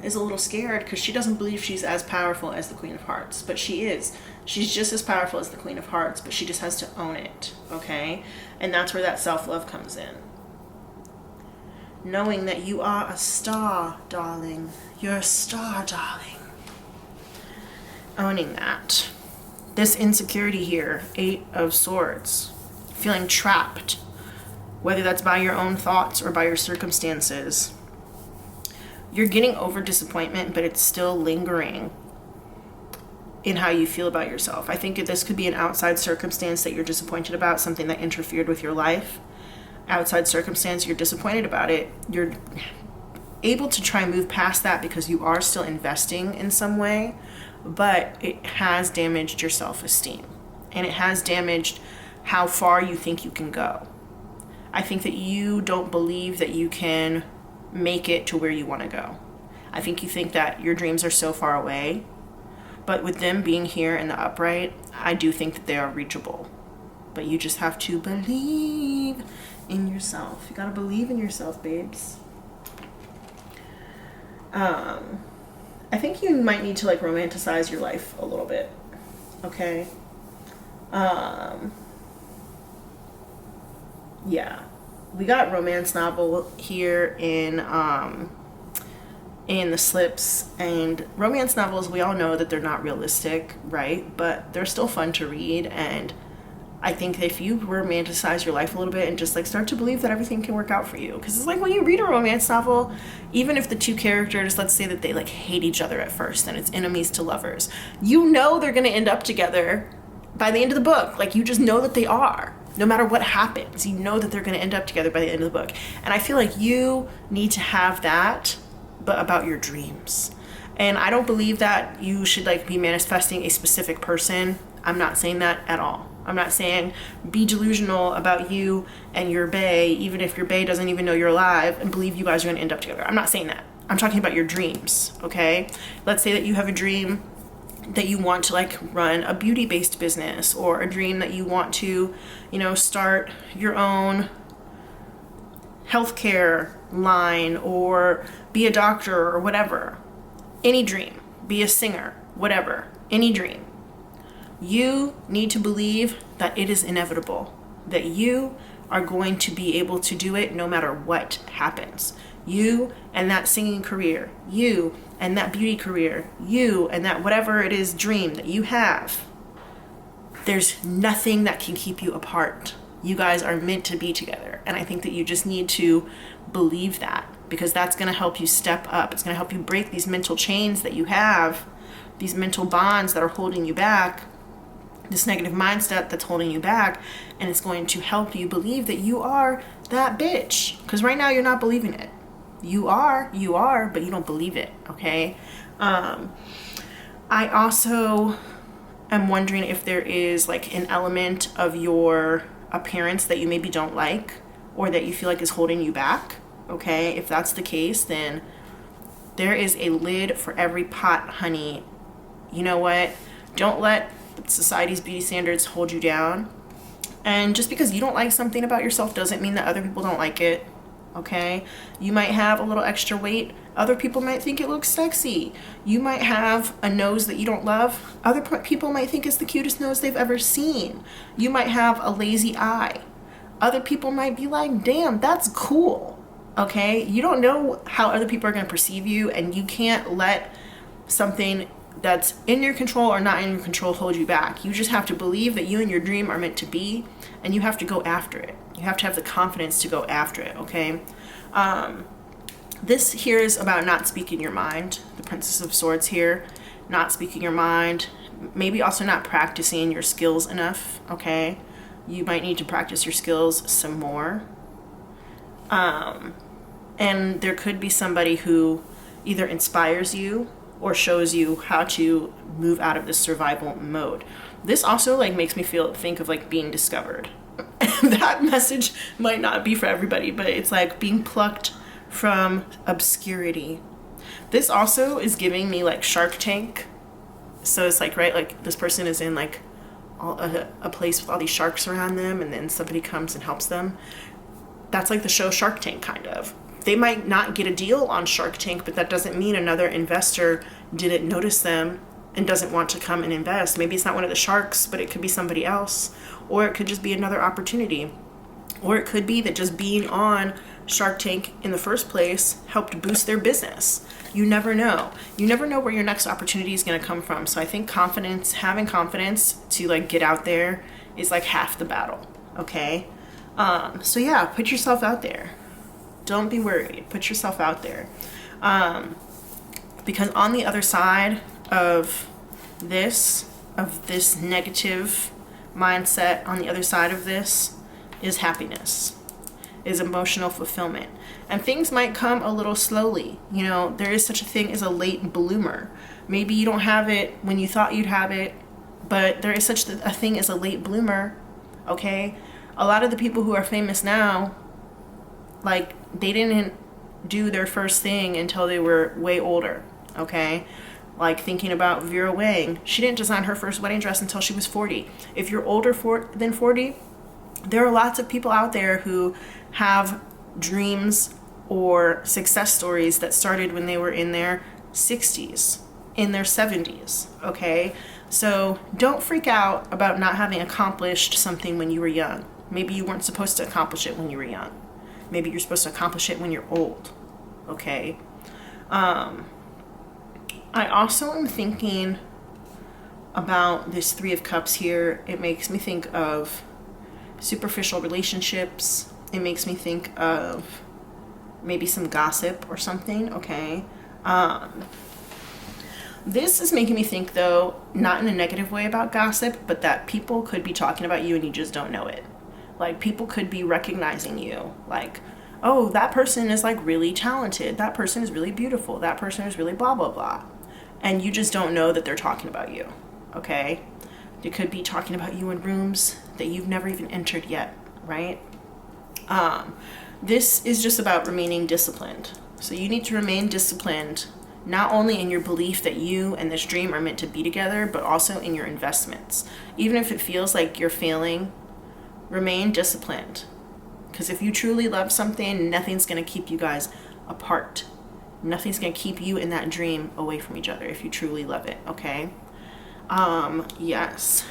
is a little scared because she doesn't believe she's as powerful as the Queen of Hearts, but she is. She's just as powerful as the Queen of Hearts, but she just has to own it, okay? And that's where that self-love comes in. Knowing that you are a star, darling. You're a star, darling. Owning that. This insecurity here, 8 of Swords, feeling trapped, whether that's by your own thoughts or by your circumstances. You're getting over disappointment, but it's still lingering in how you feel about yourself. I think this could be an outside circumstance that you're disappointed about, something that interfered with your life. Outside circumstance, you're disappointed about it. You're able to try and move past that because you are still investing in some way, but it has damaged your self-esteem and it has damaged how far you think you can go. I think that you don't believe that you can make it to where you want to go. I think you think that your dreams are so far away, but with them being here in the upright, I do think that they are reachable. But you just have to believe in yourself. You gotta believe in yourself, babes. I think you might need to like romanticize your life a little bit. Okay. Yeah. We got romance novel here in the slips, and romance novels, we all know that they're not realistic, right? But they're still fun to read, and I think if you romanticize your life a little bit and just like start to believe that everything can work out for you. Because it's like when you read a romance novel, even if the two characters, let's say that they like hate each other at first and it's enemies to lovers, you know they're going to end up together by the end of the book. Like you just know that they are. No matter what happens, you know that they're going to end up together by the end of the book. And I feel like you need to have that, but about your dreams. And I don't believe that you should like be manifesting a specific person. I'm not saying that at all. I'm not saying be delusional about you and your bae, even if your bae doesn't even know you're alive, and believe you guys are going to end up together. I'm not saying that. I'm talking about your dreams, okay? Let's say that you have a dream that you want to like run a beauty-based business, or a dream that you want to, you know, start your own healthcare line or be a doctor or whatever. Any dream, be a singer, whatever, any dream. You need to believe that it is inevitable, that you are going to be able to do it no matter what happens. You and that singing career, you and that beauty career, you and that whatever it is dream that you have, there's nothing that can keep you apart. You guys are meant to be together. And I think that you just need to believe that, because that's going to help you step up. It's going to help you break these mental chains that you have, these mental bonds that are holding you back, this negative mindset that's holding you back, and it's going to help you believe that you are that bitch. Because right now you're not believing it. You are, but you don't believe it, okay? I also am wondering if there is like an element of your appearance that you maybe don't like or that you feel like is holding you back. Okay, if that's the case, then there is a lid for every pot, honey. You know what? Don't let society's beauty standards hold you down. And just because you don't like something about yourself doesn't mean that other people don't like it. Okay? You might have a little extra weight. Other people might think it looks sexy. You might have a nose that you don't love. Other people might think it's the cutest nose they've ever seen. You might have a lazy eye. Other people might be like, damn, that's cool. Okay? You don't know how other people are going to perceive you, and you can't let something that's in your control or not in your control hold you back. You just have to believe that you and your dream are meant to be, and you have to go after it. You have to have the confidence to go after it, okay? This here is about not speaking your mind. The Princess of Swords here, not speaking your mind. Maybe also not practicing your skills enough, okay? You might need to practice your skills some more. And there could be somebody who either inspires you or shows you how to move out of this survival mode. This also like makes me think of like being discovered. That message might not be for everybody, but it's like being plucked from obscurity. This also is giving me like Shark Tank. So it's like, right, like this person is in like a place with all these sharks around them, and then somebody comes and helps them. That's like the show Shark Tank, kind of. They might not get a deal on Shark Tank, but that doesn't mean another investor didn't notice them and doesn't want to come and invest. Maybe it's not one of the sharks, but it could be somebody else. Or it could just be another opportunity. Or it could be that just being on Shark Tank in the first place helped boost their business. You never know. You never know where your next opportunity is going to come from. So I think confidence, having confidence to like get out there is like half the battle. Okay? So yeah, put yourself out there. Don't be worried. Put yourself out there. Because on the other side of this negative mindset, on the other side of this is happiness, is emotional fulfillment. And things might come a little slowly. You know, there is such a thing as a late bloomer. Maybe you don't have it when you thought you'd have it, but there is such a thing as a late bloomer. Okay? A lot of the people who are famous now, like, they didn't do their first thing until they were way older, okay? Like thinking about Vera Wang. She didn't design her first wedding dress until she was 40. If you're older than 40, there are lots of people out there who have dreams or success stories that started when they were in their 60s, in their 70s, okay? So don't freak out about not having accomplished something when you were young. Maybe you weren't supposed to accomplish it when you were young. Maybe you're supposed to accomplish it when you're old, okay? I also am thinking about this Three of Cups here. It makes me think of superficial relationships. It makes me think of maybe some gossip or something, okay? This is making me think, though, not in a negative way about gossip, but that people could be talking about you and you just don't know it. Like, people could be recognizing you. Like, oh, that person is, like, really talented. That person is really beautiful. That person is really blah, blah, blah. And you just don't know that they're talking about you, okay? They could be talking about you in rooms that you've never even entered yet, right? This is just about remaining disciplined. So you need to remain disciplined, not only in your belief that you and this dream are meant to be together, but also in your investments. Even if it feels like you're failing, remain disciplined. Because if you truly love something, nothing's going to keep you guys apart. Nothing's going to keep you and that dream away from each other if you truly love it, okay? Yes.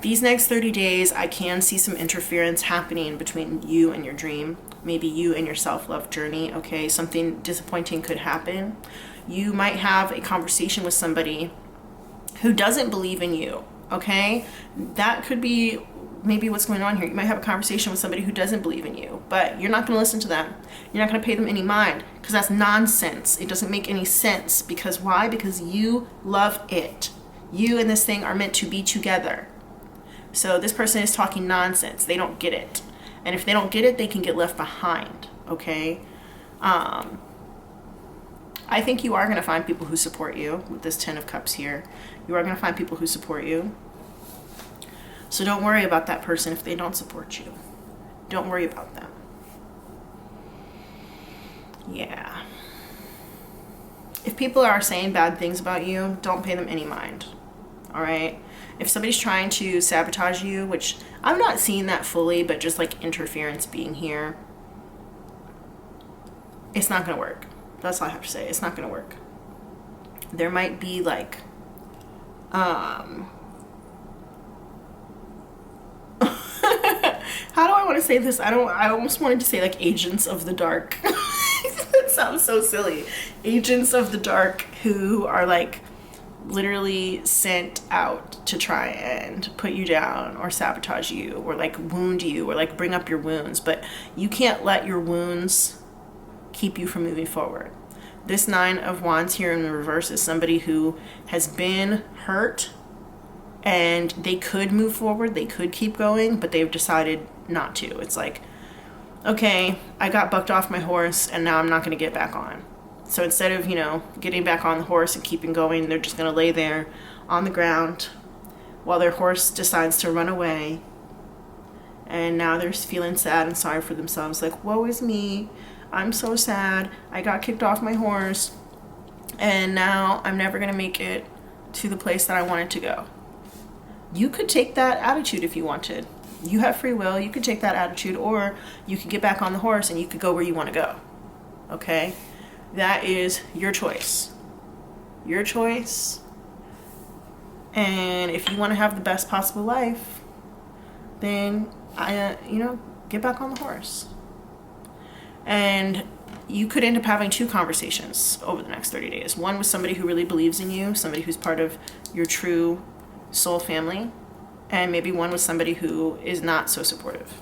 These next 30 days, I can see some interference happening between you and your dream. Maybe you and your self-love journey, okay? Something disappointing could happen. You might have a conversation with somebody who doesn't believe in you, okay? That could be maybe what's going on here. You might have a conversation with somebody who doesn't believe in you, but you're not going to listen to them. You're not going to pay them any mind, because that's nonsense. It doesn't make any sense. Because why? Because you love it. You and this thing are meant to be together. So this person is talking nonsense. They don't get it. And if they don't get it, they can get left behind, okay? I I think you are going to find people who support you with this Ten of Cups here. You are going to find people who support you. So don't worry about that person if they don't support you. Don't worry about them. Yeah. If people are saying bad things about you, don't pay them any mind. All right? If somebody's trying to sabotage you, which I'm not seeing that fully, but just like interference being here, it's not going to work. That's all I have to say. It's not going to work. There might be like, how do I want to say this? I almost wanted to say like agents of the dark. That sounds so silly. Agents of the dark who are like literally sent out to try and put you down or sabotage you or like wound you or like bring up your wounds. But you can't let your wounds keep you from moving forward. This Nine of Wands here in the reverse is somebody who has been hurt and they could move forward, they could keep going, but they've decided not to. It's like, okay, I got bucked off my horse and now I'm not going to get back on. So instead of, getting back on the horse and keeping going, they're just going to lay there on the ground while their horse decides to run away. And now they're feeling sad and sorry for themselves. Like, woe is me. I'm so sad. I got kicked off my horse and now I'm never going to make it to the place that I wanted to go. You could take that attitude if you wanted. You have free will. You could take that attitude, or you could get back on the horse and you could go where you want to go. Okay? That is your choice. Your choice. And if you want to have the best possible life, then, get back on the horse. And you could end up having 2 conversations over the next 30 days. One with somebody who really believes in you, somebody who's part of your true soul family, and maybe one with somebody who is not so supportive.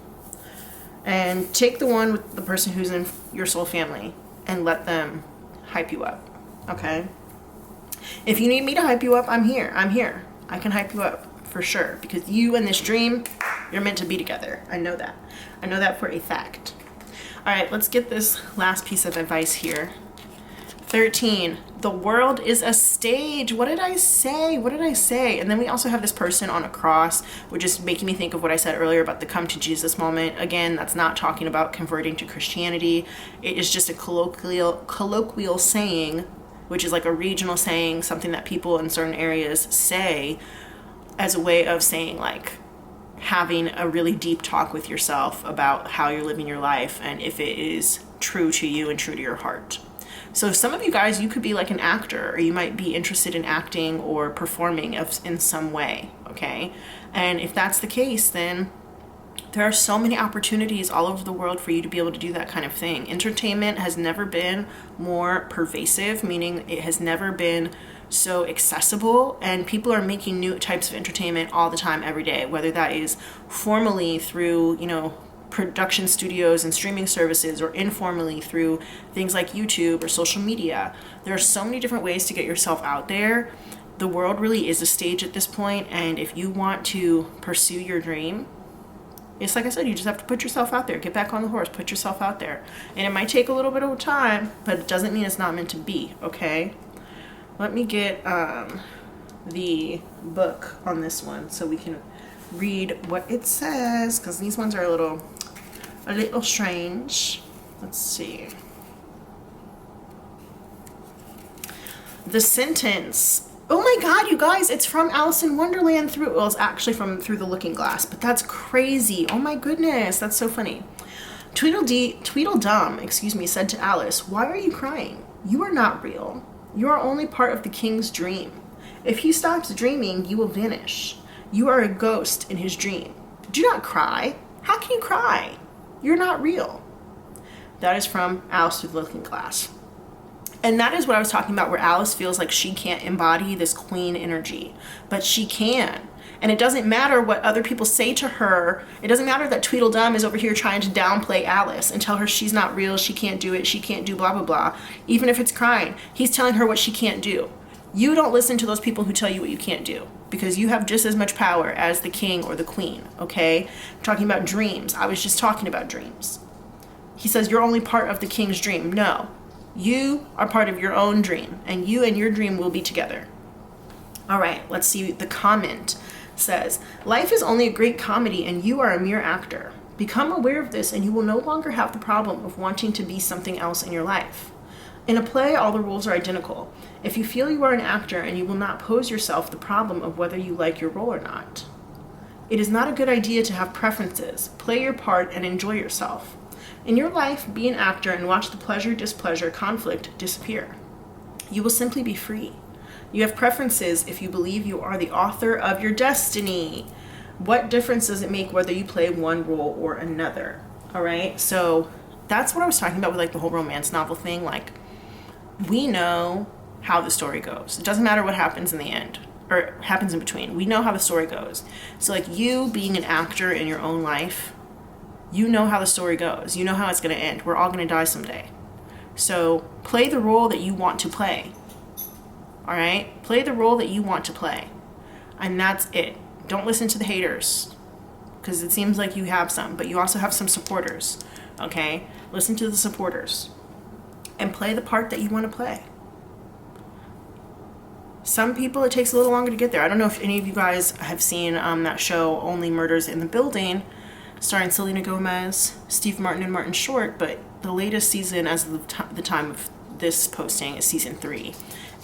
And take the one with the person who's in your soul family and let them hype you up. Okay? If you need me to hype you up, I'm here. I can hype you up for sure, because you and this dream, you're meant to be together. I know that. I know that for a fact. All right, let's get this last piece of advice here. 13, the world is a stage. What did I say? And then we also have this person on a cross, which is making me think of what I said earlier about the come to Jesus moment. Again, that's not talking about converting to Christianity. It is just a colloquial saying, which is like a regional saying, something that people in certain areas say as a way of saying like having a really deep talk with yourself about how you're living your life and if it is true to you and true to your heart. So some of you guys, you could be like an actor, or you might be interested in acting or performing in some way, okay? And if that's the case, then there are so many opportunities all over the world for you to be able to do that kind of thing. Entertainment has never been more pervasive, meaning it has never been so accessible, and people are making new types of entertainment all the time, every day, whether that is formally through, production studios and streaming services, or informally through things like YouTube or social media. There are so many different ways to get yourself out there. The world really is a stage at this point, and if you want to pursue your dream, it's like I said, you just have to put yourself out there. Get back on the horse, put yourself out there. And it might take a little bit of time, but it doesn't mean it's not meant to be, okay? Let me get the book on this one so we can read what it says, because these ones are a little strange. Let's see. The sentence. Oh my God, you guys, it's from Alice in Wonderland it's actually from Through the Looking Glass, but that's crazy. Oh my goodness, that's so funny. Tweedledum, said to Alice, "Why are you crying? You are not real. You are only part of the king's dream. If he stops dreaming, you will vanish. You are a ghost in his dream. Do not cry. How can you cry? You're not real." That is from Alice Through the Looking Glass. And that is what I was talking about, where Alice feels like she can't embody this queen energy, but she can. And it doesn't matter what other people say to her. It doesn't matter that Tweedledum is over here trying to downplay Alice and tell her she's not real, she can't do it, she can't do blah, blah, blah. Even if it's crying, he's telling her what she can't do. You don't listen to those people who tell you what you can't do, because you have just as much power as the king or the queen, okay? I'm talking about dreams. I was just talking about dreams. He says you're only part of the king's dream. No, You are part of your own dream, and you and your dream will be together. All right, let's see. The comment says, life is only a great comedy and you are a mere actor. Become aware of this and you will no longer have the problem of wanting to be something else in your life. In a play, all the rules are identical. If you feel you are an actor and you will not pose yourself the problem of whether you like your role or not. It is not a good idea to have preferences. Play your part and enjoy yourself. In your life, be an actor and watch the pleasure, displeasure, conflict disappear. You will simply be free. You have preferences if you believe you are the author of your destiny. What difference does it make whether you play one role or another? All right, so that's what I was talking about with like the whole romance novel thing. Like, we know how the story goes. It doesn't matter what happens in the end or happens in between. We know how the story goes. So like you being an actor in your own life, you know how the story goes. You know how it's going to end. We're all going to die someday. So play the role that you want to play. All right? Play the role that you want to play. And that's it. Don't listen to the haters, because it seems like you have some, but you also have some supporters. Okay? Listen to the supporters and play the part that you want to play. Some people, it takes a little longer to get there. I don't know if any of you guys have seen that show, Only Murders in the Building, starring Selena Gomez, Steve Martin, and Martin Short, but the latest season, as of the time of this posting, is season 3.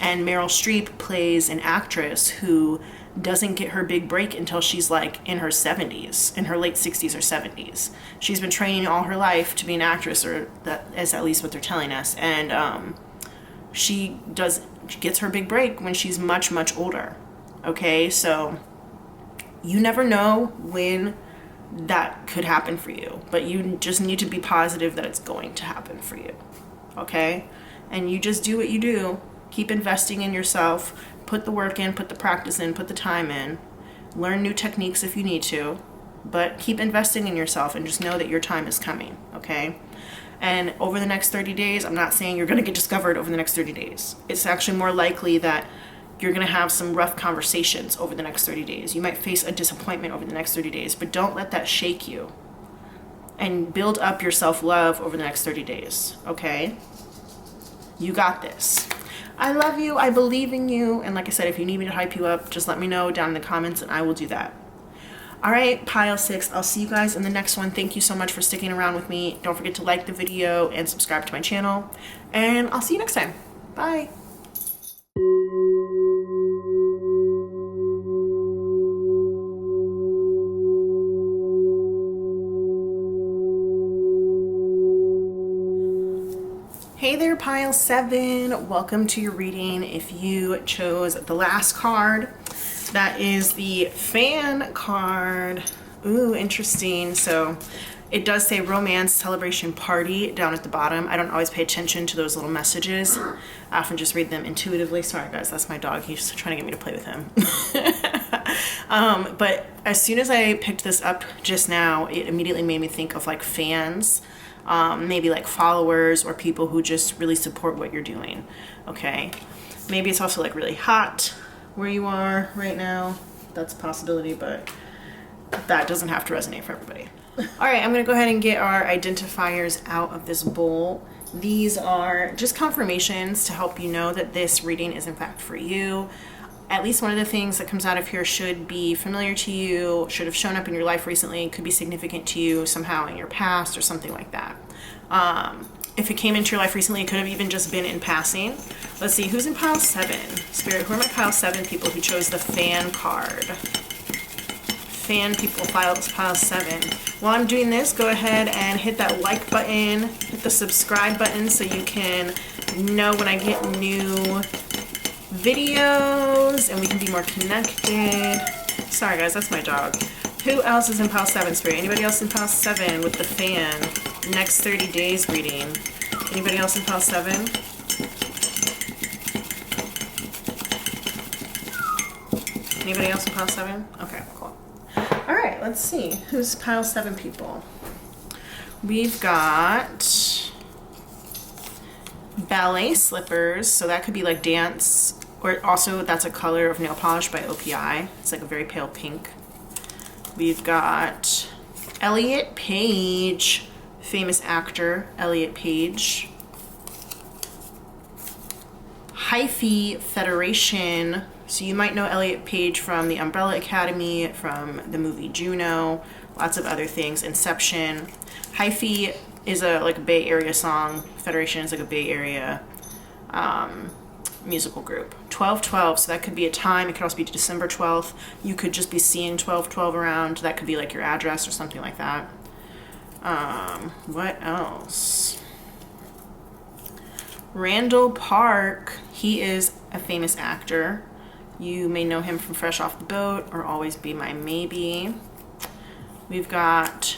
And Meryl Streep plays an actress who doesn't get her big break until she's like in her 70s, in her late 60s or 70s. She's been training all her life to be an actress, or that is at least what they're telling us. And she gets her big break when she's much, much older. Okay, so you never know when that could happen for you, but you just need to be positive that it's going to happen for you. Okay, and you just do what you do. Keep investing in yourself. Put the work in, put the practice in, put the time in. Learn new techniques if you need to, but keep investing in yourself and just know that your time is coming, okay? And over the next 30 days, I'm not saying you're going to get discovered over the next 30 days. It's actually more likely that you're going to have some rough conversations over the next 30 days. You might face a disappointment over the next 30 days, but don't let that shake you. And build up your self-love over the next 30 days, okay? You got this. I love you. I believe in you. And like I said, if you need me to hype you up, just let me know down in the comments and I will do that. All right, pile 6. I'll see you guys in the next one. Thank you so much for sticking around with me. Don't forget to like the video and subscribe to my channel. And I'll see you next time. Bye. Hey there, pile 7. Welcome to your reading. If you chose the last card, that is the fan card. Ooh, interesting. So it does say romance celebration party down at the bottom. I don't always pay attention to those little messages. I often just read them intuitively. Sorry guys, that's my dog. He's trying to get me to play with him. But as soon as I picked this up just now, it immediately made me think of like fans. Maybe like followers or people who just really support what you're doing. Okay, maybe it's also like really hot where you are right now. That's a possibility, but that doesn't have to resonate for everybody. All right, I'm gonna go ahead and get our identifiers out of this bowl. These are just confirmations to help you know that this reading is in fact for you. At least one of the things that comes out of here should be familiar to you, should have shown up in your life recently, could be significant to you somehow in your past or something like that. If it came into your life recently, it could have even just been in passing. Let's see, who's in pile 7? Spirit, who are my pile 7 people who chose the fan card? Fan people, pile 7. While I'm doing this, go ahead and hit that like button, hit the subscribe button so you can know when I get new videos and we can be more connected. Sorry guys, that's my dog. Who else is in pile 7, Spirit? Anybody else in pile 7 with the fan? Next 30 days reading. Anybody else in pile 7? Anybody else in pile 7? Okay, cool. All right, let's see. Who's pile 7 people? We've got ballet slippers, so that could be like dance, or also that's a color of nail polish by OPI. It's like a very pale pink. We've got Elliot Page, famous actor Elliot Page. Hyphy Federation. So you might know Elliot Page from the Umbrella Academy, from the movie Juno, lots of other things, Inception. Hyphy is a like Bay Area song. Federation is like a Bay Area musical group. 1212, so that could be a time. It could also be December 12th. You could just be seeing 1212 around. That could be like your address or something like that. What else? Randall Park. He is a famous actor. You may know him from Fresh Off the Boat or Always Be My Maybe. We've got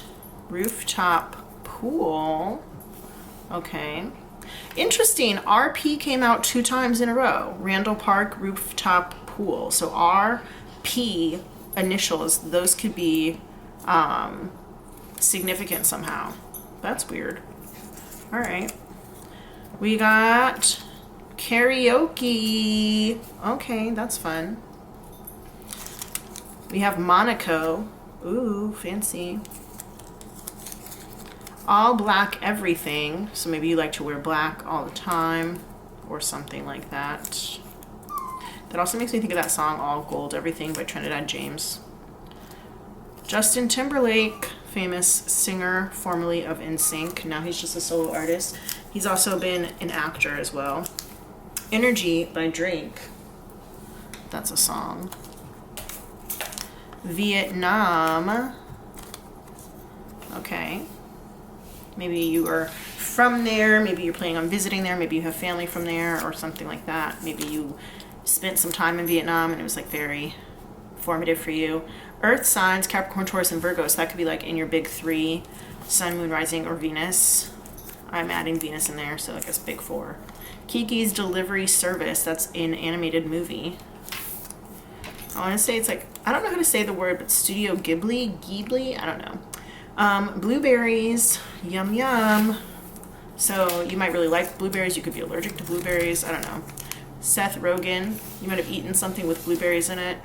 Rooftop Pool. Okay. Interesting. RP came out 2 times in a row. Randall Park Rooftop Pool. So RP initials, those could be significant somehow. That's weird. All right. We got karaoke. Okay, that's fun. We have Monaco. Ooh, fancy. All black everything. So maybe you like to wear black all the time or something like that. That also makes me think of that song All Gold Everything by Trinidad James. Justin Timberlake, famous singer, formerly of NSYNC. Now he's just a solo artist. He's also been an actor as well. Energy by Drake. That's a song. Vietnam. Okay. Maybe you are from there. Maybe you're planning on visiting there. Maybe you have family from there or something like that. Maybe you spent some time in Vietnam and it was like very formative for you. Earth signs, Capricorn, Taurus, and Virgo. So that could be like in your big 3, Sun, Moon, Rising, or Venus. I'm adding Venus in there, so I guess big 4. Kiki's Delivery Service. That's an animated movie. I want to say it's like, I don't know how to say the word, but Studio Ghibli, I don't know. Blueberries, yum yum. So you might really like blueberries. You could be allergic to blueberries. I don't know. Seth Rogen, you might have eaten something with blueberries in it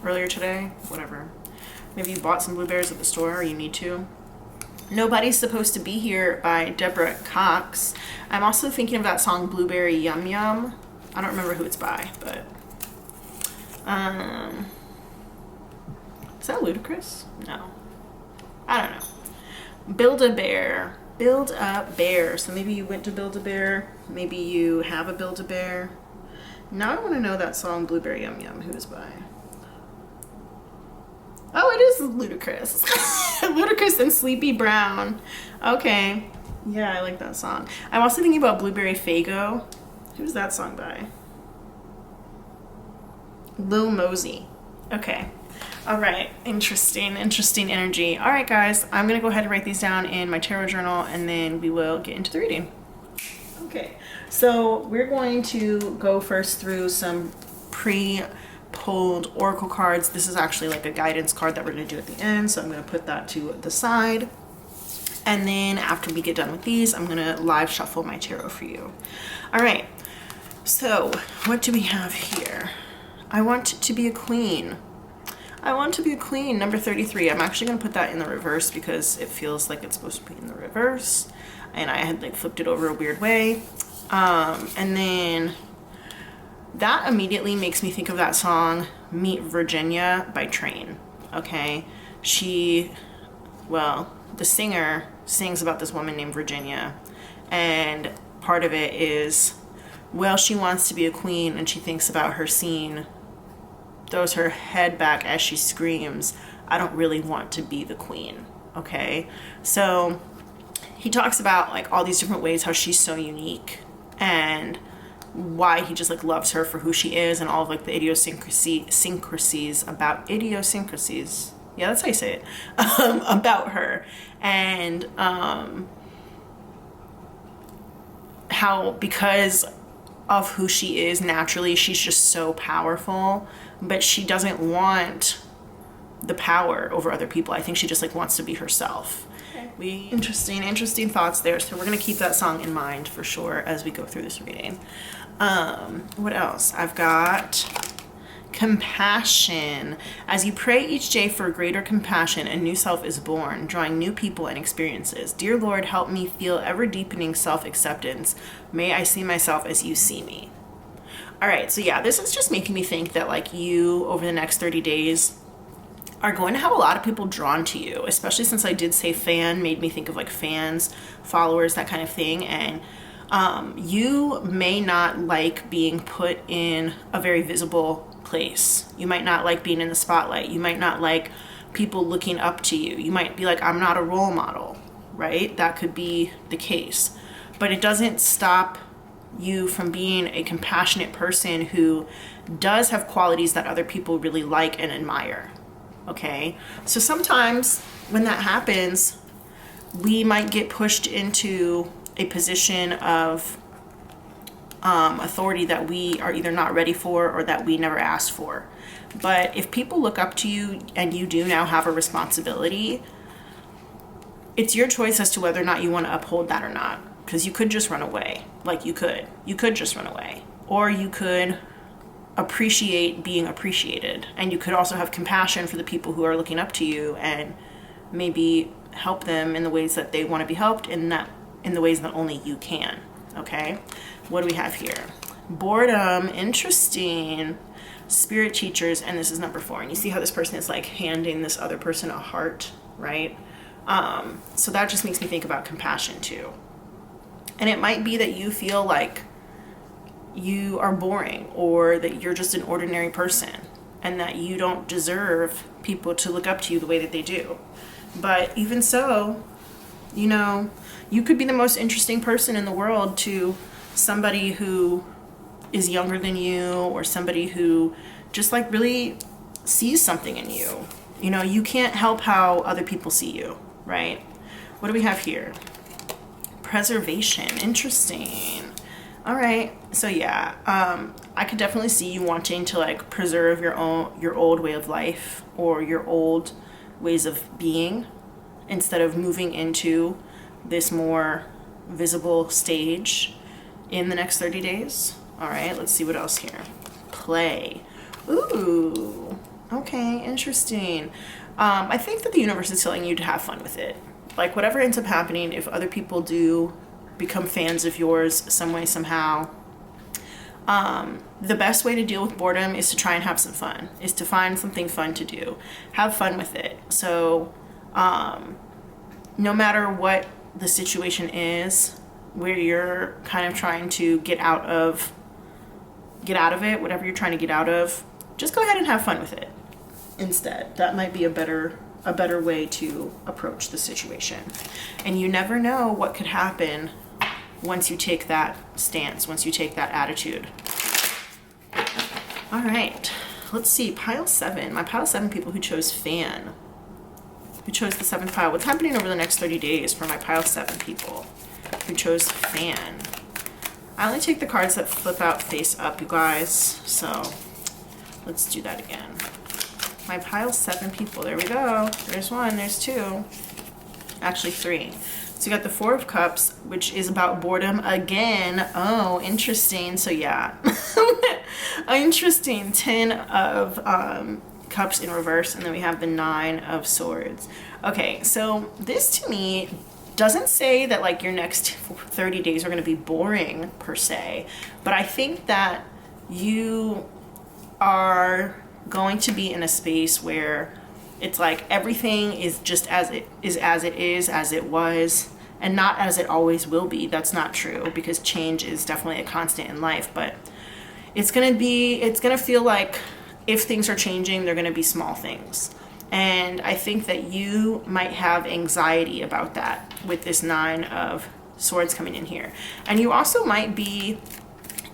earlier today. Whatever. Maybe you bought some blueberries at the store or you need to. Nobody's Supposed to Be Here by Deborah Cox. I'm also thinking of that song Blueberry Yum Yum. I don't remember who it's by, but is that ludicrous? No. I don't know. Build-A-Bear. Build-A-Bear. So maybe you went to Build-A-Bear. Maybe you have a Build-A-Bear. Now I want to know that song Blueberry Yum Yum. Who is by? Oh, it is Ludacris. Ludacris and Sleepy Brown. Okay. Yeah, I like that song. I'm also thinking about Blueberry Faygo. Who's that song by? Lil Mosey. Okay. All right. Interesting energy. All right, guys. I'm going to go ahead and write these down in my tarot journal, and then we will get into the reading. Okay. So we're going to go first through some pre-pulled oracle cards. This is actually like a guidance card that we're going to do at the end, so I'm going to put that to the side. And then after we get done with these, I'm going to live shuffle my tarot for you. All right. So what do we have here? I want to be a queen. I want to be a queen, number 33. I'm actually going to put that in the reverse because it feels like it's supposed to be in the reverse. And I had like flipped it over a weird way. And then that immediately makes me think of that song, Meet Virginia by Train. Okay. The singer sings about this woman named Virginia. And part of it is, well, she wants to be a queen and she thinks about her scene, throws her head back as she screams, I don't really want to be the queen. Okay. So he talks about like all these different ways how she's so unique and why he just like loves her for who she is and all of like the idiosyncrasies about idiosyncrasies. Yeah, that's how you say it. About her. And how because of who she is naturally, she's just so powerful, but she doesn't want the power over other people. I think she just like wants to be herself. Okay. Interesting thoughts there. So we're gonna keep that song in mind for sure as we go through this reading. What else? I've got compassion. As you pray each day for greater compassion, a new self is born, drawing new people and experiences. Dear Lord, help me feel ever deepening self-acceptance. May I see myself as you see me. All right, so yeah, this is just making me think that like you over the next 30 days are going to have a lot of people drawn to you, especially since I did say fan, made me think of like fans, followers, that kind of thing. And you may not like being put in a very visible place. You might not like being in the spotlight. You might not like people looking up to you. You might be like, I'm not a role model, right? That could be the case. But it doesn't stop you from being a compassionate person who does have qualities that other people really like and admire. Okay? So sometimes when that happens, we might get pushed into a position of authority that we are either not ready for or that we never asked for. But if people look up to you and you do now have a responsibility, it's your choice as to whether or not you want to uphold that or not. Because you could just run away. Like you could just run away. Or you could appreciate being appreciated. And you could also have compassion for the people who are looking up to you and maybe help them in the ways that they want to be helped and not in the ways that only you can. Okay? What do we have here? Boredom, interesting. Spirit teachers, and this is number 4. And you see how this person is like handing this other person a heart, right? So that just makes me think about compassion too. And it might be that you feel like you are boring or that you're just an ordinary person and that you don't deserve people to look up to you the way that they do. But even so, you know, you could be the most interesting person in the world to somebody who is younger than you or somebody who just like really sees something in you. You know, you can't help how other people see you, right? What do we have here? Preservation, interesting. All right, so yeah, I could definitely see you wanting to like preserve your old way of life or your old ways of being instead of moving into this more visible stage in the next 30 days. All right, let's see what else here. Play. Ooh, okay, interesting. I think that the universe is telling you to have fun with it. Like whatever ends up happening, if other people do become fans of yours some way, somehow, the best way to deal with boredom is to try and have some fun, is to find something fun to do. Have fun with it. So no matter what the situation is where you're kind of trying to get out of it, whatever you're trying to get out of, just go ahead and have fun with it instead. That might be a better way to approach the situation. And you never know what could happen once you take that stance, once you take that attitude. All right, let's see, pile 7. My pile 7 people who chose fan, who chose the 7th pile. What's happening over the next 30 days for my pile 7 people who chose fan? I only take the cards that flip out face up, you guys, so let's do that again. My pile 7 people, there we go. There's 1, there's 2, actually 3. So you got the 4 of Cups, which is about boredom again. Oh, interesting. So yeah, interesting. 10 of Cups in reverse, and then we have the 9 of Swords. Okay, so this to me doesn't say that like your next 30 days are going to be boring per se, but I think that you are going to be in a space where it's like everything is just as it was, and not as it always will be. That's not true, because change is definitely a constant in life, but it's gonna feel like if things are changing, they're gonna be small things. And I think that you might have anxiety about that with this 9 of Swords coming in here. And you also might be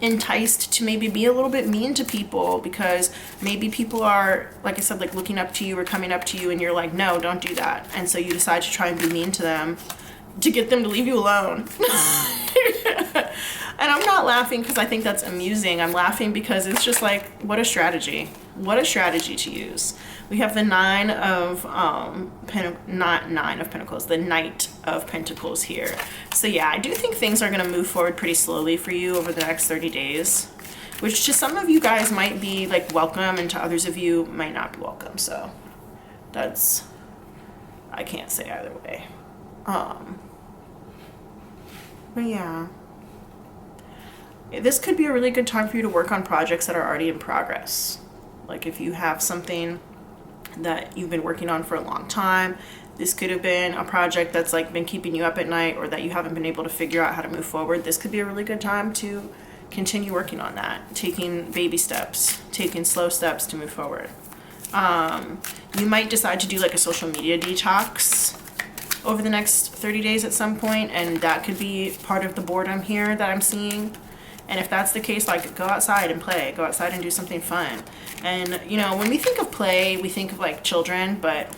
enticed to maybe be a little bit mean to people, because maybe people are, like I said, like looking up to you or coming up to you and you're like, no, don't do that. And so you decide to try and be mean to them to get them to leave you alone. And I'm not laughing because I think that's amusing. I'm laughing because it's just like, what a strategy. What a strategy to use. We have the 9 of not 9 of Pentacles, the Knight of Pentacles here. So yeah, I do think things are going to move forward pretty slowly for you over the next 30 days, which to some of you guys might be like welcome, and to others of you might not be welcome. So that's, I can't say either way. But yeah. This could be a really good time for you to work on projects that are already in progress. Like if you have something that you've been working on for a long time, this could have been a project that's like been keeping you up at night, or that you haven't been able to figure out how to move forward. This could be a really good time to continue working on that, taking baby steps, taking slow steps to move forward. You might decide to do like a social media detox over the next 30 days at some point, and that could be part of the boredom here that I'm seeing. And if that's the case, like, go outside and play, go outside and do something fun. And you know, when we think of play, we think of like children, but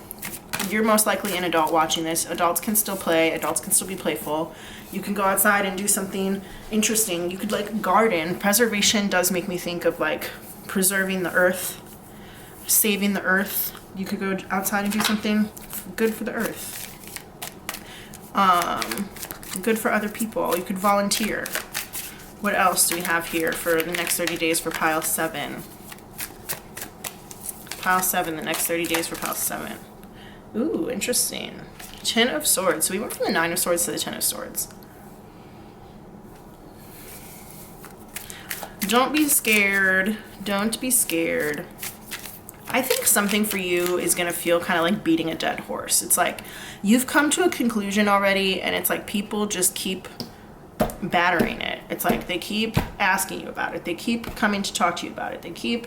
you're most likely an adult watching this. Adults can still play, adults can still be playful. You can go outside and do something interesting. You could like garden. Preservation does make me think of like preserving the earth, saving the earth. You could go outside and do something good for the earth. Good for other people. You could volunteer. What else do we have here for the next 30 days for pile 7? Pile 7, the next 30 days for pile 7. Ooh, interesting. 10 of Swords. So we went from the 9 of Swords to the 10 of Swords. Don't be scared. Don't be scared. I think something for you is going to feel kind of like beating a dead horse. It's like you've come to a conclusion already, and it's like people just keep battering it. It's like they keep asking you about it. They keep coming to talk to you about it. They keep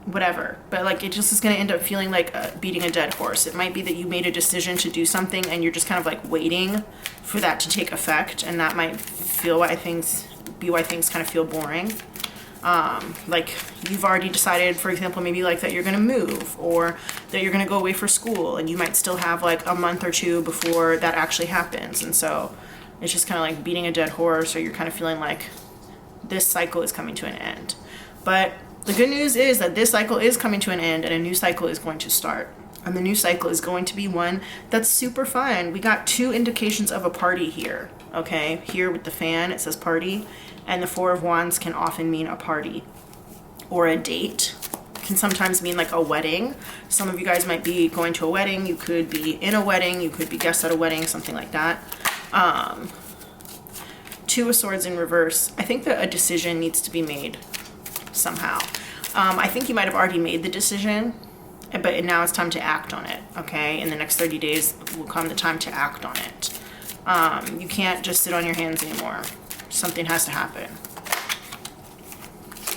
whatever. But like it just is going to end up feeling like beating a dead horse. It might be that you made a decision to do something and you're just kind of like waiting for that to take effect, and that might feel why things kind of feel boring. Like you've already decided, for example, maybe like that you're going to move, or that you're going to go away for school, and you might still have like a month or two before that actually happens. And so it's just kind of like beating a dead horse, or you're kind of feeling like this cycle is coming to an end. But the good news is that this cycle is coming to an end, and a new cycle is going to start. And the new cycle is going to be one that's super fun. We got 2 indications of a party here, okay? Here with the fan, it says party, and the 4 of Wands can often mean a party or a date. It can sometimes mean like a wedding. Some of you guys might be going to a wedding. You could be in a wedding. You could be guests at a wedding, something like that. 2 of Swords in reverse. I think that a decision needs to be made somehow. I think you might have already made the decision, but now it's time to act on it, okay? In the next 30 days will come the time to act on it. You can't just sit on your hands anymore. Something has to happen.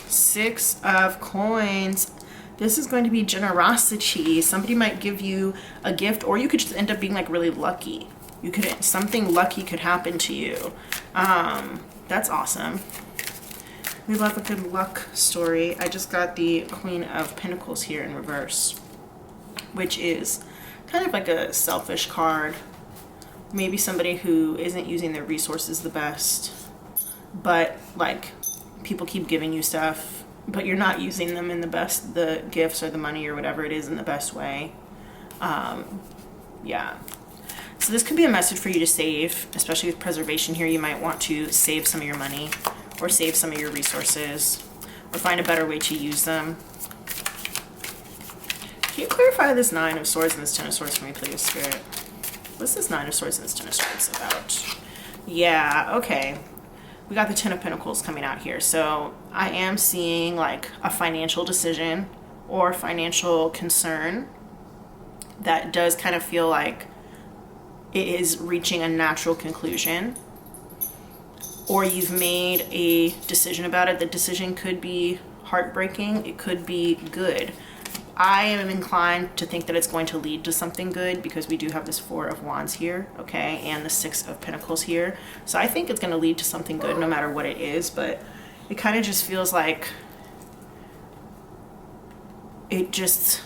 6 of Coins. This is going to be generosity. Somebody might give you a gift, or you could just end up being like really lucky. Something lucky could happen to you. That's awesome. We love a good luck story. I just got the Queen of Pentacles here in reverse, which is kind of like a selfish card. Maybe somebody who isn't using their resources the best, but like people keep giving you stuff, but you're not using them in the gifts or the money or whatever it is in the best way. Yeah. So this could be a message for you to save, especially with preservation here. You might want to save some of your money, or save some of your resources, or find a better way to use them. Can you clarify this 9 of Swords and this 10 of Swords for me, please, Spirit? What's this 9 of Swords and this 10 of Swords about? Yeah, okay. We got the 10 of Pentacles coming out here. So I am seeing like a financial decision or financial concern that does kind of feel like it is reaching a natural conclusion, or you've made a decision about it. The decision could be heartbreaking. It could be good. I am inclined to think that it's going to lead to something good, because we do have this 4 of Wands here, okay, and the 6 of Pentacles here. So I think it's going to lead to something good no matter what it is, but it kind of just feels like it just,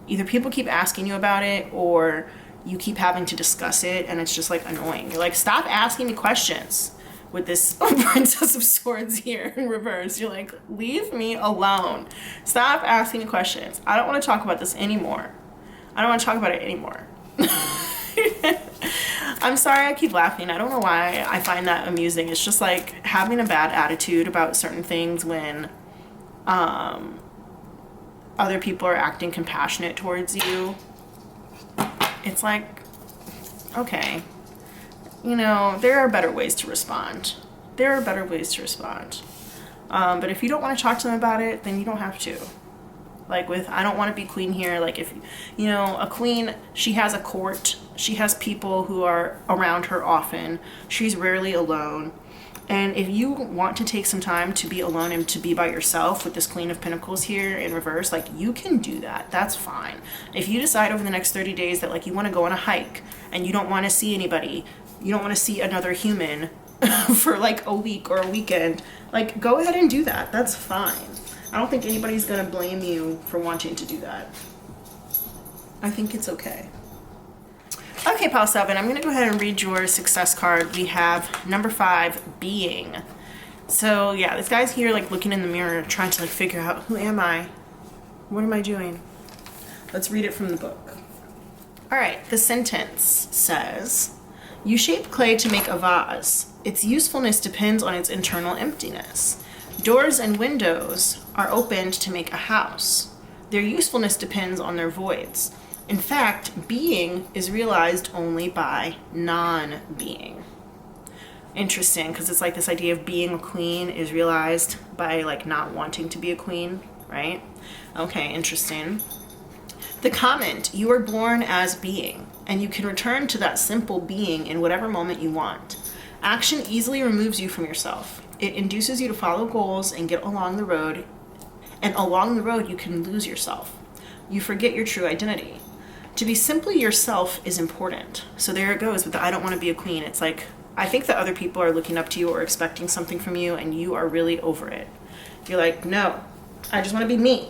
either people keep asking you about it, or you keep having to discuss it, and it's just like annoying. You're like, stop asking me questions. With this Princess of Swords here in reverse, you're like, leave me alone. Stop asking me questions. I don't want to talk about this anymore. I don't want to talk about it anymore. I'm sorry I keep laughing. I don't know why I find that amusing. It's just like having a bad attitude about certain things when other people are acting compassionate towards you. It's like, okay, you know, there are better ways to respond. There are better ways to respond. But if you don't want to talk to them about it, then you don't have to. Like with, I don't want to be queen here. Like if, you know, a queen, she has a court. She has people who are around her often. She's rarely alone. And if you want to take some time to be alone and to be by yourself with this Queen of Pentacles here in reverse, like you can do that. That's fine. If you decide over the next 30 days that like you want to go on a hike and you don't want to see anybody, you don't want to see another human for like a week or a weekend, like go ahead and do that. That's fine. I don't think anybody's going to blame you for wanting to do that. I think it's okay. Okay, Pile 7, I'm going to go ahead and read your success card. We have number 5, being. So yeah, this guy's here like looking in the mirror trying to like figure out, who am I? What am I doing? Let's read it from the book. All right, the sentence says, you shape clay to make a vase. Its usefulness depends on its internal emptiness. Doors and windows are opened to make a house. Their usefulness depends on their voids. In fact, being is realized only by non-being. Interesting, because it's like this idea of being a queen is realized by like not wanting to be a queen, right? Okay, interesting. The comment, you are born as being, and you can return to that simple being in whatever moment you want. Action easily removes you from yourself. It induces you to follow goals and get along the road, and along the road you can lose yourself. You forget your true identity. To be simply yourself is important. So there it goes with the I don't want to be a queen. It's like, I think that other people are looking up to you or expecting something from you and you are really over it. You're like, no, I just want to be me.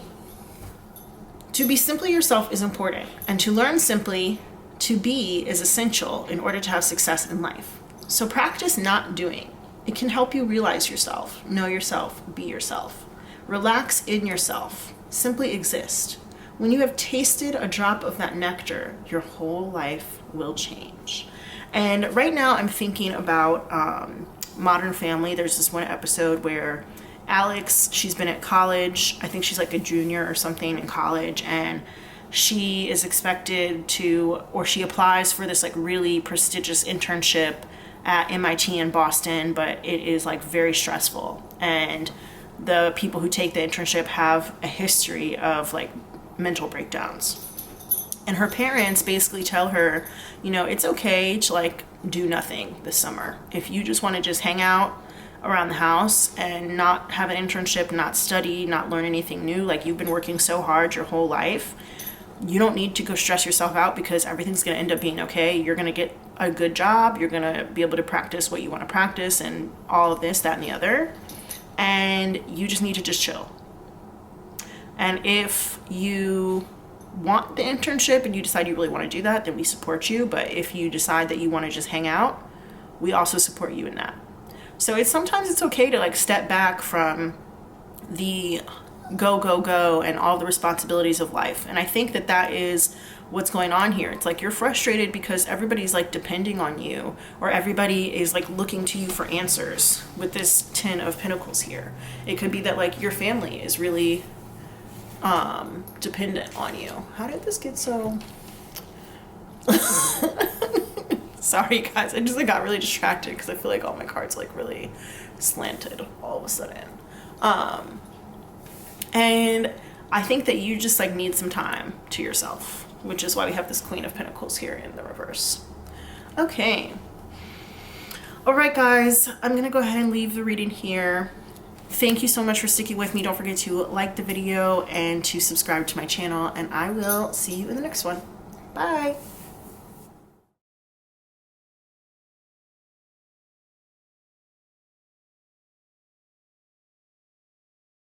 To be simply yourself is important, and to learn simply to be is essential in order to have success in life. So practice not doing. It can help you realize yourself, know yourself, be yourself. Relax in yourself. Simply exist. When you have tasted a drop of that nectar, your whole life will change. And right now I'm thinking about Modern Family. There's this one episode where Alex, she's been at college. I think she's like a junior or something in college, and she is expected to, or she applies for this like really prestigious internship at MIT in Boston, but it is like very stressful. And the people who take the internship have a history of like mental breakdowns. And her parents basically tell her, you know, it's okay to like do nothing this summer. If you just want to just hang out around the house and not have an internship, not study, not learn anything new, like you've been working so hard your whole life, you don't need to go stress yourself out because everything's going to end up being okay. You're going to get a good job. You're going to be able to practice what you want to practice and all of this, that, and the other. And you just need to just chill. And if you want the internship and you decide you really want to do that, then we support you. But if you decide that you want to just hang out, we also support you in that. So sometimes it's okay to like step back from the go and all the responsibilities of life. And I think that that is what's going on here. It's like you're frustrated because everybody's like depending on you, or everybody is like looking to you for answers with this 10 of Pentacles here. It could be that like your family is really dependent on you. How did this get so sorry guys, I just like got really distracted because I feel like all my cards like really slanted all of a sudden. And I think that you just like need some time to yourself, which is why we have this Queen of Pentacles here in the reverse. Okay. All right, guys, I'm going to go ahead and leave the reading here. Thank you so much for sticking with me. Don't forget to like the video and to subscribe to my channel, and I will see you in the next one. Bye.